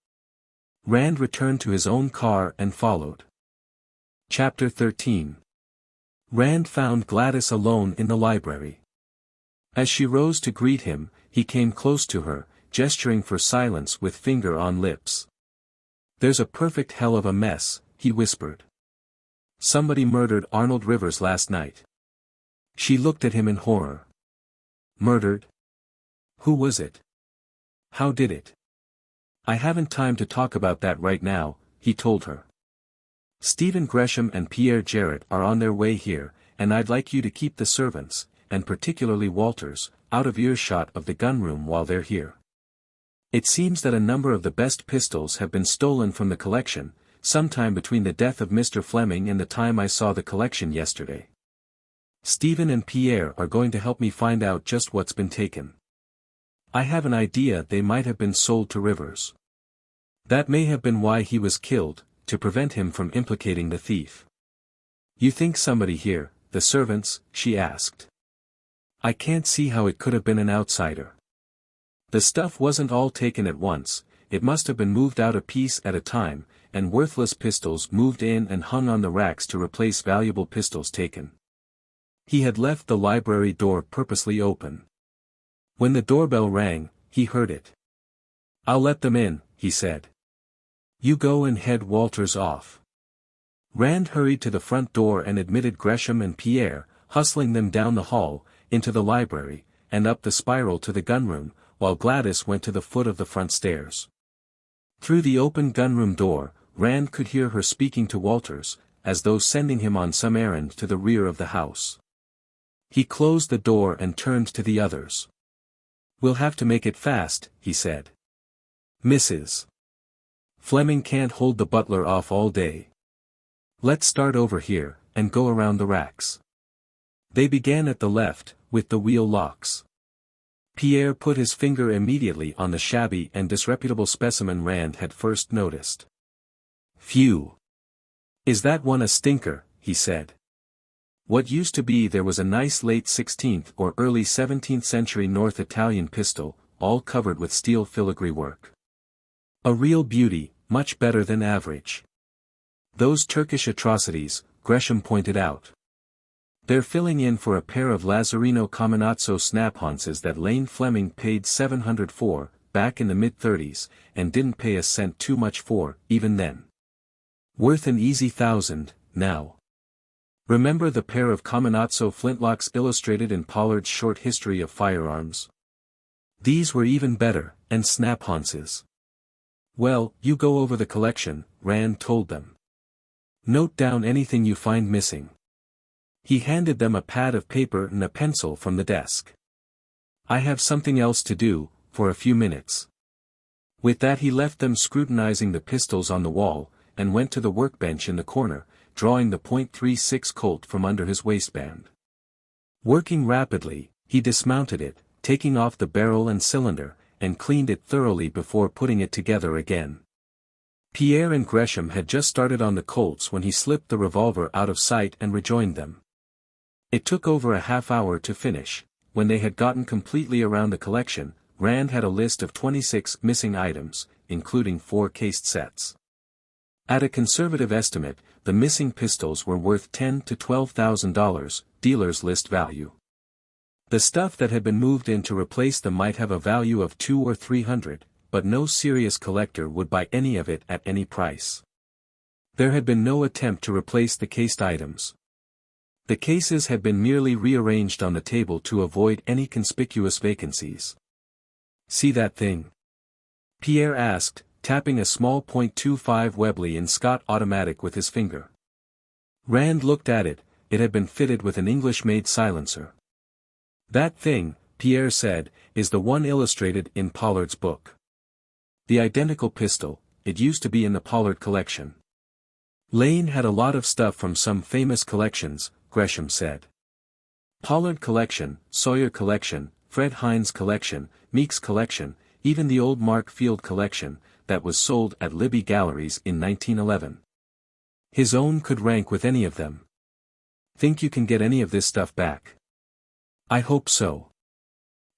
Rand returned to his own car and followed. Chapter 13. Rand found Gladys alone in the library. As she rose to greet him, he came close to her, gesturing for silence with finger on lips. There's a perfect hell of a mess, he whispered. Somebody murdered Arnold Rivers last night. She looked at him in horror. Murdered? Who was it? How did it? I haven't time to talk about that right now, he told her. Stephen Gresham and Pierre Jarrett are on their way here, and I'd like you to keep the servants, and particularly Walters, out of earshot of the gunroom while they're here. It seems that a number of the best pistols have been stolen from the collection, sometime between the death of Mr. Fleming and the time I saw the collection yesterday. Stephen and Pierre are going to help me find out just what's been taken. I have an idea they might have been sold to Rivers. That may have been why he was killed, to prevent him from implicating the thief. You think somebody here, the servants? She asked. I can't see how it could have been an outsider. The stuff wasn't all taken at once, it must have been moved out a piece at a time, and worthless pistols moved in and hung on the racks to replace valuable pistols taken. He had left the library door purposely open. When the doorbell rang, he heard it. I'll let them in, he said. You go and head Walters off. Rand hurried to the front door and admitted Gresham and Pierre, hustling them down the hall, into the library, and up the spiral to the gunroom, while Gladys went to the foot of the front stairs. Through the open gunroom door, Rand could hear her speaking to Walters, as though sending him on some errand to the rear of the house. He closed the door and turned to the others. We'll have to make it fast, he said. Mrs. Fleming can't hold the butler off all day. Let's start over here, and go around the racks. They began at the left, with the wheel locks. Pierre put his finger immediately on the shabby and disreputable specimen Rand had first noticed. Phew! Is that one a stinker, he said. What used to be there was a nice late 16th or early 17th century North Italian pistol, all covered with steel filigree work. A real beauty, much better than average. Those Turkish atrocities, Gresham pointed out. They're filling in for a pair of Lazzarino Caminazzo snap-haunces that Lane Fleming paid $700 for, back in the mid-30s, and didn't pay a cent too much for, even then. Worth an easy $1,000, now. Remember the pair of Caminazzo flintlocks illustrated in Pollard's Short History of Firearms? These were even better, and snap-haunces. Well, you go over the collection, Rand told them. Note down anything you find missing. He handed them a pad of paper and a pencil from the desk. I have something else to do, for a few minutes. With that he left them scrutinizing the pistols on the wall, and went to the workbench in the corner, drawing the .36 Colt from under his waistband. Working rapidly, he dismounted it, taking off the barrel and cylinder, and cleaned it thoroughly before putting it together again. Pierre and Gresham had just started on the Colts when he slipped the revolver out of sight and rejoined them. It took over a half hour to finish. When they had gotten completely around the collection, Rand had a list of 26 missing items, including 4 cased sets. At a conservative estimate, the missing pistols were worth $10,000 to $12,000, dealer's list value. The stuff that had been moved in to replace them might have a value of $200 or $300, but no serious collector would buy any of it at any price. There had been no attempt to replace the cased items. The cases had been merely rearranged on the table to avoid any conspicuous vacancies. See that thing? Pierre asked, tapping a small .25 Webley in Scott automatic with his finger. Rand looked at it. It had been fitted with an English-made silencer. That thing, Pierre said, is the one illustrated in Pollard's book. The identical pistol, it used to be in the Pollard collection. Lane had a lot of stuff from some famous collections, Gresham said. Pollard collection, Sawyer collection, Fred Hines collection, Meeks collection, even the old Mark Field collection, that was sold at Libby Galleries in 1911. His own could rank with any of them. Think you can get any of this stuff back? I hope so.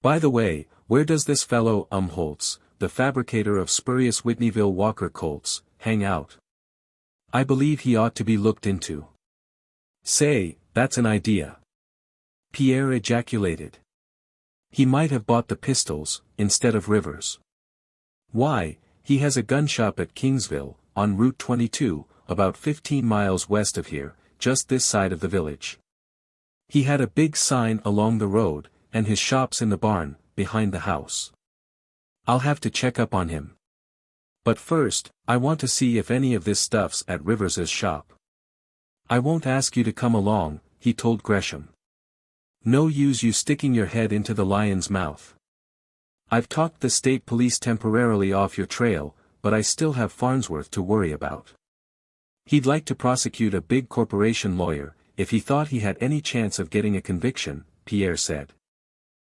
By the way, where does this fellow Holtz, the fabricator of spurious Whitneyville Walker Colts, hang out? I believe he ought to be looked into. Say, that's an idea. Pierre ejaculated. He might have bought the pistols, instead of Rivers. Why, he has a gun shop at Kingsville, on Route 22, about 15 miles west of here, just this side of the village. He had a big sign along the road, and his shop's in the barn, behind the house. I'll have to check up on him. But first, I want to see if any of this stuff's at Rivers's shop. I won't ask you to come along, he told Gresham. No use you sticking your head into the lion's mouth. I've talked the state police temporarily off your trail, but I still have Farnsworth to worry about. He'd like to prosecute a big corporation lawyer, if he thought he had any chance of getting a conviction, Pierre said.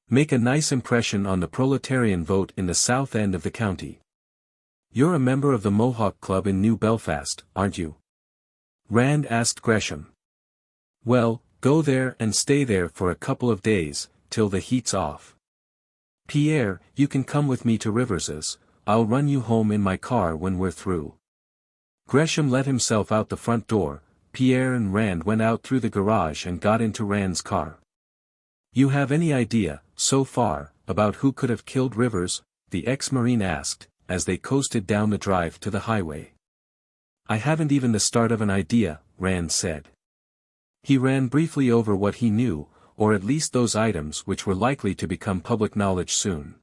Make a nice impression on the proletarian vote in the south end of the county. You're a member of the Mohawk Club in New Belfast, aren't you? Rand asked Gresham. Well, go there and stay there for a couple of days, till the heat's off. Pierre, you can come with me to Rivers's, I'll run you home in my car when we're through. Gresham let himself out the front door. Pierre and Rand went out through the garage and got into Rand's car. You have any idea, so far, about who could have killed Rivers? The ex-Marine asked, as they coasted down the drive to the highway. I haven't even the start of an idea, Rand said. He ran briefly over what he knew, or at least those items which were likely to become public knowledge soon.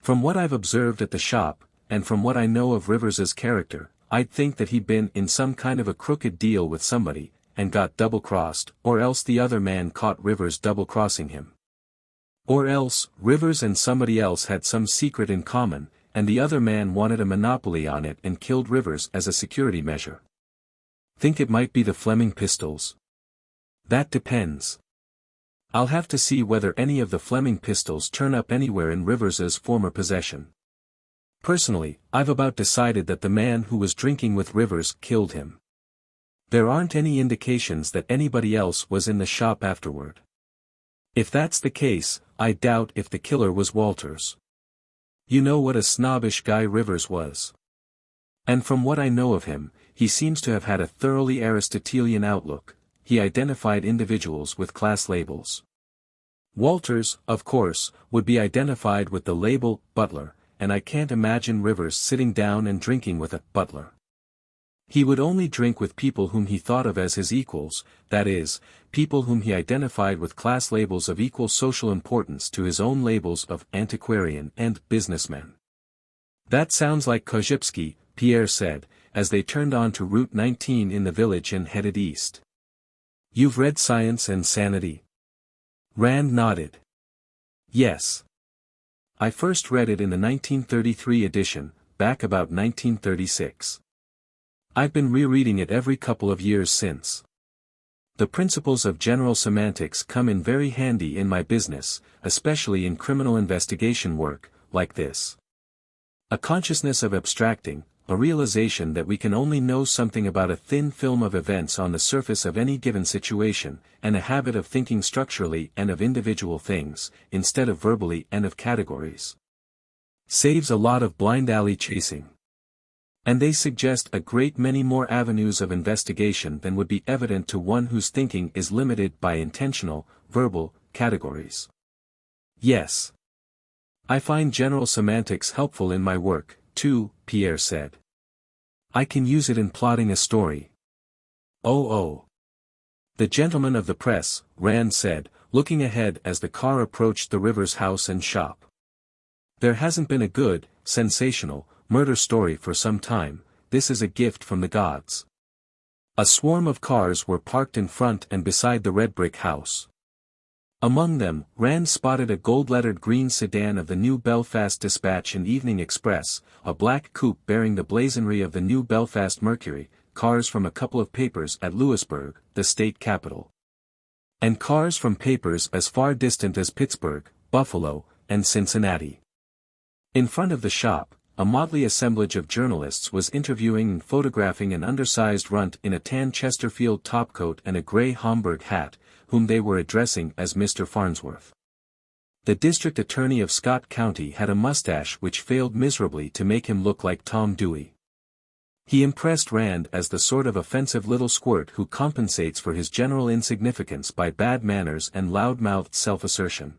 From what I've observed at the shop, and from what I know of Rivers's character, I'd think that he'd been in some kind of a crooked deal with somebody, and got double-crossed, or else the other man caught Rivers double-crossing him. Or else, Rivers and somebody else had some secret in common, and the other man wanted a monopoly on it and killed Rivers as a security measure. Think it might be the Fleming pistols? That depends. I'll have to see whether any of the Fleming pistols turn up anywhere in Rivers's former possession. Personally, I've about decided that the man who was drinking with Rivers killed him. There aren't any indications that anybody else was in the shop afterward. If that's the case, I doubt if the killer was Walters. You know what a snobbish guy Rivers was. And from what I know of him, he seems to have had a thoroughly Aristotelian outlook. He identified individuals with class labels. Walters, of course, would be identified with the label butler, and I can't imagine Rivers sitting down and drinking with a butler. He would only drink with people whom he thought of as his equals, that is, people whom he identified with class labels of equal social importance to his own labels of antiquarian and businessman. That sounds like Korzybski, Pierre said, as they turned on to Route 19 in the village and headed east. You've read Science and Sanity? Rand nodded. Yes. I first read it in the 1933 edition, back about 1936. I've been rereading it every couple of years since. The principles of general semantics come in very handy in my business, especially in criminal investigation work, like this. A consciousness of abstracting, a realization that we can only know something about a thin film of events on the surface of any given situation, and a habit of thinking structurally and of individual things, instead of verbally and of categories. Saves a lot of blind alley chasing. And they suggest a great many more avenues of investigation than would be evident to one whose thinking is limited by intentional, verbal, categories. Yes. I find general semantics helpful in my work, too, Pierre said. I can use it in plotting a story. Oh. The gentleman of the press, Rand said, looking ahead as the car approached the Rivers house and shop. There hasn't been a good, sensational, murder story for some time. This is a gift from the gods. A swarm of cars were parked in front and beside the red brick house. Among them, Rand spotted a gold-lettered green sedan of the New Belfast Dispatch and Evening Express, a black coupe bearing the blazonry of the New Belfast Mercury, cars from a couple of papers at Louisbourg, the state capital. And cars from papers as far distant as Pittsburgh, Buffalo, and Cincinnati. In front of the shop, a motley assemblage of journalists was interviewing and photographing an undersized runt in a tan Chesterfield topcoat and a grey Homburg hat, whom they were addressing as Mr. Farnsworth. The district attorney of Scott County had a mustache which failed miserably to make him look like Tom Dewey. He impressed Rand as the sort of offensive little squirt who compensates for his general insignificance by bad manners and loud-mouthed self-assertion.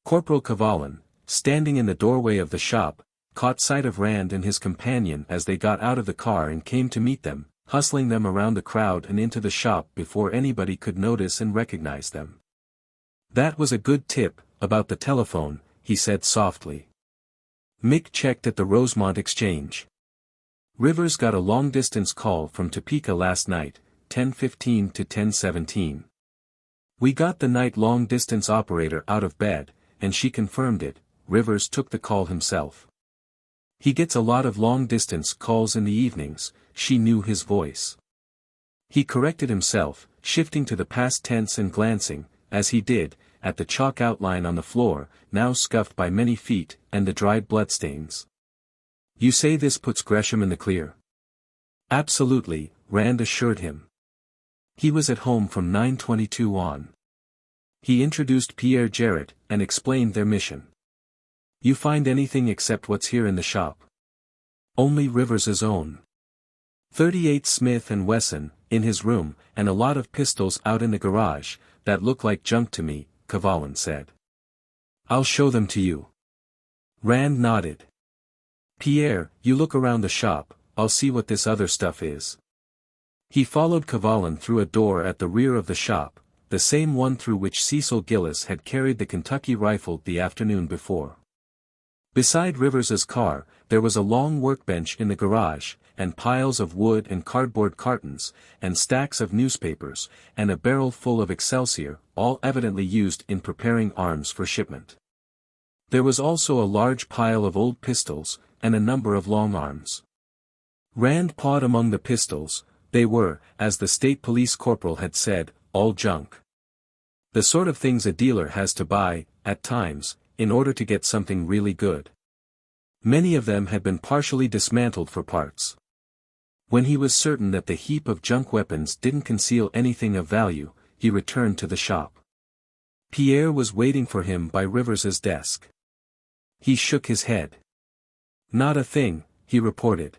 Corporal Cavallan, standing in the doorway of the shop, caught sight of Rand and his companion as they got out of the car and came to meet them, hustling them around the crowd and into the shop before anybody could notice and recognize them. "That was a good tip, about the telephone," he said softly. Mick checked at the Rosemont Exchange. "Rivers got a long-distance call from Topeka last night, 10:15 to 10:17. We got the night long-distance operator out of bed, and she confirmed it. Rivers took the call himself. He gets a lot of long-distance calls in the evenings." She knew his voice. He corrected himself, shifting to the past tense and glancing, as he did, at the chalk outline on the floor, now scuffed by many feet, and the dried bloodstains. "You say this puts Gresham in the clear?" "Absolutely," Rand assured him. He was at home from 9:22 on. He introduced Pierre Jarrett, and explained their mission. "You find anything except what's here in the shop?" "Only Rivers's own. 38 Smith & Wesson, in his room, and a lot of pistols out in the garage, that look like junk to me," Cavallan said. "I'll show them to you." Rand nodded. "Pierre, you look around the shop, I'll see what this other stuff is." He followed Cavallan through a door at the rear of the shop, the same one through which Cecil Gillis had carried the Kentucky rifle the afternoon before. Beside Rivers's car, there was a long workbench in the garage, and piles of wood and cardboard cartons, and stacks of newspapers, and a barrel full of Excelsior, all evidently used in preparing arms for shipment. There was also a large pile of old pistols, and a number of long arms. Rand pawed among the pistols. They were, as the state police corporal had said, all junk. The sort of things a dealer has to buy, at times, in order to get something really good. Many of them had been partially dismantled for parts. When he was certain that the heap of junk weapons didn't conceal anything of value, he returned to the shop. Pierre was waiting for him by Rivers's desk. He shook his head. "Not a thing," he reported.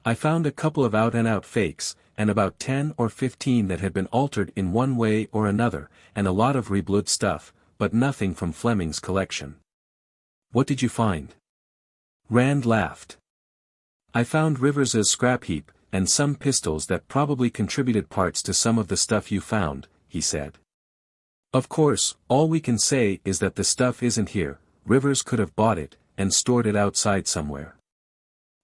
"I found a couple of out-and-out fakes, and about 10 or 15 that had been altered in one way or another, and a lot of reblood stuff, but nothing from Fleming's collection." "What did you find?" Rand laughed. "I found Rivers's scrap heap, and some pistols that probably contributed parts to some of the stuff you found," he said. "Of course, all we can say is that the stuff isn't here. Rivers could have bought it, and stored it outside somewhere.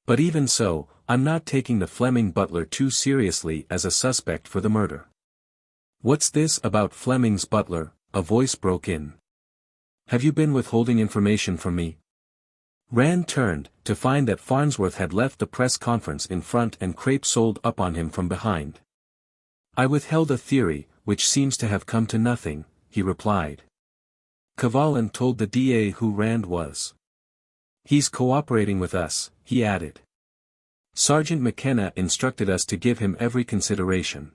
But even so, I'm not taking the Fleming butler too seriously as a suspect for the murder." "What's this about Fleming's butler?" a voice broke in. "Have you been withholding information from me?" Rand turned, to find that Farnsworth had left the press conference in front and crepe sold up on him from behind. "I withheld a theory, which seems to have come to nothing," he replied. Cavallan told the DA who Rand was. "He's cooperating with us," he added. "Sergeant McKenna instructed us to give him every consideration."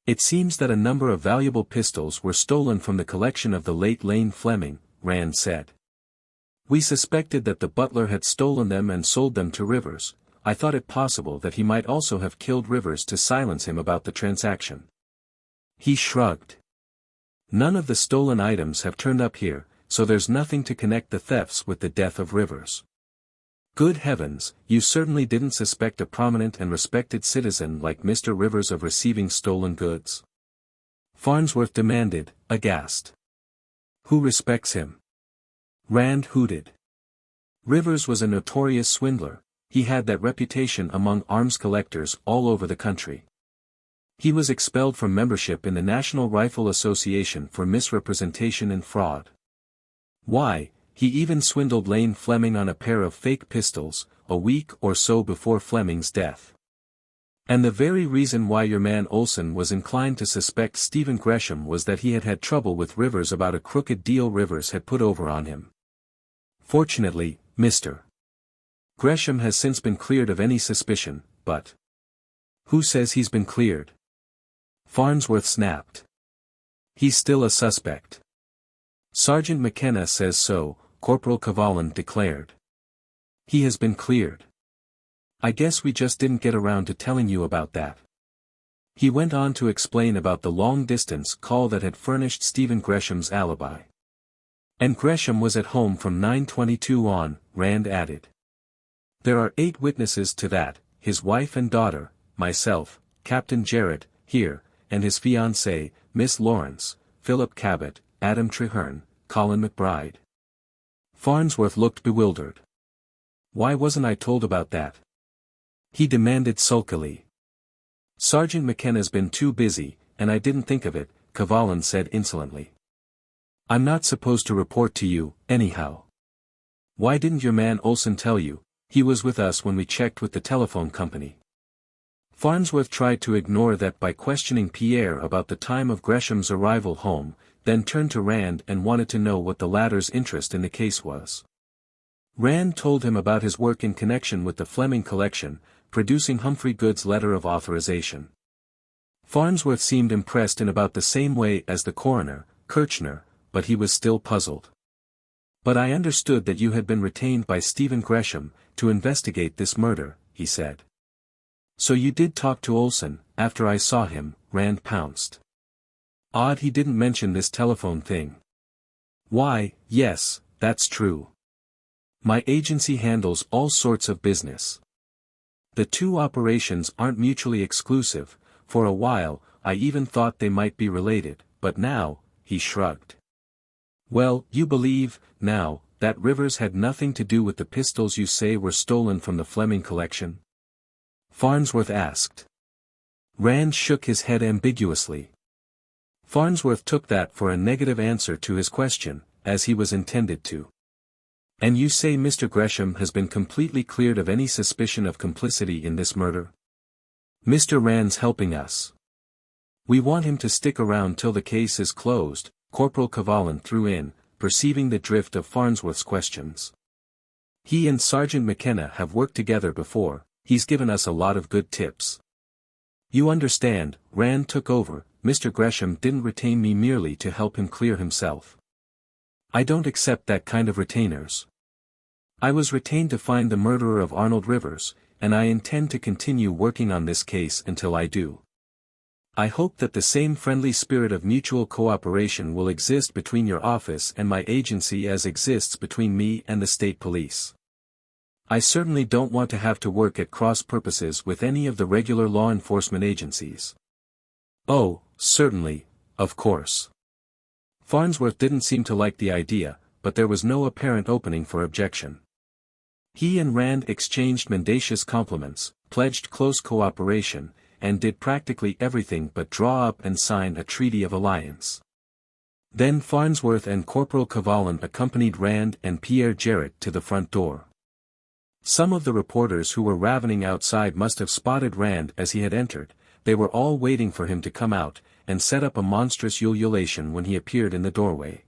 "It seems that a number of valuable pistols were stolen from the collection of the late Lane Fleming," Rand said. "We suspected that the butler had stolen them and sold them to Rivers. I thought it possible that he might also have killed Rivers to silence him about the transaction." He shrugged. "None of the stolen items have turned up here, so there's nothing to connect the thefts with the death of Rivers." "Good heavens, you certainly didn't suspect a prominent and respected citizen like Mr. Rivers of receiving stolen goods?" Farnsworth demanded, aghast. "Who respects him?" Rand hooted. "Rivers was a notorious swindler. He had that reputation among arms collectors all over the country. He was expelled from membership in the National Rifle Association for misrepresentation and fraud. Why, he even swindled Lane Fleming on a pair of fake pistols, a week or so before Fleming's death. And the very reason why your man Olson was inclined to suspect Stephen Gresham was that he had had trouble with Rivers about a crooked deal Rivers had put over on him. Fortunately, Mr. Gresham has since been cleared of any suspicion, but..." "Who says he's been cleared?" Farnsworth snapped. "He's still a suspect." "Sergeant McKenna says so," Corporal Cavallan declared. "He has been cleared. I guess we just didn't get around to telling you about that." He went on to explain about the long-distance call that had furnished Stephen Gresham's alibi. And Gresham was at home from 9:22 on, Rand added. There are 8 witnesses to that, his wife and daughter, myself, Captain Jarrett, here, and his fiancée, Miss Lawrence, Philip Cabot, Adam Treherne, Colin McBride. Farnsworth looked bewildered. Why wasn't I told about that? He demanded sulkily. Sergeant McKenna's been too busy, and I didn't think of it, Cavallan said insolently. I'm not supposed to report to you, anyhow. Why didn't your man Olson tell you? He was with us when we checked with the telephone company. Farnsworth tried to ignore that by questioning Pierre about the time of Gresham's arrival home, then turned to Rand and wanted to know what the latter's interest in the case was. Rand told him about his work in connection with the Fleming collection, producing Humphrey Good's letter of authorization. Farnsworth seemed impressed in about the same way as the coroner, Kirchner, but he was still puzzled. But I understood that you had been retained by Stephen Gresham, to investigate this murder, he said. So you did talk to Olson, after I saw him, Rand pounced. Odd he didn't mention this telephone thing. Why, yes, that's true. My agency handles all sorts of business. The 2 operations aren't mutually exclusive. For a while, I even thought they might be related, but now, he shrugged. Well, you believe, now, that Rivers had nothing to do with the pistols you say were stolen from the Fleming collection? Farnsworth asked. Rand shook his head ambiguously. Farnsworth took that for a negative answer to his question, as he was intended to. And you say Mr. Gresham has been completely cleared of any suspicion of complicity in this murder? Mr. Rand's helping us. We want him to stick around till the case is closed, Corporal Cavallan threw in, perceiving the drift of Farnsworth's questions. He and Sergeant McKenna have worked together before, he's given us a lot of good tips. You understand, Rand took over, Mr. Gresham didn't retain me merely to help him clear himself. I don't accept that kind of retainers. I was retained to find the murderer of Arnold Rivers, and I intend to continue working on this case until I do. I hope that the same friendly spirit of mutual cooperation will exist between your office and my agency as exists between me and the state police. I certainly don't want to have to work at cross purposes with any of the regular law enforcement agencies. Oh, certainly, of course. Farnsworth didn't seem to like the idea, but there was no apparent opening for objection. He and Rand exchanged mendacious compliments, pledged close cooperation, and did practically everything but draw up and sign a treaty of alliance. Then Farnsworth and Corporal Cavallan accompanied Rand and Pierre Jarrett to the front door. Some of the reporters who were ravening outside must have spotted Rand as he had entered. They were all waiting for him to come out, and set up a monstrous ululation when he appeared in the doorway.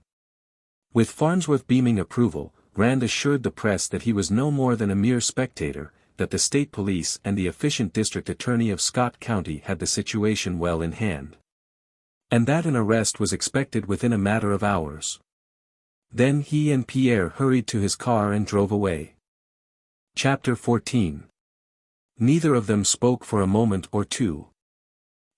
With Farnsworth beaming approval, Rand assured the press that he was no more than a mere spectator, that the state police and the efficient district attorney of Scott County had the situation well in hand. And that an arrest was expected within a matter of hours. Then he and Pierre hurried to his car and drove away. Chapter 14. Neither of them spoke for a moment or two.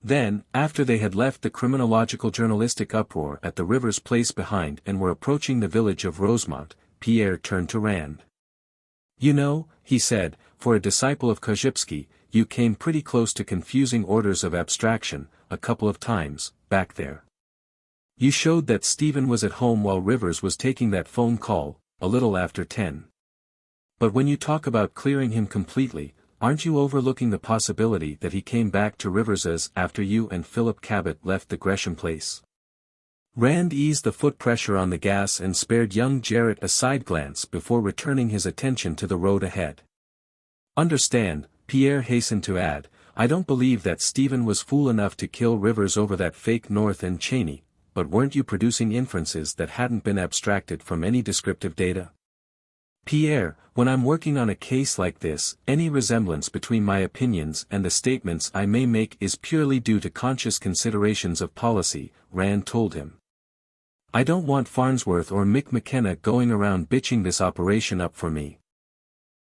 Then, after they had left the criminological journalistic uproar at the Rivers place behind and were approaching the village of Rosemont, Pierre turned to Rand. You know, he said, for a disciple of Korzybski, you came pretty close to confusing orders of abstraction, a couple of times, back there. You showed that Stephen was at home while Rivers was taking that phone call, a little after 10. But when you talk about clearing him completely, aren't you overlooking the possibility that he came back to Rivers's after you and Philip Cabot left the Gresham place? Rand eased the foot pressure on the gas and spared young Jarrett a side glance before returning his attention to the road ahead. Understand, Pierre hastened to add, I don't believe that Stephen was fool enough to kill Rivers over that fake North and Cheney, but weren't you producing inferences that hadn't been abstracted from any descriptive data? Pierre, when I'm working on a case like this, any resemblance between my opinions and the statements I may make is purely due to conscious considerations of policy, Rand told him. I don't want Farnsworth or Mick McKenna going around bitching this operation up for me.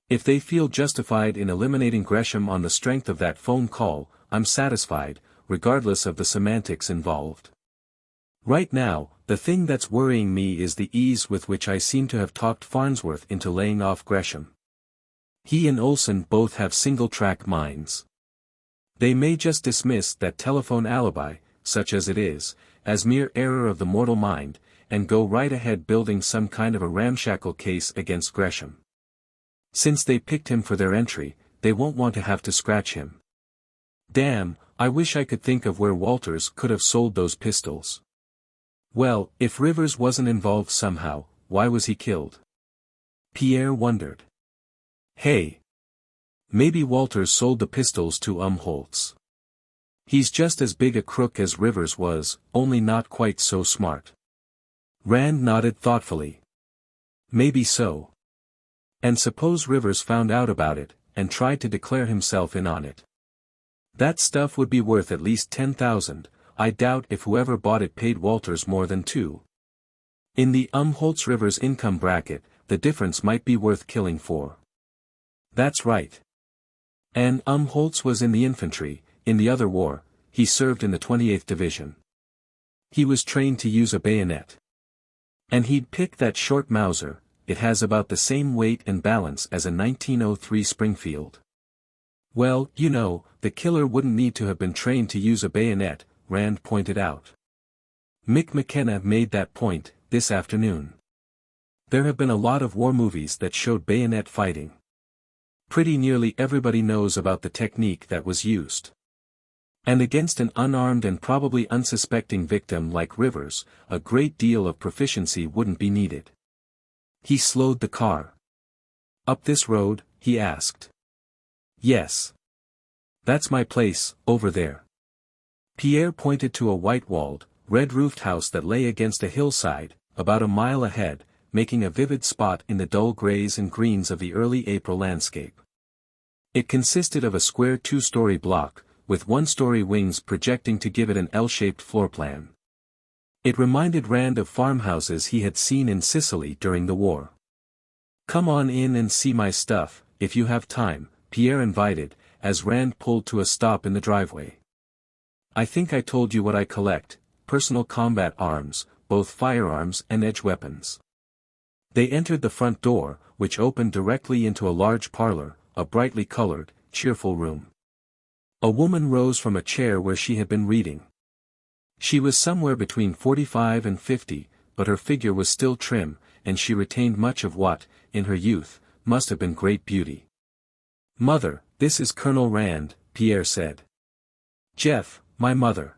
If they feel justified in eliminating Gresham on the strength of that phone call, I'm satisfied, regardless of the semantics involved. Right now, the thing that's worrying me is the ease with which I seem to have talked Farnsworth into laying off Gresham. He and Olson both have single-track minds. They may just dismiss that telephone alibi, such as it is, as mere error of the mortal mind, and go right ahead building some kind of a ramshackle case against Gresham. Since they picked him for their entry, they won't want to have to scratch him. Damn, I wish I could think of where Walters could have sold those pistols. Well, if Rivers wasn't involved somehow, why was he killed? Pierre wondered. Hey! Maybe Walters sold the pistols to Holtz. He's just as big a crook as Rivers was, only not quite so smart. Rand nodded thoughtfully. Maybe so. And suppose Rivers found out about it, and tried to declare himself in on it. That stuff would be worth at least 10,000, I doubt if whoever bought it paid Walters more than 2. In the Holtz-Rivers income bracket, the difference might be worth killing for. That's right. And Holtz was in the infantry, in the other war, he served in the 28th Division. He was trained to use a bayonet. And he'd pick that short Mauser, it has about the same weight and balance as a 1903 Springfield. Well, you know, the killer wouldn't need to have been trained to use a bayonet, Rand pointed out. Mick McKenna made that point, this afternoon. There have been a lot of war movies that showed bayonet fighting. Pretty nearly everybody knows about the technique that was used. And against an unarmed and probably unsuspecting victim like Rivers, a great deal of proficiency wouldn't be needed. He slowed the car. Up this road, he asked. Yes. That's my place, over there. Pierre pointed to a white-walled, red-roofed house that lay against a hillside, about a mile ahead, making a vivid spot in the dull grays and greens of the early April landscape. It consisted of a square 2-story block, with 1-story wings projecting to give it an L-shaped floor plan. It reminded Rand of farmhouses he had seen in Sicily during the war. Come on in and see my stuff, if you have time, Pierre invited, as Rand pulled to a stop in the driveway. I think I told you what I collect, personal combat arms, both firearms and edge weapons. They entered the front door, which opened directly into a large parlor, a brightly colored, cheerful room. A woman rose from a chair where she had been reading. She was somewhere between 45 and 50, but her figure was still trim, and she retained much of what, in her youth, must have been great beauty. Mother, this is Colonel Rand, Pierre said. Jeff, my mother.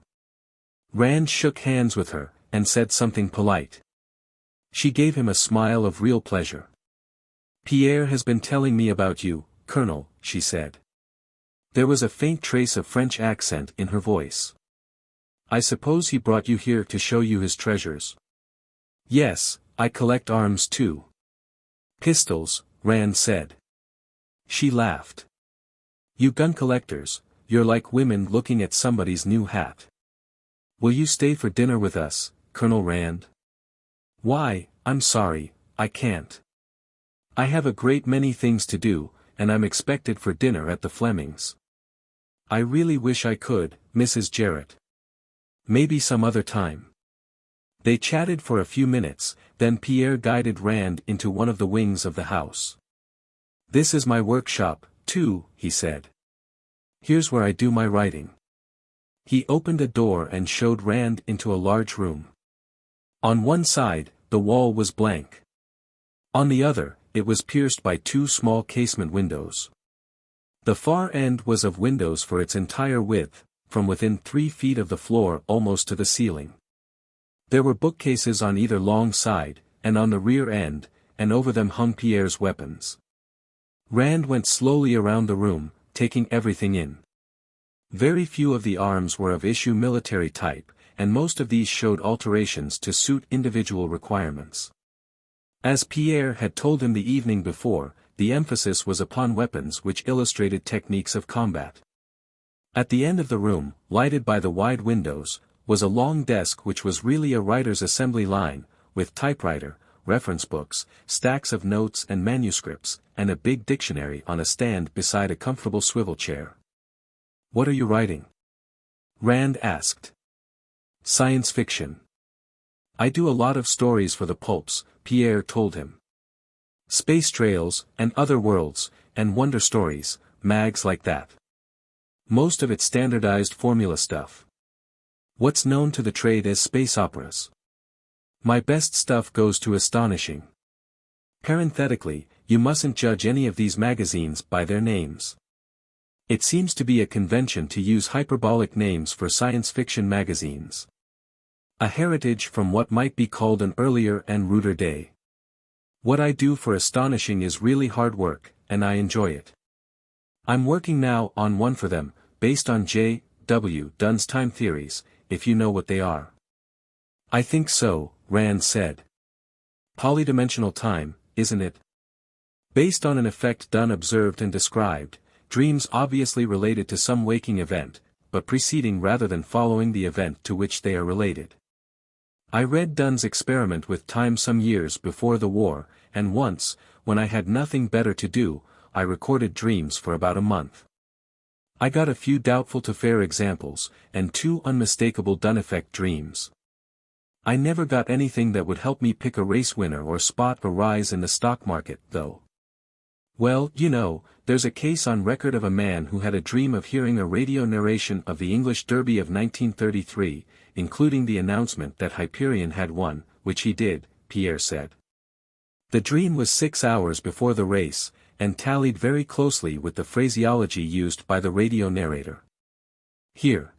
Rand shook hands with her, and said something polite. She gave him a smile of real pleasure. Pierre has been telling me about you, Colonel, she said. There was a faint trace of French accent in her voice. I suppose he brought you here to show you his treasures. Yes, I collect arms too. Pistols, Rand said. She laughed. You gun collectors, you're like women looking at somebody's new hat. Will you stay for dinner with us, Colonel Rand? Why, I'm sorry, I can't. I have a great many things to do, and I'm expected for dinner at the Flemings. I really wish I could, Mrs. Jarrett. Maybe some other time. They chatted for a few minutes, then Pierre guided Rand into one of the wings of the house. This is my workshop, too, he said. Here's where I do my writing. He opened a door and showed Rand into a large room. On one side, the wall was blank. On the other, it was pierced by 2 small casement windows. The far end was of windows for its entire width, from within 3 feet of the floor almost to the ceiling. There were bookcases on either long side, and on the rear end, and over them hung Pierre's weapons. Rand went slowly around the room, taking everything in. Very few of the arms were of issue military type, and most of these showed alterations to suit individual requirements. As Pierre had told him the evening before, the emphasis was upon weapons which illustrated techniques of combat. At the end of the room, lighted by the wide windows, was a long desk which was really a writer's assembly line, with typewriter, reference books, stacks of notes and manuscripts, and a big dictionary on a stand beside a comfortable swivel chair. What are you writing? Rand asked. Science fiction. I do a lot of stories for the pulps, Pierre told him. Space trails, and other worlds, and wonder stories, mags like that. Most of it standardized formula stuff. What's known to the trade as space operas. My best stuff goes to astonishing. Parenthetically, you mustn't judge any of these magazines by their names. It seems to be a convention to use hyperbolic names for science fiction magazines. A heritage from what might be called an earlier and ruder day. What I do for astonishing is really hard work, and I enjoy it. I'm working now on one for them, based on J. W. Dunn's time theories, if you know what they are. I think so, Rand said. Polydimensional time, isn't it? Based on an effect Dunn observed and described, dreams obviously related to some waking event, but preceding rather than following the event to which they are related. I read Dunn's experiment with time some years before the war, and once, when I had nothing better to do, I recorded dreams for about a month. I got a few doubtful to fair examples, and 2 unmistakable Dunn effect dreams. I never got anything that would help me pick a race winner or spot a rise in the stock market, though. Well, you know, there's a case on record of a man who had a dream of hearing a radio narration of the English Derby of 1933, including the announcement that Hyperion had won, which he did, Pierre said. The dream was 6 hours before the race, and tallied very closely with the phraseology used by the radio narrator. Here.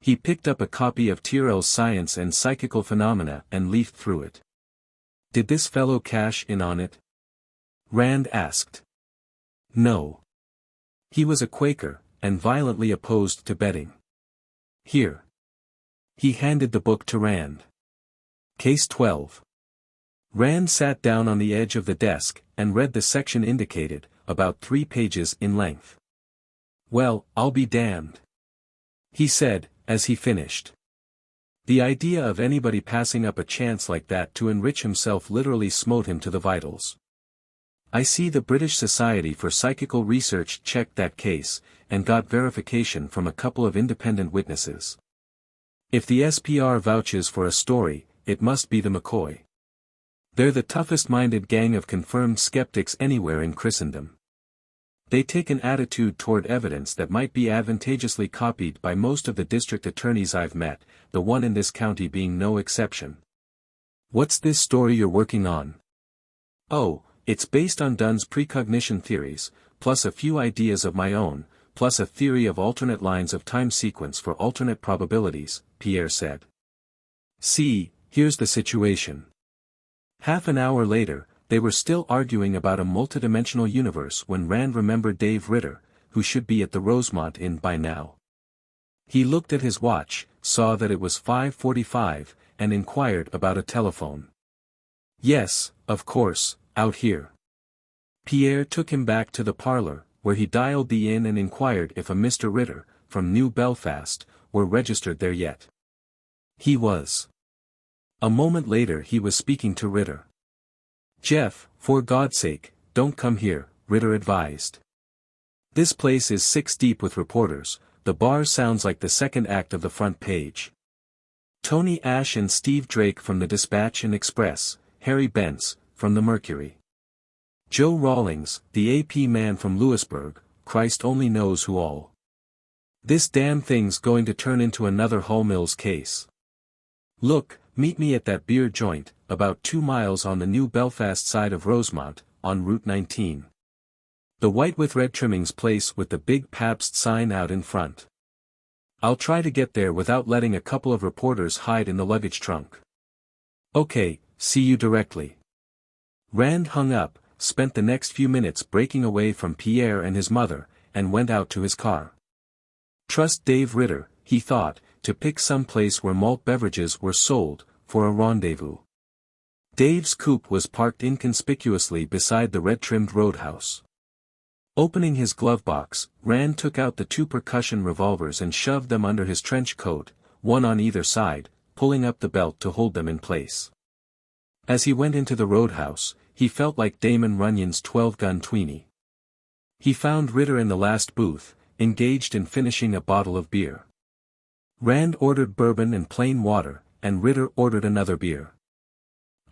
He picked up a copy of Tyrrell's Science and Psychical Phenomena and leafed through it. Did this fellow cash in on it? Rand asked. No. He was a Quaker, and violently opposed to betting. Here. He handed the book to Rand. Case 12. Rand sat down on the edge of the desk, and read the section indicated, about 3 pages in length. Well, I'll be damned. He said, as he finished. The idea of anybody passing up a chance like that to enrich himself literally smote him to the vitals. I see the British Society for Psychical Research checked that case, and got verification from a couple of independent witnesses. If the SPR vouches for a story, it must be the McCoy. They're the toughest-minded gang of confirmed skeptics anywhere in Christendom. They take an attitude toward evidence that might be advantageously copied by most of the district attorneys I've met, the one in this county being no exception. What's this story you're working on? Oh, it's based on Dunn's precognition theories, plus a few ideas of my own, plus a theory of alternate lines of time sequence for alternate probabilities, Pierre said. See, here's the situation. Half an hour later, they were still arguing about a multidimensional universe when Rand remembered Dave Ritter, who should be at the Rosemont Inn by now. He looked at his watch, saw that it was 5:45, and inquired about a telephone. Yes, of course, out here. Pierre took him back to the parlor, where he dialed the inn and inquired if a Mr. Ritter, from New Belfast, were registered there yet. He was. A moment later he was speaking to Ritter. Jeff, for God's sake, don't come here, Ritter advised. This place is 6 deep with reporters, the bar sounds like the second act of the front page. Tony Ash and Steve Drake from the Dispatch and Express, Harry Bentz, from the Mercury. Joe Rawlings, the AP man from Louisburg, Christ only knows who all. This damn thing's going to turn into another Hull Mills case. Look, meet me at that beer joint, about 2 miles on the New Belfast side of Rosemont, on Route 19. The white with red trimmings place with the big Pabst sign out in front. I'll try to get there without letting a couple of reporters hide in the luggage trunk. Okay, see you directly. Rand hung up, spent the next few minutes breaking away from Pierre and his mother, and went out to his car. Trust Dave Ritter, he thought, to pick some place where malt beverages were sold, for a rendezvous. Dave's coupe was parked inconspicuously beside the red-trimmed roadhouse. Opening his glove box, Rand took out the 2 percussion revolvers and shoved them under his trench coat, one on either side, pulling up the belt to hold them in place. As he went into the roadhouse, he felt like Damon Runyon's 12-gun tweenie. He found Ritter in the last booth, engaged in finishing a bottle of beer. Rand ordered bourbon and plain water, and Ritter ordered another beer.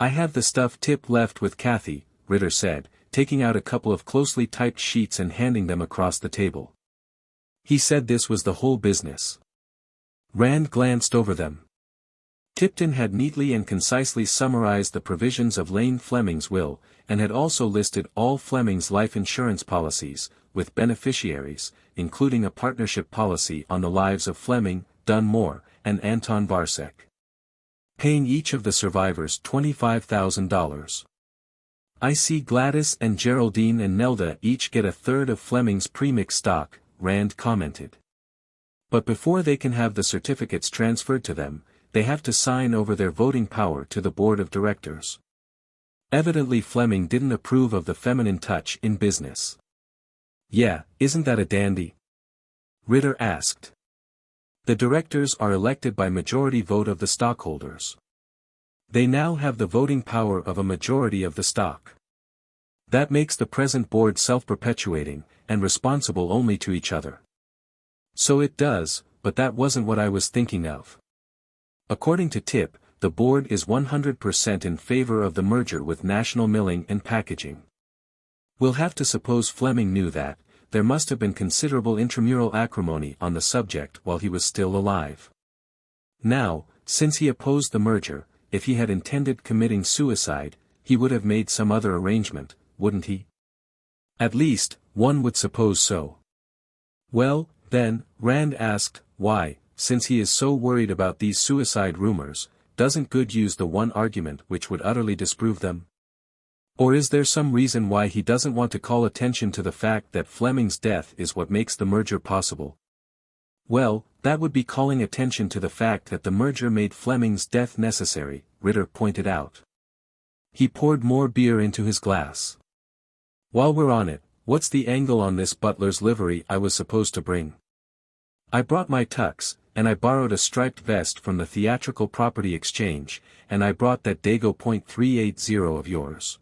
"I have the stuff Tip left with Kathy," Ritter said, taking out a couple of closely typed sheets and handing them across the table. "He said this was the whole business." Rand glanced over them. Tipton had neatly and concisely summarized the provisions of Lane Fleming's will, and had also listed all Fleming's life insurance policies, with beneficiaries, including a partnership policy on the lives of Fleming, Dunmore, and Anton Varsek, paying each of the survivors $25,000. "I see Gladys and Geraldine and Nelda each get a third of Fleming's premix stock," Rand commented. "But before they can have the certificates transferred to them, they have to sign over their voting power to the board of directors." Evidently Fleming didn't approve of the feminine touch in business. "Yeah, isn't that a dandy?" Ritter asked. "The directors are elected by majority vote of the stockholders. They now have the voting power of a majority of the stock. That makes the present board self-perpetuating, and responsible only to each other." "So it does, but that wasn't what I was thinking of. According to Tip, the board is 100% in favor of the merger with National Milling and Packaging. We'll have to suppose Fleming knew that. There must have been considerable intramural acrimony on the subject while he was still alive. Now, since he opposed the merger, if he had intended committing suicide, he would have made some other arrangement, wouldn't he? At least, one would suppose so." "Well, then," Rand asked, "why, since he is so worried about these suicide rumors, doesn't Good use the one argument which would utterly disprove them? Or is there some reason why he doesn't want to call attention to the fact that Fleming's death is what makes the merger possible?" "Well, that would be calling attention to the fact that the merger made Fleming's death necessary," Ritter pointed out. He poured more beer into his glass. "While we're on it, what's the angle on this butler's livery I was supposed to bring? I brought my tux, and I borrowed a striped vest from the Theatrical Property Exchange, and I brought that Dago .380 of yours.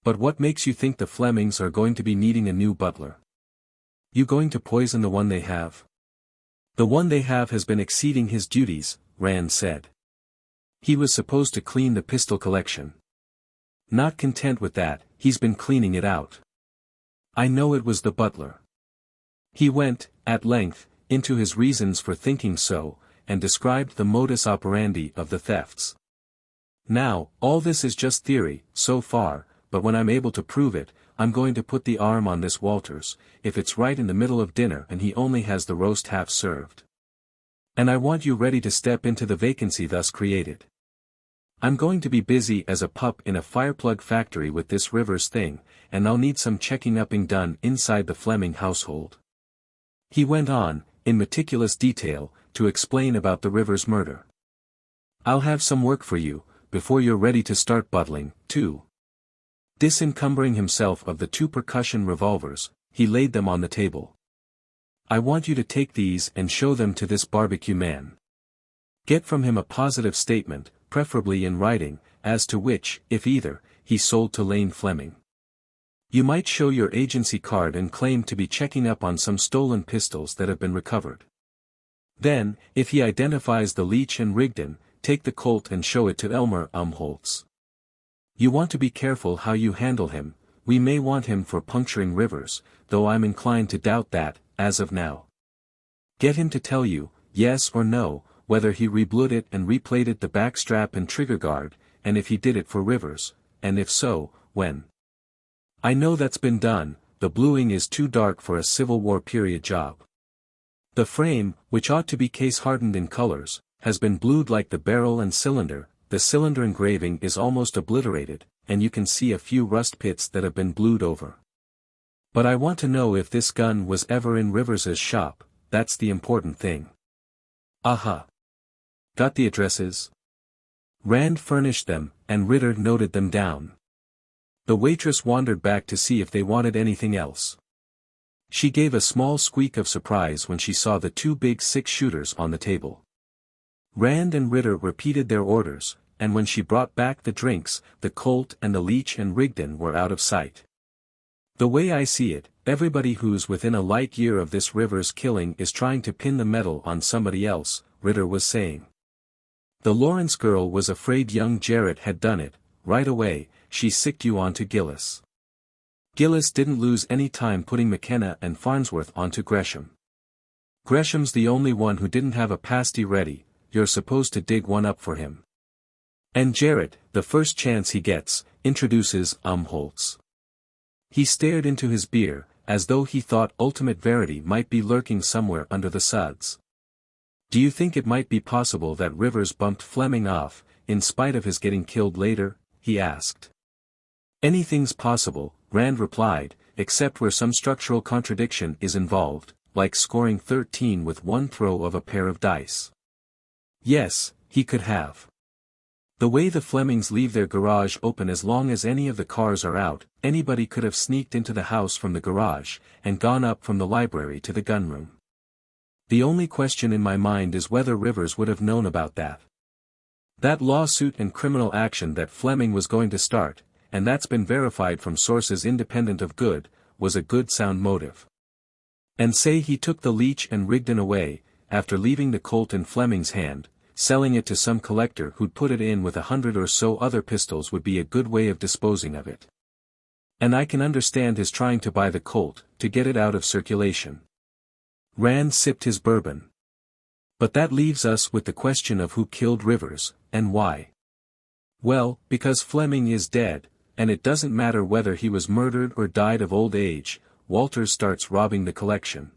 But what makes you think the Flemings are going to be needing a new butler? You going to poison the one they have?" "The one they have has been exceeding his duties," Rand said. "He was supposed to clean the pistol collection. Not content with that, he's been cleaning it out. I know it was the butler." He went, at length, into his reasons for thinking so, and described the modus operandi of the thefts. "Now, all this is just theory, so far, but when I'm able to prove it, I'm going to put the arm on this Walters, if it's right in the middle of dinner and he only has the roast half served. And I want you ready to step into the vacancy thus created. I'm going to be busy as a pup in a fireplug factory with this Rivers thing, and I'll need some checking upping done inside the Fleming household." He went on, in meticulous detail, to explain about the Rivers murder. "I'll have some work for you, before you're ready to start buttling, too." Disencumbering himself of the 2 percussion revolvers, he laid them on the table. "I want you to take these and show them to this barbecue man. Get from him a positive statement, preferably in writing, as to which, if either, he sold to Lane Fleming. You might show your agency card and claim to be checking up on some stolen pistols that have been recovered. Then, if he identifies the Leach and Rigdon, take the Colt and show it to Elmer Umholtz. You want to be careful how you handle him. We may want him for puncturing Rivers, though I'm inclined to doubt that, as of now. Get him to tell you, yes or no, whether he reblued it and replated the backstrap and trigger guard, and if he did it for Rivers, and if so, when. I know that's been done, the bluing is too dark for a Civil War period job. The frame, which ought to be case-hardened in colors, has been blued like the barrel and cylinder. The cylinder engraving is almost obliterated, and you can see a few rust pits that have been blued over. But I want to know if this gun was ever in Rivers's shop, that's the important thing." "Aha. Got the addresses?" Rand furnished them, and Ritter noted them down. The waitress wandered back to see if they wanted anything else. She gave a small squeak of surprise when she saw the 2 big 6-shooters on the table. Rand and Ritter repeated their orders, and when she brought back the drinks, the Colt and the Leach and Rigdon were out of sight. "The way I see it, everybody who's within a light year of this Rivers killing is trying to pin the medal on somebody else," Ritter was saying. The Lawrence girl was afraid young Jarrett had done it. Right away, she sicked you onto Gillis. Gillis didn't lose any time putting McKenna and Farnsworth onto Gresham. Gresham's the only one who didn't have a pasty ready, you're supposed to dig one up for him. And Jarrett, the first chance he gets, introduces Holtz. He stared into his beer, as though he thought ultimate verity might be lurking somewhere under the suds. Do you think it might be possible that Rivers bumped Fleming off, in spite of his getting killed later? He asked. Anything's possible, Rand replied, except where some structural contradiction is involved, like scoring 13 with one throw of a pair of dice. Yes, he could have. The way the Flemings leave their garage open as long as any of the cars are out, anybody could have sneaked into the house from the garage, and gone up from the library to the gunroom. The only question in my mind is whether Rivers would have known about that. That lawsuit and criminal action that Fleming was going to start, and that's been verified from sources independent of Good, was a good sound motive. And say he took the leech and Rigdon away, after leaving the Colt in Fleming's hand, selling it to some collector who'd put it in with 100 or so other pistols would be a good way of disposing of it. And I can understand his trying to buy the Colt, to get it out of circulation. Rand sipped his bourbon. But that leaves us with the question of who killed Rivers, and why. Well, because Fleming is dead, and it doesn't matter whether he was murdered or died of old age, Walters starts robbing the collection.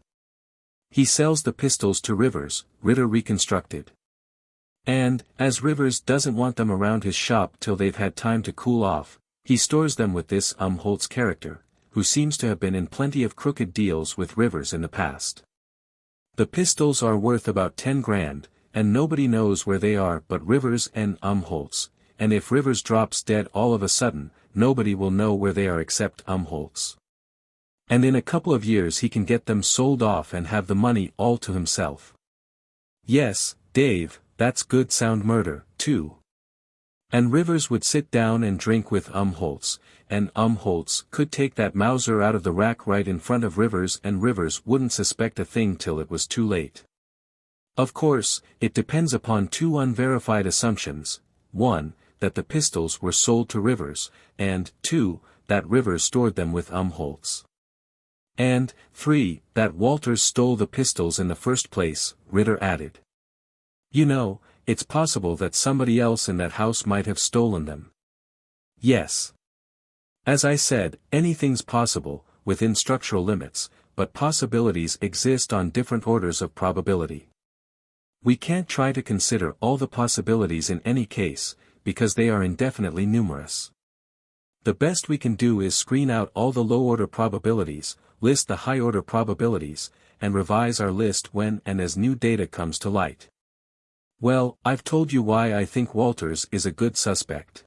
He sells the pistols to Rivers, Ritter reconstructed. And, as Rivers doesn't want them around his shop till they've had time to cool off, he stores them with this Holtz character, who seems to have been in plenty of crooked deals with Rivers in the past. The pistols are worth about 10 grand, and nobody knows where they are but Rivers and Holtz, and if Rivers drops dead all of a sudden, nobody will know where they are except Holtz. And in a couple of years he can get them sold off and have the money all to himself. Yes, Dave, that's good sound murder, too. And Rivers would sit down and drink with Holtz, and Holtz could take that Mauser out of the rack right in front of Rivers and Rivers wouldn't suspect a thing till it was too late. Of course, it depends upon two unverified assumptions, 1, that the pistols were sold to Rivers, and 2, that Rivers stored them with Holtz. And 3, that Walters stole the pistols in the first place, Ritter added. You know, it's possible that somebody else in that house might have stolen them. Yes. As I said, anything's possible, within structural limits, but possibilities exist on different orders of probability. We can't try to consider all the possibilities in any case, because they are indefinitely numerous. The best we can do is screen out all the low-order probabilities, list the high-order probabilities, and revise our list when and as new data comes to light. Well, I've told you why I think Walters is a good suspect.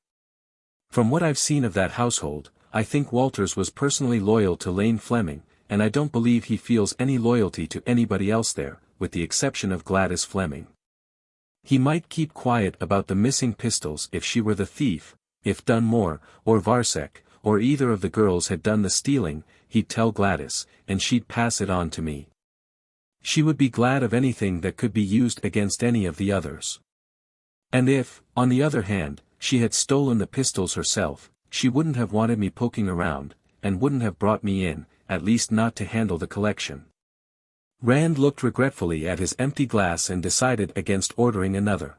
From what I've seen of that household, I think Walters was personally loyal to Lane Fleming, and I don't believe he feels any loyalty to anybody else there, with the exception of Gladys Fleming. He might keep quiet about the missing pistols if she were the thief, if Dunmore, or Varsek, or either of the girls had done the stealing, he'd tell Gladys, and she'd pass it on to me. She would be glad of anything that could be used against any of the others. And if, on the other hand, she had stolen the pistols herself, she wouldn't have wanted me poking around, and wouldn't have brought me in, at least not to handle the collection. Rand looked regretfully at his empty glass and decided against ordering another.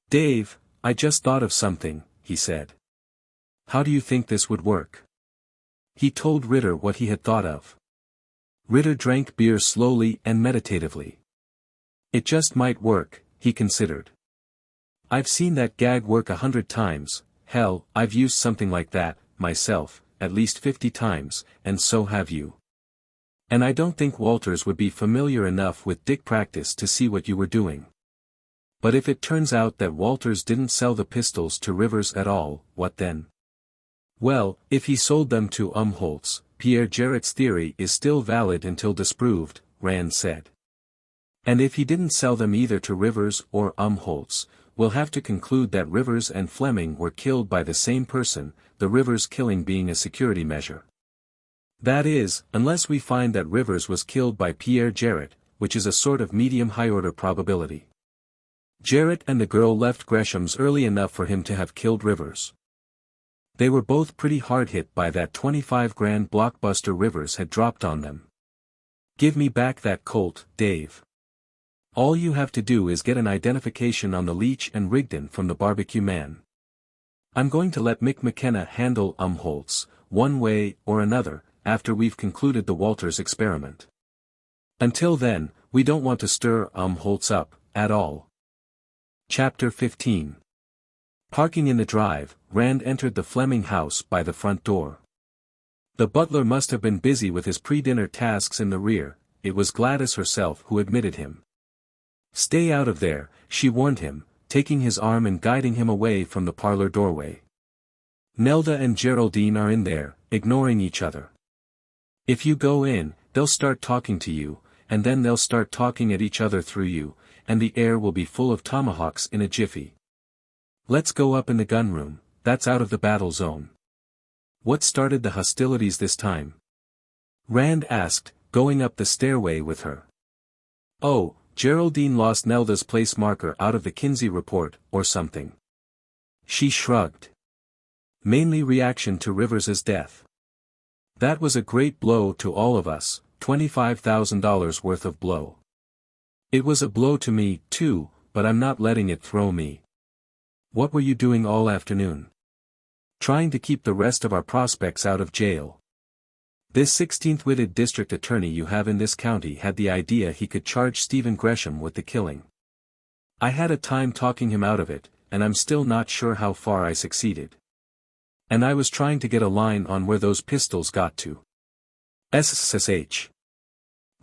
Dave, I just thought of something, he said. How do you think this would work? He told Ritter what he had thought of. Ritter drank beer slowly and meditatively. It just might work, he considered. I've seen that gag work 100 times, hell, I've used something like that, myself, at least 50 times, and so have you. And I don't think Walters would be familiar enough with dick practice to see what you were doing. But if it turns out that Walters didn't sell the pistols to Rivers at all, what then? Well, if he sold them to Holtz, Pierre Jarrett's theory is still valid until disproved, Rand said. And if he didn't sell them either to Rivers or Holtz, we'll have to conclude that Rivers and Fleming were killed by the same person, the Rivers killing being a security measure. That is, unless we find that Rivers was killed by Pierre Jarrett, which is a sort of medium high-order probability. Jarrett and the girl left Gresham's early enough for him to have killed Rivers. They were both pretty hard hit by that 25 grand blockbuster Rivers had dropped on them. Give me back that Colt, Dave. All you have to do is get an identification on the Leach and Rigdon from the barbecue man. I'm going to let Mick McKenna handle Holtz, one way or another, after we've concluded the Walters experiment. Until then, we don't want to stir Holtz up, at all. Chapter 15. Parking in the drive, Rand entered the Fleming house by the front door. The butler must have been busy with his pre-dinner tasks in the rear. It was Gladys herself who admitted him. Stay out of there, she warned him, taking his arm and guiding him away from the parlor doorway. Nelda and Geraldine are in there, ignoring each other. If you go in, they'll start talking to you, and then they'll start talking at each other through you, and the air will be full of tomahawks in a jiffy. Let's go up in the gunroom, that's out of the battle zone. What started the hostilities this time? Rand asked, going up the stairway with her. Oh, Geraldine lost Nelda's place marker out of the Kinsey report, or something. She shrugged. Mainly reaction to Rivers's death. That was a great blow to all of us, $25,000 worth of blow. It was a blow to me, too, but I'm not letting it throw me. What were you doing all afternoon? Trying to keep the rest of our prospects out of jail. This 16th-witted district attorney you have in this county had the idea he could charge Stephen Gresham with the killing. I had a time talking him out of it, and I'm still not sure how far I succeeded. And I was trying to get a line on where those pistols got to. SSH.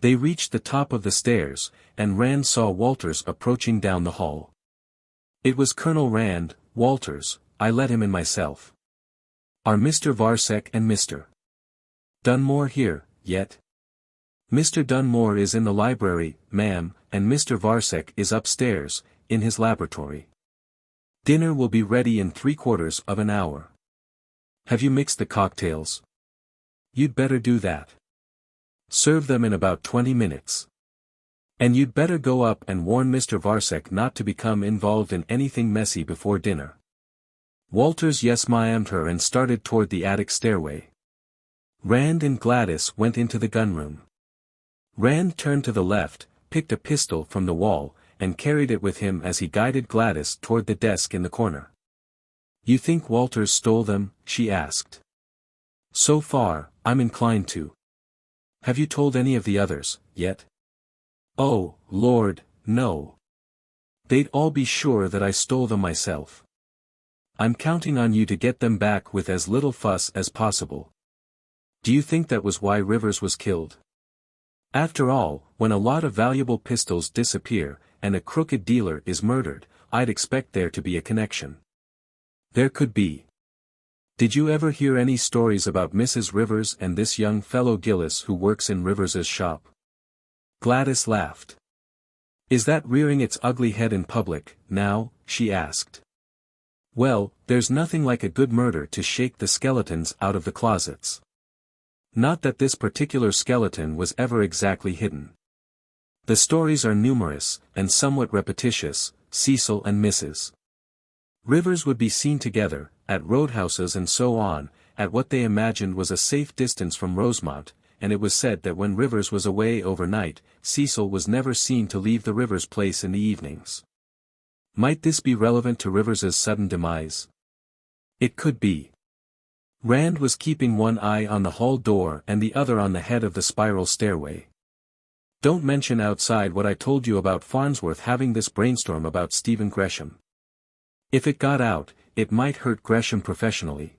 They reached the top of the stairs, and Rand saw Walters approaching down the hall. It was Colonel Rand, Walters. I let him in myself. Are Mr. Varsek and Mr. Dunmore here, yet? Mr. Dunmore is in the library, ma'am, and Mr. Varsek is upstairs, in his laboratory. Dinner will be ready in 3/4 of an hour. Have you mixed the cocktails? You'd better do that. Serve them in about 20 minutes. And you'd better go up and warn Mr. Varsek not to become involved in anything messy before dinner. Walters yes-ma'amed her and started toward the attic stairway. Rand and Gladys went into the gunroom. Rand turned to the left, picked a pistol from the wall, and carried it with him as he guided Gladys toward the desk in the corner. You think Walters stole them? She asked. So far, I'm inclined to. Have you told any of the others, yet? Oh, Lord, no. They'd all be sure that I stole them myself. I'm counting on you to get them back with as little fuss as possible. Do you think that was why Rivers was killed? After all, when a lot of valuable pistols disappear, and a crooked dealer is murdered, I'd expect there to be a connection. There could be. Did you ever hear any stories about Mrs. Rivers and this young fellow Gillis who works in Rivers's shop? Gladys laughed. Is that rearing its ugly head in public, now? She asked. Well, there's nothing like a good murder to shake the skeletons out of the closets. Not that this particular skeleton was ever exactly hidden. The stories are numerous, and somewhat repetitious. Cecil and Mrs. Rivers would be seen together, at roadhouses and so on, at what they imagined was a safe distance from Rosemont, and it was said that when Rivers was away overnight, Cecil was never seen to leave the Rivers place in the evenings. Might this be relevant to Rivers's sudden demise? It could be. Rand was keeping one eye on the hall door and the other on the head of the spiral stairway. Don't mention outside what I told you about Farnsworth having this brainstorm about Stephen Gresham. If it got out, it might hurt Gresham professionally.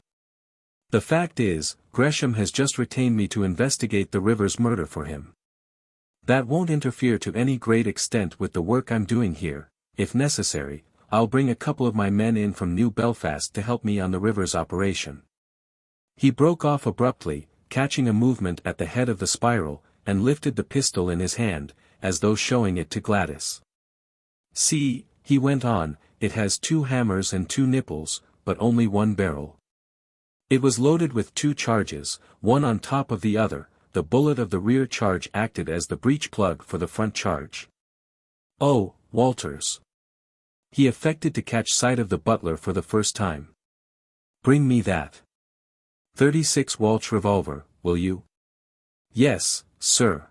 The fact is, Gresham has just retained me to investigate the Rivers murder for him. That won't interfere to any great extent with the work I'm doing here. If necessary, I'll bring a couple of my men in from New Belfast to help me on the Rivers operation. He broke off abruptly, catching a movement at the head of the spiral, and lifted the pistol in his hand, as though showing it to Gladys. See, he went on, it has 2 hammers and 2 nipples, but only 1 barrel. It was loaded with 2 charges, one on top of the other. The bullet of the rear charge acted as the breech plug for the front charge. Oh, Walters. He affected to catch sight of the butler for the first time. "Bring me that 36 Walsh revolver, will you?" "Yes, sir."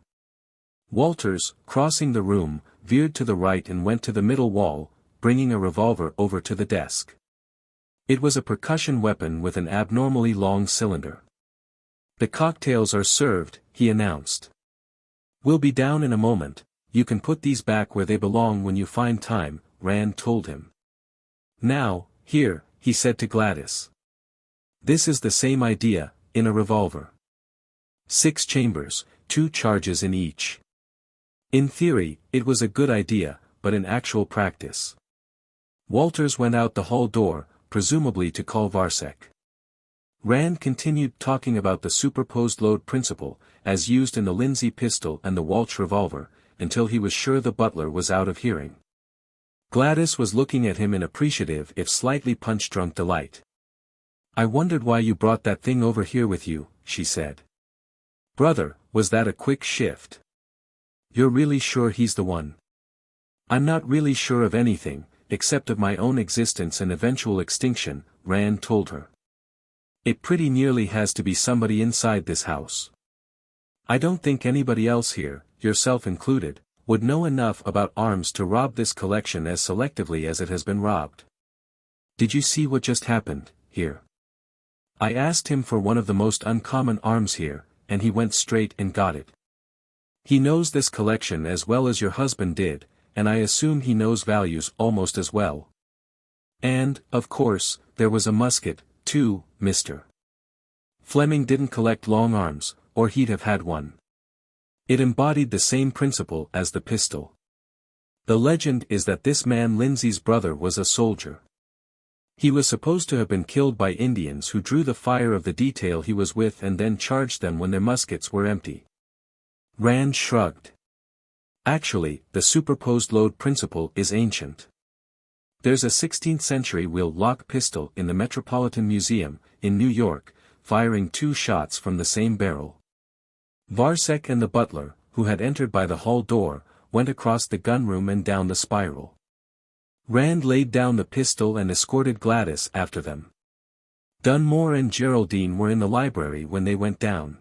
Walters, crossing the room, veered to the right and went to the middle wall, bringing a revolver over to the desk. It was a percussion weapon with an abnormally long cylinder. "The cocktails are served," he announced. "We'll be down in a moment. You can put these back where they belong when you find time," Rand told him. "Now, here," he said to Gladys. "This is the same idea, in a revolver. 6 chambers, 2 charges in each." In theory, it was a good idea, but in actual practice. Walters went out the hall door, presumably to call Varsek. Rand continued talking about the superposed load principle, as used in the Lindsay pistol and the Walsh revolver, until he was sure the butler was out of hearing. Gladys was looking at him in appreciative if slightly punch-drunk delight. "I wondered why you brought that thing over here with you," she said. "Brother, was that a quick shift? You're really sure he's the one?" "I'm not really sure of anything, except of my own existence and eventual extinction," Rand told her. "It pretty nearly has to be somebody inside this house. I don't think anybody else here, yourself included, would know enough about arms to rob this collection as selectively as it has been robbed. Did you see what just happened, here? I asked him for one of the most uncommon arms here, and he went straight and got it. He knows this collection as well as your husband did, and I assume he knows values almost as well. And, of course, there was a musket, too, Mr. Fleming didn't collect long arms, or he'd have had one. It embodied the same principle as the pistol. The legend is that this man Lindsay's brother was a soldier. He was supposed to have been killed by Indians who drew the fire of the detail he was with and then charged them when their muskets were empty." Rand shrugged. "Actually, the superposed load principle is ancient. There's a 16th-century wheel-lock pistol in the Metropolitan Museum, in New York, firing 2 shots from the same barrel." Varsek and the butler, who had entered by the hall door, went across the gunroom and down the spiral. Rand laid down the pistol and escorted Gladys after them. Dunmore and Geraldine were in the library when they went down.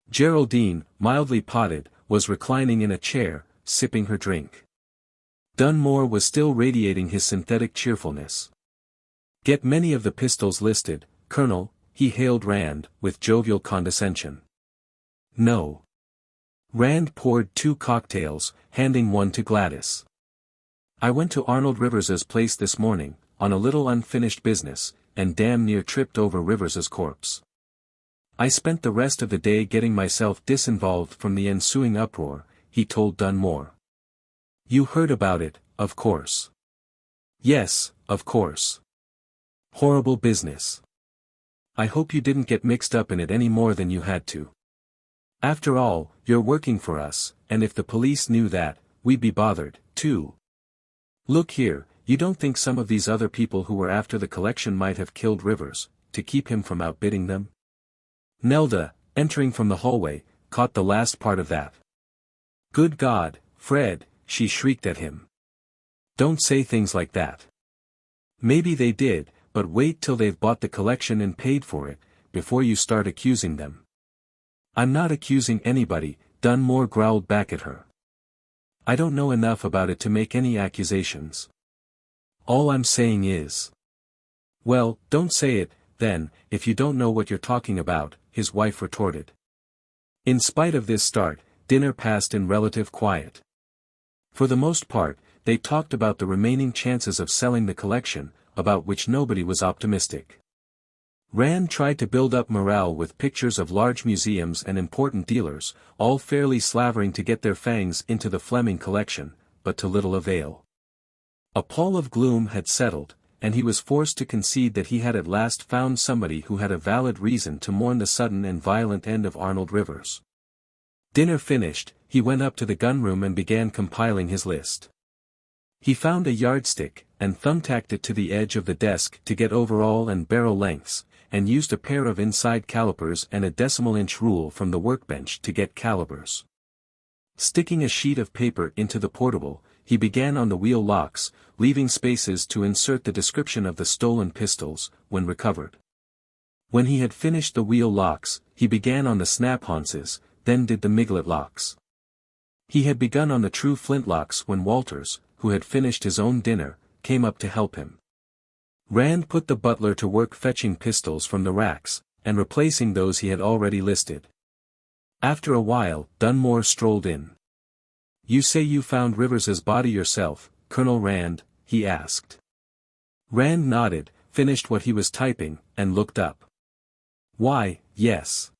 Geraldine, mildly potted, was reclining in a chair, sipping her drink. Dunmore was still radiating his synthetic cheerfulness. "Get many of the pistols listed, Colonel," he hailed Rand, with jovial condescension. "No." Rand poured 2 cocktails, handing one to Gladys. "I went to Arnold Rivers's place this morning, on a little unfinished business, and damn near tripped over Rivers's corpse. I spent the rest of the day getting myself disinvolved from the ensuing uproar," he told Dunmore. "You heard about it, of course." "Yes, of course. Horrible business. I hope you didn't get mixed up in it any more than you had to. After all, you're working for us, and if the police knew that, we'd be bothered, too. Look here, you don't think some of these other people who were after the collection might have killed Rivers, to keep him from outbidding them?" Nelda, entering from the hallway, caught the last part of that. "Good God, Fred," she shrieked at him. "Don't say things like that. Maybe they did, but wait till they've bought the collection and paid for it, before you start accusing them." "I'm not accusing anybody," Dunmore growled back at her. "I don't know enough about it to make any accusations. All I'm saying is—" "Well, don't say it, then, if you don't know what you're talking about," his wife retorted. In spite of this start, dinner passed in relative quiet. For the most part, they talked about the remaining chances of selling the collection, about which nobody was optimistic. Rand tried to build up morale with pictures of large museums and important dealers, all fairly slavering to get their fangs into the Fleming collection, but to little avail. A pall of gloom had settled, and he was forced to concede that he had at last found somebody who had a valid reason to mourn the sudden and violent end of Arnold Rivers. Dinner finished, he went up to the gunroom and began compiling his list. He found a yardstick, and thumbtacked it to the edge of the desk to get overall and barrel lengths, and used a pair of inside calipers and a decimal-inch rule from the workbench to get calibers. Sticking a sheet of paper into the portable, he began on the wheel locks, leaving spaces to insert the description of the stolen pistols, when recovered. When he had finished the wheel locks, he began on the snap-haunces, then did the miglet locks. He had begun on the true flintlocks when Walters, who had finished his own dinner, came up to help him. Rand put the butler to work fetching pistols from the racks, and replacing those he had already listed. After a while, Dunmore strolled in. "You say you found Rivers's body yourself, Colonel Rand?" he asked. Rand nodded, finished what he was typing, and looked up. "Why, yes.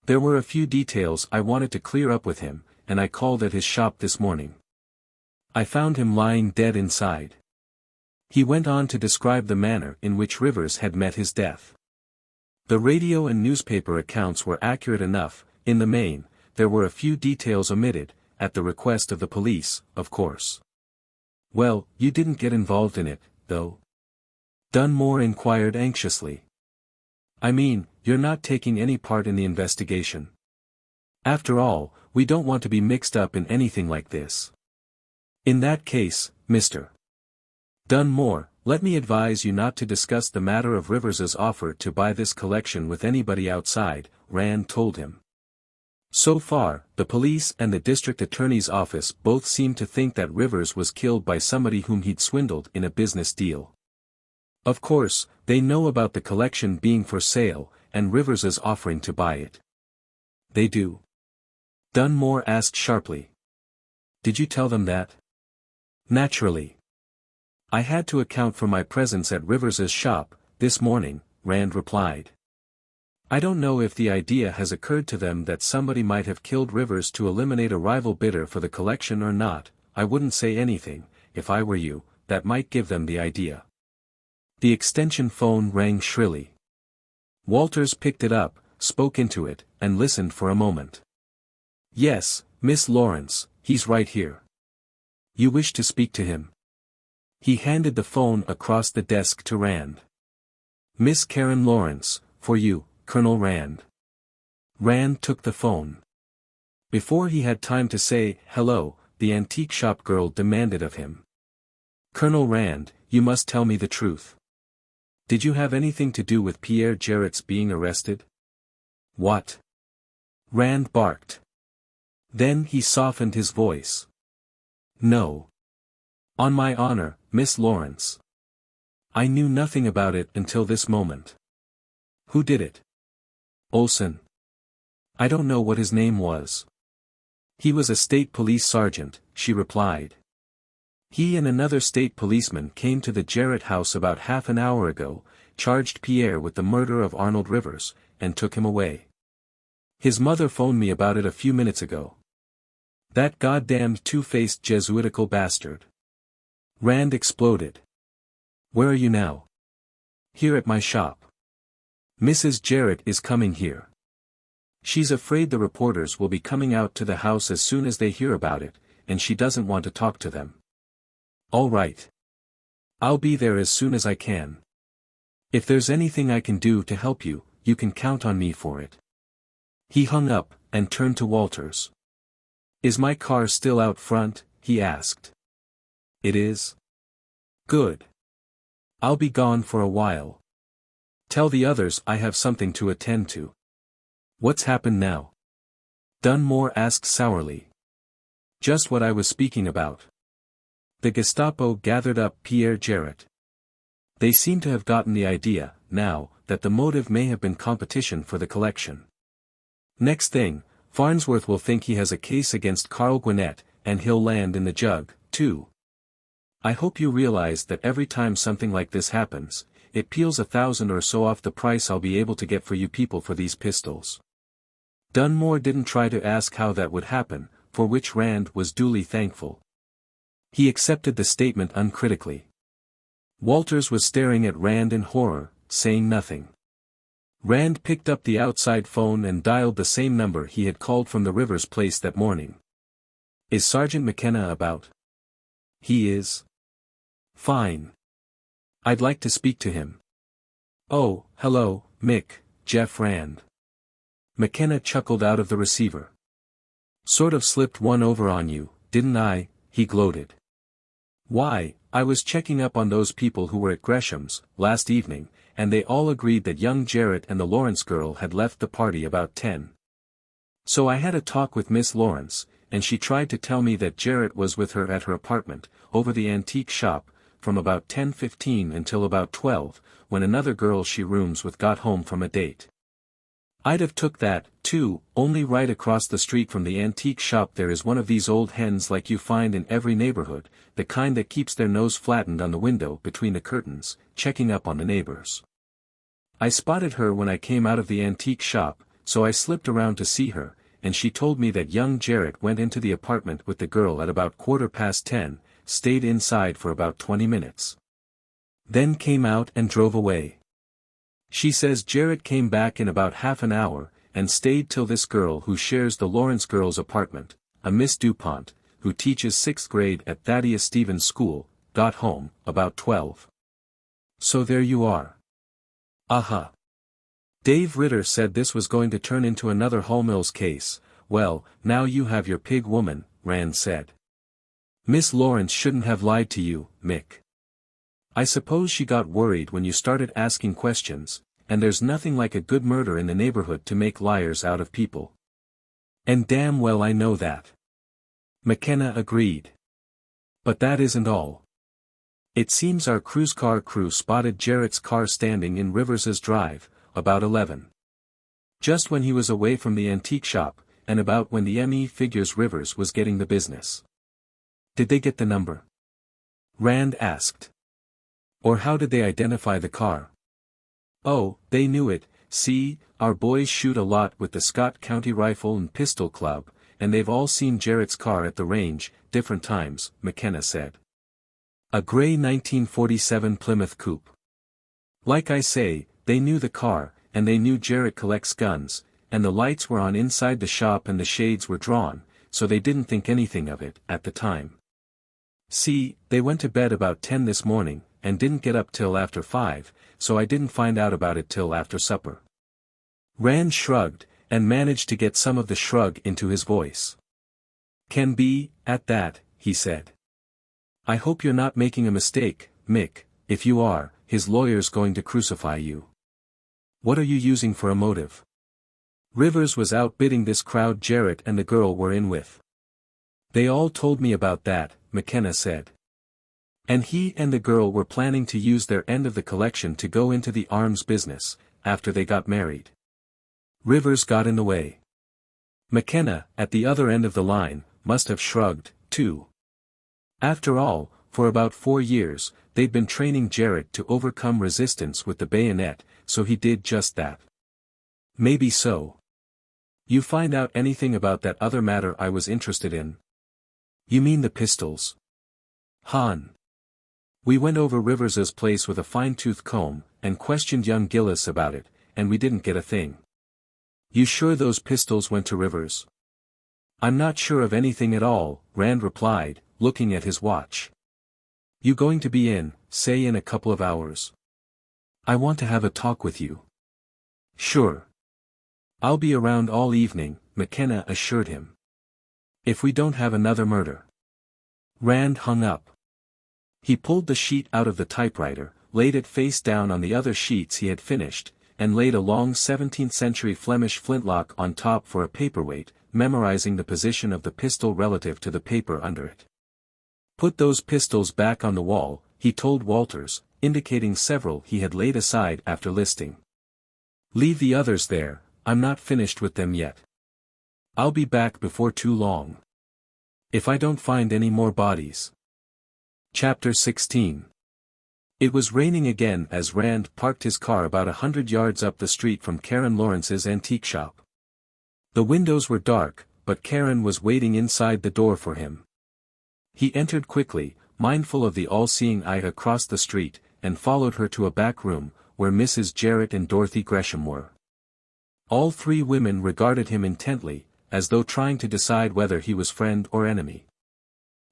There were a few details I wanted to clear up with him, and I called at his shop this morning. I found him lying dead inside." He went on to describe the manner in which Rivers had met his death. The radio and newspaper accounts were accurate enough. In the main, there were a few details omitted, at the request of the police, of course. "Well, you didn't get involved in it, though?" Dunmore inquired anxiously. "I mean, you're not taking any part in the investigation. After all, we don't want to be mixed up in anything like this." "In that case, Mr. Dunmore, let me advise you not to discuss the matter of Rivers's offer to buy this collection with anybody outside," Rand told him. "So far, the police and the district attorney's office both seem to think that Rivers was killed by somebody whom he'd swindled in a business deal. Of course, they know about the collection being for sale, and Rivers's offering to buy it." "They do?" Dunmore asked sharply. "Did you tell them that?" "Naturally. I had to account for my presence at Rivers's shop, this morning," Rand replied. "I don't know if the idea has occurred to them that somebody might have killed Rivers to eliminate a rival bidder for the collection or not. I wouldn't say anything, if I were you, that might give them the idea." The extension phone rang shrilly. Walters picked it up, spoke into it, and listened for a moment. "Yes, Miss Lawrence, he's right here. You wish to speak to him?" He handed the phone across the desk to Rand. "Miss Karen Lawrence, for you, Colonel Rand." Rand took the phone. Before he had time to say, "Hello," the antique shop girl demanded of him. "Colonel Rand, you must tell me the truth. Did you have anything to do with Pierre Jarrett's being arrested?" "What?" Rand barked. Then he softened his voice. "No. On my honor, Miss Lawrence. I knew nothing about it until this moment." "Who did it?" "Olson. I don't know what his name was. He was a state police sergeant," she replied. "He and another state policeman came to the Jarrett house about half an hour ago, charged Pierre with the murder of Arnold Rivers, and took him away. His mother phoned me about it a few minutes ago. That goddamned two-faced Jesuitical bastard." Rand exploded. "Where are you now?" "Here at my shop. Mrs. Jarrett is coming here. She's afraid the reporters will be coming out to the house as soon as they hear about it, and she doesn't want to talk to them." "All right. I'll be there as soon as I can. If there's anything I can do to help you, you can count on me for it." He hung up, and turned to Walters. "Is my car still out front?" he asked. "It is." "Good. I'll be gone for a while. Tell the others I have something to attend to." "What's happened now?" Dunmore asked sourly. "Just what I was speaking about. The Gestapo gathered up Pierre Jarrett. They seem to have gotten the idea, now, that the motive may have been competition for the collection. Next thing, Farnsworth will think he has a case against Carl Gwinnett, and he'll land in the jug, too. I hope you realize that every time something like this happens, it peels 1,000 or so off the price I'll be able to get for you people for these pistols." Dunmore didn't try to ask how that would happen, for which Rand was duly thankful. He accepted the statement uncritically. Walters was staring at Rand in horror, saying nothing. Rand picked up the outside phone and dialed the same number he had called from the Rivers place that morning. "Is Sergeant McKenna about?" "He is." "Fine. I'd like to speak to him." "Oh, hello, Mick, Jeff Rand." McKenna chuckled out of the receiver. "Sort of slipped one over on you, didn't I?" he gloated. Why, I was checking up on those people who were at Gresham's, last evening, and they all agreed that young Jarrett and the Lawrence girl had left the party about 10. So I had a talk with Miss Lawrence, and she tried to tell me that Jarrett was with her at her apartment, over the antique shop, from about 10:15 until about 12, when another girl she rooms with got home from a date. I'd have took that, too, only right across the street from the antique shop there is one of these old hens like you find in every neighborhood, the kind that keeps their nose flattened on the window between the curtains, checking up on the neighbors. I spotted her when I came out of the antique shop, so I slipped around to see her, and she told me that young Jarrett went into the apartment with the girl at about 10:15, stayed inside for about 20 minutes. Then came out and drove away. She says Jarrett came back in about half an hour, and stayed till this girl who shares the Lawrence girl's apartment, a Miss DuPont, who teaches 6th grade at Thaddeus Stevens School, got home, about 12. So there you are. Aha. Dave Ritter said this was going to turn into another Hull Mills case. Well, now you have your pig woman, Rand said. Miss Lawrence shouldn't have lied to you, Mick. I suppose she got worried when you started asking questions, and there's nothing like a good murder in the neighborhood to make liars out of people. And damn well I know that. McKenna agreed. But that isn't all. It seems our cruise car crew spotted Jarrett's car standing in Rivers's drive, about 11. Just when he was away from the antique shop, and about when the ME figures Rivers was getting the business. Did they get the number? Rand asked. Or how did they identify the car? Oh, they knew it. See, our boys shoot a lot with the Scott County Rifle and Pistol Club, and they've all seen Jarrett's car at the range, different times, McKenna said. A gray 1947 Plymouth coupe. Like I say, they knew the car, and they knew Jarrett collects guns, and the lights were on inside the shop and the shades were drawn, so they didn't think anything of it at the time. See, they went to bed about 10 this morning, and didn't get up till after 5, so I didn't find out about it till after supper. Rand shrugged, and managed to get some of the shrug into his voice. Can be, at that, he said. I hope you're not making a mistake, Mick. If you are, his lawyer's going to crucify you. What are you using for a motive? Rivers was outbidding this crowd Jarrett and the girl were in with. They all told me about that, McKenna said. And he and the girl were planning to use their end of the collection to go into the arms business, after they got married. Rivers got in the way. McKenna, at the other end of the line, must have shrugged, too. After all, for about 4 years, they'd been training Jarrett to overcome resistance with the bayonet, so he did just that. Maybe so. You find out anything about that other matter I was interested in? You mean the pistols? Han. We went over Rivers's place with a fine-tooth comb, and questioned young Gillis about it, and we didn't get a thing. You sure those pistols went to Rivers? I'm not sure of anything at all, Rand replied, looking at his watch. You going to be in, say in a couple of hours? I want to have a talk with you. Sure. I'll be around all evening, McKenna assured him. If we don't have another murder. Rand hung up. He pulled the sheet out of the typewriter, laid it face down on the other sheets he had finished, and laid a long 17th-century Flemish flintlock on top for a paperweight, memorizing the position of the pistol relative to the paper under it. Put those pistols back on the wall, he told Walters, indicating several he had laid aside after listing. Leave the others there, I'm not finished with them yet. I'll be back before too long. If I don't find any more bodies. Chapter 16. It was raining again as Rand parked his car about 100 yards up the street from Karen Lawrence's antique shop. The windows were dark, but Karen was waiting inside the door for him. He entered quickly, mindful of the all-seeing eye across the street, and followed her to a back room, where Mrs. Jarrett and Dorothy Gresham were. All three women regarded him intently, as though trying to decide whether he was friend or enemy.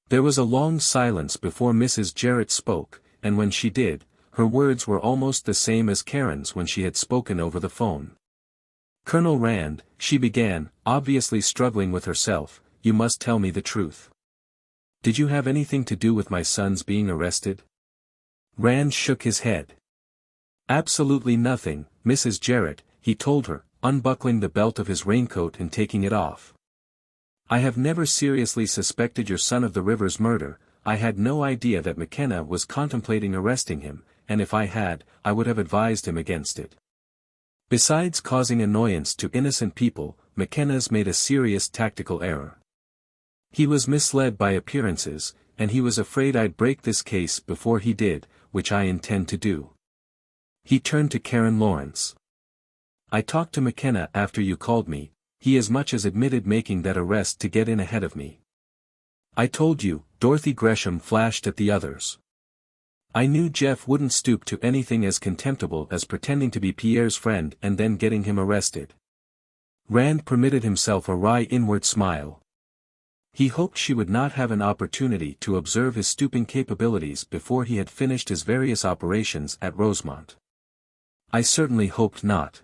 There was a long silence before Mrs. Jarrett spoke, and when she did, her words were almost the same as Karen's when she had spoken over the phone. Colonel Rand, she began, obviously struggling with herself, you must tell me the truth. Did you have anything to do with my son's being arrested? Rand shook his head. Absolutely nothing, Mrs. Jarrett, he told her, unbuckling the belt of his raincoat and taking it off. I have never seriously suspected your son of the Rivers murder. I had no idea that McKenna was contemplating arresting him, and if I had, I would have advised him against it. Besides causing annoyance to innocent people, McKenna's made a serious tactical error. He was misled by appearances, and he was afraid I'd break this case before he did, which I intend to do. He turned to Karen Lawrence. I talked to McKenna after you called me. He as much as admitted making that arrest to get in ahead of me. I told you, Dorothy Gresham flashed at the others. I knew Jeff wouldn't stoop to anything as contemptible as pretending to be Pierre's friend and then getting him arrested. Rand permitted himself a wry inward smile. He hoped she would not have an opportunity to observe his stooping capabilities before he had finished his various operations at Rosemont. I certainly hoped not.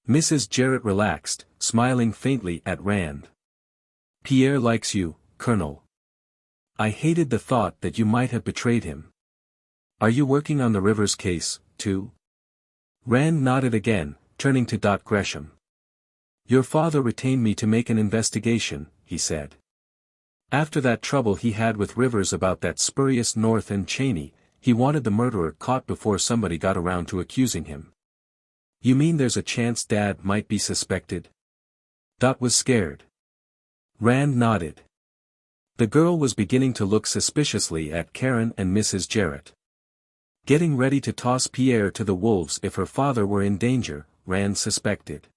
Mrs. Jarrett relaxed, smiling faintly at Rand. Pierre likes you, Colonel. I hated the thought that you might have betrayed him. Are you working on the Rivers case, too? Rand nodded again, turning to Dot Gresham. Your father retained me to make an investigation, he said. After that trouble he had with Rivers about that spurious North and Cheney, he wanted the murderer caught before somebody got around to accusing him. You mean there's a chance Dad might be suspected? Dot was scared. Rand nodded. The girl was beginning to look suspiciously at Karen and Mrs. Jarrett. Getting ready to toss Pierre to the wolves if her father were in danger, Rand suspected.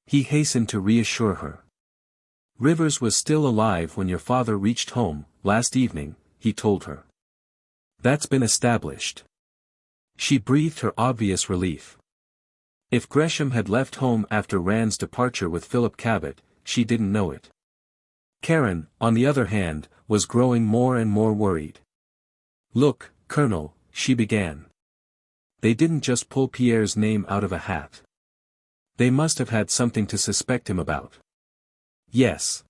He hastened to reassure her. Rivers was still alive when your father reached home, last evening, he told her. That's been established. She breathed her obvious relief. If Gresham had left home after Rand's departure with Philip Cabot, she didn't know it. Karen, on the other hand, was growing more and more worried. Look, Colonel, she began. They didn't just pull Pierre's name out of a hat. They must have had something to suspect him about. Yes.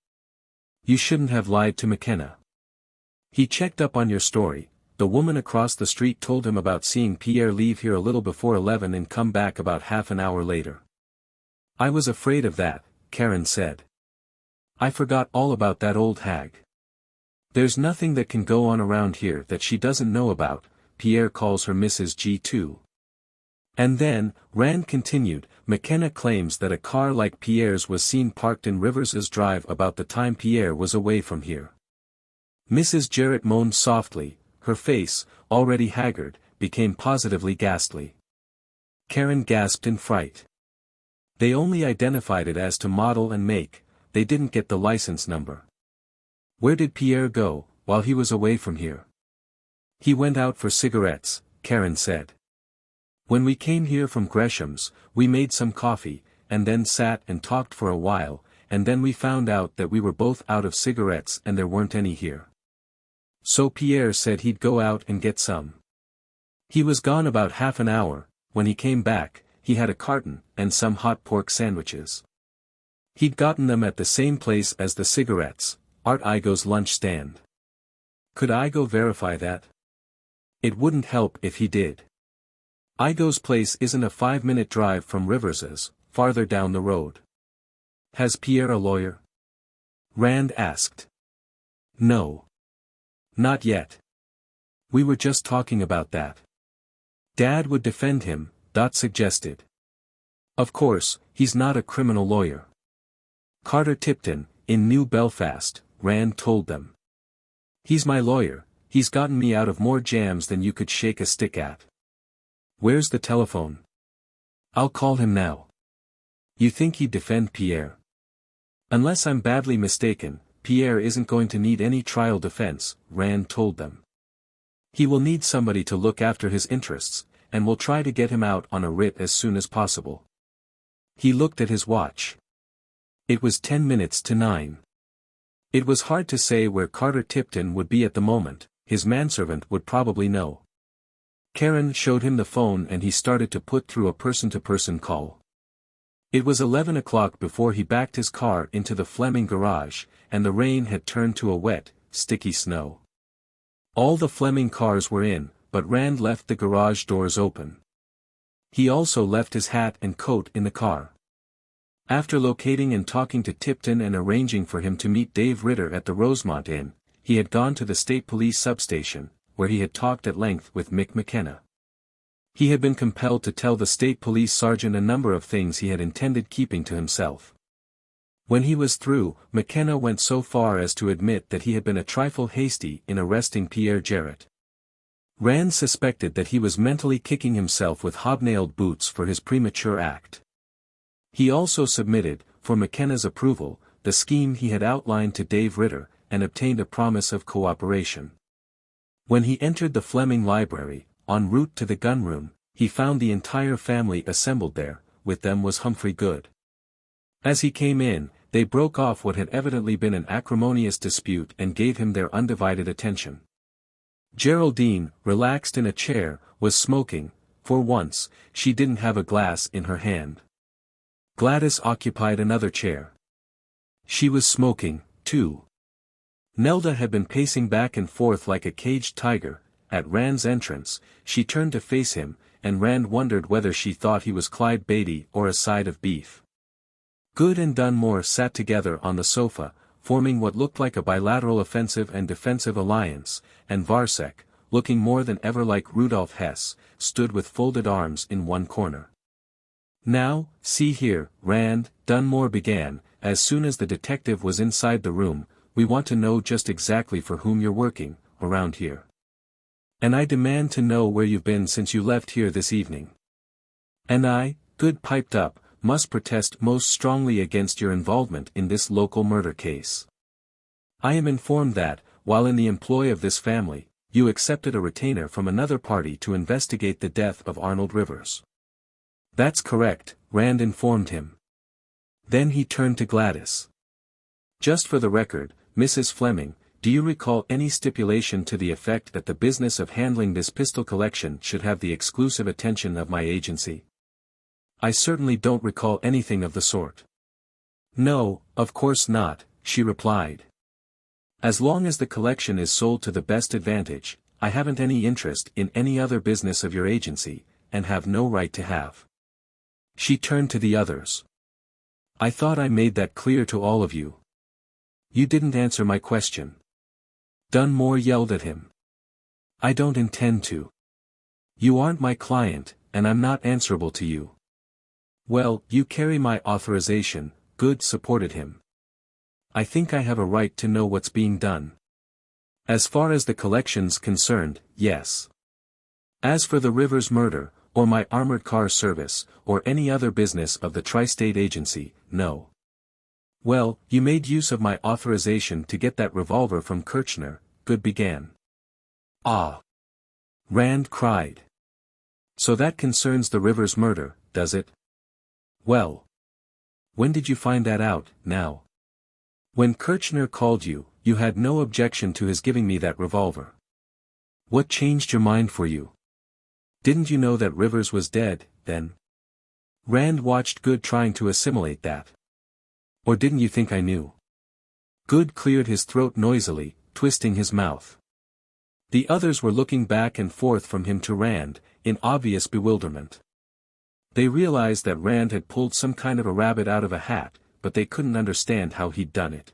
You shouldn't have lied to McKenna. He checked up on your story. The woman across the street told him about seeing Pierre leave here a little before 11 and come back about half an hour later. I was afraid of that, Karen said. I forgot all about that old hag. There's nothing that can go on around here that she doesn't know about. Pierre calls her Mrs. G too. And then, Rand continued, McKenna claims that a car like Pierre's was seen parked in Rivers's drive about the time Pierre was away from here. Mrs. Jarrett moaned softly. Her face, already haggard, became positively ghastly. Karen gasped in fright. They only identified it as to model and make, they didn't get the license number. Where did Pierre go, while he was away from here? He went out for cigarettes, Karen said. When we came here from Gresham's, we made some coffee, and then sat and talked for a while, and then we found out that we were both out of cigarettes and there weren't any here. So Pierre said he'd go out and get some. He was gone about half an hour. When he came back, he had a carton and some hot pork sandwiches. He'd gotten them at the same place as the cigarettes, Art Igo's lunch stand. Could Igo verify that? It wouldn't help if he did. Igo's place isn't a 5-minute drive from Rivers's, farther down the road. Has Pierre a lawyer? Rand asked. No. Not yet. We were just talking about that. Dad would defend him, Dot suggested. Of course, he's not a criminal lawyer. Carter Tipton, in New Belfast, Rand told them. He's my lawyer, he's gotten me out of more jams than you could shake a stick at. Where's the telephone? I'll call him now. You think he'd defend Pierre? Unless I'm badly mistaken, Pierre isn't going to need any trial defense, Rand told them. He will need somebody to look after his interests, and we'll try to get him out on a writ as soon as possible. He looked at his watch. It was 10 minutes to 9. It was hard to say where Carter Tipton would be at the moment, his manservant would probably know. Karen showed him the phone and he started to put through a person-to-person call. It was 11 o'clock before he backed his car into the Fleming garage, and the rain had turned to a wet, sticky snow. All the Fleming cars were in, but Rand left the garage doors open. He also left his hat and coat in the car. After locating and talking to Tipton and arranging for him to meet Dave Ritter at the Rosemont Inn, he had gone to the state police substation, where he had talked at length with Mick McKenna. He had been compelled to tell the state police sergeant a number of things he had intended keeping to himself. When he was through, McKenna went so far as to admit that he had been a trifle hasty in arresting Pierre Jarrett. Rand suspected that he was mentally kicking himself with hobnailed boots for his premature act. He also submitted, for McKenna's approval, the scheme he had outlined to Dave Ritter, and obtained a promise of cooperation. When he entered the Fleming library, en route to the gunroom, he found the entire family assembled there. With them was Humphrey Good. As he came in, they broke off what had evidently been an acrimonious dispute and gave him their undivided attention. Geraldine, relaxed in a chair, was smoking. For once, she didn't have a glass in her hand. Gladys occupied another chair. She was smoking, too. Nelda had been pacing back and forth like a caged tiger. At Rand's entrance, she turned to face him, and Rand wondered whether she thought he was Clyde Beatty or a side of beef. Good and Dunmore sat together on the sofa, forming what looked like a bilateral offensive and defensive alliance, and Varsek, looking more than ever like Rudolf Hess, stood with folded arms in one corner. "Now, see here, Rand," Dunmore began, as soon as the detective was inside the room, "we want to know just exactly for whom you're working, around here. And I demand to know where you've been since you left here this evening. And I," Good piped up, "must protest most strongly against your involvement in this local murder case. I am informed that, while in the employ of this family, you accepted a retainer from another party to investigate the death of Arnold Rivers." "That's correct," Rand informed him. Then he turned to Gladys. "Just for the record, Mrs. Fleming, do you recall any stipulation to the effect that the business of handling this pistol collection should have the exclusive attention of my agency?" "I certainly don't recall anything of the sort." "No, of course not," she replied. "As long as the collection is sold to the best advantage, I haven't any interest in any other business of your agency, and have no right to have." She turned to the others. "I thought I made that clear to all of you." "You didn't answer my question." Dunmore yelled at him. "I don't intend to. You aren't my client, and I'm not answerable to you." "Well, you carry my authorization," Good supported him. "I think I have a right to know what's being done. As far as the collection's concerned, yes. As for the Rivers murder, or my armored car service, or any other business of the Tri-State Agency, no." "Well, you made use of my authorization to get that revolver from Kirchner," Good began. "Ah!" Rand cried. "So that concerns the Rivers murder, does it? Well. When did you find that out, now?" "When Kirchner called you, you had no objection to his giving me that revolver. What changed your mind for you? Didn't you know that Rivers was dead, then?" Rand watched Good trying to assimilate that. "Or didn't you think I knew?" Good cleared his throat noisily, twisting his mouth. The others were looking back and forth from him to Rand, in obvious bewilderment. They realized that Rand had pulled some kind of a rabbit out of a hat, but they couldn't understand how he'd done it.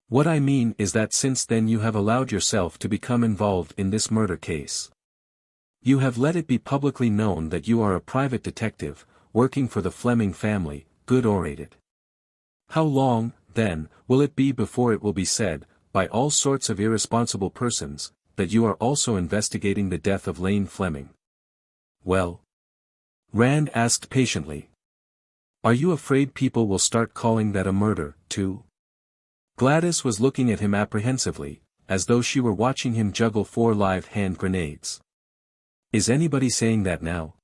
"What I mean is that since then you have allowed yourself to become involved in this murder case. You have let it be publicly known that you are a private detective, working for the Fleming family," Good orated. "How long, then, will it be before it will be said, by all sorts of irresponsible persons, that you are also investigating the death of Lane Fleming?" "Well?" Rand asked patiently. "Are you afraid people will start calling that a murder, too?" Gladys was looking at him apprehensively, as though she were watching him juggle 4 live hand grenades. "Is anybody saying that now?"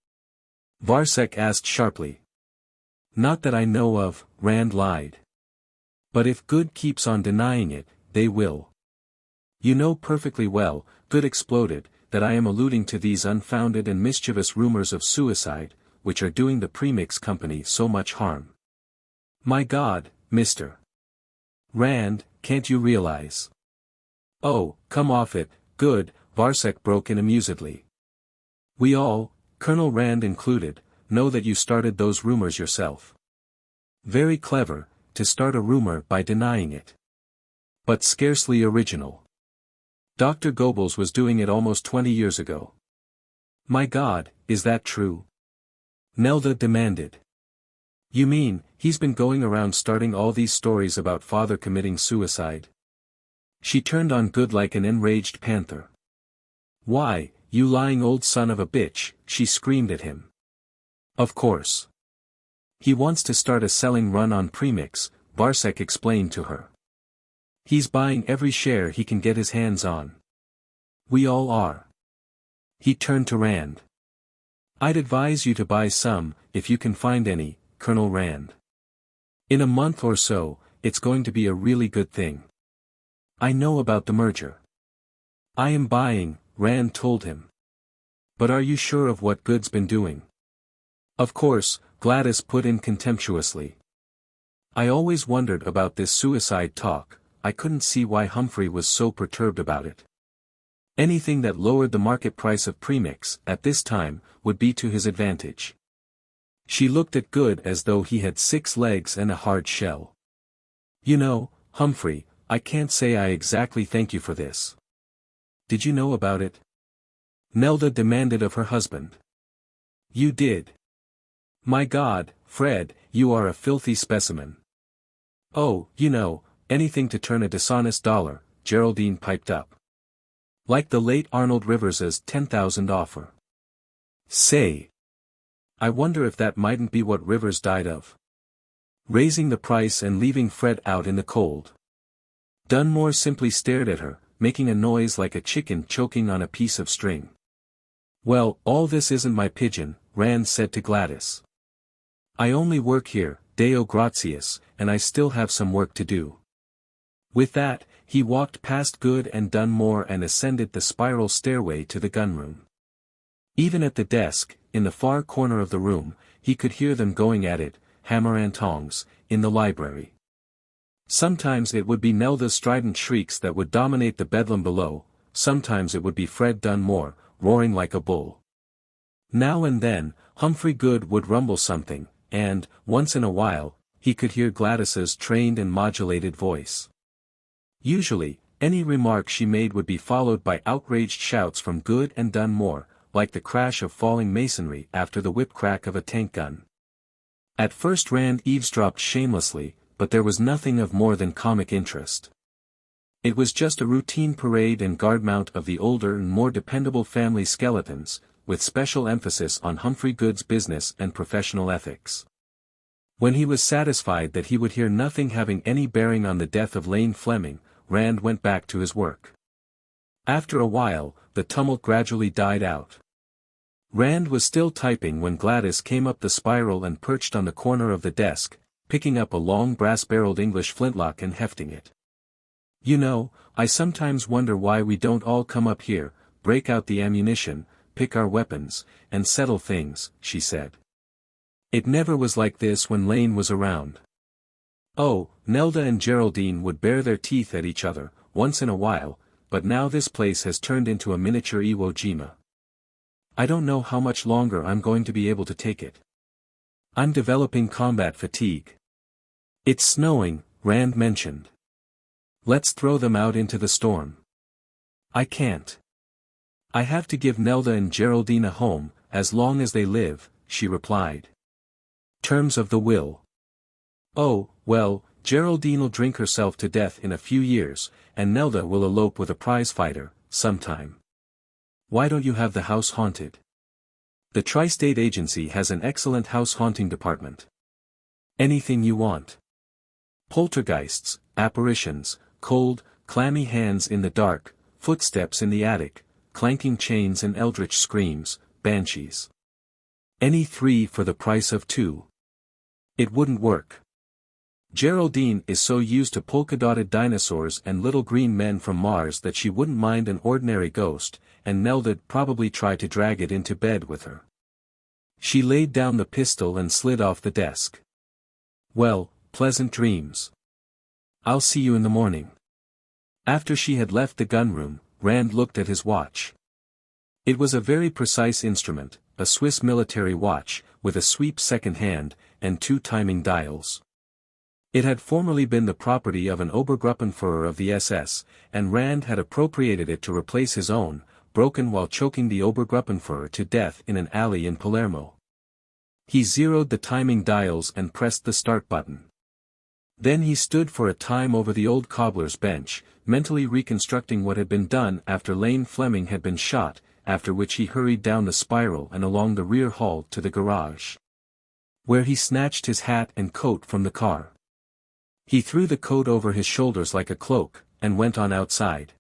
Varsek asked sharply. "Not that I know of," Rand lied. "But if Good keeps on denying it, they will. You know perfectly well," Good exploded, "that I am alluding to these unfounded and mischievous rumors of suicide, which are doing the premix company so much harm. My God, Mr. Rand, can't you realize? Oh, come off it, good, Varsek broke in amusedly. We all, Colonel Rand included, know that you started those rumors yourself. Very clever, to start a rumor by denying it. But scarcely original. Dr. Goebbels was doing it almost 20 years ago. My God, is that true? Nelda demanded. You mean, he's been going around starting all these stories about father committing suicide? She turned on Good like an enraged panther. Why, you lying old son of a bitch, she screamed at him. Of course. He wants to start a selling run on premix, Varsek explained to her. He's buying every share he can get his hands on. We all are. He turned to Rand. I'd advise you to buy some, if you can find any, Colonel Rand. In a month or so, it's going to be a really good thing. I know about the merger. I am buying, Rand told him. But are you sure of what Good's been doing? Of course, Gladys put in contemptuously. I always wondered about this suicide talk, I couldn't see why Humphrey was so perturbed about it. Anything that lowered the market price of premix, at this time, would be to his advantage. She looked at Good as though he had 6 legs and a hard shell. You know, Humphrey, I can't say I exactly thank you for this. Did you know about it? Nelda demanded of her husband. You did. My God, Fred, you are a filthy specimen. Oh, you know, anything to turn a dishonest dollar, Geraldine piped up. Like the late Arnold Rivers's 10,000 offer. Say. I wonder if that mightn't be what Rivers died of. Raising the price and leaving Fred out in the cold. Dunmore simply stared at her, making a noise like a chicken choking on a piece of string. Well, all this isn't my pigeon, Rand said to Gladys. I only work here, Deo gratias, and I still have some work to do. With that, he walked past Good and Dunmore and ascended the spiral stairway to the gunroom. Even at the desk, in the far corner of the room, he could hear them going at it, hammer and tongs, in the library. Sometimes it would be Nelda's strident shrieks that would dominate the bedlam below, sometimes it would be Fred Dunmore, roaring like a bull. Now and then, Humphrey Good would rumble something, and, once in a while, he could hear Gladys's trained and modulated voice. Usually, any remark she made would be followed by outraged shouts from Good and Dunmore, like the crash of falling masonry after the whip crack of a tank gun. At first Rand eavesdropped shamelessly, but there was nothing of more than comic interest. It was just a routine parade and guard mount of the older and more dependable family skeletons, with special emphasis on Humphrey Good's business and professional ethics. When he was satisfied that he would hear nothing having any bearing on the death of Lane Fleming, Rand went back to his work. After a while, the tumult gradually died out. Rand was still typing when Gladys came up the spiral and perched on the corner of the desk, picking up a long brass-barreled English flintlock and hefting it. You know, I sometimes wonder why we don't all come up here, break out the ammunition, pick our weapons, and settle things, she said. It never was like this when Lane was around. Oh, Nelda and Geraldine would bare their teeth at each other, once in a while, but now this place has turned into a miniature Iwo Jima. I don't know how much longer I'm going to be able to take it. I'm developing combat fatigue. It's snowing, Rand mentioned. Let's throw them out into the storm. I can't. I have to give Nelda and Geraldine a home, as long as they live, she replied. Terms of the will. Oh, well, Geraldine'll drink herself to death in a few years, and Nelda will elope with a prize-fighter, sometime. Why don't you have the house haunted? The Tri-State Agency has an excellent house-haunting department. Anything you want. Poltergeists, apparitions, cold, clammy hands in the dark, footsteps in the attic, clanking chains and eldritch screams, banshees. Any 3 for the price of 2. It wouldn't work. Geraldine is so used to polka-dotted dinosaurs and little green men from Mars that she wouldn't mind an ordinary ghost, and Nelda'd probably try to drag it into bed with her. She laid down the pistol and slid off the desk. Well, pleasant dreams. I'll see you in the morning. After she had left the gunroom, Rand looked at his watch. It was a very precise instrument, a Swiss military watch, with a sweep second hand, and 2 timing dials. It had formerly been the property of an Obergruppenführer of the SS, and Rand had appropriated it to replace his own, broken while choking the Obergruppenführer to death in an alley in Palermo. He zeroed the timing dials and pressed the start button. Then he stood for a time over the old cobbler's bench, mentally reconstructing what had been done after Lane Fleming had been shot, after which he hurried down the spiral and along the rear hall to the garage, where he snatched his hat and coat from the car. He threw the coat over his shoulders like a cloak, and went on outside.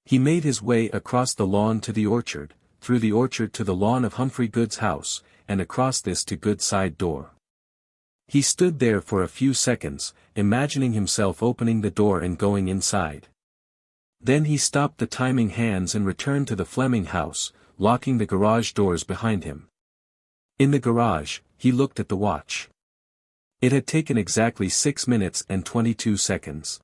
He made his way across the lawn to the orchard, through the orchard to the lawn of Humphrey Good's house, and across this to Good's side door. He stood there for a few seconds, imagining himself opening the door and going inside. Then he stopped the timing hands and returned to the Fleming house, locking the garage doors behind him. In the garage, he looked at the watch. It had taken exactly 6 minutes and 22 seconds.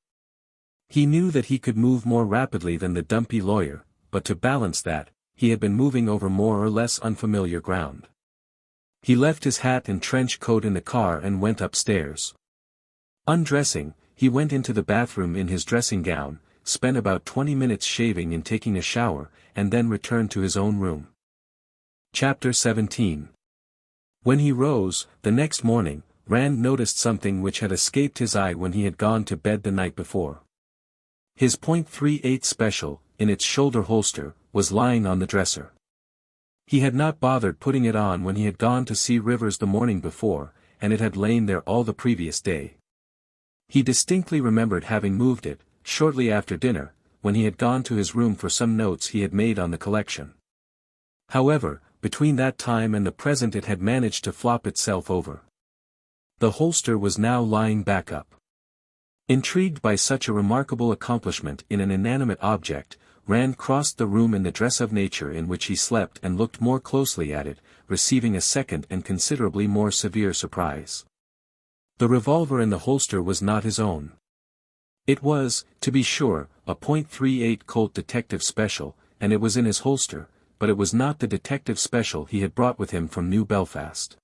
He knew that he could move more rapidly than the dumpy lawyer, but to balance that, he had been moving over more or less unfamiliar ground. He left his hat and trench coat in the car and went upstairs. Undressing, he went into the bathroom in his dressing gown, spent about 20 minutes shaving and taking a shower, and then returned to his own room. Chapter 17. When he rose, the next morning, Rand noticed something which had escaped his eye when he had gone to bed the night before. His .38 special, in its shoulder holster, was lying on the dresser. He had not bothered putting it on when he had gone to see Rivers the morning before, and it had lain there all the previous day. He distinctly remembered having moved it, shortly after dinner, when he had gone to his room for some notes he had made on the collection. However, between that time and the present it had managed to flop itself over. The holster was now lying back up. Intrigued by such a remarkable accomplishment in an inanimate object, Rand crossed the room in the dress of nature in which he slept and looked more closely at it, receiving a second and considerably more severe surprise. The revolver in the holster was not his own. It was, to be sure, a .38 Colt detective special, and it was in his holster, but it was not the detective special he had brought with him from New Belfast.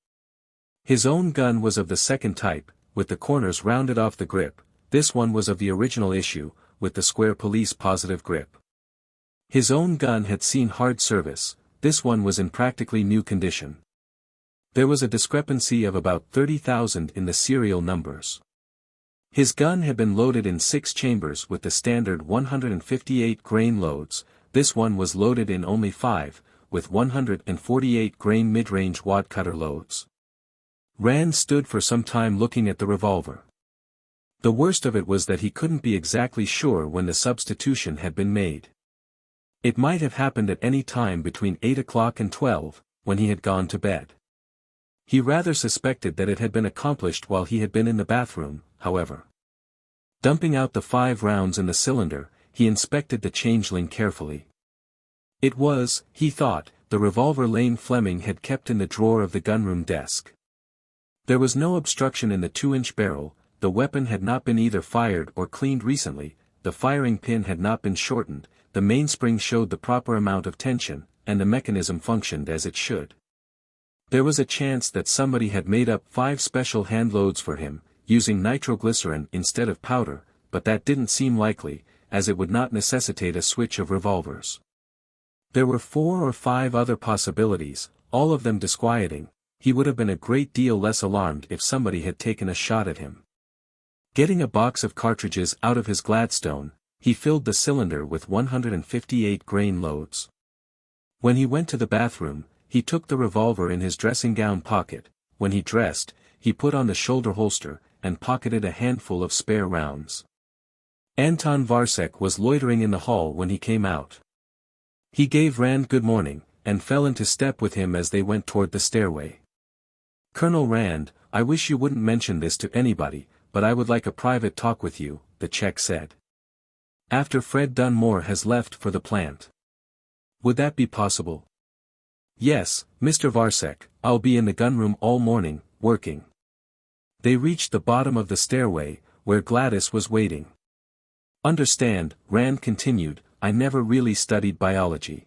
His own gun was of the second type, with the corners rounded off the grip. This one was of the original issue, with the square police positive grip. His own gun had seen hard service, this one was in practically new condition. There was a discrepancy of about 30,000 in the serial numbers. His gun had been loaded in 6 chambers with the standard 158 grain loads, this one was loaded in only 5, with 148 grain mid-range wadcutter loads. Rand stood for some time looking at the revolver. The worst of it was that he couldn't be exactly sure when the substitution had been made. It might have happened at any time between 8 o'clock and 12, when he had gone to bed. He rather suspected that it had been accomplished while he had been in the bathroom, however. Dumping out the 5 rounds in the cylinder, he inspected the changeling carefully. It was, he thought, the revolver Lane Fleming had kept in the drawer of the gunroom desk. There was no obstruction in the 2-inch barrel, the weapon had not been either fired or cleaned recently, the firing pin had not been shortened, the mainspring showed the proper amount of tension, and the mechanism functioned as it should. There was a chance that somebody had made up 5 special handloads for him, using nitroglycerin instead of powder, but that didn't seem likely, as it would not necessitate a switch of revolvers. There were 4 or 5 other possibilities, all of them disquieting. He would have been a great deal less alarmed if somebody had taken a shot at him. Getting a box of cartridges out of his Gladstone, he filled the cylinder with 158 grain loads. When he went to the bathroom, he took the revolver in his dressing gown pocket. When he dressed, he put on the shoulder holster, and pocketed a handful of spare rounds. Anton Varsek was loitering in the hall when he came out. He gave Rand good morning, and fell into step with him as they went toward the stairway. "Colonel Rand, I wish you wouldn't mention this to anybody, but I would like a private talk with you," the Czech said. "After Fred Dunmore has left for the plant. Would that be possible?" "Yes, Mr. Varsek, I'll be in the gunroom all morning, working." They reached the bottom of the stairway, where Gladys was waiting. Understand, Rand continued, I never really studied biology.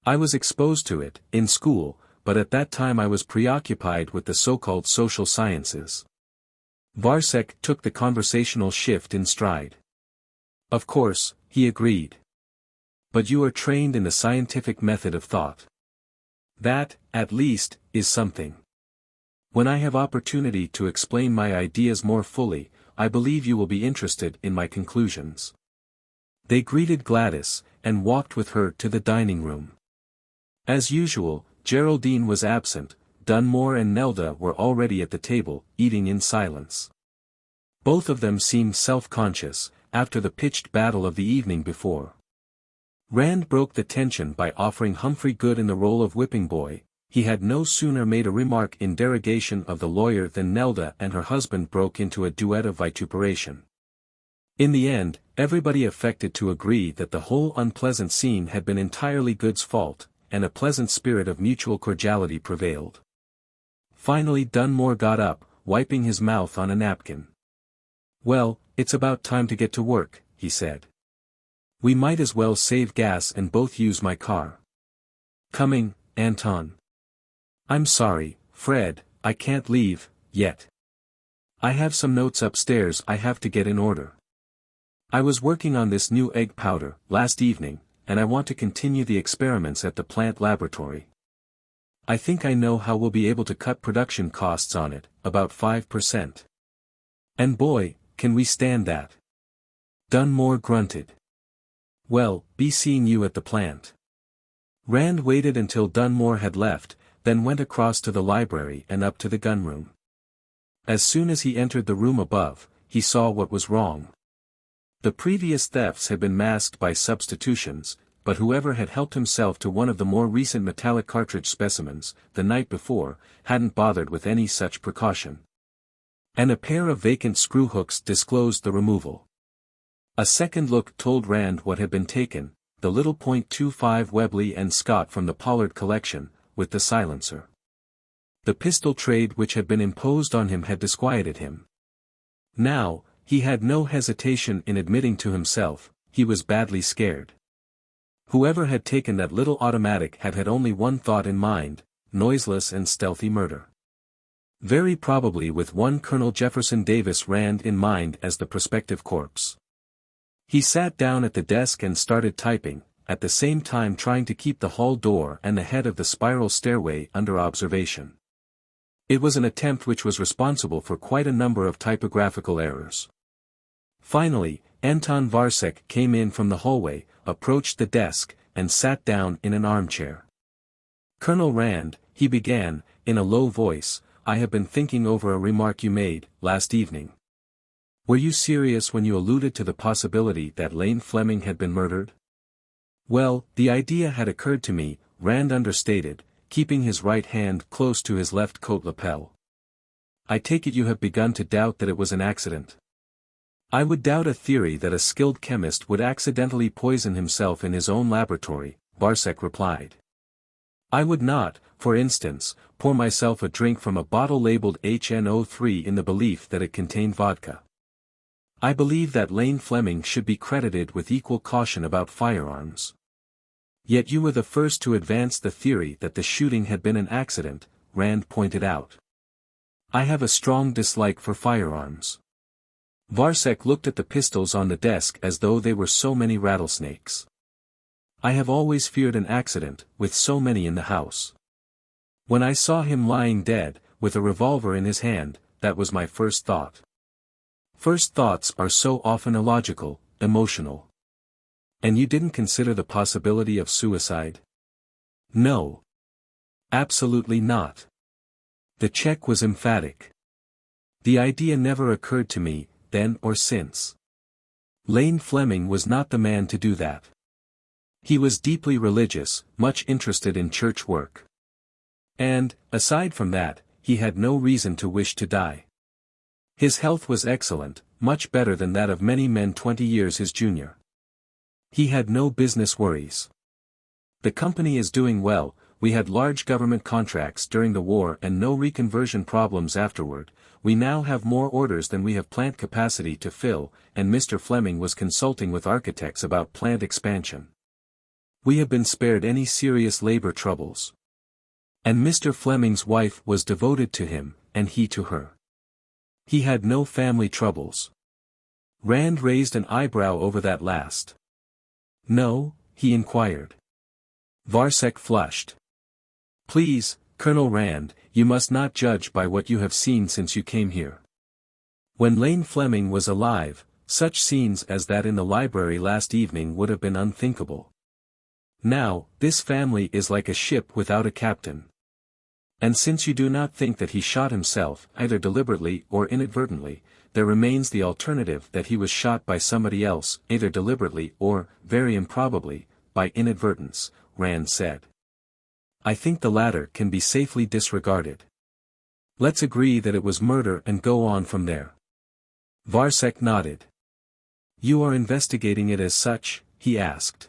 I was exposed to it, in school, but at that time I was preoccupied with the so-called social sciences. Varsek took the conversational shift in stride. Of course, he agreed. But you are trained in the scientific method of thought. That, at least, is something. When I have opportunity to explain my ideas more fully, I believe you will be interested in my conclusions. They greeted Gladys, and walked with her to the dining room. As usual, Geraldine was absent. Dunmore and Nelda were already at the table, eating in silence. Both of them seemed self-conscious, after the pitched battle of the evening before. Rand broke the tension by offering Humphrey Good in the role of whipping boy. He had no sooner made a remark in derogation of the lawyer than Nelda and her husband broke into a duet of vituperation. In the end, everybody affected to agree that the whole unpleasant scene had been entirely Good's fault, and a pleasant spirit of mutual cordiality prevailed. Finally Dunmore got up, wiping his mouth on a napkin. Well, it's about time to get to work, he said. We might as well save gas and both use my car. Coming, Anton. I'm sorry, Fred, I can't leave, yet. I have some notes upstairs I have to get in order. I was working on this new egg powder, last evening, and I want to continue the experiments at the plant laboratory. I think I know how we'll be able to cut production costs on it, about 5%. And boy, can we stand that. Dunmore grunted. Well, be seeing you at the plant. Rand waited until Dunmore had left, then went across to the library and up to the gunroom. As soon as he entered the room above, he saw what was wrong. The previous thefts had been masked by substitutions, but whoever had helped himself to one of the more recent metallic cartridge specimens, the night before, hadn't bothered with any such precaution. And a pair of vacant screw hooks disclosed the removal. A second look told Rand what had been taken, the little .25 Webley and Scott from the Pollard collection, with the silencer. The pistol trade which had been imposed on him had disquieted him. Now, he had no hesitation in admitting to himself, he was badly scared. Whoever had taken that little automatic had had only one thought in mind, noiseless and stealthy murder. Very probably with one Colonel Jefferson Davis Rand in mind as the prospective corpse. He sat down at the desk and started typing, at the same time trying to keep the hall door and the head of the spiral stairway under observation. It was an attempt which was responsible for quite a number of typographical errors. Finally, Anton Varsek came in from the hallway, approached the desk, and sat down in an armchair. Colonel Rand, he began, in a low voice, I have been thinking over a remark you made, last evening. Were you serious when you alluded to the possibility that Lane Fleming had been murdered? Well, the idea had occurred to me, Rand understated, keeping his right hand close to his left coat lapel. I take it you have begun to doubt that it was an accident. I would doubt a theory that a skilled chemist would accidentally poison himself in his own laboratory, Varsek replied. I would not, for instance, pour myself a drink from a bottle labeled HNO3 in the belief that it contained vodka. I believe that Lane Fleming should be credited with equal caution about firearms. Yet you were the first to advance the theory that the shooting had been an accident, Rand pointed out. I have a strong dislike for firearms. Varsek looked at the pistols on the desk as though they were so many rattlesnakes. I have always feared an accident, with so many in the house. When I saw him lying dead, with a revolver in his hand, that was my first thought. First thoughts are so often illogical, emotional. And you didn't consider the possibility of suicide? No. Absolutely not. The check was emphatic. The idea never occurred to me, then or since. Lane Fleming was not the man to do that. He was deeply religious, much interested in church work. And, aside from that, he had no reason to wish to die. His health was excellent, much better than that of many men 20 years his junior. He had no business worries. The company is doing well, we had large government contracts during the war and no reconversion problems afterward. We now have more orders than we have plant capacity to fill, and Mr. Fleming was consulting with architects about plant expansion. We have been spared any serious labor troubles. And Mr. Fleming's wife was devoted to him, and he to her. He had no family troubles. Rand raised an eyebrow over that last. No, he inquired. Varsek flushed. Please, Colonel Rand, you must not judge by what you have seen since you came here. When Lane Fleming was alive, such scenes as that in the library last evening would have been unthinkable. Now, this family is like a ship without a captain. And since you do not think that he shot himself, either deliberately or inadvertently, there remains the alternative that he was shot by somebody else, either deliberately or, very improbably, by inadvertence, Rand said. I think the latter can be safely disregarded. Let's agree that it was murder and go on from there. Varsek nodded. You are investigating it as such, he asked.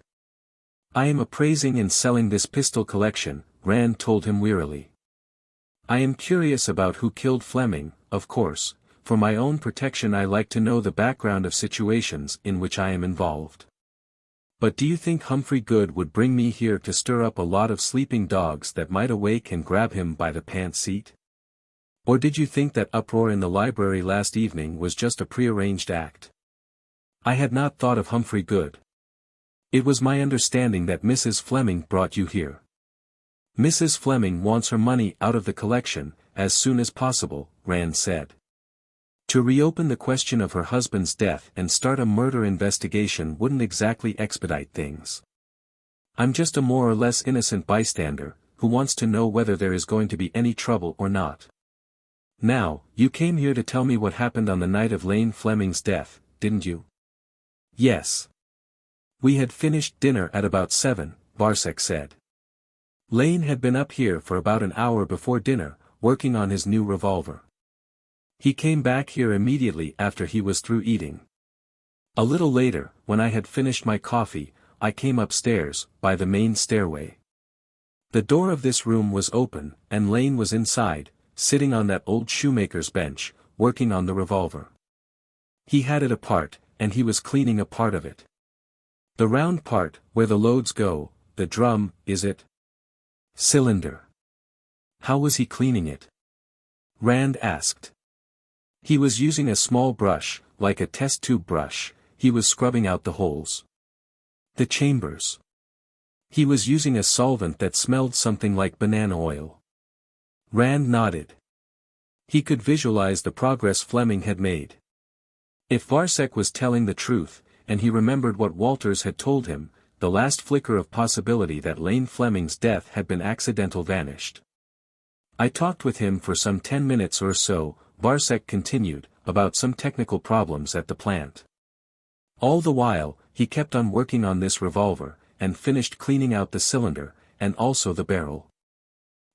I am appraising and selling this pistol collection, Rand told him wearily. I am curious about who killed Fleming, of course. For my own protection I like to know the background of situations in which I am involved. But do you think Humphrey Good would bring me here to stir up a lot of sleeping dogs that might awake and grab him by the pants seat? Or did you think that uproar in the library last evening was just a prearranged act? I had not thought of Humphrey Good. It was my understanding that Mrs. Fleming brought you here. Mrs. Fleming wants her money out of the collection, as soon as possible, Rand said. To reopen the question of her husband's death and start a murder investigation wouldn't exactly expedite things. I'm just a more or less innocent bystander, who wants to know whether there is going to be any trouble or not. Now, you came here to tell me what happened on the night of Lane Fleming's death, didn't you? Yes. We had finished dinner at about 7, Varsek said. Lane had been up here for about an hour before dinner, working on his new revolver. He came back here immediately after he was through eating. A little later, when I had finished my coffee, I came upstairs, by the main stairway. The door of this room was open, and Lane was inside, sitting on that old shoemaker's bench, working on the revolver. He had it apart, and he was cleaning a part of it. The round part, where the loads go, the drum, is it? Cylinder. How was he cleaning it? Rand asked. He was using a small brush, like a test tube brush. He was scrubbing out the holes. The chambers. He was using a solvent that smelled something like banana oil. Rand nodded. He could visualize the progress Fleming had made. If Varsek was telling the truth, and he remembered what Walters had told him, the last flicker of possibility that Lane Fleming's death had been accidental vanished. I talked with him for some 10 minutes or so, Varsek continued, about some technical problems at the plant. All the while, he kept on working on this revolver, and finished cleaning out the cylinder, and also the barrel.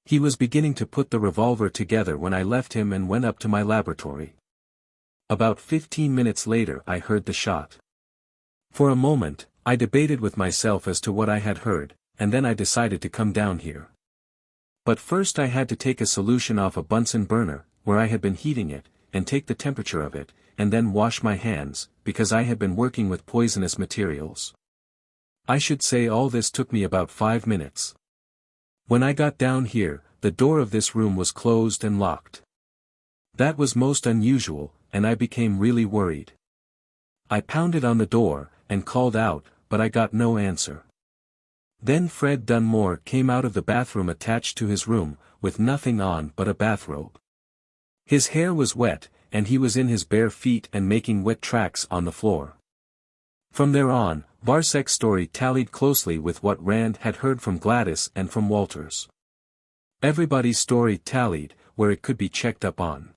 He was beginning to put the revolver together when I left him and went up to my laboratory. About 15 minutes later I heard the shot. For a moment, I debated with myself as to what I had heard, and then I decided to come down here. But first I had to take a solution off a Bunsen burner, where I had been heating it, and take the temperature of it, and then wash my hands, because I had been working with poisonous materials. I should say all this took me about 5 minutes. When I got down here, the door of this room was closed and locked. That was most unusual, and I became really worried. I pounded on the door, and called out, but I got no answer. Then Fred Dunmore came out of the bathroom attached to his room, with nothing on but a bathrobe. His hair was wet, and he was in his bare feet and making wet tracks on the floor. From there on, Varsek's story tallied closely with what Rand had heard from Gladys and from Walters. Everybody's story tallied, where it could be checked up on.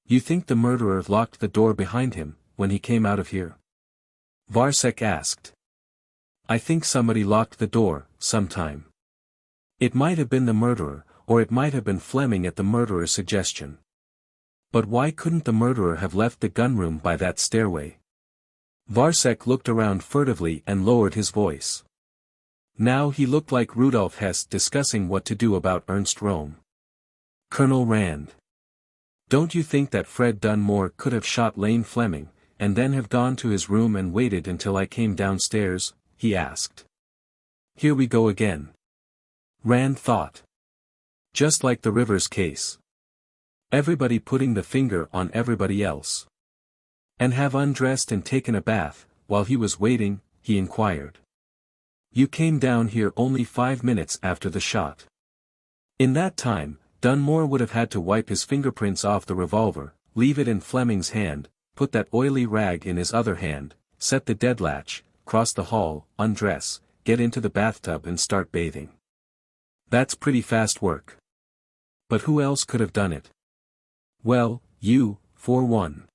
You think the murderer locked the door behind him, when he came out of here? Varsek asked. I think somebody locked the door, sometime. It might have been the murderer, or it might have been Fleming at the murderer's suggestion. But why couldn't the murderer have left the gunroom by that stairway? Varsek looked around furtively and lowered his voice. Now he looked like Rudolf Hess discussing what to do about Ernst Röhm. Colonel Rand. Don't you think that Fred Dunmore could have shot Lane Fleming, and then have gone to his room and waited until I came downstairs? He asked. Here we go again. Rand thought. Just like the Rivers case. Everybody putting the finger on everybody else. And have undressed and taken a bath, while he was waiting, he inquired. You came down here only 5 minutes after the shot. In that time, Dunmore would have had to wipe his fingerprints off the revolver, leave it in Fleming's hand, put that oily rag in his other hand, set the deadlatch, cross the hall, undress, get into the bathtub and start bathing. That's pretty fast work. But who else could have done it? Well, you, for one.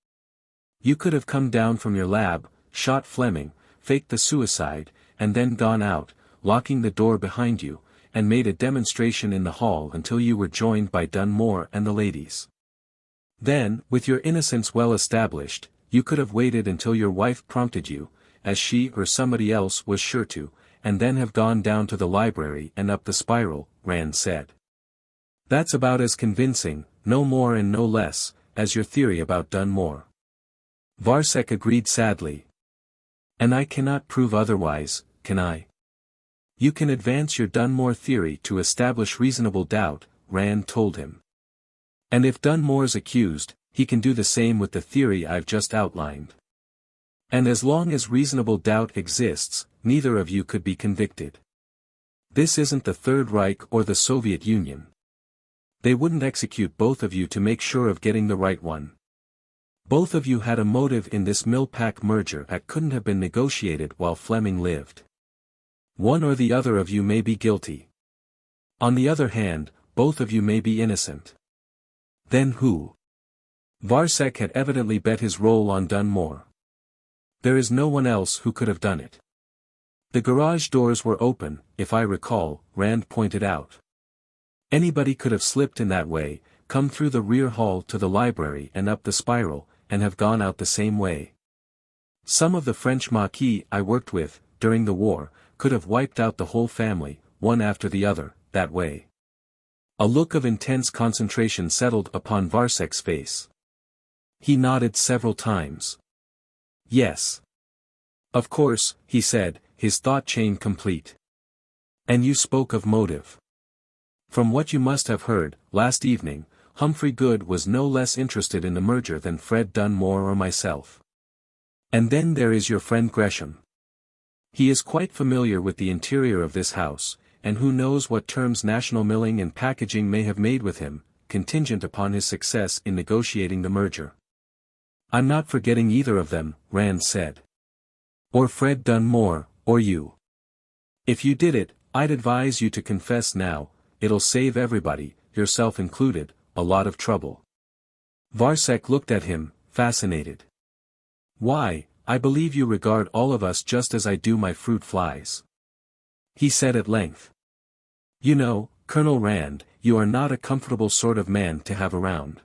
You could have come down from your lab, shot Fleming, faked the suicide, and then gone out, locking the door behind you, and made a demonstration in the hall until you were joined by Dunmore and the ladies. Then, with your innocence well established, you could have waited until your wife prompted you, as she or somebody else was sure to, and then have gone down to the library and up the spiral, Rand said. That's about as convincing, no more and no less, as your theory about Dunmore. Varsek agreed sadly. And I cannot prove otherwise, can I? You can advance your Dunmore theory to establish reasonable doubt, Rand told him. And if Dunmore's accused, he can do the same with the theory I've just outlined. And as long as reasonable doubt exists, neither of you could be convicted. This isn't the Third Reich or the Soviet Union. They wouldn't execute both of you to make sure of getting the right one. Both of you had a motive in this Millpack merger that couldn't have been negotiated while Fleming lived. One or the other of you may be guilty. On the other hand, both of you may be innocent. Then who? Varsek had evidently bet his role on Dunmore. There is no one else who could have done it. The garage doors were open, if I recall, Rand pointed out. Anybody could have slipped in that way, come through the rear hall to the library and up the spiral, and have gone out the same way. Some of the French Maquis I worked with, during the war, could have wiped out the whole family, one after the other, that way. A look of intense concentration settled upon Varsek's face. He nodded several times. Yes. Of course, he said, his thought chain complete. And you spoke of motive. From what you must have heard, last evening, Humphrey Good was no less interested in the merger than Fred Dunmore or myself. And then there is your friend Gresham. He is quite familiar with the interior of this house, and who knows what terms National Milling and Packaging may have made with him, contingent upon his success in negotiating the merger. I'm not forgetting either of them, Rand said. Or Fred Dunmore, or you. If you did it, I'd advise you to confess now, it'll save everybody, yourself included, a lot of trouble. Varsek looked at him, fascinated. Why, I believe you regard all of us just as I do my fruit flies. He said at length. You know, Colonel Rand, you are not a comfortable sort of man to have around.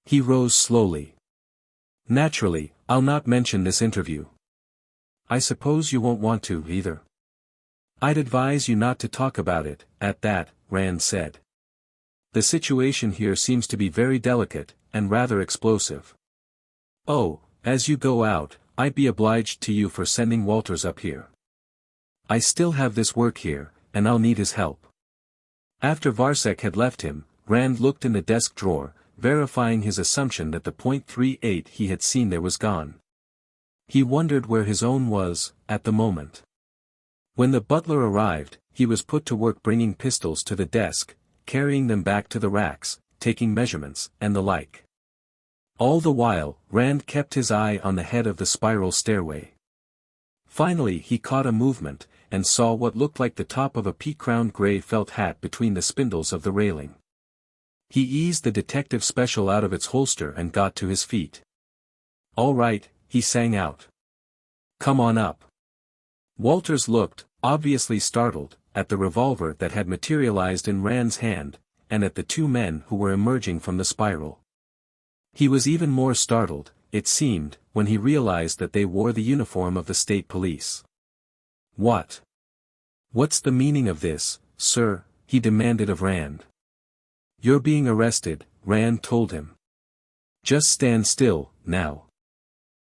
He rose slowly. Naturally, I'll not mention this interview. I suppose you won't want to, either. I'd advise you not to talk about it, at that, Rand said. The situation here seems to be very delicate, and rather explosive. Oh, as you go out, I'd be obliged to you for sending Walters up here. I still have this work here, and I'll need his help. After Varsek had left him, Rand looked in the desk drawer, verifying his assumption that the .38 he had seen there was gone. He wondered where his own was, at the moment. When the butler arrived, he was put to work bringing pistols to the desk, carrying them back to the racks, taking measurements, and the like. All the while, Rand kept his eye on the head of the spiral stairway. Finally he caught a movement, and saw what looked like the top of a pea-crowned gray felt hat between the spindles of the railing. He eased the detective special out of its holster and got to his feet. All right, he sang out. Come on up. Walters looked, obviously startled, at the revolver that had materialized in Rand's hand, and at the two men who were emerging from the spiral. He was even more startled, it seemed, when he realized that they wore the uniform of the state police. What? "What's the meaning of this, sir?" he demanded of Rand. "You're being arrested," Rand told him. "Just stand still, now."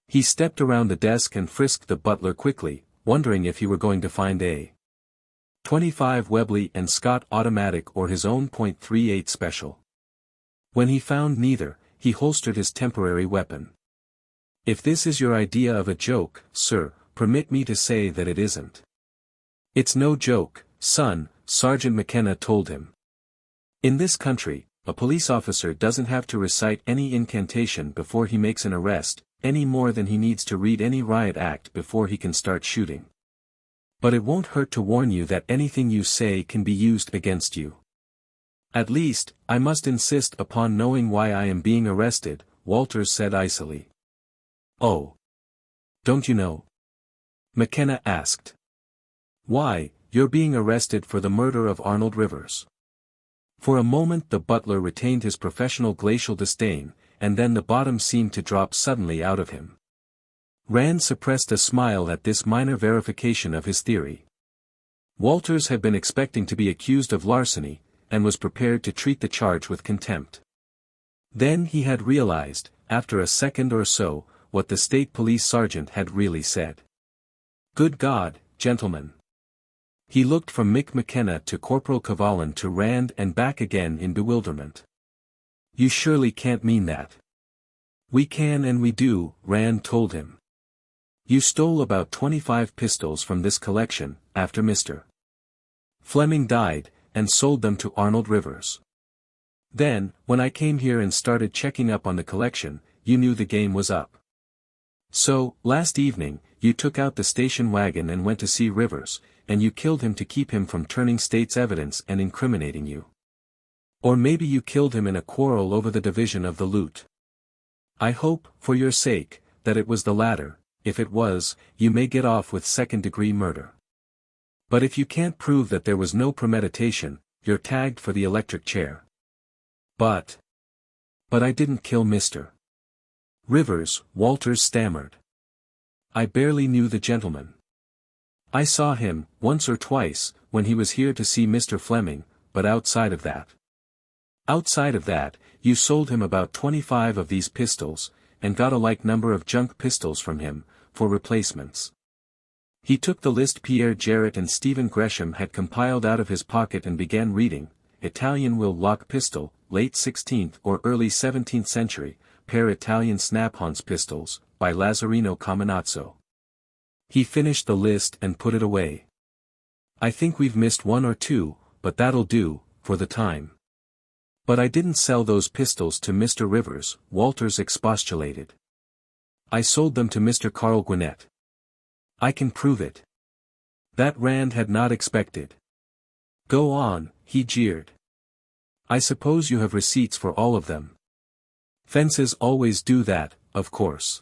He stepped around the desk and frisked the butler quickly, wondering if he were going to find a .25 Webley and Scott automatic or his own .38 special. When he found neither, he holstered his temporary weapon. "If this is your idea of a joke, sir, permit me to say that it isn't." "It's no joke, son," Sergeant McKenna told him. "In this country, a police officer doesn't have to recite any incantation before he makes an arrest, any more than he needs to read any riot act before he can start shooting. But it won't hurt to warn you that anything you say can be used against you." "At least, I must insist upon knowing why I am being arrested," Walters said icily. "Oh. Don't you know?" McKenna asked. "Why, you're being arrested for the murder of Arnold Rivers." For a moment the butler retained his professional glacial disdain, and then the bottom seemed to drop suddenly out of him. Rand suppressed a smile at this minor verification of his theory. Walters had been expecting to be accused of larceny, and was prepared to treat the charge with contempt. Then he had realized, after a second or so, what the state police sergeant had really said. "Good God, gentlemen." He looked from Mick McKenna to Corporal Cavallan to Rand and back again in bewilderment. "You surely can't mean that." "We can and we do," Rand told him. "You stole about 25 pistols from this collection, after Mr. Fleming died, and sold them to Arnold Rivers. Then, when I came here and started checking up on the collection, you knew the game was up. So, last evening, you took out the station wagon and went to see Rivers, and you killed him to keep him from turning state's evidence and incriminating you. Or maybe you killed him in a quarrel over the division of the loot. I hope, for your sake, that it was the latter. If it was, you may get off with second-degree murder. But if you can't prove that there was no premeditation, you're tagged for the electric chair." But I didn't kill Mr. Rivers," Walters stammered. "I barely knew the gentleman. I saw him, once or twice, when he was here to see Mr. Fleming, but outside of that." "Outside of that, you sold him about 25 of these pistols, and got a like number of junk pistols from him, for replacements." He took the list Pierre Jarrett and Stephen Gresham had compiled out of his pocket and began reading: Italian will lock pistol, late 16th or early 17th century, pair Italian snap-ons pistols, by Lazzarino Caminazzo. He finished the list and put it away. "I think we've missed one or two, but that'll do, for the time." "But I didn't sell those pistols to Mr. Rivers," Walters expostulated. "I sold them to Mr. Carl Gwinnett. I can prove it." That Rand had not expected. "Go on," he jeered. "I suppose you have receipts for all of them." "Fences always do that, of course.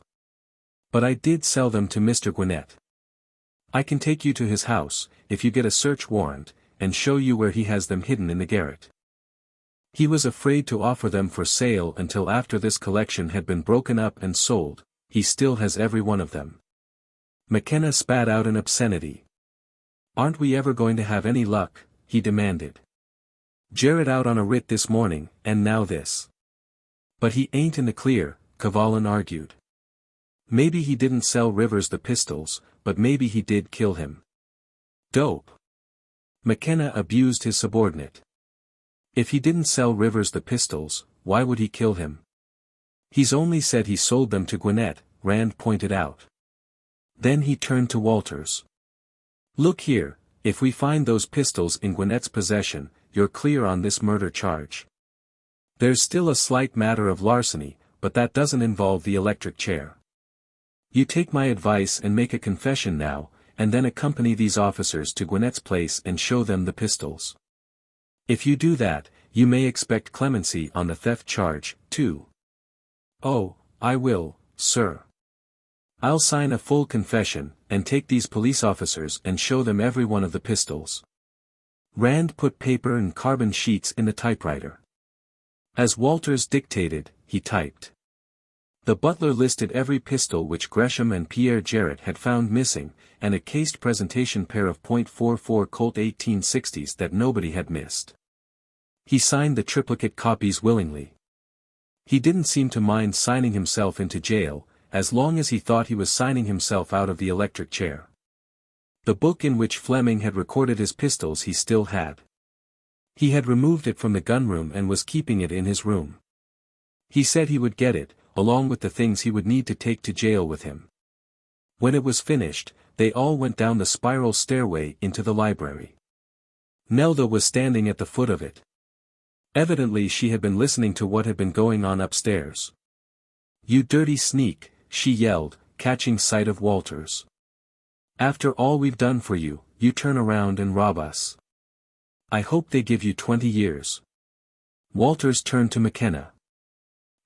But I did sell them to Mr. Gwinnett. I can take you to his house, if you get a search warrant, and show you where he has them hidden in the garret. He was afraid to offer them for sale until after this collection had been broken up and sold. He still has every one of them." McKenna spat out an obscenity. "Aren't we ever going to have any luck?" he demanded. "Jarrett out on a writ this morning, and now this." "But he ain't in the clear," Cavallan argued. "Maybe he didn't sell Rivers the pistols, but maybe he did kill him." "Dope." McKenna abused his subordinate. "If he didn't sell Rivers the pistols, why would he kill him?" "He's only said he sold them to Gwinnett," Rand pointed out. Then he turned to Walters. "Look here, if we find those pistols in Gwinnett's possession, you're clear on this murder charge. There's still a slight matter of larceny, but that doesn't involve the electric chair. You take my advice and make a confession now, and then accompany these officers to Gwinnett's place and show them the pistols. If you do that, you may expect clemency on the theft charge, too." "Oh, I will, sir. I'll sign a full confession, and take these police officers and show them every one of the pistols." Rand put paper and carbon sheets in the typewriter. As Walters dictated, he typed. The butler listed every pistol which Gresham and Pierre Jarrett had found missing, and a cased presentation pair of .44 Colt 1860s that nobody had missed. He signed the triplicate copies willingly. He didn't seem to mind signing himself into jail, as long as he thought he was signing himself out of the electric chair. The book in which Fleming had recorded his pistols he still had. He had removed it from the gunroom and was keeping it in his room. He said he would get it, along with the things he would need to take to jail with him. When it was finished, they all went down the spiral stairway into the library. Nelda was standing at the foot of it. Evidently she had been listening to what had been going on upstairs. "You dirty sneak," she yelled, catching sight of Walters. "After all we've done for you, you turn around and rob us. I hope they give you 20 years. Walters turned to McKenna.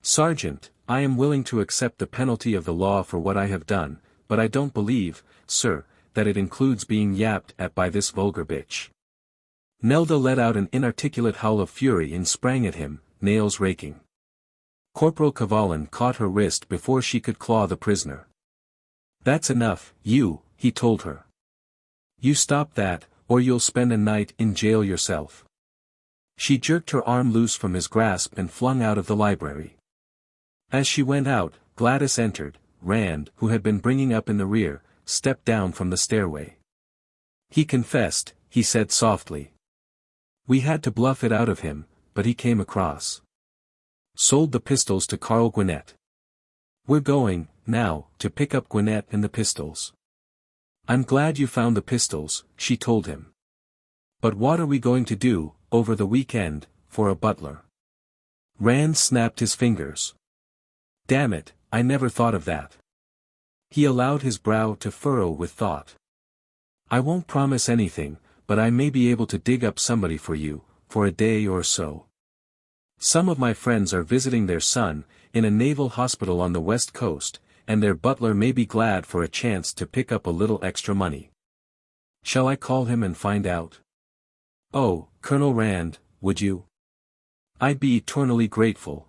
"Sergeant, I am willing to accept the penalty of the law for what I have done, but I don't believe, sir, that it includes being yapped at by this vulgar bitch." Nelda let out an inarticulate howl of fury and sprang at him, nails raking. Corporal Cavallan caught her wrist before she could claw the prisoner. "That's enough, he told her. "You stop that, or you'll spend a night in jail yourself." She jerked her arm loose from his grasp and flung out of the library. As she went out, Gladys entered. Rand, who had been bringing up in the rear, stepped down from the stairway. "He confessed," he said softly. "We had to bluff it out of him, but he came across. Sold the pistols to Carl Gwinnett. We're going, now, to pick up Gwinnett and the pistols." "I'm glad you found the pistols," she told him. "But what are we going to do, over the weekend, for a butler?" Rand snapped his fingers. "Damn it, I never thought of that." He allowed his brow to furrow with thought. "I won't promise anything, but I may be able to dig up somebody for you, for a day or so. Some of my friends are visiting their son, in a naval hospital on the West Coast, and their butler may be glad for a chance to pick up a little extra money. Shall I call him and find out?" "Oh, Colonel Rand, would you? I'd be eternally grateful."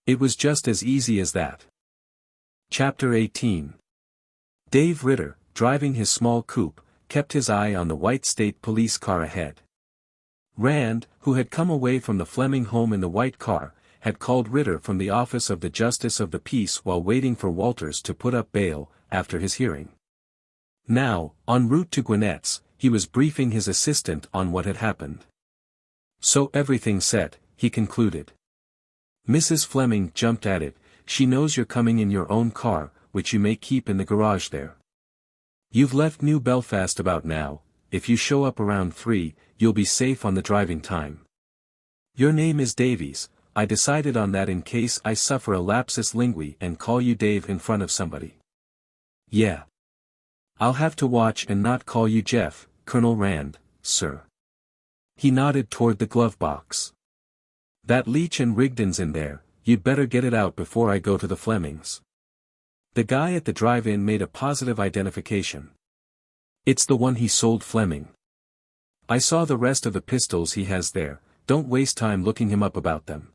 It was just as easy as that. Chapter 18. Dave Ritter, driving his small coupe, kept his eye on the white state police car ahead. Rand, who had come away from the Fleming home in the white car, had called Ritter from the office of the Justice of the Peace while waiting for Walters to put up bail, after his hearing. Now, en route to Gwinnett's, he was briefing his assistant on what had happened. "So everything's set," he concluded. "Mrs. Fleming jumped at it. She knows you're coming in your own car, which you may keep in the garage there. You've left New Belfast about now. If you show up around 3, you'll be safe on the driving time. Your name is Davies. I decided on that in case I suffer a lapsus linguae and call you Dave in front of somebody." "Yeah. I'll have to watch and not call you Jeff, Colonel Rand, sir." He nodded toward the glove box. "That Leach and Rigdon's in there, you'd better get it out before I go to the Flemings." The guy at the drive-in made a positive identification. "It's the one he sold Fleming. I saw the rest of the pistols he has there. Don't waste time looking him up about them.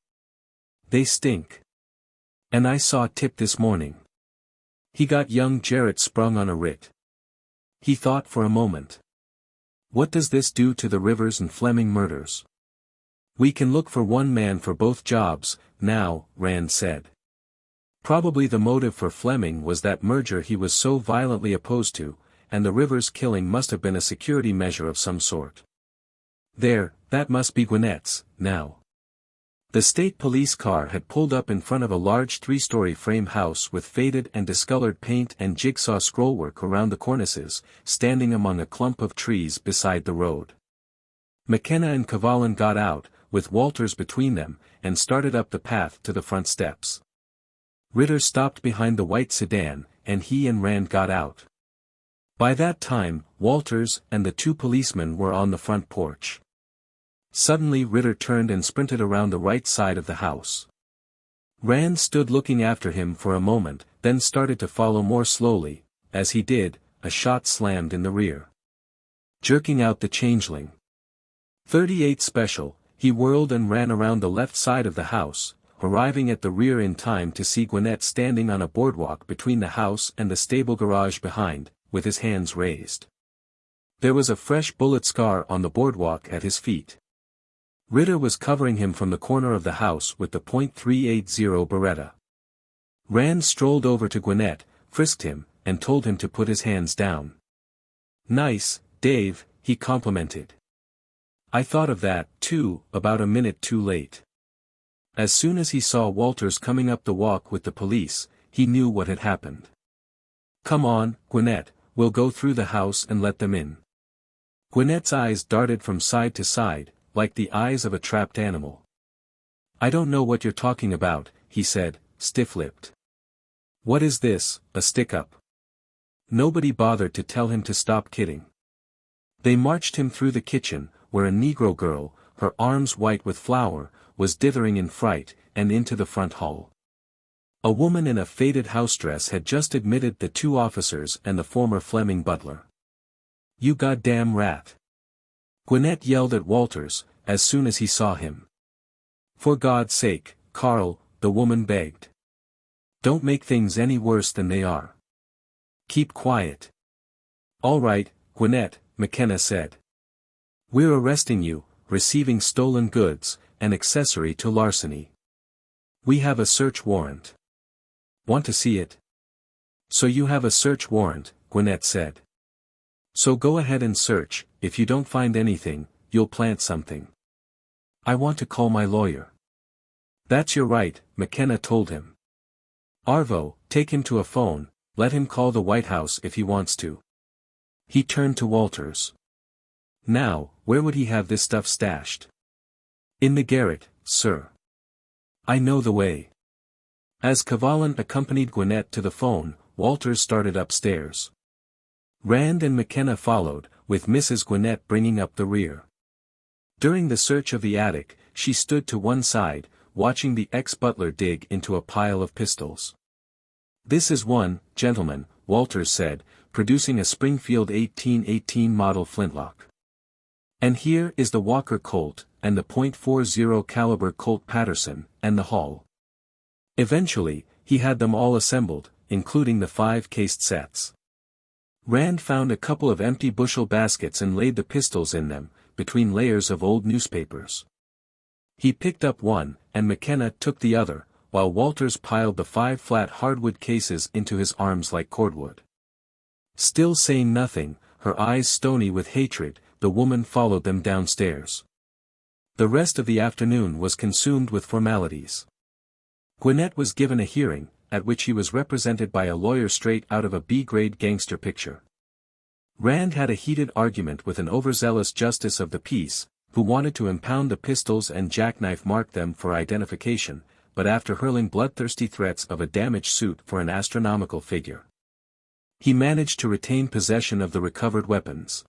They stink. And I saw Tip this morning. He got young Jarrett sprung on a writ." He thought for a moment. "What does this do to the Rivers and Fleming murders?" "We can look for one man for both jobs, now," Rand said. Probably the motive for Fleming was that merger he was so violently opposed to, and the Rivers killing must have been a security measure of some sort. "There, that must be Gwinnett's, now." The state police car had pulled up in front of a large 3-story frame house with faded and discolored paint and jigsaw scrollwork around the cornices, standing among a clump of trees beside the road. McKenna and Cavallan got out, with Walters between them, and started up the path to the front steps. Ritter stopped behind the white sedan, and he and Rand got out. By that time, Walters and the 2 policemen were on the front porch. Suddenly Ritter turned and sprinted around the right side of the house. Rand stood looking after him for a moment, then started to follow more slowly. As he did, a shot slammed in the rear, jerking out the changeling. 38 Special, he whirled and ran around the left side of the house, arriving at the rear in time to see Gwinnett standing on a boardwalk between the house and the stable garage behind, with his hands raised. There was a fresh bullet scar on the boardwalk at his feet. Ritter was covering him from the corner of the house with the .380 Beretta. Rand strolled over to Gwinnett, frisked him, and told him to put his hands down. "Nice, Dave," he complimented. "I thought of that, too, about a minute too late." As soon as he saw Walters coming up the walk with the police, he knew what had happened. "Come on, Gwinnett, we'll go through the house and let them in." Gwinnett's eyes darted from side to side, like the eyes of a trapped animal. "I don't know what you're talking about," he said, stiff-lipped. "What is this, a stick-up?" Nobody bothered to tell him to stop kidding. They marched him through the kitchen, where a Negro girl, her arms white with flour, was dithering in fright, and into the front hall. A woman in a faded house dress had just admitted the two officers and the former Fleming butler. "You goddamn rat!" Gwinnett yelled at Walters, as soon as he saw him. "For God's sake, Carl," the woman begged. "Don't make things any worse than they are. Keep quiet." "All right, Gwinnett," McKenna said. "We're arresting you, receiving stolen goods, and accessory to larceny. We have a search warrant." "Want to see it?" "So you have a search warrant," Gwinnett said. "So go ahead and search. If you don't find anything, you'll plant something." "I want to call my lawyer." "That's your right," McKenna told him. "Arvo, take him to a phone, let him call the White House if he wants to." He turned to Walters. "Now, where would he have this stuff stashed?" "In the garret, sir. I know the way." As Cavallant accompanied Gwinnett to the phone, Walters started upstairs. Rand and McKenna followed, with Mrs. Gwinnett bringing up the rear. During the search of the attic, she stood to one side, watching the ex-butler dig into a pile of pistols. "This is one, gentlemen," Walters said, producing a Springfield 1818 model flintlock. "And here is the Walker Colt, and the .40 caliber Colt Patterson, and the Hall." Eventually, he had them all assembled, including the 5 cased sets. Rand found a couple of empty bushel baskets and laid the pistols in them, between layers of old newspapers. He picked up one, and McKenna took the other, while Walters piled the 5 flat hardwood cases into his arms like cordwood. Still saying nothing, her eyes stony with hatred, the woman followed them downstairs. The rest of the afternoon was consumed with formalities. Gwinnett was given a hearing, at which he was represented by a lawyer straight out of a B-grade gangster picture. Rand had a heated argument with an overzealous justice of the peace, who wanted to impound the pistols and jackknife mark them for identification, but after hurling bloodthirsty threats of a damage suit for an astronomical figure, he managed to retain possession of the recovered weapons.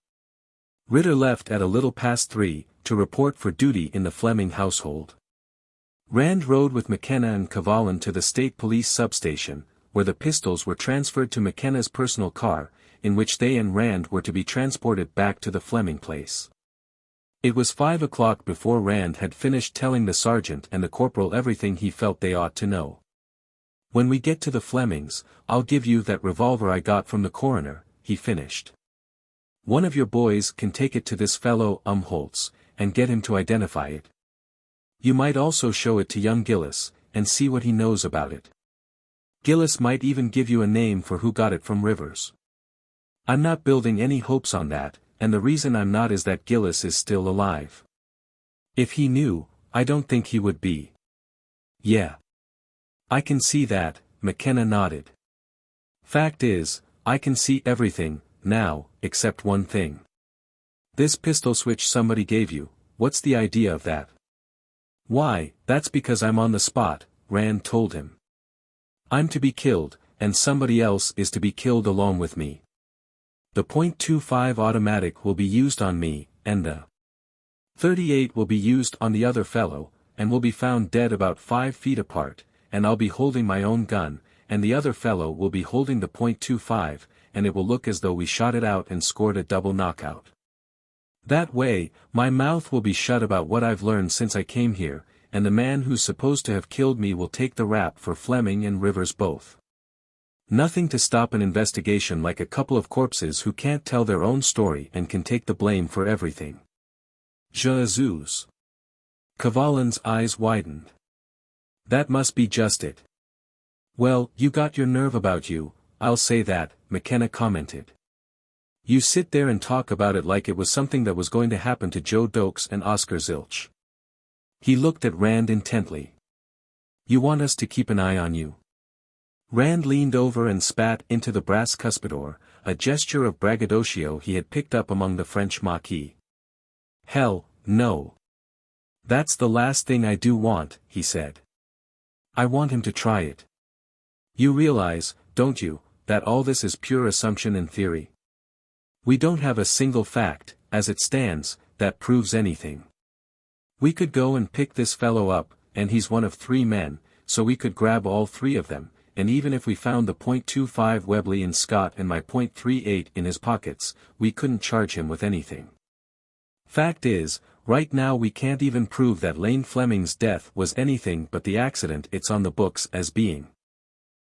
Ritter left at a little past 3, to report for duty in the Fleming household. Rand rode with McKenna and Cavallant to the state police substation, where the pistols were transferred to McKenna's personal car, in which they and Rand were to be transported back to the Fleming place. It was 5 o'clock before Rand had finished telling the sergeant and the corporal everything he felt they ought to know. "When we get to the Flemings, I'll give you that revolver I got from the coroner," he finished. "One of your boys can take it to this fellow Holtz, and get him to identify it. You might also show it to young Gillis, and see what he knows about it. Gillis might even give you a name for who got it from Rivers. I'm not building any hopes on that, and the reason I'm not is that Gillis is still alive. If he knew, I don't think he would be." "Yeah. I can see that," McKenna nodded. "Fact is, I can see everything, now, except one thing. This pistol switch somebody gave you, what's the idea of that?" "Why, that's because I'm on the spot," Rand told him. "I'm to be killed, and somebody else is to be killed along with me. The .25 automatic will be used on me, and the .38 will be used on the other fellow, and will be found dead about 5 feet apart, and I'll be holding my own gun, and the other fellow will be holding the .25, and it will look as though we shot it out and scored a double knockout. That way, my mouth will be shut about what I've learned since I came here, and the man who's supposed to have killed me will take the rap for Fleming and Rivers both. Nothing to stop an investigation like a couple of corpses who can't tell their own story and can take the blame for everything. Jesus. Kavalin's eyes widened. That must be just it. Well, you got your nerve about you, I'll say that, McKenna commented. You sit there and talk about it like it was something that was going to happen to Joe Dokes and Oscar Zilch. He looked at Rand intently. You want us to keep an eye on you? Rand leaned over and spat into the brass cuspidor, a gesture of braggadocio he had picked up among the French Maquis. Hell, no. That's the last thing I do want, he said. I want him to try it. You realize, don't you, that all this is pure assumption and theory? We don't have a single fact, as it stands, that proves anything. We could go and pick this fellow up, and he's one of 3 men, so we could grab all 3 of them, and even if we found the .25 Webley in Scott and my .38 in his pockets, we couldn't charge him with anything. Fact is, right now we can't even prove that Lane Fleming's death was anything but the accident it's on the books as being.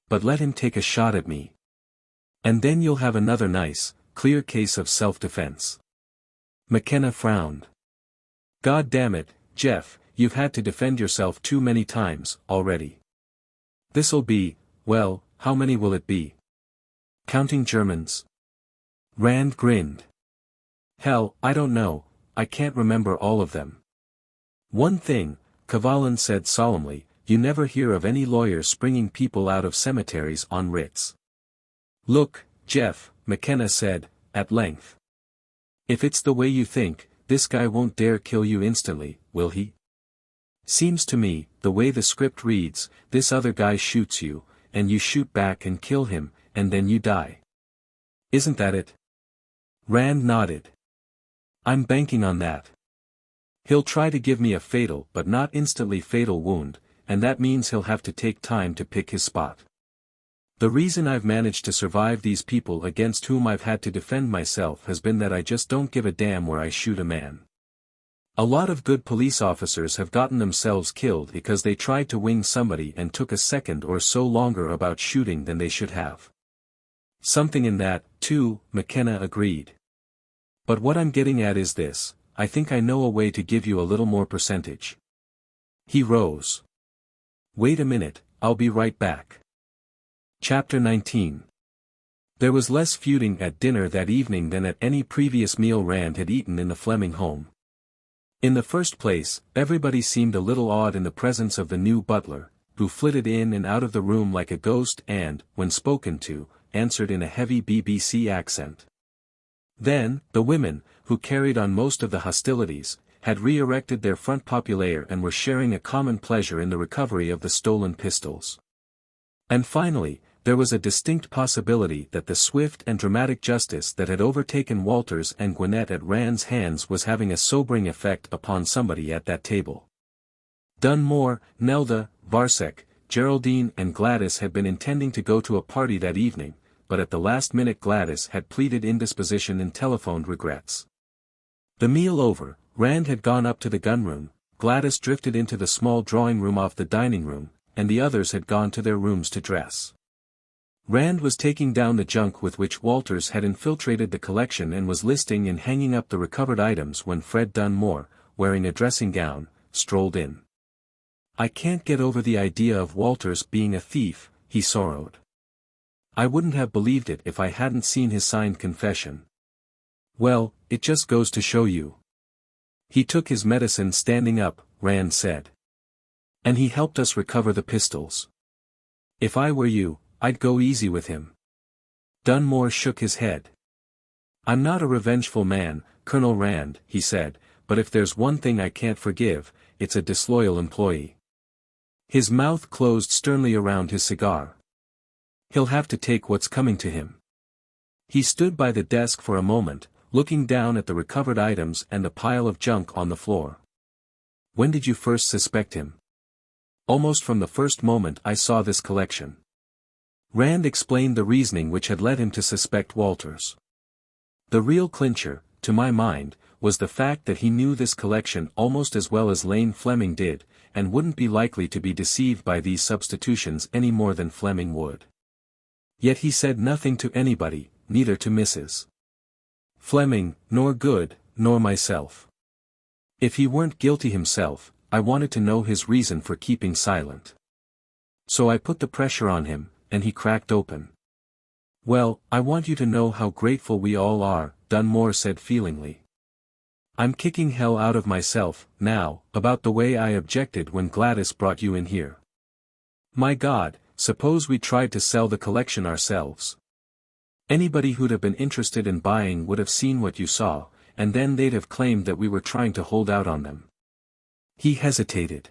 But let him take a shot at me. And then you'll have another nice, clear case of self-defense. McKenna frowned. God damn it, Jeff, you've had to defend yourself too many times, already. This'll be, well, how many will it be? Counting Germans? Rand grinned. Hell, I don't know, I can't remember all of them. One thing, Kavalin said solemnly, you never hear of any lawyers springing people out of cemeteries on writs. Look, Jeff, McKenna said, at length. If it's the way you think, this guy won't dare kill you instantly, will he? Seems to me, the way the script reads, this other guy shoots you, and you shoot back and kill him, and then you die. Isn't that it? Rand nodded. I'm banking on that. He'll try to give me a fatal but not instantly fatal wound, and that means he'll have to take time to pick his spot. The reason I've managed to survive these people against whom I've had to defend myself has been that I just don't give a damn where I shoot a man. A lot of good police officers have gotten themselves killed because they tried to wing somebody and took a second or so longer about shooting than they should have. Something in that, too, McKenna agreed. But what I'm getting at is this, I think I know a way to give you a little more percentage. He rose. Wait a minute, I'll be right back. Chapter 19. There was less feuding at dinner that evening than at any previous meal Rand had eaten in the Fleming home. In the first place, everybody seemed a little awed in the presence of the new butler, who flitted in and out of the room like a ghost and, when spoken to, answered in a heavy BBC accent. Then, the women, who carried on most of the hostilities, had re-erected their front populaire and were sharing a common pleasure in the recovery of the stolen pistols. And finally, there was a distinct possibility that the swift and dramatic justice that had overtaken Walters and Gwinnett at Rand's hands was having a sobering effect upon somebody at that table. Dunmore, Nelda, Varsek, Geraldine and Gladys had been intending to go to a party that evening, but at the last minute Gladys had pleaded indisposition and telephoned regrets. The meal over, Rand had gone up to the gunroom, Gladys drifted into the small drawing room off the dining room, and the others had gone to their rooms to dress. Rand was taking down the junk with which Walters had infiltrated the collection and was listing and hanging up the recovered items when Fred Dunmore, wearing a dressing gown, strolled in. I can't get over the idea of Walters being a thief, he sorrowed. I wouldn't have believed it if I hadn't seen his signed confession. Well, it just goes to show you. He took his medicine standing up, Rand said. And he helped us recover the pistols. If I were you, I'd go easy with him. Dunmore shook his head. I'm not a revengeful man, Colonel Rand, he said, but if there's one thing I can't forgive, it's a disloyal employee. His mouth closed sternly around his cigar. He'll have to take what's coming to him. He stood by the desk for a moment, looking down at the recovered items and the pile of junk on the floor. When did you first suspect him? Almost from the first moment I saw this collection. Rand explained the reasoning which had led him to suspect Walters. The real clincher, to my mind, was the fact that he knew this collection almost as well as Lane Fleming did, and wouldn't be likely to be deceived by these substitutions any more than Fleming would. Yet he said nothing to anybody, neither to Mrs. Fleming, nor Good, nor myself. If he weren't guilty himself, I wanted to know his reason for keeping silent. So I put the pressure on him, and he cracked open. "Well, I want you to know how grateful we all are," Dunmore said feelingly. "I'm kicking hell out of myself, now, about the way I objected when Gladys brought you in here. My God, suppose we tried to sell the collection ourselves. Anybody who'd have been interested in buying would have seen what you saw, and then they'd have claimed that we were trying to hold out on them." He hesitated.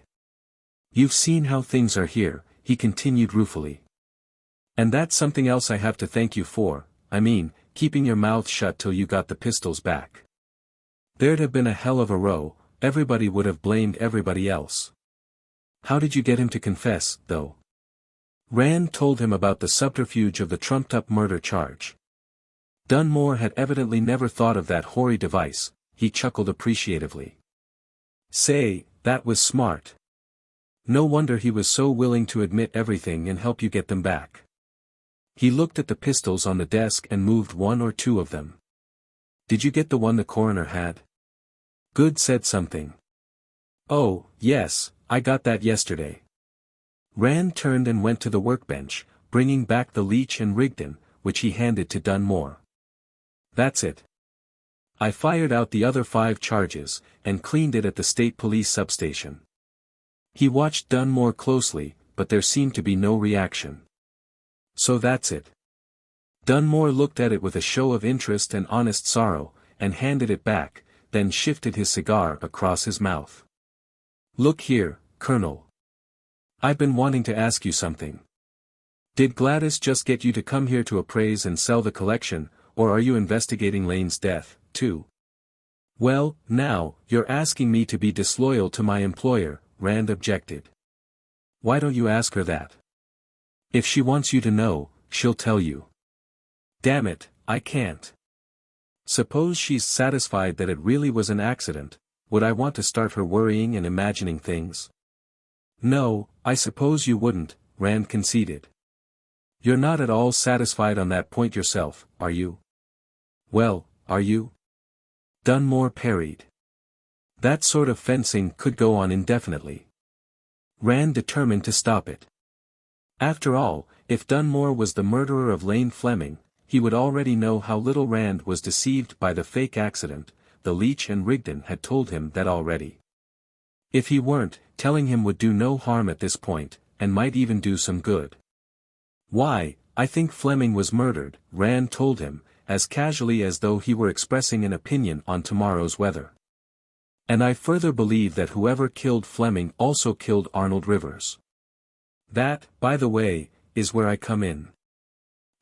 "You've seen how things are here," he continued ruefully. "And that's something else I have to thank you for, I mean, keeping your mouth shut till you got the pistols back. There'd have been a hell of a row, everybody would have blamed everybody else." "How did you get him to confess, though?" Rand told him about the subterfuge of the trumped-up murder charge. Dunmore had evidently never thought of that hoary device. He chuckled appreciatively. "Say, that was smart. No wonder he was so willing to admit everything and help you get them back." He looked at the pistols on the desk and moved one or two of them. "Did you get the one the coroner had?" Good said something. "Oh, yes, I got that yesterday." Rand turned and went to the workbench, bringing back the Leech and Rigdon, which he handed to Dunmore. "That's it. I fired out the other 5 charges, and cleaned it at the state police substation." He watched Dunmore closely, but there seemed to be no reaction. "So that's it." Dunmore looked at it with a show of interest and honest sorrow, and handed it back, then shifted his cigar across his mouth. "Look here, Colonel. I've been wanting to ask you something. Did Gladys just get you to come here to appraise and sell the collection, or are you investigating Lane's death, too?" "Well, now, you're asking me to be disloyal to my employer," Rand objected. "Why don't you ask her that? If she wants you to know, she'll tell you." "Damn it, I can't. Suppose she's satisfied that it really was an accident, would I want to start her worrying and imagining things?" "No, I suppose you wouldn't," Rand conceded. "You're not at all satisfied on that point yourself, are you?" "Well, are you?" Dunmore parried. That sort of fencing could go on indefinitely. Rand determined to stop it. After all, if Dunmore was the murderer of Lane Fleming, he would already know how little Rand was deceived by the fake accident. The Leech and Rigdon had told him that already. If he weren't, telling him would do no harm at this point, and might even do some good. "Why, I think Fleming was murdered," Rand told him, as casually as though he were expressing an opinion on tomorrow's weather. "And I further believe that whoever killed Fleming also killed Arnold Rivers. That, by the way, is where I come in.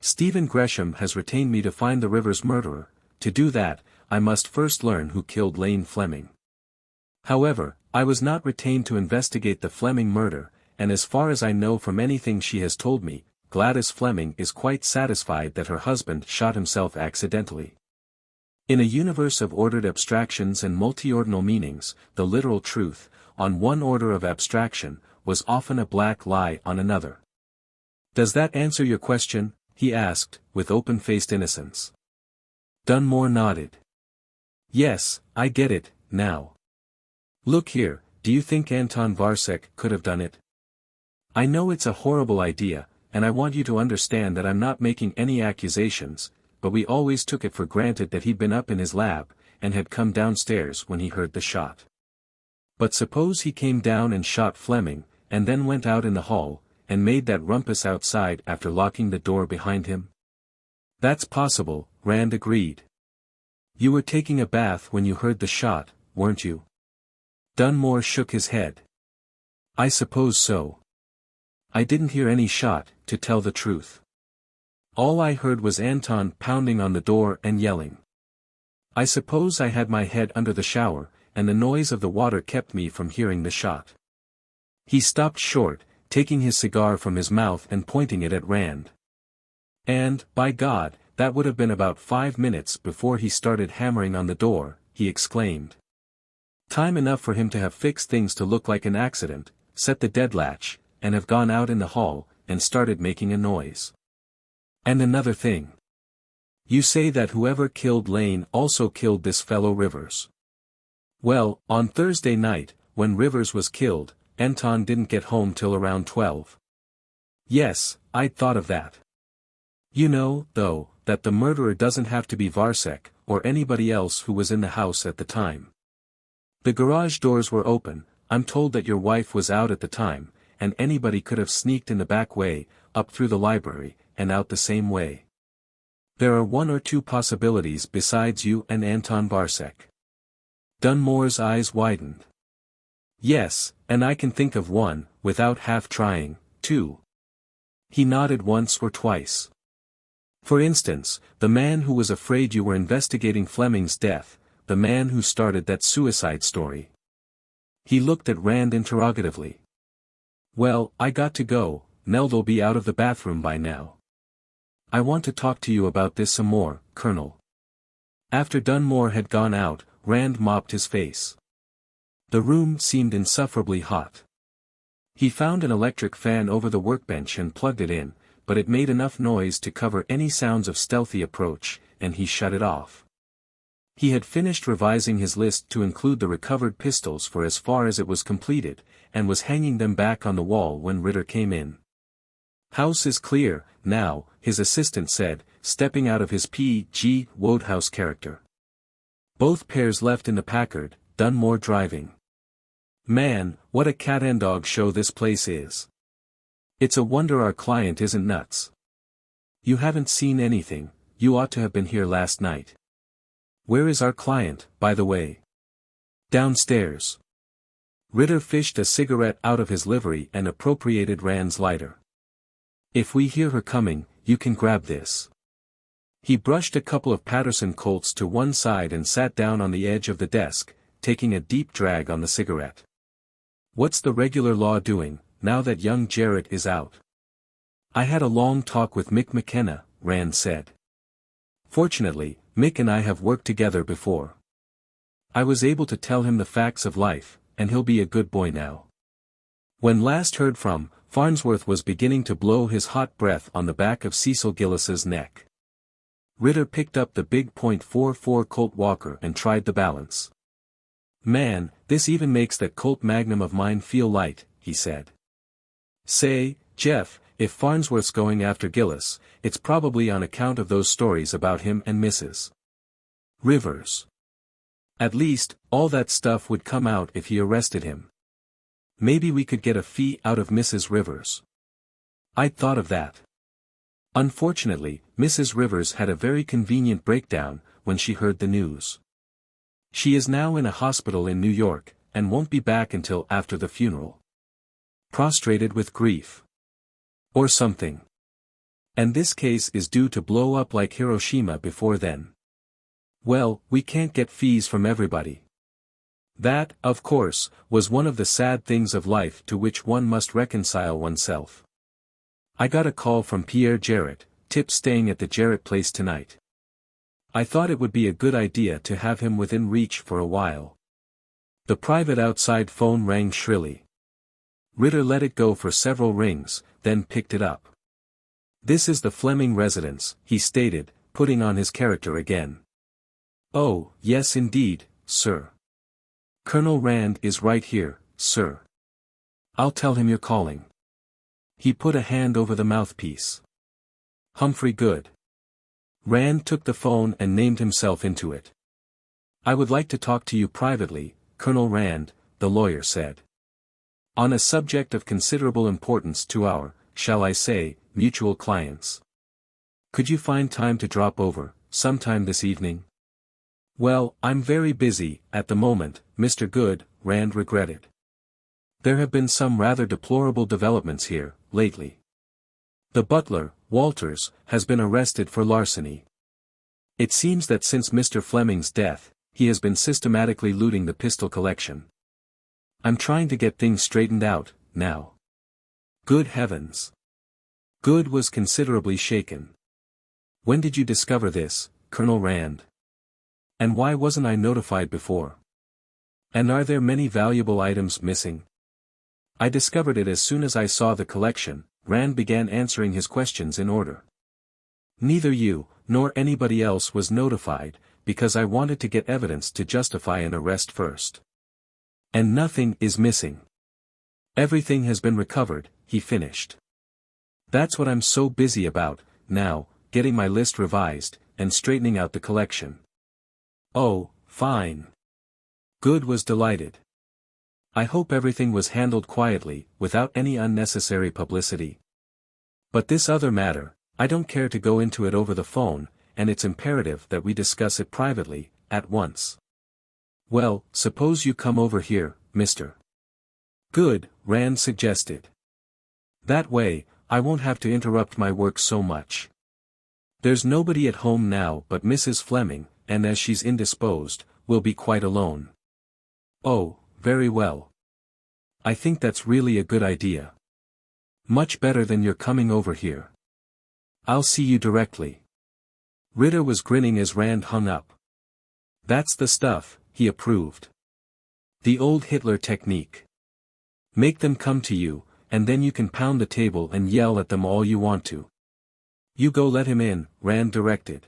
Stephen Gresham has retained me to find the Rivers murderer. To do that, I must first learn who killed Lane Fleming. However, I was not retained to investigate the Fleming murder, and as far as I know from anything she has told me, Gladys Fleming is quite satisfied that her husband shot himself accidentally. In a universe of ordered abstractions and multi-ordinal meanings, the literal truth, on one order of abstraction, was often a black lie on another. Does that answer your question?" he asked, with open-faced innocence. Dunmore nodded. "Yes, I get it, now. Look here, do you think Anton Varsek could have done it? I know it's a horrible idea, and I want you to understand that I'm not making any accusations, but we always took it for granted that he'd been up in his lab, and had come downstairs when he heard the shot. But suppose he came down and shot Fleming, and then went out in the hall, and made that rumpus outside after locking the door behind him?" "That's possible," Rand agreed. "You were taking a bath when you heard the shot, weren't you?" Dunmore shook his head. "I suppose so. I didn't hear any shot, to tell the truth. All I heard was Anton pounding on the door and yelling. I suppose I had my head under the shower, and the noise of the water kept me from hearing the shot." He stopped short, taking his cigar from his mouth and pointing it at Rand. "And, by God, that would have been about 5 minutes before he started hammering on the door," he exclaimed. Time enough for him to have fixed things to look like an accident, set the dead latch, and have gone out in the hall, and started making a noise. And another thing. You say that whoever killed Lane also killed this fellow Rivers. Well, on Thursday night, when Rivers was killed, Anton didn't get home till around 12. Yes, I'd thought of that. You know, though, that the murderer doesn't have to be Varsek, or anybody else who was in the house at the time. The garage doors were open. I'm told that your wife was out at the time, and anybody could have sneaked in the back way, up through the library, and out the same way. There are one or two possibilities besides you and Anton Varsek. Dunmore's eyes widened. Yes, and I can think of one, without half trying, too. He nodded once or twice. For instance, the man who was afraid you were investigating Fleming's death, the man who started that suicide story. He looked at Rand interrogatively. Well, I got to go, Neld'll be out of the bathroom by now. I want to talk to you about this some more, Colonel. After Dunmore had gone out, Rand mopped his face. The room seemed insufferably hot. He found an electric fan over the workbench and plugged it in, but it made enough noise to cover any sounds of stealthy approach, and he shut it off. He had finished revising his list to include the recovered pistols for as far as it was completed, and was hanging them back on the wall when Ritter came in. House is clear, now, his assistant said, stepping out of his P.G. Wodehouse character. Both pairs left in the Packard, Dunmore driving. Man, what a cat-and-dog show this place is. It's a wonder our client isn't nuts. You haven't seen anything, you ought to have been here last night. Where is our client, by the way? Downstairs. Ritter fished a cigarette out of his livery and appropriated Rand's lighter. If we hear her coming, you can grab this. He brushed a couple of Patterson Colts to one side and sat down on the edge of the desk, taking a deep drag on the cigarette. What's the regular law doing, now that young Jarrett is out? I had a long talk with Mick McKenna, Rand said. Fortunately, Mick and I have worked together before. I was able to tell him the facts of life, and he'll be a good boy now. When last heard from, Farnsworth was beginning to blow his hot breath on the back of Cecil Gillis's neck. Ritter picked up the big .44 Colt Walker and tried the balance. Man, this even makes that Colt Magnum of mine feel light, he said. Say, Jeff, if Farnsworth's going after Gillis, it's probably on account of those stories about him and Mrs. Rivers. At least, all that stuff would come out if he arrested him. Maybe we could get a fee out of Mrs. Rivers. I'd thought of that. Unfortunately, Mrs. Rivers had a very convenient breakdown when she heard the news. She is now in a hospital in New York, and won't be back until after the funeral. Prostrated with grief. Or something. And this case is due to blow up like Hiroshima before then. Well, we can't get fees from everybody. That, of course, was one of the sad things of life to which one must reconcile oneself. I got a call from Pierre Jarrett, Tip's staying at the Jarrett place tonight. I thought it would be a good idea to have him within reach for a while. The private outside phone rang shrilly. Ritter let it go for several rings, then picked it up. This is the Fleming residence, he stated, putting on his character again. Oh, yes indeed, sir. Colonel Rand is right here, sir. I'll tell him you're calling. He put a hand over the mouthpiece. Humphrey Good. Rand took the phone and named himself into it. I would like to talk to you privately, Colonel Rand, the lawyer said. On a subject of considerable importance to our, shall I say, mutual clients. Could you find time to drop over, sometime this evening? Well, I'm very busy, at the moment, Mr. Good, Rand regretted. There have been some rather deplorable developments here, lately. The butler, Walters, has been arrested for larceny. It seems that since Mr. Fleming's death, he has been systematically looting the pistol collection. I'm trying to get things straightened out, now. Good heavens. Good was considerably shaken. When did you discover this, Colonel Rand? And why wasn't I notified before? And are there many valuable items missing? I discovered it as soon as I saw the collection. Rand began answering his questions in order. Neither you, nor anybody else was notified, because I wanted to get evidence to justify an arrest first. And nothing is missing. Everything has been recovered, he finished. That's what I'm so busy about, now, getting my list revised, and straightening out the collection. Oh, fine. Good was delighted. I hope everything was handled quietly, without any unnecessary publicity. But this other matter, I don't care to go into it over the phone, and it's imperative that we discuss it privately, at once. Well, suppose you come over here, Mr. Good, Rand suggested. That way, I won't have to interrupt my work so much. There's nobody at home now but Mrs. Fleming, and as she's indisposed, we'll be quite alone. Oh, very well. I think that's really a good idea. Much better than your coming over here. I'll see you directly. Ritter was grinning as Rand hung up. That's the stuff, he approved. The old Hitler technique. Make them come to you, and then you can pound the table and yell at them all you want to. You go let him in, Rand directed.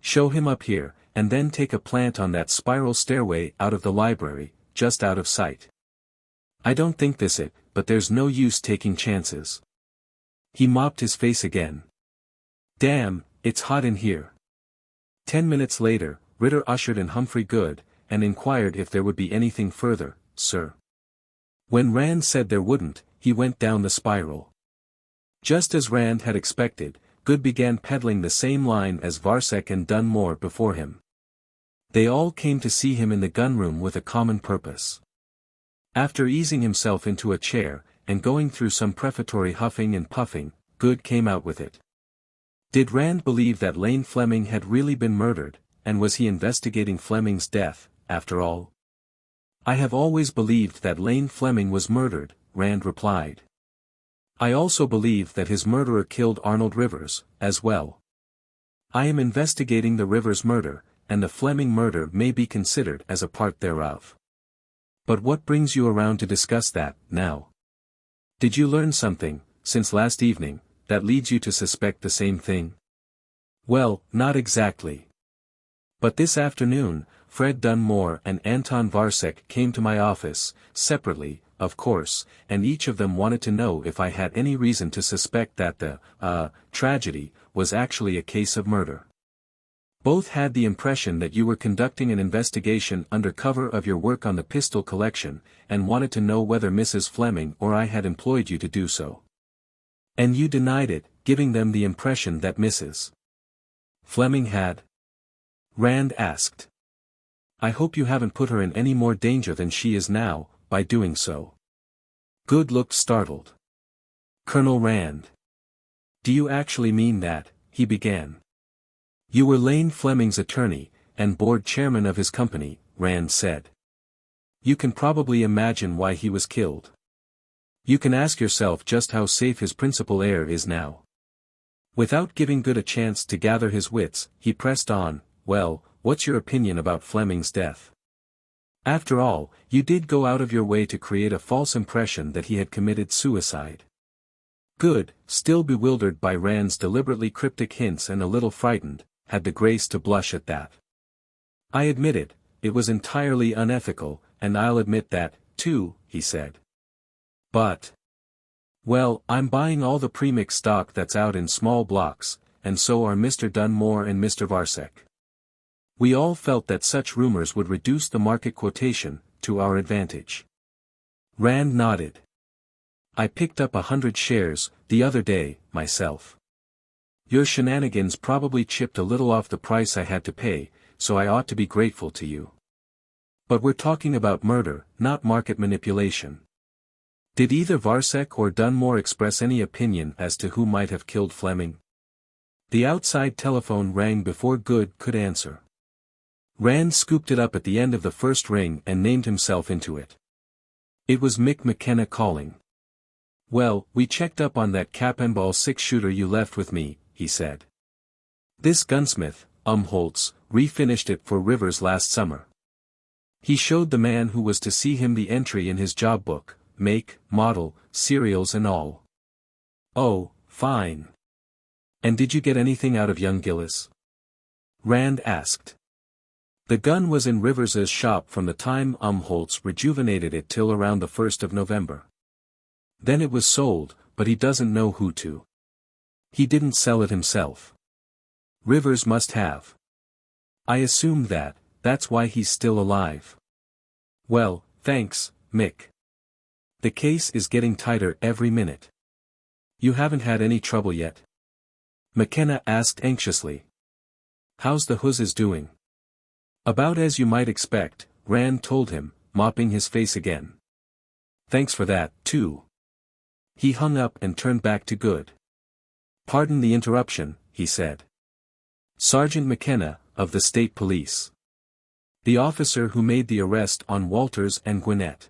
Show him up here, and then take a plant on that spiral stairway out of the library, just out of sight. I don't think this it, but there's no use taking chances. He mopped his face again. Damn, it's hot in here. 10 minutes later, Ritter ushered in Humphrey Good, and inquired if there would be anything further, sir. When Rand said there wouldn't, he went down the spiral. Just as Rand had expected, Good began peddling the same line as Varsek and Dunmore before him. They all came to see him in the gunroom with a common purpose. After easing himself into a chair, and going through some prefatory huffing and puffing, Good came out with it. Did Rand believe that Lane Fleming had really been murdered, and was he investigating Fleming's death, after all? I have always believed that Lane Fleming was murdered, Rand replied. I also believe that his murderer killed Arnold Rivers, as well. I am investigating the Rivers murder, and the Fleming murder may be considered as a part thereof. But what brings you around to discuss that, now? Did you learn something, since last evening, that leads you to suspect the same thing? Well, not exactly. But this afternoon, Fred Dunmore and Anton Varsek came to my office, separately, of course, and each of them wanted to know if I had any reason to suspect that the, tragedy, was actually a case of murder. Both had the impression that you were conducting an investigation under cover of your work on the pistol collection, and wanted to know whether Mrs. Fleming or I had employed you to do so. And you denied it, giving them the impression that Mrs. Fleming had? Rand asked. I hope you haven't put her in any more danger than she is now, by doing so. Good looked startled. Colonel Rand. Do you actually mean that? He began. You were Lane Fleming's attorney, and board chairman of his company, Rand said. You can probably imagine why he was killed. You can ask yourself just how safe his principal heir is now. Without giving Good a chance to gather his wits, he pressed on, well, what's your opinion about Fleming's death? After all, you did go out of your way to create a false impression that he had committed suicide. Good, still bewildered by Rand's deliberately cryptic hints and a little frightened, had the grace to blush at that. I admit it, it was entirely unethical, and I'll admit that, too, he said. But. Well, I'm buying all the premix stock that's out in small blocks, and so are Mr. Dunmore and Mr. Varsek. We all felt that such rumors would reduce the market quotation, to our advantage. Rand nodded. I picked up 100 shares, the other day, myself. Your shenanigans probably chipped a little off the price I had to pay, so I ought to be grateful to you. But we're talking about murder, not market manipulation. Did either Varsek or Dunmore express any opinion as to who might have killed Fleming? The outside telephone rang before Good could answer. Rand scooped it up at the end of the first ring and named himself into it. It was Mick McKenna calling. Well, we checked up on that cap-and-ball 6-shooter you left with me, he said. This gunsmith, Holtz, refinished it for Rivers last summer. He showed the man who was to see him the entry in his job book, make, model, serials and all. "Oh, fine. And did you get anything out of young Gillis?" Rand asked. "The gun was in Rivers's shop from the time Umholtz rejuvenated it till around the 1st of November. Then it was sold, but he doesn't know who to. He didn't sell it himself. Rivers must have. I assumed that's why he's still alive." "Well, thanks, Mick. The case is getting tighter every minute." "You haven't had any trouble yet?" McKenna asked anxiously. "How's the huzzes doing?" "About as you might expect," Rand told him, mopping his face again. "Thanks for that, too." He hung up and turned back to Good. "Pardon the interruption," he said. "Sergeant McKenna, of the State Police. The officer who made the arrest on Walters and Gwinnett."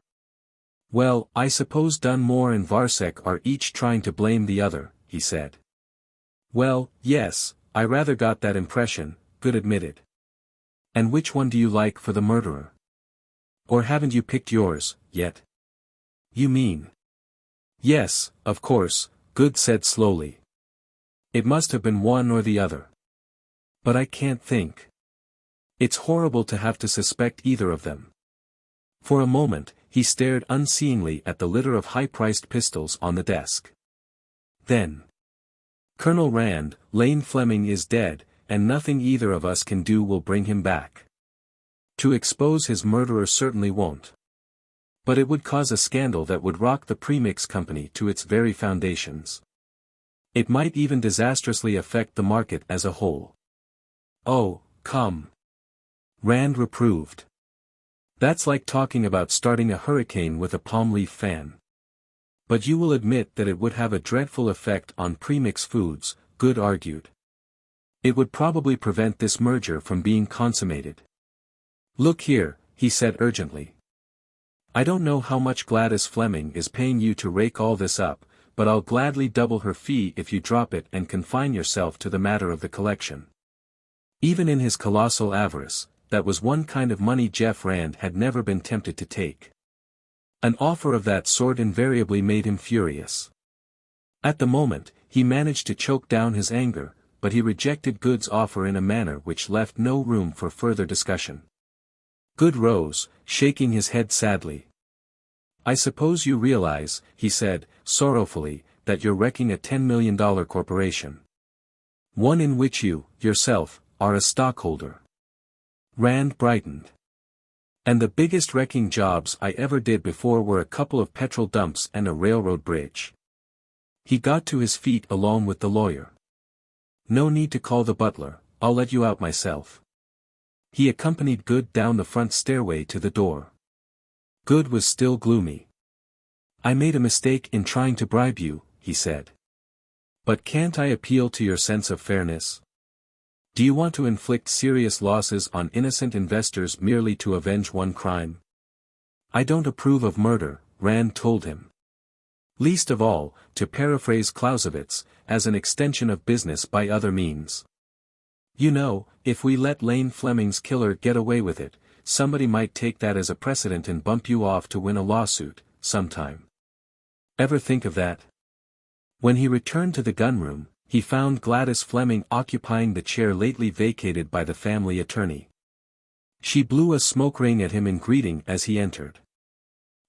"Well, I suppose Dunmore and Varsek are each trying to blame the other," he said. "Well, yes, I rather got that impression," Good admitted. "And which one do you like for the murderer? Or haven't you picked yours, yet?" "You mean?" "Yes, of course," Good said slowly. "It must have been one or the other. But I can't think. It's horrible to have to suspect either of them." For a moment, he stared unseeingly at the litter of high-priced pistols on the desk. Then, "Colonel Rand, Lane Fleming is dead, and nothing either of us can do will bring him back. To expose his murderer certainly won't. But it would cause a scandal that would rock the premix company to its very foundations. It might even disastrously affect the market as a whole." "Oh, come," Rand reproved. "That's like talking about starting a hurricane with a palm leaf fan." "But you will admit that it would have a dreadful effect on premix foods," Good argued. "It would probably prevent this merger from being consummated." "Look here," he said urgently. "I don't know how much Gladys Fleming is paying you to rake all this up, but I'll gladly double her fee if you drop it and confine yourself to the matter of the collection." Even in his colossal avarice, that was one kind of money Jeff Rand had never been tempted to take. An offer of that sort invariably made him furious. At the moment, he managed to choke down his anger, but he rejected Good's offer in a manner which left no room for further discussion. Good rose, shaking his head sadly. "I suppose you realize," he said, sorrowfully, "that you're wrecking a $10 million corporation. One in which you, yourself, are a stockholder." Rand brightened. "And the biggest wrecking jobs I ever did before were a couple of petrol dumps and a railroad bridge." He got to his feet along with the lawyer. "No need to call the butler, I'll let you out myself." He accompanied Good down the front stairway to the door. Good was still gloomy. "I made a mistake in trying to bribe you," he said. "But can't I appeal to your sense of fairness? Do you want to inflict serious losses on innocent investors merely to avenge one crime?" "I don't approve of murder," Rand told him. "Least of all, to paraphrase Clausewitz, as an extension of business by other means. You know, if we let Lane Fleming's killer get away with it, somebody might take that as a precedent and bump you off to win a lawsuit, sometime. Ever think of that?" When he returned to the gunroom, he found Gladys Fleming occupying the chair lately vacated by the family attorney. She blew a smoke ring at him in greeting as he entered.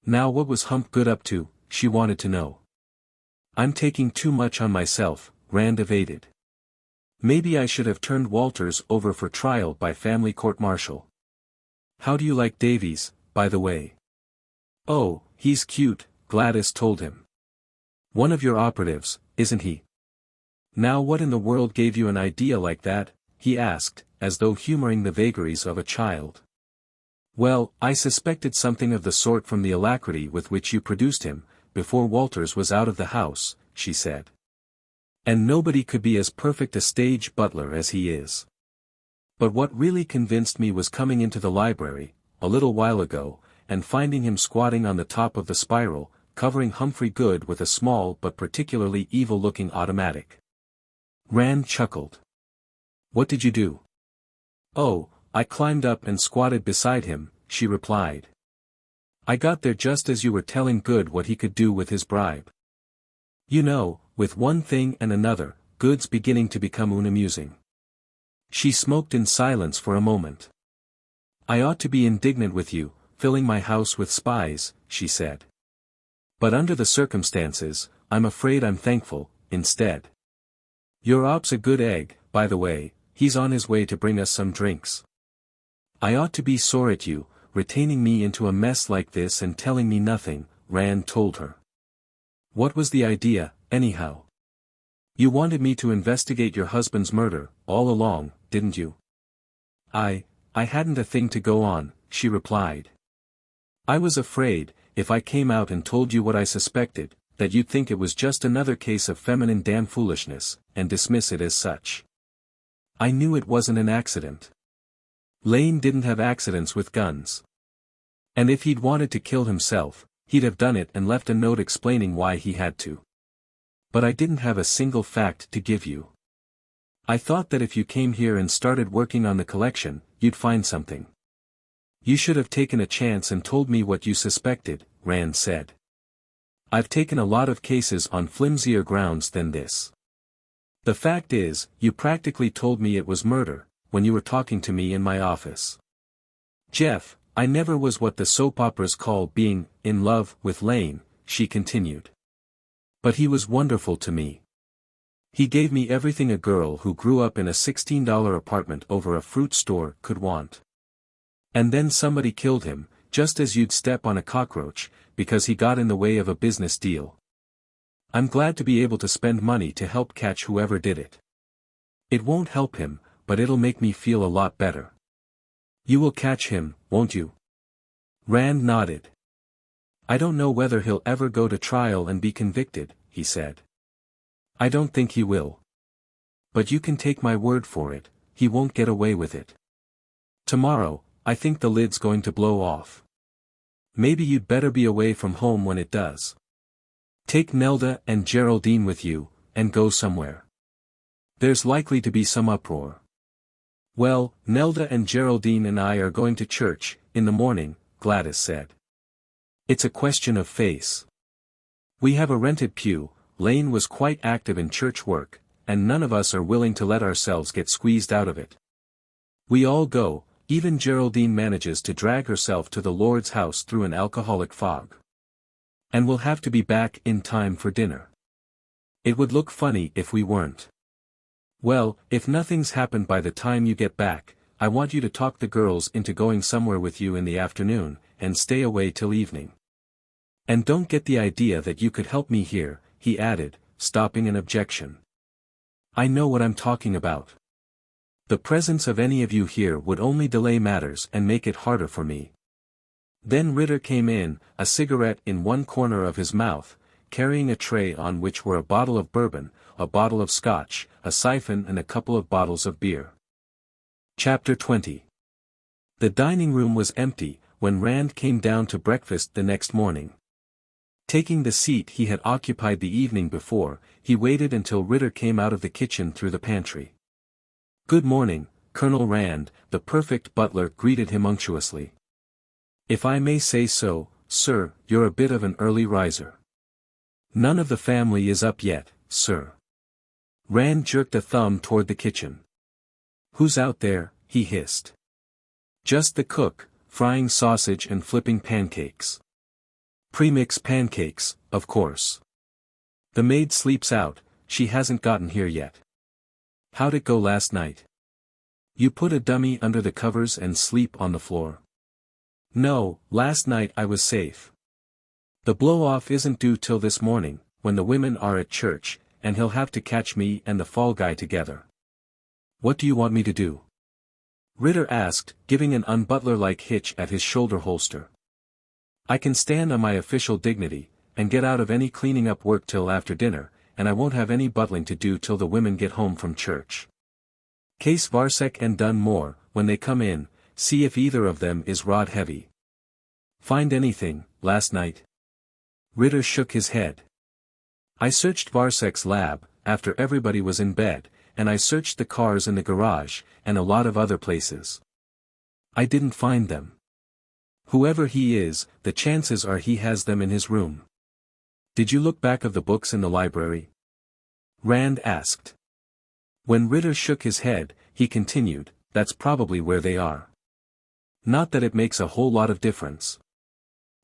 Now what was Hump Good up to, she wanted to know. "I'm taking too much on myself," Rand evaded. "Maybe I should have turned Walters over for trial by family court-martial. How do you like Davies, by the way?" "Oh, he's cute," Gladys told him. "One of your operatives, isn't he?" "Now what in the world gave you an idea like that?" he asked, as though humoring the vagaries of a child. "Well, I suspected something of the sort from the alacrity with which you produced him, before Walters was out of the house," she said. "And nobody could be as perfect a stage butler as he is. But what really convinced me was coming into the library, a little while ago, and finding him squatting on the top of the spiral, covering Humphrey Good with a small but particularly evil-looking automatic." Rand chuckled. "What did you do?" "Oh, I climbed up and squatted beside him," she replied. I got there just as you were telling Good what he could do with his bribe. You know, with one thing and another, Good's beginning to become unamusing. She smoked in silence for a moment. I ought to be indignant with you, filling my house with spies, she said. But under the circumstances, I'm afraid I'm thankful, instead. Your op's a good egg, by the way, he's on his way to bring us some drinks. I ought to be sore at you, retaining me into a mess like this and telling me nothing, Rand told her. What was the idea, anyhow? You wanted me to investigate your husband's murder, all along, didn't you? I hadn't a thing to go on, she replied. I was afraid, if I came out and told you what I suspected, that you'd think it was just another case of feminine damn foolishness, and dismiss it as such. I knew it wasn't an accident. Lane didn't have accidents with guns. And if he'd wanted to kill himself, he'd have done it and left a note explaining why he had to. But I didn't have a single fact to give you. I thought that if you came here and started working on the collection, you'd find something. You should have taken a chance and told me what you suspected, Rand said. I've taken a lot of cases on flimsier grounds than this. The fact is, you practically told me it was murder, when you were talking to me in my office. Jeff, I never was what the soap operas call being in love with Lane, she continued. But he was wonderful to me. He gave me everything a girl who grew up in a $16 apartment over a fruit store could want. And then somebody killed him, just as you'd step on a cockroach, because he got in the way of a business deal. I'm glad to be able to spend money to help catch whoever did it. It won't help him, but it'll make me feel a lot better. You will catch him, won't you? Rand nodded. I don't know whether he'll ever go to trial and be convicted, he said. I don't think he will. But you can take my word for it, he won't get away with it. Tomorrow, I think the lid's going to blow off. Maybe you'd better be away from home when it does. Take Nelda and Geraldine with you, and go somewhere. There's likely to be some uproar. Well, Nelda and Geraldine and I are going to church, in the morning, Gladys said. It's a question of face. We have a rented pew. Lane was quite active in church work, and none of us are willing to let ourselves get squeezed out of it. We all go, even Geraldine manages to drag herself to the Lord's house through an alcoholic fog. And we'll have to be back in time for dinner. It would look funny if we weren't. Well, if nothing's happened by the time you get back, I want you to talk the girls into going somewhere with you in the afternoon, and stay away till evening. And don't get the idea that you could help me here, he added, stopping an objection. I know what I'm talking about. The presence of any of you here would only delay matters and make it harder for me. Then Ritter came in, a cigarette in one corner of his mouth, carrying a tray on which were a bottle of bourbon, a bottle of scotch, a siphon and a couple of bottles of beer. Chapter 20. The dining room was empty, when Rand came down to breakfast the next morning. Taking the seat he had occupied the evening before, he waited until Ritter came out of the kitchen through the pantry. Good morning, Colonel Rand, the perfect butler greeted him unctuously. If I may say so, sir, you're a bit of an early riser. None of the family is up yet, sir. Rand jerked a thumb toward the kitchen. Who's out there? He hissed. Just the cook, frying sausage and flipping pancakes. Premix pancakes, of course. The maid sleeps out, she hasn't gotten here yet. How'd it go last night? You put a dummy under the covers and sleep on the floor? No, last night I was safe. The blow-off isn't due till this morning, when the women are at church, and he'll have to catch me and the fall guy together. What do you want me to do? Ritter asked, giving an unbutler-like hitch at his shoulder holster. I can stand on my official dignity, and get out of any cleaning up work till after dinner, and I won't have any butling to do till the women get home from church. Case Varsek and Dunmore, when they come in, see if either of them is rod heavy. Find anything, last night? Ritter shook his head. I searched Varsek's lab, after everybody was in bed, and I searched the cars in the garage, and a lot of other places. I didn't find them. Whoever he is, the chances are he has them in his room. Did you look back of the books in the library? Rand asked. When Ritter shook his head, he continued, that's probably where they are. Not that it makes a whole lot of difference.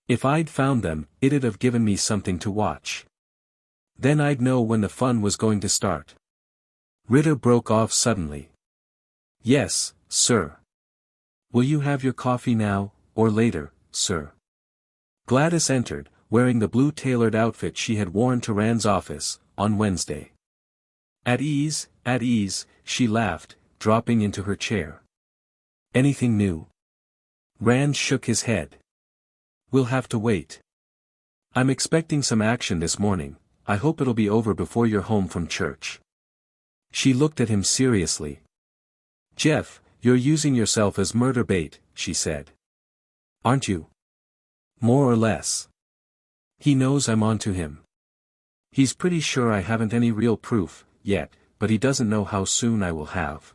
If I'd found them, it'd have given me something to watch. Then I'd know when the fun was going to start. Ritter broke off suddenly. Yes, sir. Will you have your coffee now, or later, sir? Gladys entered, wearing the blue tailored outfit she had worn to Rand's office, on Wednesday. At ease, she laughed, dropping into her chair. Anything new? Rand shook his head. We'll have to wait. I'm expecting some action this morning, I hope it'll be over before you're home from church. She looked at him seriously. Jeff, you're using yourself as murder bait, she said. Aren't you? More or less. He knows I'm onto him. He's pretty sure I haven't any real proof, yet, but he doesn't know how soon I will have.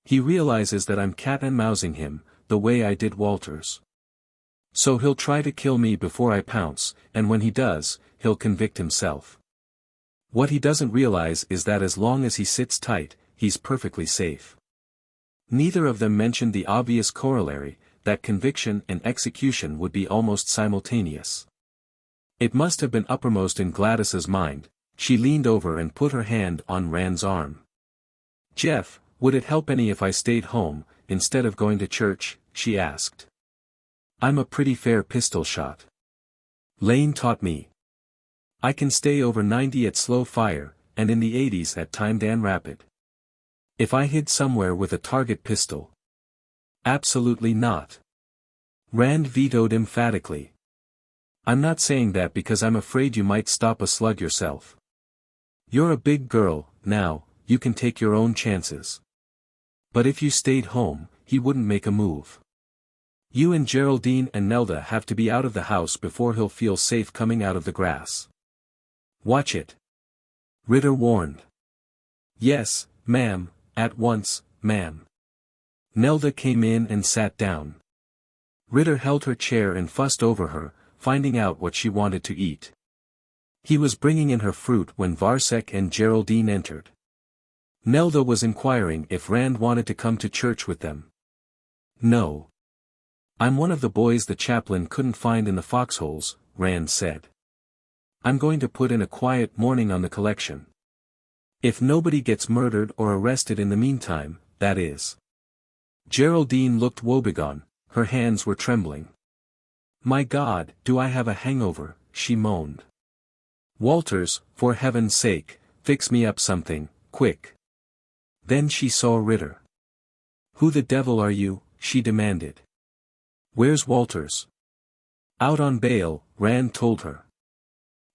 He realizes that I'm cat-and-mousing him, the way I did Walters. So he'll try to kill me before I pounce, and when he does, he'll convict himself. What he doesn't realize is that as long as he sits tight, he's perfectly safe. Neither of them mentioned the obvious corollary, that conviction and execution would be almost simultaneous. It must have been uppermost in Gladys's mind. She leaned over and put her hand on Rand's arm. Jeff, would it help any if I stayed home, instead of going to church? She asked. I'm a pretty fair pistol shot. Lane taught me. I can stay over 90 at slow fire, and in the 80s at timed and rapid. If I hid somewhere with a target pistol. Absolutely not. Rand vetoed emphatically. I'm not saying that because I'm afraid you might stop a slug yourself. You're a big girl, now, you can take your own chances. But if you stayed home, he wouldn't make a move. You and Geraldine and Nelda have to be out of the house before he'll feel safe coming out of the grass. Watch it. Ritter warned. Yes, ma'am, at once, ma'am. Nelda came in and sat down. Ritter held her chair and fussed over her, finding out what she wanted to eat. He was bringing in her fruit when Varsek and Geraldine entered. Nelda was inquiring if Rand wanted to come to church with them. No. I'm one of the boys the chaplain couldn't find in the foxholes, Rand said. I'm going to put in a quiet morning on the collection. If nobody gets murdered or arrested in the meantime, that is. Geraldine looked woebegone, her hands were trembling. My God, do I have a hangover, she moaned. Walters, for heaven's sake, fix me up something, quick. Then she saw Ritter. Who the devil are you? She demanded. Where's Walters? Out on bail, Rand told her.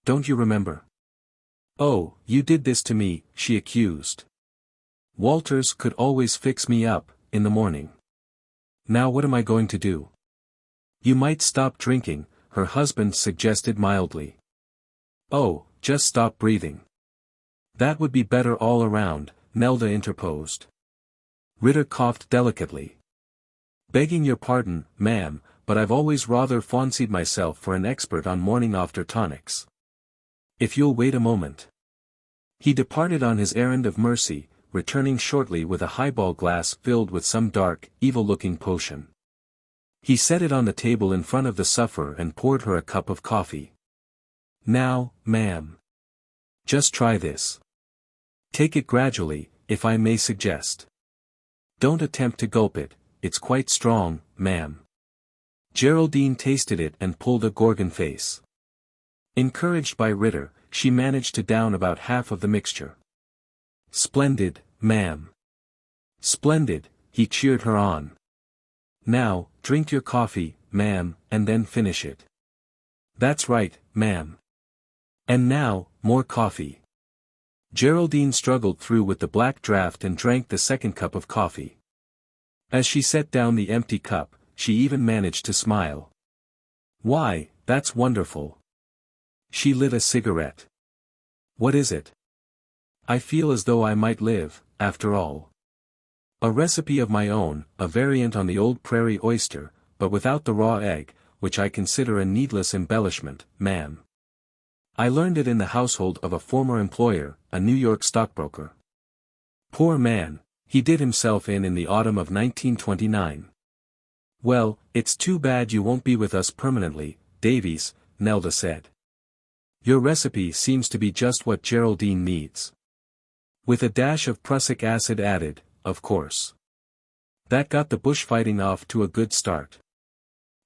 Don't you remember? Oh, you did this to me, she accused. Walters could always fix me up, in the morning. Now what am I going to do? You might stop drinking, her husband suggested mildly. Oh, just stop breathing. That would be better all around, Nelda interposed. Ritter coughed delicately. Begging your pardon, ma'am, but I've always rather fancied myself for an expert on morning after tonics. If you'll wait a moment. He departed on his errand of mercy, returning shortly with a highball glass filled with some dark, evil-looking potion. He set it on the table in front of the sufferer and poured her a cup of coffee. Now, ma'am. Just try this. Take it gradually, if I may suggest. Don't attempt to gulp it, it's quite strong, ma'am. Geraldine tasted it and pulled a Gorgon face. Encouraged by Ritter, she managed to down about half of the mixture. Splendid, ma'am. Splendid, he cheered her on. Now, drink your coffee, ma'am, and then finish it. That's right, ma'am. And now, more coffee. Geraldine struggled through with the black draught and drank the second cup of coffee. As she set down the empty cup, she even managed to smile. Why, that's wonderful. She lit a cigarette. What is it? I feel as though I might live, after all. A recipe of my own, a variant on the old prairie oyster, but without the raw egg, which I consider a needless embellishment, ma'am. I learned it in the household of a former employer, a New York stockbroker. Poor man, he did himself in the autumn of 1929. Well, it's too bad you won't be with us permanently, Davies, Nelda said. Your recipe seems to be just what Geraldine needs. With a dash of prussic acid added, of course. That got the bushfighting off to a good start.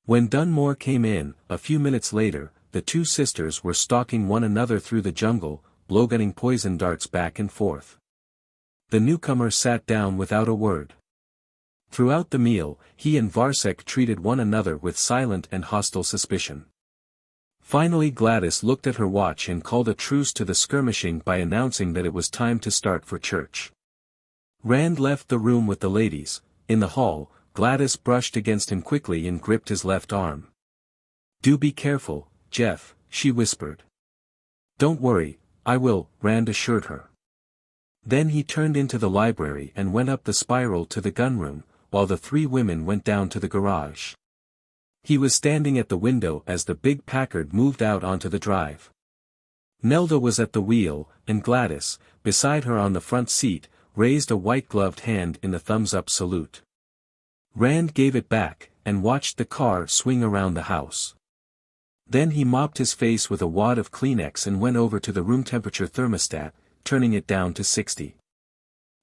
When Dunmore came in, a few minutes later, the two sisters were stalking one another through the jungle, blowgunning poison darts back and forth. The newcomer sat down without a word. Throughout the meal, he and Varsek treated one another with silent and hostile suspicion. Finally Gladys looked at her watch and called a truce to the skirmishing by announcing that it was time to start for church. Rand left the room with the ladies. In the hall, Gladys brushed against him quickly and gripped his left arm. "Do be careful, Jeff," she whispered. "Don't worry, I will," Rand assured her. Then he turned into the library and went up the spiral to the gunroom, while the three women went down to the garage. He was standing at the window as the big Packard moved out onto the drive. Nelda was at the wheel, and Gladys, beside her on the front seat, raised a white-gloved hand in the thumbs-up salute. Rand gave it back, and watched the car swing around the house. Then he mopped his face with a wad of Kleenex and went over to the room temperature thermostat, turning it down to 60.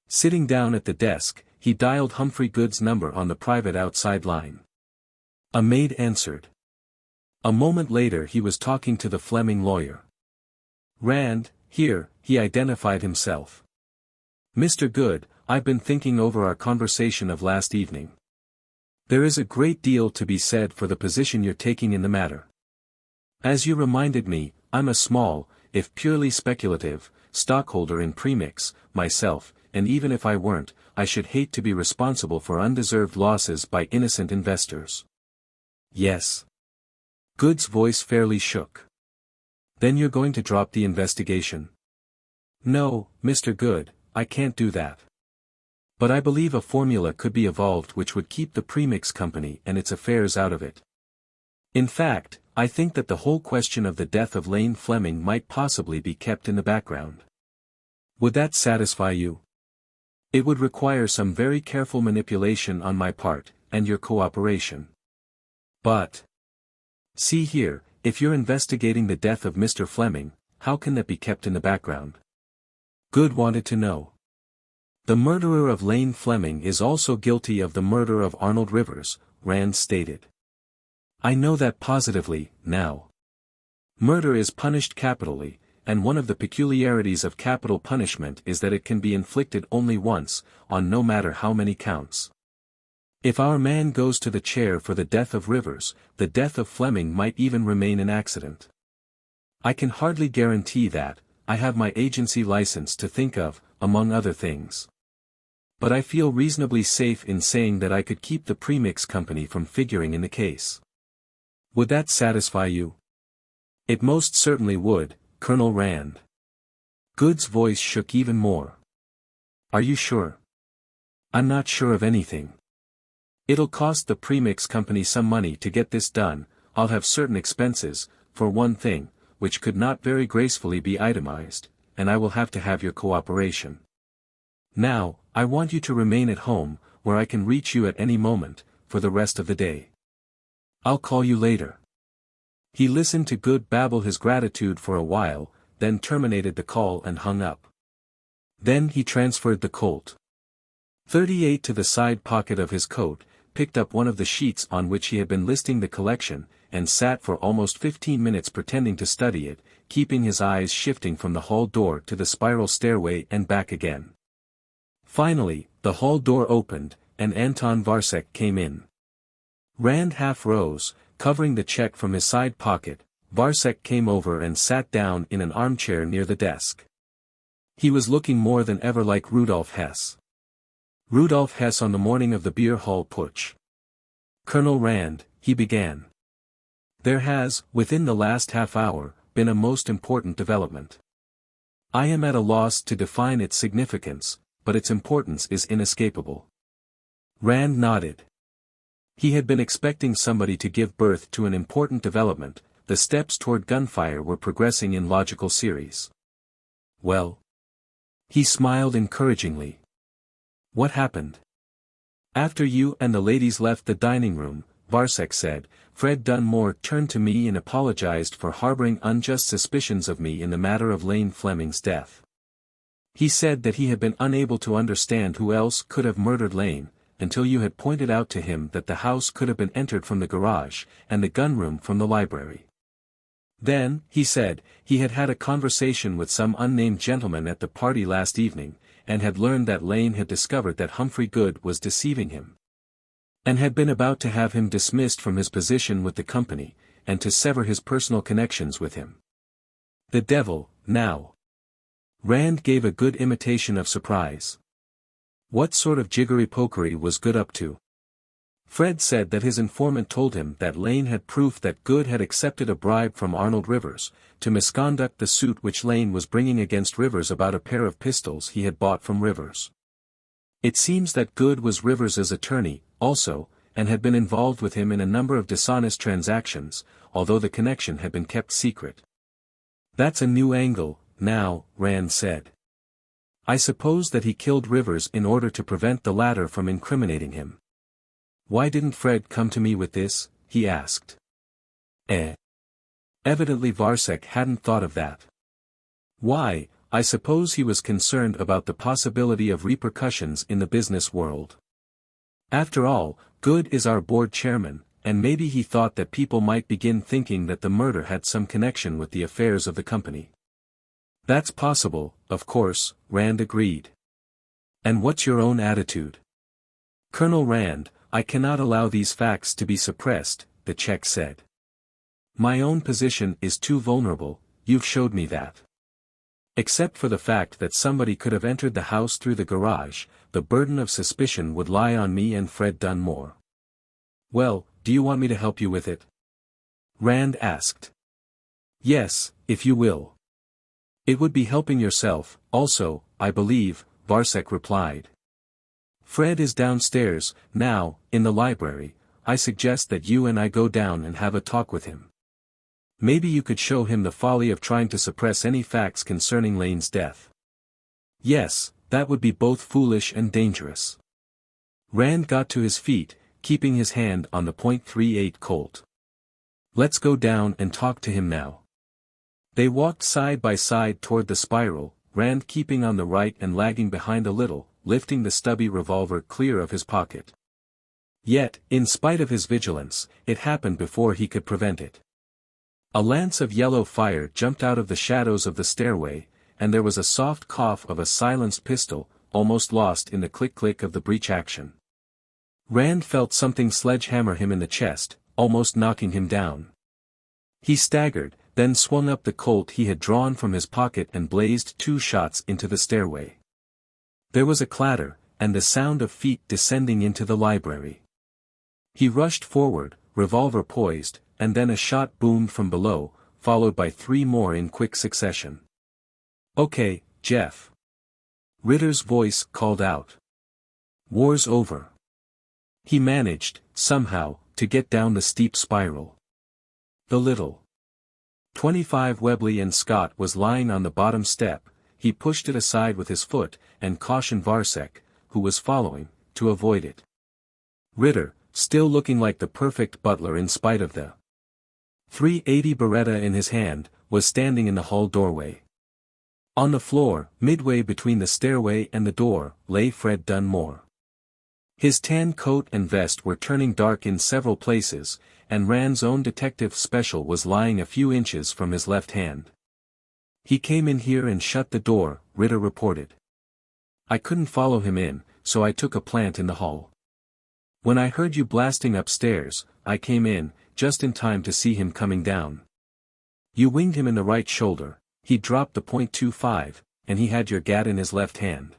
Sitting down at the desk, he dialed Humphrey Good's number on the private outside line. A maid answered. A moment later he was talking to the Fleming lawyer. "Rand, here," he identified himself. "Mr. Good, I've been thinking over our conversation of last evening. There is a great deal to be said for the position you're taking in the matter. As you reminded me, I'm a small, if purely speculative, stockholder in Premix, myself, and even if I weren't, I should hate to be responsible for undeserved losses by innocent investors." "Yes." Good's voice fairly shook. "Then you're going to drop the investigation?" "No, Mr. Good, I can't do that. But I believe a formula could be evolved which would keep the Premix company and its affairs out of it. In fact, I think that the whole question of the death of Lane Fleming might possibly be kept in the background. Would that satisfy you? It would require some very careful manipulation on my part, and your cooperation. But see here, if you're investigating the death of Mr. Fleming, how can that be kept in the background?" Good wanted to know. "The murderer of Lane Fleming is also guilty of the murder of Arnold Rivers," Rand stated. "I know that positively, now. Murder is punished capitally, and one of the peculiarities of capital punishment is that it can be inflicted only once, on no matter how many counts. If our man goes to the chair for the death of Rivers, the death of Fleming might even remain an accident. I can hardly guarantee that. I have my agency license to think of, among other things. But I feel reasonably safe in saying that I could keep the Premix company from figuring in the case. Would that satisfy you?" "It most certainly would, Colonel Rand." Good's voice shook even more. "Are you sure?" "I'm not sure of anything. It'll cost the Premix company some money to get this done. I'll have certain expenses, for one thing, which could not very gracefully be itemized, and I will have to have your cooperation. Now, I want you to remain at home, where I can reach you at any moment, for the rest of the day. I'll call you later." He listened to Good babble his gratitude for a while, then terminated the call and hung up. Then he transferred the Colt 38 to the side pocket of his coat, picked up one of the sheets on which he had been listing the collection, and sat for almost 15 minutes pretending to study it, keeping his eyes shifting from the hall door to the spiral stairway and back again. Finally, the hall door opened, and Anton Varsek came in. Rand half rose, covering the check from his side pocket. Varsek came over and sat down in an armchair near the desk. He was looking more than ever like Rudolf Hess. Rudolf Hess on the morning of the beer hall putsch. "Colonel Rand," he began. "There has, within the last half hour, been a most important development. I am at a loss to define its significance, but its importance is inescapable." Rand nodded. He had been expecting somebody to give birth to an important development. The steps toward gunfire were progressing in logical series. Well? He smiled encouragingly. What happened? After you and the ladies left the dining room, Varsek said, Fred Dunmore turned to me and apologized for harboring unjust suspicions of me in the matter of Lane Fleming's death. He said that he had been unable to understand who else could have murdered Lane, until you had pointed out to him that the house could have been entered from the garage, and the gunroom from the library. Then, he said, he had had a conversation with some unnamed gentleman at the party last evening, and had learned that Lane had discovered that Humphrey Good was deceiving him, and had been about to have him dismissed from his position with the company, and to sever his personal connections with him. The devil, now. Rand gave a good imitation of surprise. What sort of jiggery-pokery was Good up to? Fred said that his informant told him that Lane had proof that Good had accepted a bribe from Arnold Rivers, to misconduct the suit which Lane was bringing against Rivers about a pair of pistols he had bought from Rivers. It seems that Good was Rivers's attorney, also, and had been involved with him in a number of dishonest transactions, although the connection had been kept secret. That's a new angle, now, Rand said. I suppose that he killed Rivers in order to prevent the latter from incriminating him. Why didn't Fred come to me with this? He asked. Evidently Varsek hadn't thought of that. Why, I suppose he was concerned about the possibility of repercussions in the business world. After all, Good is our board chairman, and maybe he thought that people might begin thinking that the murder had some connection with the affairs of the company. That's possible, of course, Rand agreed. And what's your own attitude? Colonel Rand, I cannot allow these facts to be suppressed, the Czech said. My own position is too vulnerable, you've showed me that. Except for the fact that somebody could have entered the house through the garage, the burden of suspicion would lie on me and Fred Dunmore. Well, do you want me to help you with it? Rand asked. Yes, if you will. It would be helping yourself, also, I believe, Varsek replied. Fred is downstairs, now, in the library. I suggest that you and I go down and have a talk with him. Maybe you could show him the folly of trying to suppress any facts concerning Lane's death. Yes, that would be both foolish and dangerous. Rand got to his feet, keeping his hand on the .38 Colt. Let's go down and talk to him now. They walked side by side toward the spiral, Rand keeping on the right and lagging behind a little, lifting the stubby revolver clear of his pocket. Yet, in spite of his vigilance, it happened before he could prevent it. A lance of yellow fire jumped out of the shadows of the stairway, and there was a soft cough of a silenced pistol, almost lost in the click-click of the breech action. Rand felt something sledgehammer him in the chest, almost knocking him down. He staggered, then swung up the Colt he had drawn from his pocket and blazed 2 shots into the stairway. There was a clatter, and the sound of feet descending into the library. He rushed forward, revolver poised, and then a shot boomed from below, followed by 3 more in quick succession. Okay, Jeff. Ritter's voice called out. War's over. He managed, somehow, to get down the steep spiral. The little .25 Webley and Scott was lying on the bottom step. He pushed it aside with his foot, and cautioned Varsek, who was following, to avoid it. Ritter, still looking like the perfect butler in spite of the .380 Beretta in his hand, was standing in the hall doorway. On the floor, midway between the stairway and the door, lay Fred Dunmore. His tan coat and vest were turning dark in several places, and Rand's own detective special was lying a few inches from his left hand. He came in here and shut the door, Ritter reported. I couldn't follow him in, so I took a plant in the hall. When I heard you blasting upstairs, I came in, just in time to see him coming down. You winged him in the right shoulder, he dropped the .25, and he had your gat in his left hand.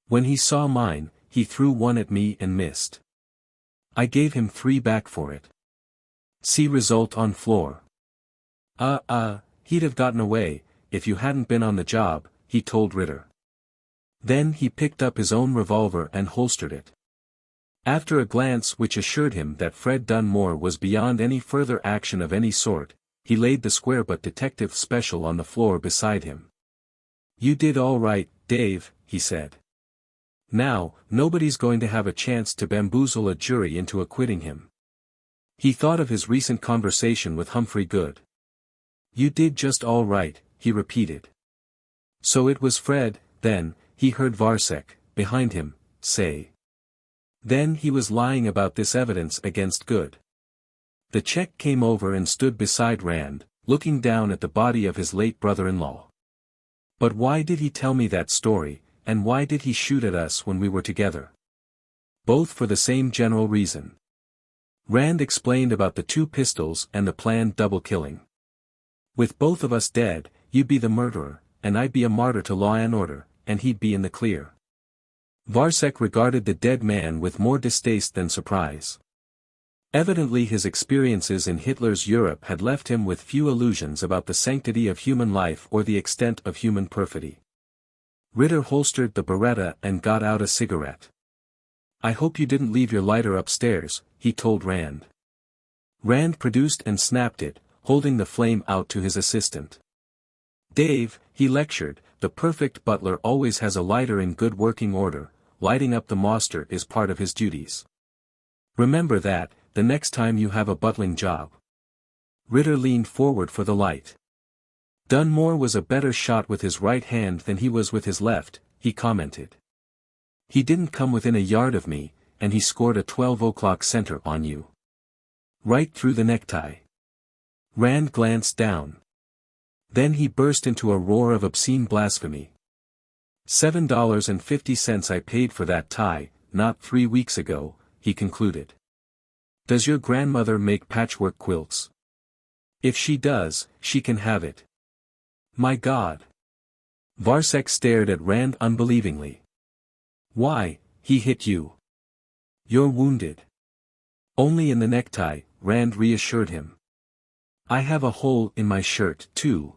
When he saw mine, he threw one at me and missed. I gave him 3 back for it. See result on floor. He'd have gotten away, if you hadn't been on the job, he told Ritter. Then he picked up his own revolver and holstered it. After a glance which assured him that Fred Dunmore was beyond any further action of any sort, he laid the square-butt detective special on the floor beside him. "You did all right, Dave," he said. "Now, nobody's going to have a chance to bamboozle a jury into acquitting him." He thought of his recent conversation with Humphrey Good. "You did just all right," he repeated. So it was Fred, then, he heard Varsek, behind him, say. Then he was lying about this evidence against Good. The Czech came over and stood beside Rand, looking down at the body of his late brother-in-law. "But why did he tell me that story, and why did he shoot at us when we were together?" "Both for the same general reason." Rand explained about the 2 pistols and the planned double killing. "With both of us dead, you'd be the murderer, and I'd be a martyr to law and order, and he'd be in the clear." Varsek regarded the dead man with more distaste than surprise. Evidently his experiences in Hitler's Europe had left him with few illusions about the sanctity of human life or the extent of human perfidy. Ritter holstered the Beretta and got out a cigarette. "I hope you didn't leave your lighter upstairs," he told Rand. Rand produced and snapped it, holding the flame out to his assistant. "Dave," he lectured, "the perfect butler always has a lighter in good working order. Lighting up the master is part of his duties. Remember that, the next time you have a butling job." Ritter leaned forward for the light. "Dunmore was a better shot with his right hand than he was with his left," he commented. "He didn't come within a yard of me, and he scored a 12 o'clock center on you. Right through the necktie." Rand glanced down. Then he burst into a roar of obscene blasphemy. $7.50 I paid for that tie, not 3 weeks ago," he concluded. "Does your grandmother make patchwork quilts? If she does, she can have it." "My God!" Varsek stared at Rand unbelievingly. "Why, he hit you. You're wounded." "Only in the necktie," Rand reassured him. "I have a hole in my shirt, too."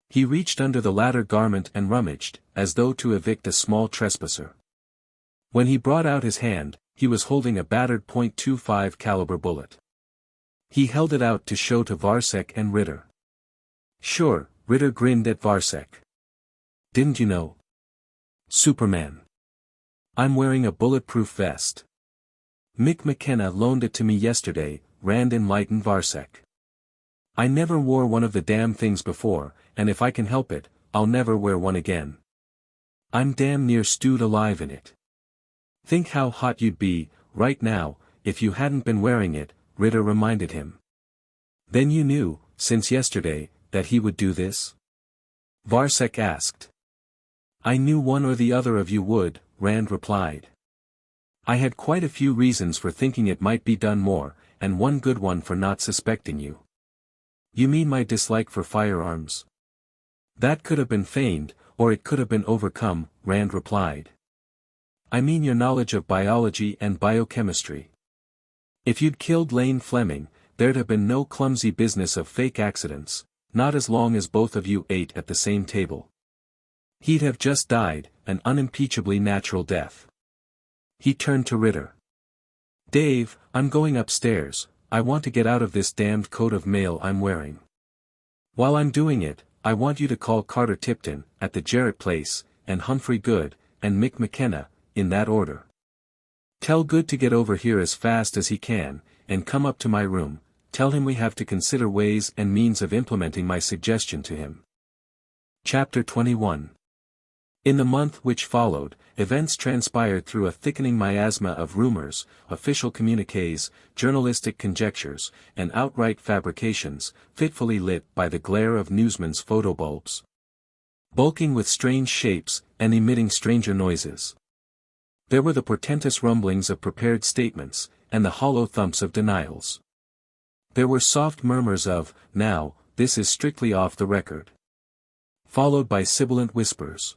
He reached under the latter garment and rummaged, as though to evict a small trespasser. When he brought out his hand, he was holding a battered .25 caliber bullet. He held it out to show to Varsek and Ritter. "Sure," Ritter grinned at Varsek. "Didn't you know? Superman. I'm wearing a bulletproof vest. Mick McKenna loaned it to me yesterday," Rand enlightened Varsek. "I never wore one of the damn things before, and if I can help it, I'll never wear one again. I'm damn near stewed alive in it. Think how hot you'd be, right now, if you hadn't been wearing it," Ritter reminded him. "Then you knew, since yesterday, that he would do this?" Varsek asked. "I knew one or the other of you would," Rand replied. "I had quite a few reasons for thinking it might be Dunmore, and one good one for not suspecting you." "You mean my dislike for firearms?" "That could have been feigned, or it could have been overcome," Rand replied. "I mean your knowledge of biology and biochemistry. If you'd killed Lane Fleming, there'd have been no clumsy business of fake accidents, not as long as both of you ate at the same table. He'd have just died, an unimpeachably natural death." He turned to Ritter. "Dave, I'm going upstairs. I want to get out of this damned coat of mail I'm wearing. While I'm doing it, I want you to call Carter Tipton, at the Jarrett place, and Humphrey Good, and Mick McKenna, in that order. Tell Good to get over here as fast as he can, and come up to my room. Tell him we have to consider ways and means of implementing my suggestion to him." Chapter 21. In the month which followed, events transpired through a thickening miasma of rumors, official communiques, journalistic conjectures, and outright fabrications, fitfully lit by the glare of newsmen's photobulbs. Bulking with strange shapes, and emitting stranger noises. There were the portentous rumblings of prepared statements, and the hollow thumps of denials. There were soft murmurs of, "Now, this is strictly off the record," followed by sibilant whispers.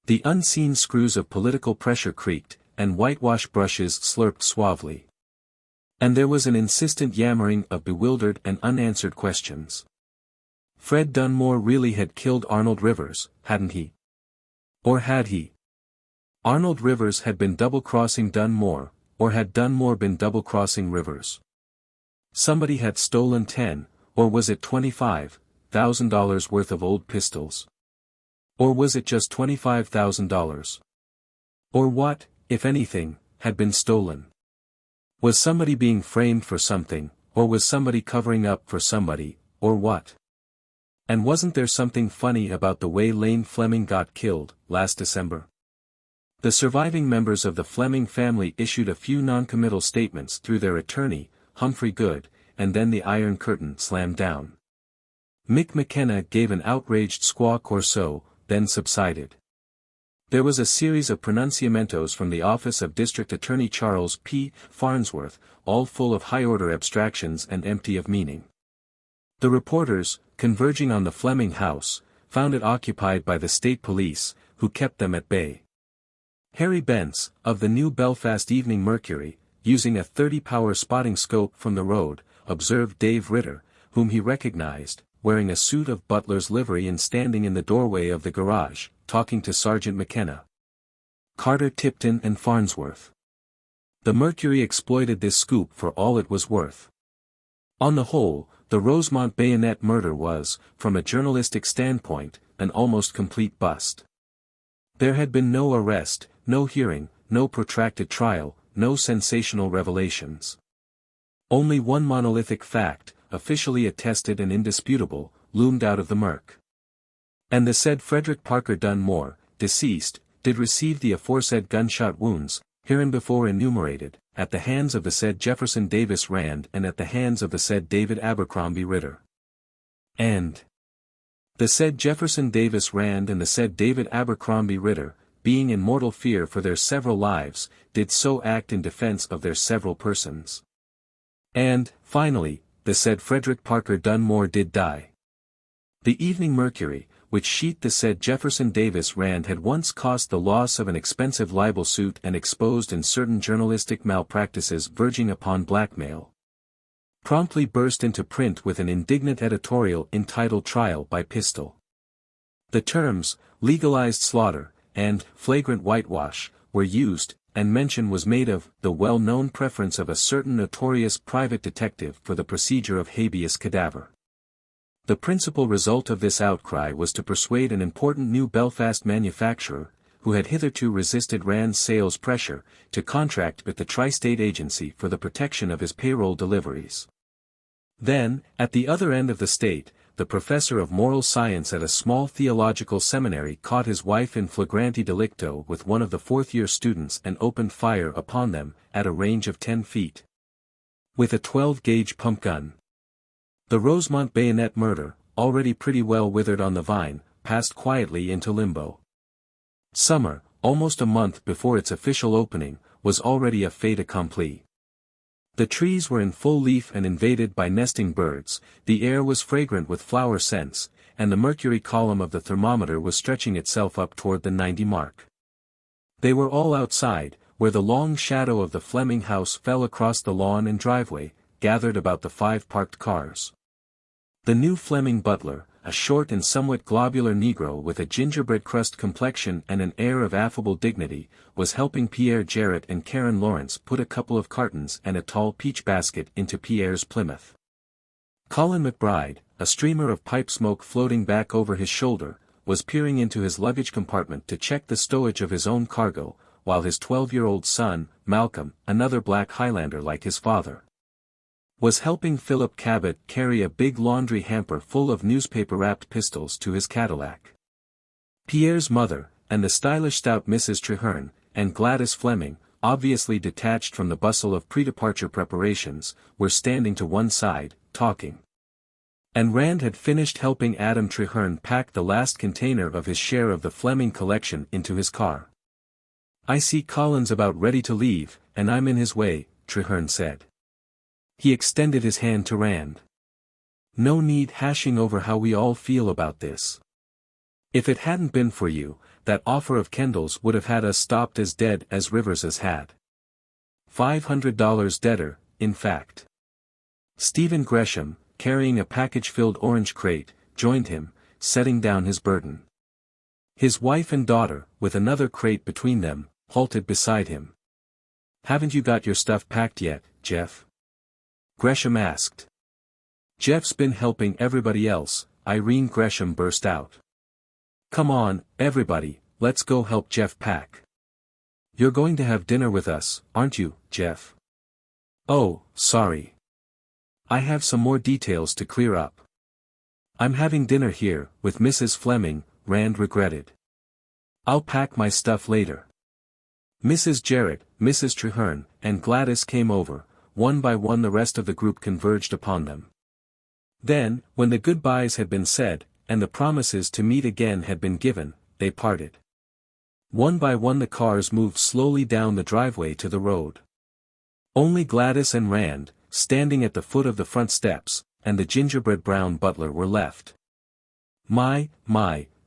The unseen screws of political pressure creaked, and whitewash brushes slurped suavely. And there was an insistent yammering of bewildered and unanswered questions. Fred Dunmore really had killed Arnold Rivers, hadn't he? Or had he? Arnold Rivers had been double-crossing Dunmore, or had Dunmore been double-crossing Rivers? Somebody had stolen 10, or was it $25,000 worth of old pistols? Or was it just $25,000? Or what, if anything, had been stolen? Was somebody being framed for something, or was somebody covering up for somebody, or what? And wasn't there something funny about the way Lane Fleming got killed, last December? The surviving members of the Fleming family issued a few non-committal statements through their attorney, Humphrey Good, and then the Iron Curtain slammed down. Mick McKenna gave an outraged squawk or so, then subsided. There was a series of pronunciamentos from the office of District Attorney Charles P. Farnsworth, all full of high-order abstractions and empty of meaning. The reporters, converging on the Fleming house, found it occupied by the state police, who kept them at bay. Harry Bence, of the New Belfast Evening Mercury, using a 30-power spotting scope from the road, observed Dave Ritter, whom he recognized, wearing a suit of butler's livery and standing in the doorway of the garage, talking to Sergeant McKenna, Carter Tipton and Farnsworth. The Mercury exploited this scoop for all it was worth. On the whole, the Rosemont bayonet murder was, from a journalistic standpoint, an almost complete bust. There had been no arrest, no hearing, no protracted trial, no sensational revelations. Only one monolithic fact, officially attested and indisputable, loomed out of the murk. And the said Frederick Parker Dunmore, deceased, did receive the aforesaid gunshot wounds, hereinbefore enumerated, at the hands of the said Jefferson Davis Rand and at the hands of the said David Abercrombie Ritter. And the said Jefferson Davis Rand and the said David Abercrombie Ritter, being in mortal fear for their several lives, did so act in defense of their several persons. And, finally, the said Frederick Parker Dunmore did die. The Evening Mercury, which sheet the said Jefferson Davis Rand had once cost the loss of an expensive libel suit and exposed in certain journalistic malpractices verging upon blackmail, promptly burst into print with an indignant editorial entitled Trial by Pistol. The terms, legalized slaughter, and flagrant whitewash, were used, and mention was made of the well-known preference of a certain notorious private detective for the procedure of habeas cadaver. The principal result of this outcry was to persuade an important New Belfast manufacturer, who had hitherto resisted Rand's sales pressure, to contract with the Tri-State Agency for the protection of his payroll deliveries. Then, at the other end of the state, the professor of moral science at a small theological seminary caught his wife in flagrante delicto with one of the fourth-year students and opened fire upon them, at a range of 10 feet. With a 12-gauge pump gun. The Rosemont bayonet murder, already pretty well withered on the vine, passed quietly into limbo. Summer, almost a month before its official opening, was already a fait accompli. The trees were in full leaf and invaded by nesting birds, the air was fragrant with flower scents, and the mercury column of the thermometer was stretching itself up toward the 90 mark. They were all outside, where the long shadow of the Fleming house fell across the lawn and driveway, gathered about the 5 parked cars. The new Fleming butler, a short and somewhat globular Negro with a gingerbread crust complexion and an air of affable dignity, was helping Pierre Jarrett and Karen Lawrence put a couple of cartons and a tall peach basket into Pierre's Plymouth. Colin McBride, a streamer of pipe smoke floating back over his shoulder, was peering into his luggage compartment to check the stowage of his own cargo, while his 12-year-old son, Malcolm, another black Highlander like his father, was helping Philip Cabot carry a big laundry hamper full of newspaper-wrapped pistols to his Cadillac. Pierre's mother, and the stylish stout Mrs. Treherne, and Gladys Fleming, obviously detached from the bustle of pre-departure preparations, were standing to one side, talking. And Rand had finished helping Adam Treherne pack the last container of his share of the Fleming collection into his car. "I see Colin's about ready to leave, and I'm in his way," Treherne said. He extended his hand to Rand. "No need hashing over how we all feel about this. If it hadn't been for you, that offer of Kendall's would have had us stopped as dead as Rivers's had. $500 deader, in fact." Stephen Gresham, carrying a package-filled orange crate, joined him, setting down his burden. His wife and daughter, with another crate between them, halted beside him. Haven't you got your stuff packed yet, Jeff? Gresham asked. Jeff's been helping everybody else, Irene Gresham burst out. Come on, everybody, let's go help Jeff pack. You're going to have dinner with us, aren't you, Jeff? Oh, sorry. I have some more details to clear up. I'm having dinner here, with Mrs. Fleming, Rand regretted. I'll pack my stuff later. Mrs. Jarrett, Mrs. Treherne, and Gladys came over. One by one the rest of the group converged upon them. Then, when the goodbyes had been said, and the promises to meet again had been given, they parted. One by one the cars moved slowly down the driveway to the road. Only Gladys and Rand, standing at the foot of the front steps, and the gingerbread brown butler were left. My,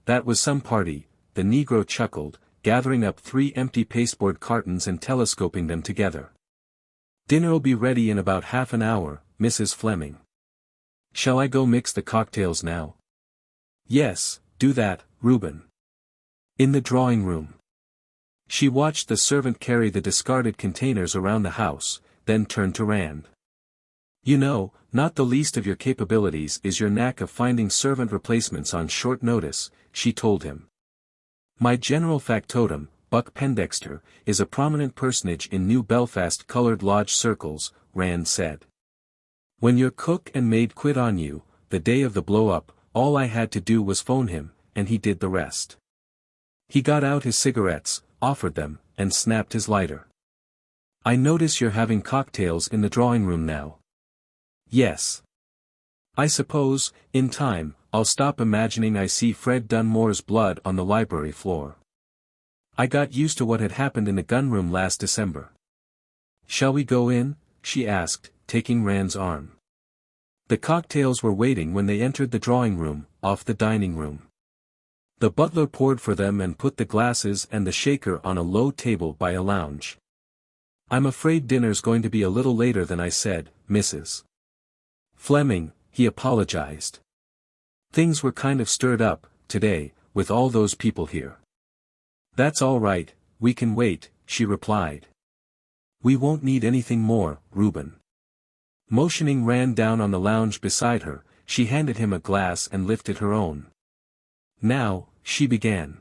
that was some party, the Negro chuckled, gathering up 3 empty pasteboard cartons and telescoping them together. Dinner'll be ready in about half an hour, Mrs. Fleming. Shall I go mix the cocktails now? Yes, do that, Reuben. In the drawing room. She watched the servant carry the discarded containers around the house, then turned to Rand. You know, not the least of your capabilities is your knack of finding servant replacements on short notice, she told him. My general factotum, Buck Pendexter, is a prominent personage in New Belfast colored lodge circles, Rand said. When your cook and maid quit on you, the day of the blow-up, all I had to do was phone him, and he did the rest. He got out his cigarettes, offered them, and snapped his lighter. I notice you're having cocktails in the drawing room now. Yes. I suppose, in time, I'll stop imagining I see Fred Dunmore's blood on the library floor. I got used to what had happened in the gunroom last December. Shall we go in? She asked, taking Rand's arm. The cocktails were waiting when they entered the drawing room, off the dining room. The butler poured for them and put the glasses and the shaker on a low table by a lounge. I'm afraid dinner's going to be a little later than I said, Mrs. Fleming, he apologized. Things were kind of stirred up, today, with all those people here. That's all right, we can wait, she replied. We won't need anything more, Reuben. Motioning Rand down on the lounge beside her, she handed him a glass and lifted her own. Now, she began.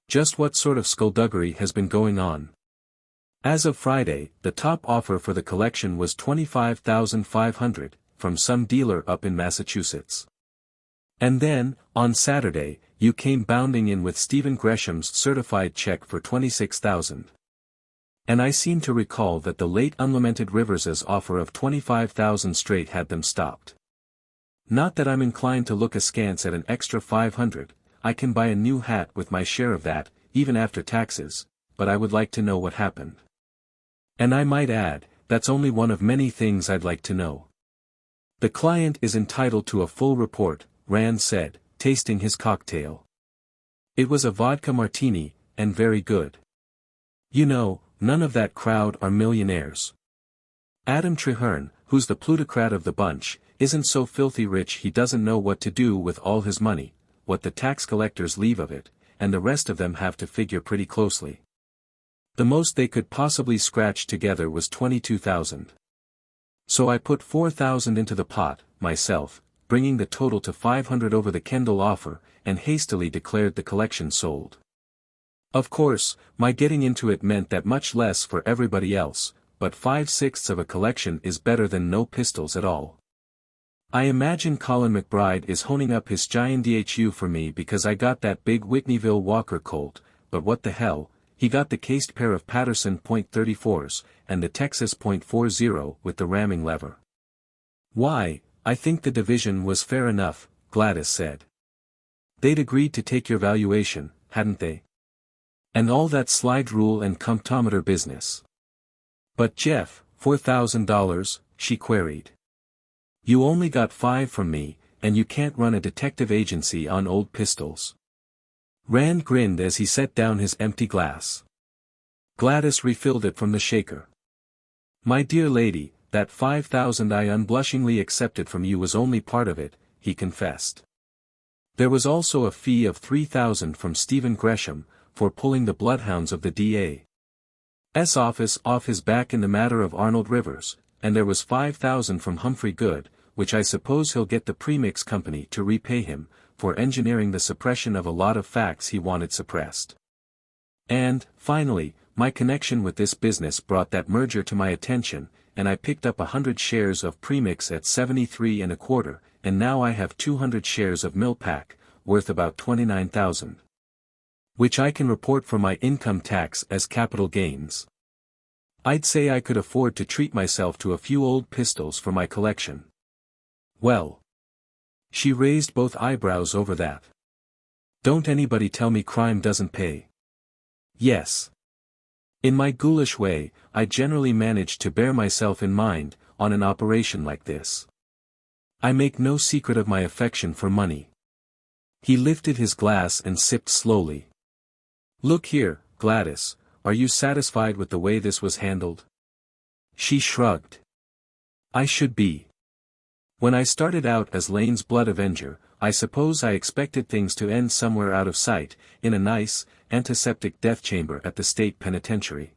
Just what sort of skullduggery has been going on? As of Friday, the top offer for the collection was $25,500, from some dealer up in Massachusetts. And then, on Saturday, you came bounding in with Stephen Gresham's certified check for $26,000. And I seem to recall that the late unlamented Rivers's offer of $25,000 straight had them stopped. Not that I'm inclined to look askance at an extra $500, I can buy a new hat with my share of that, even after taxes, but I would like to know what happened. And I might add, that's only one of many things I'd like to know. The client is entitled to a full report, Rand said, tasting his cocktail. It was a vodka martini, and very good. You know, none of that crowd are millionaires. Adam Treherne, who's the plutocrat of the bunch, isn't so filthy rich he doesn't know what to do with all his money, what the tax collectors leave of it, and the rest of them have to figure pretty closely. The most they could possibly scratch together was $22,000. So I put $4,000 into the pot, myself, bringing the total to $500 over the Kendall offer, and hastily declared the collection sold. Of course, my getting into it meant that much less for everybody else, but 5/6 of a collection is better than no pistols at all. I imagine Colin McBride is honing up his giant DHU for me because I got that big Whitneyville Walker Colt, but what the hell, he got the cased pair of Patterson .34s, and the Texas .40 with the ramming lever. Why, I think the division was fair enough, Gladys said. They'd agreed to take your valuation, hadn't they? And all that slide rule and comptometer business. But Jeff, $4,000, she queried. You only got $5 from me, and you can't run a detective agency on old pistols. Rand grinned as he set down his empty glass. Gladys refilled it from the shaker. My dear lady, that $5,000 I unblushingly accepted from you was only part of it, he confessed. There was also a fee of $3,000 from Stephen Gresham, for pulling the bloodhounds of the D.A. office off his back in the matter of Arnold Rivers, and there was 5,000 from Humphrey Good, which I suppose he'll get the premix company to repay him, for engineering the suppression of a lot of facts he wanted suppressed. And, finally, my connection with this business brought that merger to my attention, and I picked up 100 shares of premix at 73 1/4, and now I have 200 shares of Millpack, worth about 29,000. Which I can report for my income tax as capital gains. I'd say I could afford to treat myself to a few old pistols for my collection. Well. She raised both eyebrows over that. Don't anybody tell me crime doesn't pay. Yes. In my ghoulish way, I generally manage to bear myself in mind, on an operation like this. I make no secret of my affection for money. He lifted his glass and sipped slowly. Look here, Gladys, are you satisfied with the way this was handled? She shrugged. I should be. When I started out as Lane's blood avenger, I suppose I expected things to end somewhere out of sight, in a nice, antiseptic death chamber at the state penitentiary.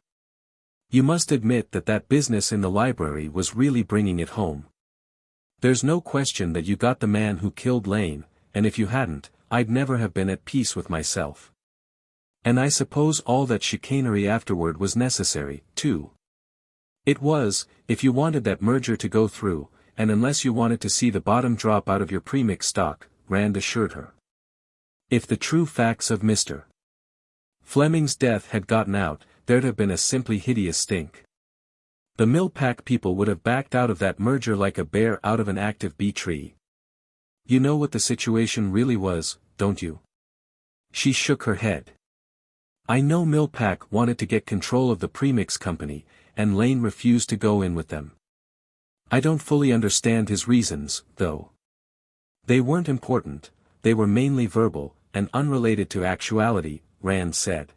You must admit that that business in the library was really bringing it home. There's no question that you got the man who killed Lane, and if you hadn't, I'd never have been at peace with myself. And I suppose all that chicanery afterward was necessary, too. It was, if you wanted that merger to go through, and unless you wanted to see the bottom drop out of your premix stock, Rand assured her. If the true facts of Mr. Fleming's death had gotten out, there'd have been a simply hideous stink. The Millpack people would have backed out of that merger like a bear out of an active bee tree. You know what the situation really was, don't you? She shook her head. I know Millpack wanted to get control of the premix company, and Lane refused to go in with them. I don't fully understand his reasons, though. They weren't important, they were mainly verbal, and unrelated to actuality, Rand said.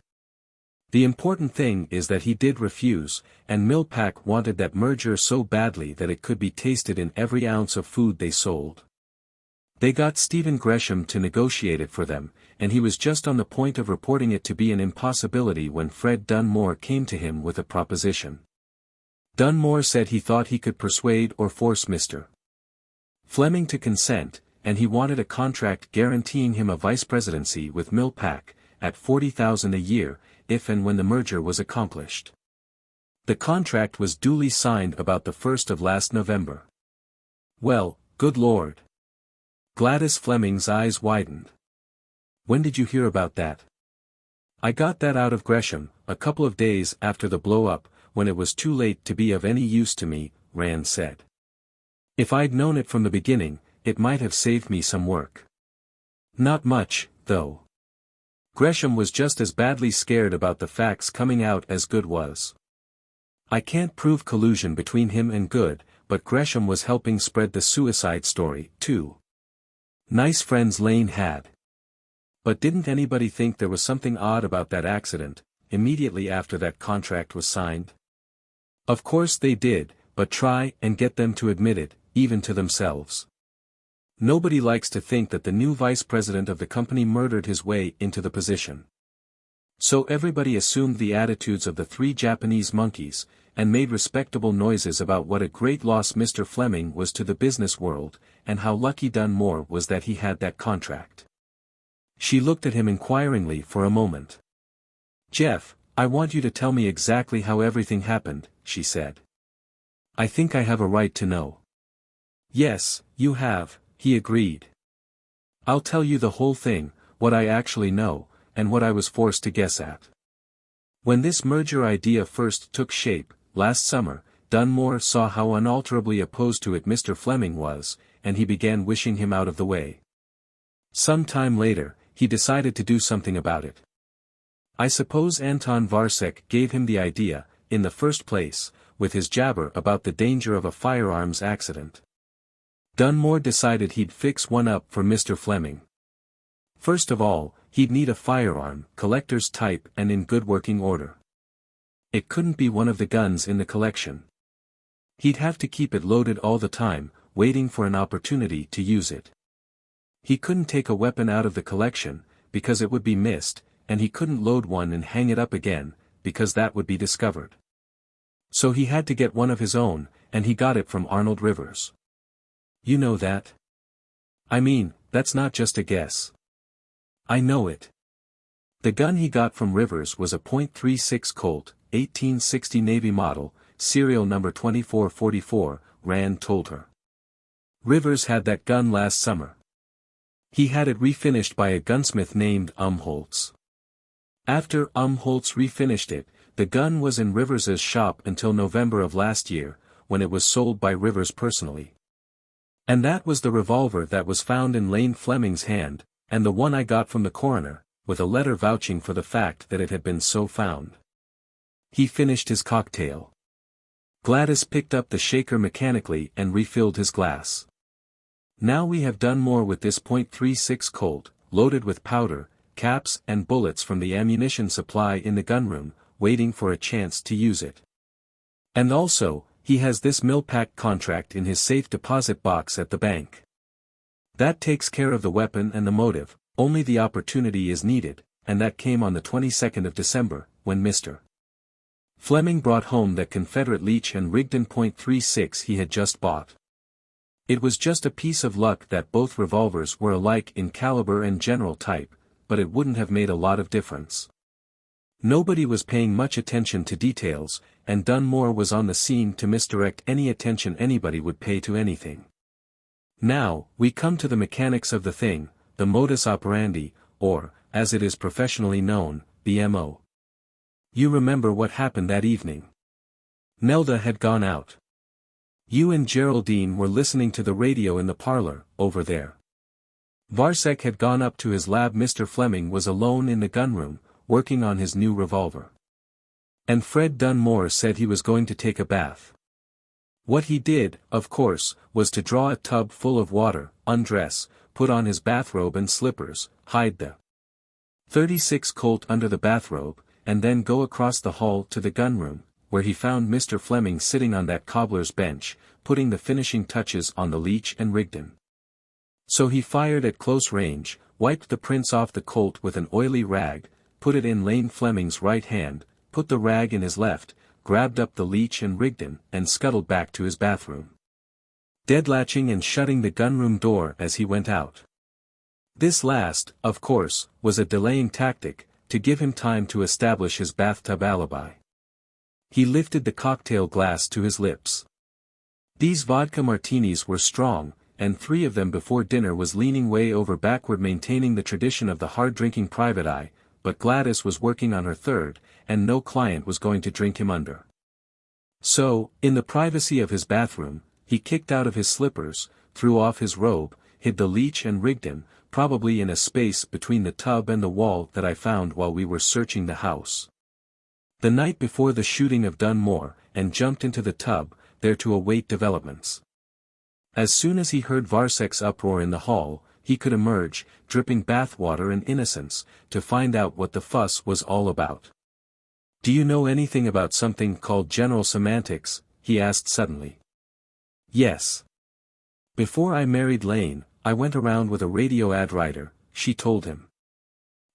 The important thing is that he did refuse, and Millpack wanted that merger so badly that it could be tasted in every ounce of food they sold. They got Stephen Gresham to negotiate it for them, and he was just on the point of reporting it to be an impossibility when Fred Dunmore came to him with a proposition. Dunmore said he thought he could persuade or force Mr. Fleming to consent, and he wanted a contract guaranteeing him a vice presidency with Millpack, at $40,000 a year, if and when the merger was accomplished. The contract was duly signed about the 1st of last November. Well, good Lord. Gladys Fleming's eyes widened. When did you hear about that? I got that out of Gresham, a couple of days after the blow-up, when it was too late to be of any use to me, Rand said. If I'd known it from the beginning, it might have saved me some work. Not much, though. Gresham was just as badly scared about the facts coming out as Good was. I can't prove collusion between him and Good, but Gresham was helping spread the suicide story, too. Nice friends Lane had. But didn't anybody think there was something odd about that accident, immediately after that contract was signed? Of course they did, but try and get them to admit it, even to themselves. Nobody likes to think that the new vice president of the company murdered his way into the position. So everybody assumed the attitudes of the 3 Japanese monkeys, and made respectable noises about what a great loss Mr. Fleming was to the business world, and how lucky Dunmore was that he had that contract. She looked at him inquiringly for a moment. Jeff, I want you to tell me exactly how everything happened, she said. I think I have a right to know. Yes, you have, he agreed. I'll tell you the whole thing, what I actually know, and what I was forced to guess at. When this merger idea first took shape, last summer, Dunmore saw how unalterably opposed to it Mr. Fleming was, and he began wishing him out of the way. Some time later, he decided to do something about it. I suppose Anton Varsek gave him the idea, in the first place, with his jabber about the danger of a firearms accident. Dunmore decided he'd fix one up for Mr. Fleming. First of all, he'd need a firearm, collector's type and in good working order. It couldn't be one of the guns in the collection. He'd have to keep it loaded all the time, waiting for an opportunity to use it. He couldn't take a weapon out of the collection, because it would be missed, and he couldn't load one and hang it up again, because that would be discovered. So he had to get one of his own, and he got it from Arnold Rivers. You know that? I mean, that's not just a guess. I know it. The gun he got from Rivers was a .36 Colt, 1860 Navy model, serial number 2444, Rand told her. Rivers had that gun last summer. He had it refinished by a gunsmith named Holtz. After Holtz refinished it, the gun was in Rivers's shop until November of last year, when it was sold by Rivers personally. And that was the revolver that was found in Lane Fleming's hand, and the one I got from the coroner, with a letter vouching for the fact that it had been so found. He finished his cocktail. Gladys picked up the shaker mechanically and refilled his glass. Now we have done more with this .36 Colt, loaded with powder, caps and bullets from the ammunition supply in the gunroom, waiting for a chance to use it. And also, he has this Millpack contract in his safe deposit box at the bank. That takes care of the weapon and the motive, only the opportunity is needed, and that came on the 22nd of December, when Mr. Fleming brought home that Confederate Leech and Rigdon .36 he had just bought. It was just a piece of luck that both revolvers were alike in caliber and general type, but it wouldn't have made a lot of difference. Nobody was paying much attention to details, and Dunmore was on the scene to misdirect any attention anybody would pay to anything. Now, we come to the mechanics of the thing, the modus operandi, or, as it is professionally known, the M.O. You remember what happened that evening. Nelda had gone out. You and Geraldine were listening to the radio in the parlor, over there. Varsek had gone up to his lab. Mr. Fleming was alone in the gunroom, working on his new revolver. And Fred Dunmore said he was going to take a bath. What he did, of course, was to draw a tub full of water, undress, put on his bathrobe and slippers, hide the .36 Colt under the bathrobe, and then go across the hall to the gunroom, where he found Mr. Fleming sitting on that cobbler's bench, putting the finishing touches on the Leech and Rigdon. So he fired at close range, wiped the prints off the Colt with an oily rag, put it in Lane Fleming's right hand, put the rag in his left, grabbed up the Leech and Rigdon, and scuttled back to his bathroom, deadlatching and shutting the gunroom door as he went out. This last, of course, was a delaying tactic, to give him time to establish his bathtub alibi. He lifted the cocktail glass to his lips. These vodka martinis were strong, and 3 of them before dinner was leaning way over backward, maintaining the tradition of the hard-drinking private eye, but Gladys was working on her 3rd, and no client was going to drink him under. So, in the privacy of his bathroom, he kicked out of his slippers, threw off his robe, hid the Leech and Rigdon, probably in a space between the tub and the wall that I found while we were searching the house the night before the shooting of Dunmore, and jumped into the tub, there to await developments. As soon as he heard Varsek's uproar in the hall, he could emerge, dripping bathwater and innocence, to find out what the fuss was all about. "Do you know anything about something called general semantics?" he asked suddenly. "Yes. Before I married Lane, I went around with a radio ad writer," she told him.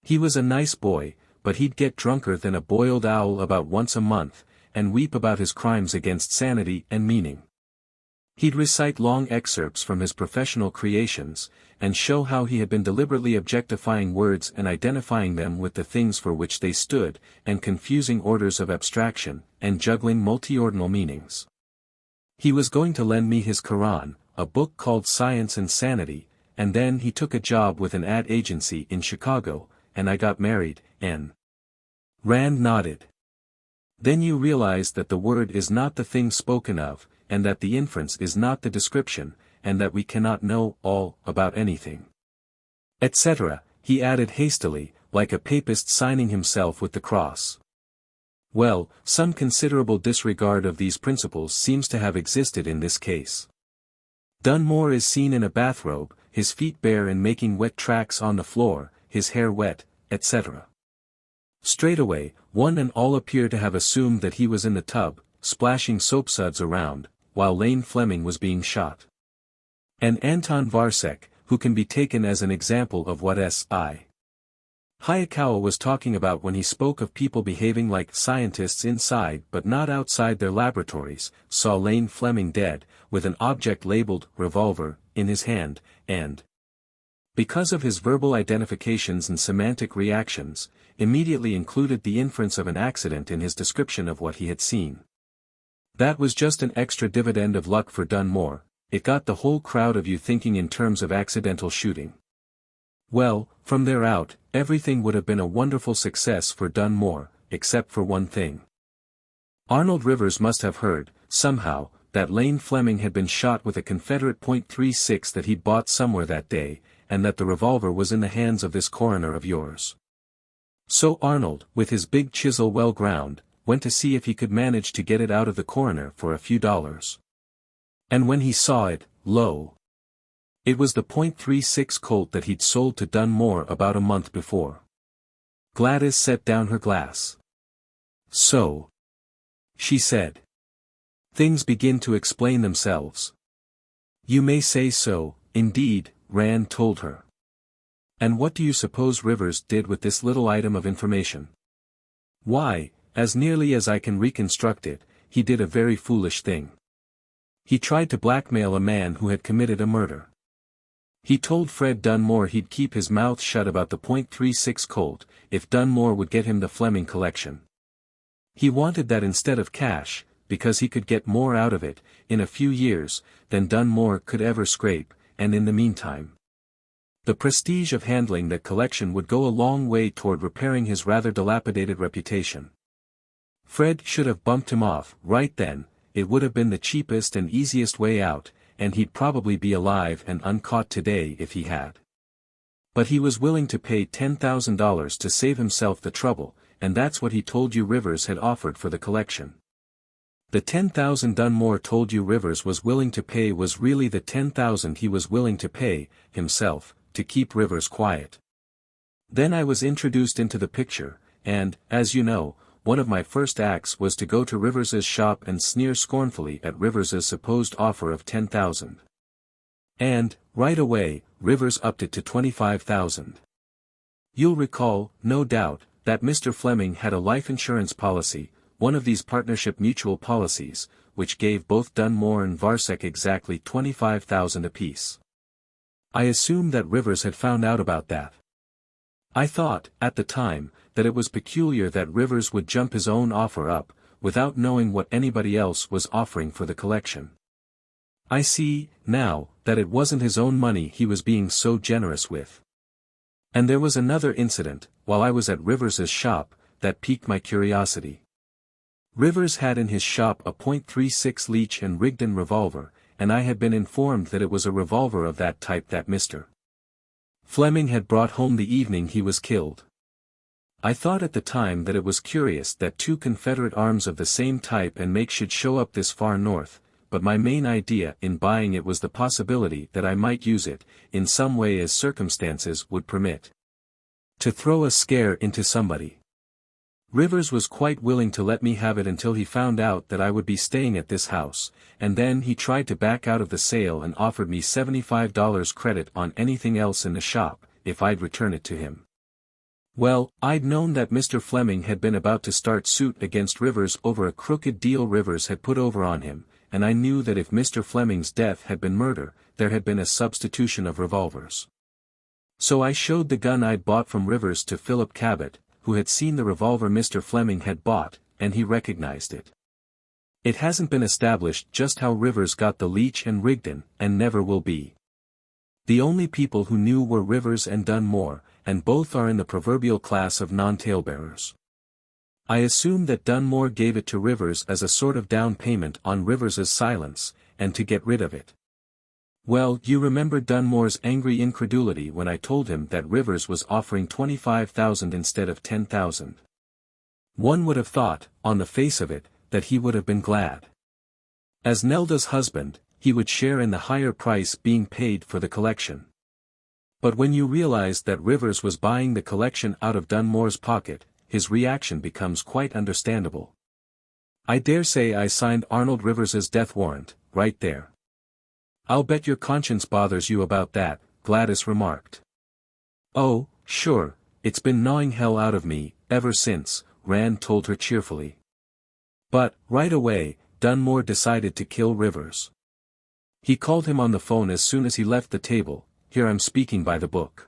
"He was a nice boy, but he'd get drunker than a boiled owl about once a month, and weep about his crimes against sanity and meaning. He'd recite long excerpts from his professional creations, and show how he had been deliberately objectifying words and identifying them with the things for which they stood, and confusing orders of abstraction, and juggling multi-ordinal meanings. He was going to lend me his Quran, a book called Science and Sanity, and then he took a job with an ad agency in Chicago, and I got married, and..." Rand nodded. "Then you realize that the word is not the thing spoken of, and that the inference is not the description, and that we cannot know all about anything. Etc., he added hastily, like a papist signing himself with the cross. Well, some considerable disregard of these principles seems to have existed in this case. Dunmore is seen in a bathrobe, his feet bare and making wet tracks on the floor, his hair wet, etc. Straightaway, one and all appear to have assumed that he was in the tub, splashing soapsuds around, while Lane Fleming was being shot. And Anton Varsek, who can be taken as an example of what S.I. Hayakawa was talking about when he spoke of people behaving like scientists inside but not outside their laboratories, saw Lane Fleming dead, with an object labeled revolver in his hand, and, because of his verbal identifications and semantic reactions, immediately included the inference of an accident in his description of what he had seen. That was just an extra dividend of luck for Dunmore. It got the whole crowd of you thinking in terms of accidental shooting. Well, from there out, everything would have been a wonderful success for Dunmore, except for one thing. Arnold Rivers must have heard, somehow, that Lane Fleming had been shot with a Confederate .36 that he'd bought somewhere that day, and that the revolver was in the hands of this coroner of yours. So Arnold, with his big chisel well ground, went to see if he could manage to get it out of the coroner for a few dollars. And when he saw it, lo! It was the .36 Colt that he'd sold to Dunmore about a month before. Gladys set down her glass. So, she said, things begin to explain themselves. You may say so, indeed, Rand told her. And what do you suppose Rivers did with this little item of information? Why, as nearly as I can reconstruct it, he did a very foolish thing. He tried to blackmail a man who had committed a murder. He told Fred Dunmore he'd keep his mouth shut about the .36 Colt, if Dunmore would get him the Fleming collection. He wanted that instead of cash, because he could get more out of it, in a few years, than Dunmore could ever scrape, and in the meantime, the prestige of handling that collection would go a long way toward repairing his rather dilapidated reputation. Fred should have bumped him off right then. It would have been the cheapest and easiest way out, and he'd probably be alive and uncaught today if he had. But he was willing to pay $10,000 to save himself the trouble, and that's what he told you Rivers had offered for the collection. The $10,000 Dunmore told you Rivers was willing to pay was really the $10,000 he was willing to pay, himself, to keep Rivers quiet. Then I was introduced into the picture, and, as you know, one of my first acts was to go to Rivers's shop and sneer scornfully at Rivers's supposed offer of $10,000. And, right away, Rivers upped it to $25,000. You'll recall, no doubt, that Mr. Fleming had a life insurance policy, one of these partnership mutual policies, which gave both Dunmore and Varsek exactly $25,000 apiece. I assumed that Rivers had found out about that. I thought, at the time, that it was peculiar that Rivers would jump his own offer up, without knowing what anybody else was offering for the collection. I see, now, that it wasn't his own money he was being so generous with. And there was another incident, while I was at Rivers's shop, that piqued my curiosity. Rivers had in his shop a .36 Leech and Rigdon revolver, and I had been informed that it was a revolver of that type that Mr. Fleming had brought home the evening he was killed. I thought at the time that it was curious that two Confederate arms of the same type and make should show up this far north, but my main idea in buying it was the possibility that I might use it, in some way as circumstances would permit, to throw a scare into somebody. Rivers was quite willing to let me have it until he found out that I would be staying at this house, and then he tried to back out of the sale and offered me $75 credit on anything else in the shop, if I'd return it to him. Well, I'd known that Mr. Fleming had been about to start suit against Rivers over a crooked deal Rivers had put over on him, and I knew that if Mr. Fleming's death had been murder, there had been a substitution of revolvers. So I showed the gun I'd bought from Rivers to Philip Cabot, who had seen the revolver Mr. Fleming had bought, and he recognized it. It hasn't been established just how Rivers got the Leech and Rigdon, and never will be. The only people who knew were Rivers and Dunmore, and both are in the proverbial class of non-talebearers. I assume that Dunmore gave it to Rivers as a sort of down payment on Rivers's silence, and to get rid of it. Well, you remember Dunmore's angry incredulity when I told him that Rivers was offering $25,000 instead of $10,000. One would have thought, on the face of it, that he would have been glad. As Nelda's husband, he would share in the higher price being paid for the collection. But when you realize that Rivers was buying the collection out of Dunmore's pocket, his reaction becomes quite understandable. I dare say I signed Arnold Rivers's death warrant, right there. I'll bet your conscience bothers you about that, Gladys remarked. Oh, sure, it's been gnawing hell out of me, ever since," Rand told her cheerfully. But, right away, Dunmore decided to kill Rivers. He called him on the phone as soon as he left the table. "Here I'm speaking by the book."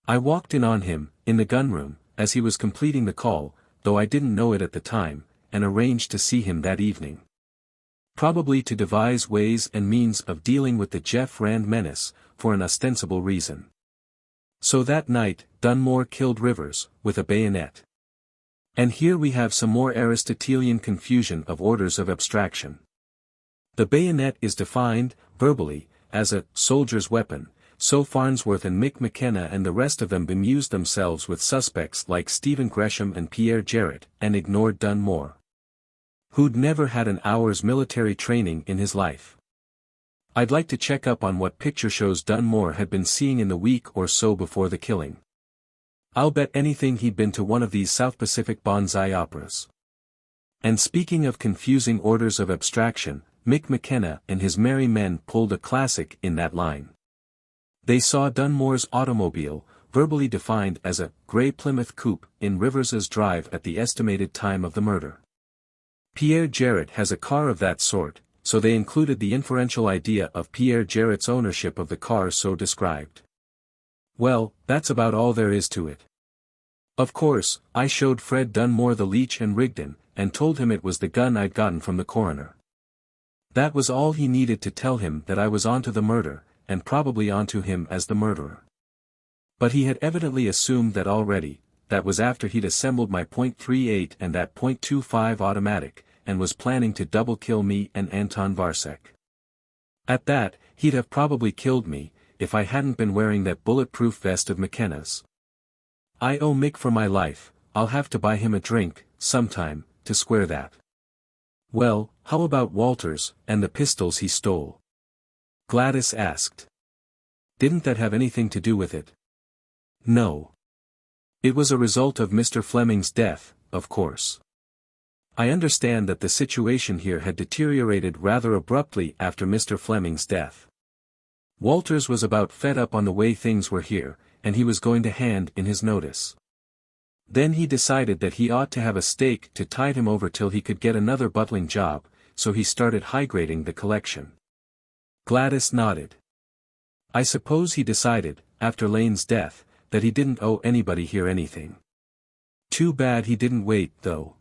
I walked in on him, in the gunroom, as he was completing the call, though I didn't know it at the time, and arranged to see him that evening. Probably to devise ways and means of dealing with the Jeff Rand menace, for an ostensible reason. So that night, Dunmore killed Rivers, with a bayonet. And here we have some more Aristotelian confusion of orders of abstraction. The bayonet is defined, verbally, as a soldier's weapon, so Farnsworth and Mick McKenna and the rest of them bemused themselves with suspects like Stephen Gresham and Pierre Jarrett, and ignored Dunmore, who'd never had an hour's military training in his life. I'd like to check up on what picture shows Dunmore had been seeing in the week or so before the killing. I'll bet anything he'd been to one of these South Pacific bonsai operas. And speaking of confusing orders of abstraction, Mick McKenna and his merry men pulled a classic in that line. They saw Dunmore's automobile, verbally defined as a gray Plymouth coupe, in Rivers's drive at the estimated time of the murder. Pierre Jarrett has a car of that sort, so they included the inferential idea of Pierre Jarrett's ownership of the car so described. Well, that's about all there is to it. Of course, I showed Fred Dunmore the Leech and Rigdon, and told him it was the gun I'd gotten from the coroner. That was all he needed to tell him that I was onto the murder, and probably onto him as the murderer. But he had evidently assumed that already. That was after he'd assembled my .38 and that .25 automatic, and was planning to double-kill me and Anton Varsek. At that, he'd have probably killed me, if I hadn't been wearing that bulletproof vest of McKenna's. I owe Mick for my life. I'll have to buy him a drink, sometime, to square that. Well, how about Walters, and the pistols he stole? Gladys asked. Didn't that have anything to do with it? No. It was a result of Mr. Fleming's death, of course. I understand that the situation here had deteriorated rather abruptly after Mr. Fleming's death. Walters was about fed up on the way things were here, and he was going to hand in his notice. Then he decided that he ought to have a stake to tide him over till he could get another butling job, so he started high-grading the collection. Gladys nodded. I suppose he decided, after Lane's death, that he didn't owe anybody here anything. Too bad he didn't wait, though.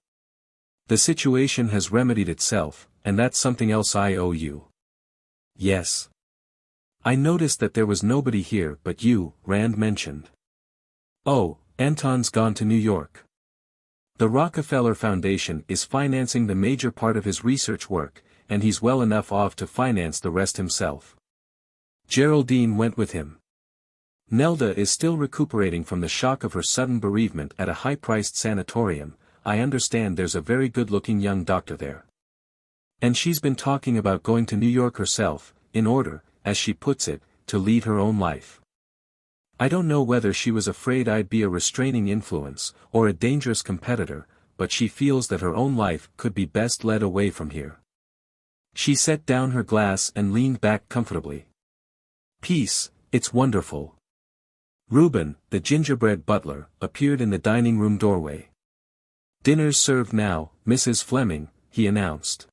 The situation has remedied itself, and that's something else I owe you. Yes. I noticed that there was nobody here but you, Rand mentioned. Oh, Anton's gone to New York. The Rockefeller Foundation is financing the major part of his research work, and he's well enough off to finance the rest himself. Geraldine went with him. Nelda is still recuperating from the shock of her sudden bereavement at a high-priced sanatorium. I understand there's a very good-looking young doctor there. And she's been talking about going to New York herself, in order, as she puts it, to lead her own life. I don't know whether she was afraid I'd be a restraining influence, or a dangerous competitor, but she feels that her own life could be best led away from here. She set down her glass and leaned back comfortably. Peace, it's wonderful. Reuben, the gingerbread butler, appeared in the dining room doorway. Dinner's served now, Mrs. Fleming, he announced.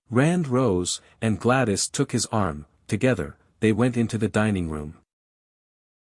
Rand rose, and Gladys took his arm. Together, they went into the dining room.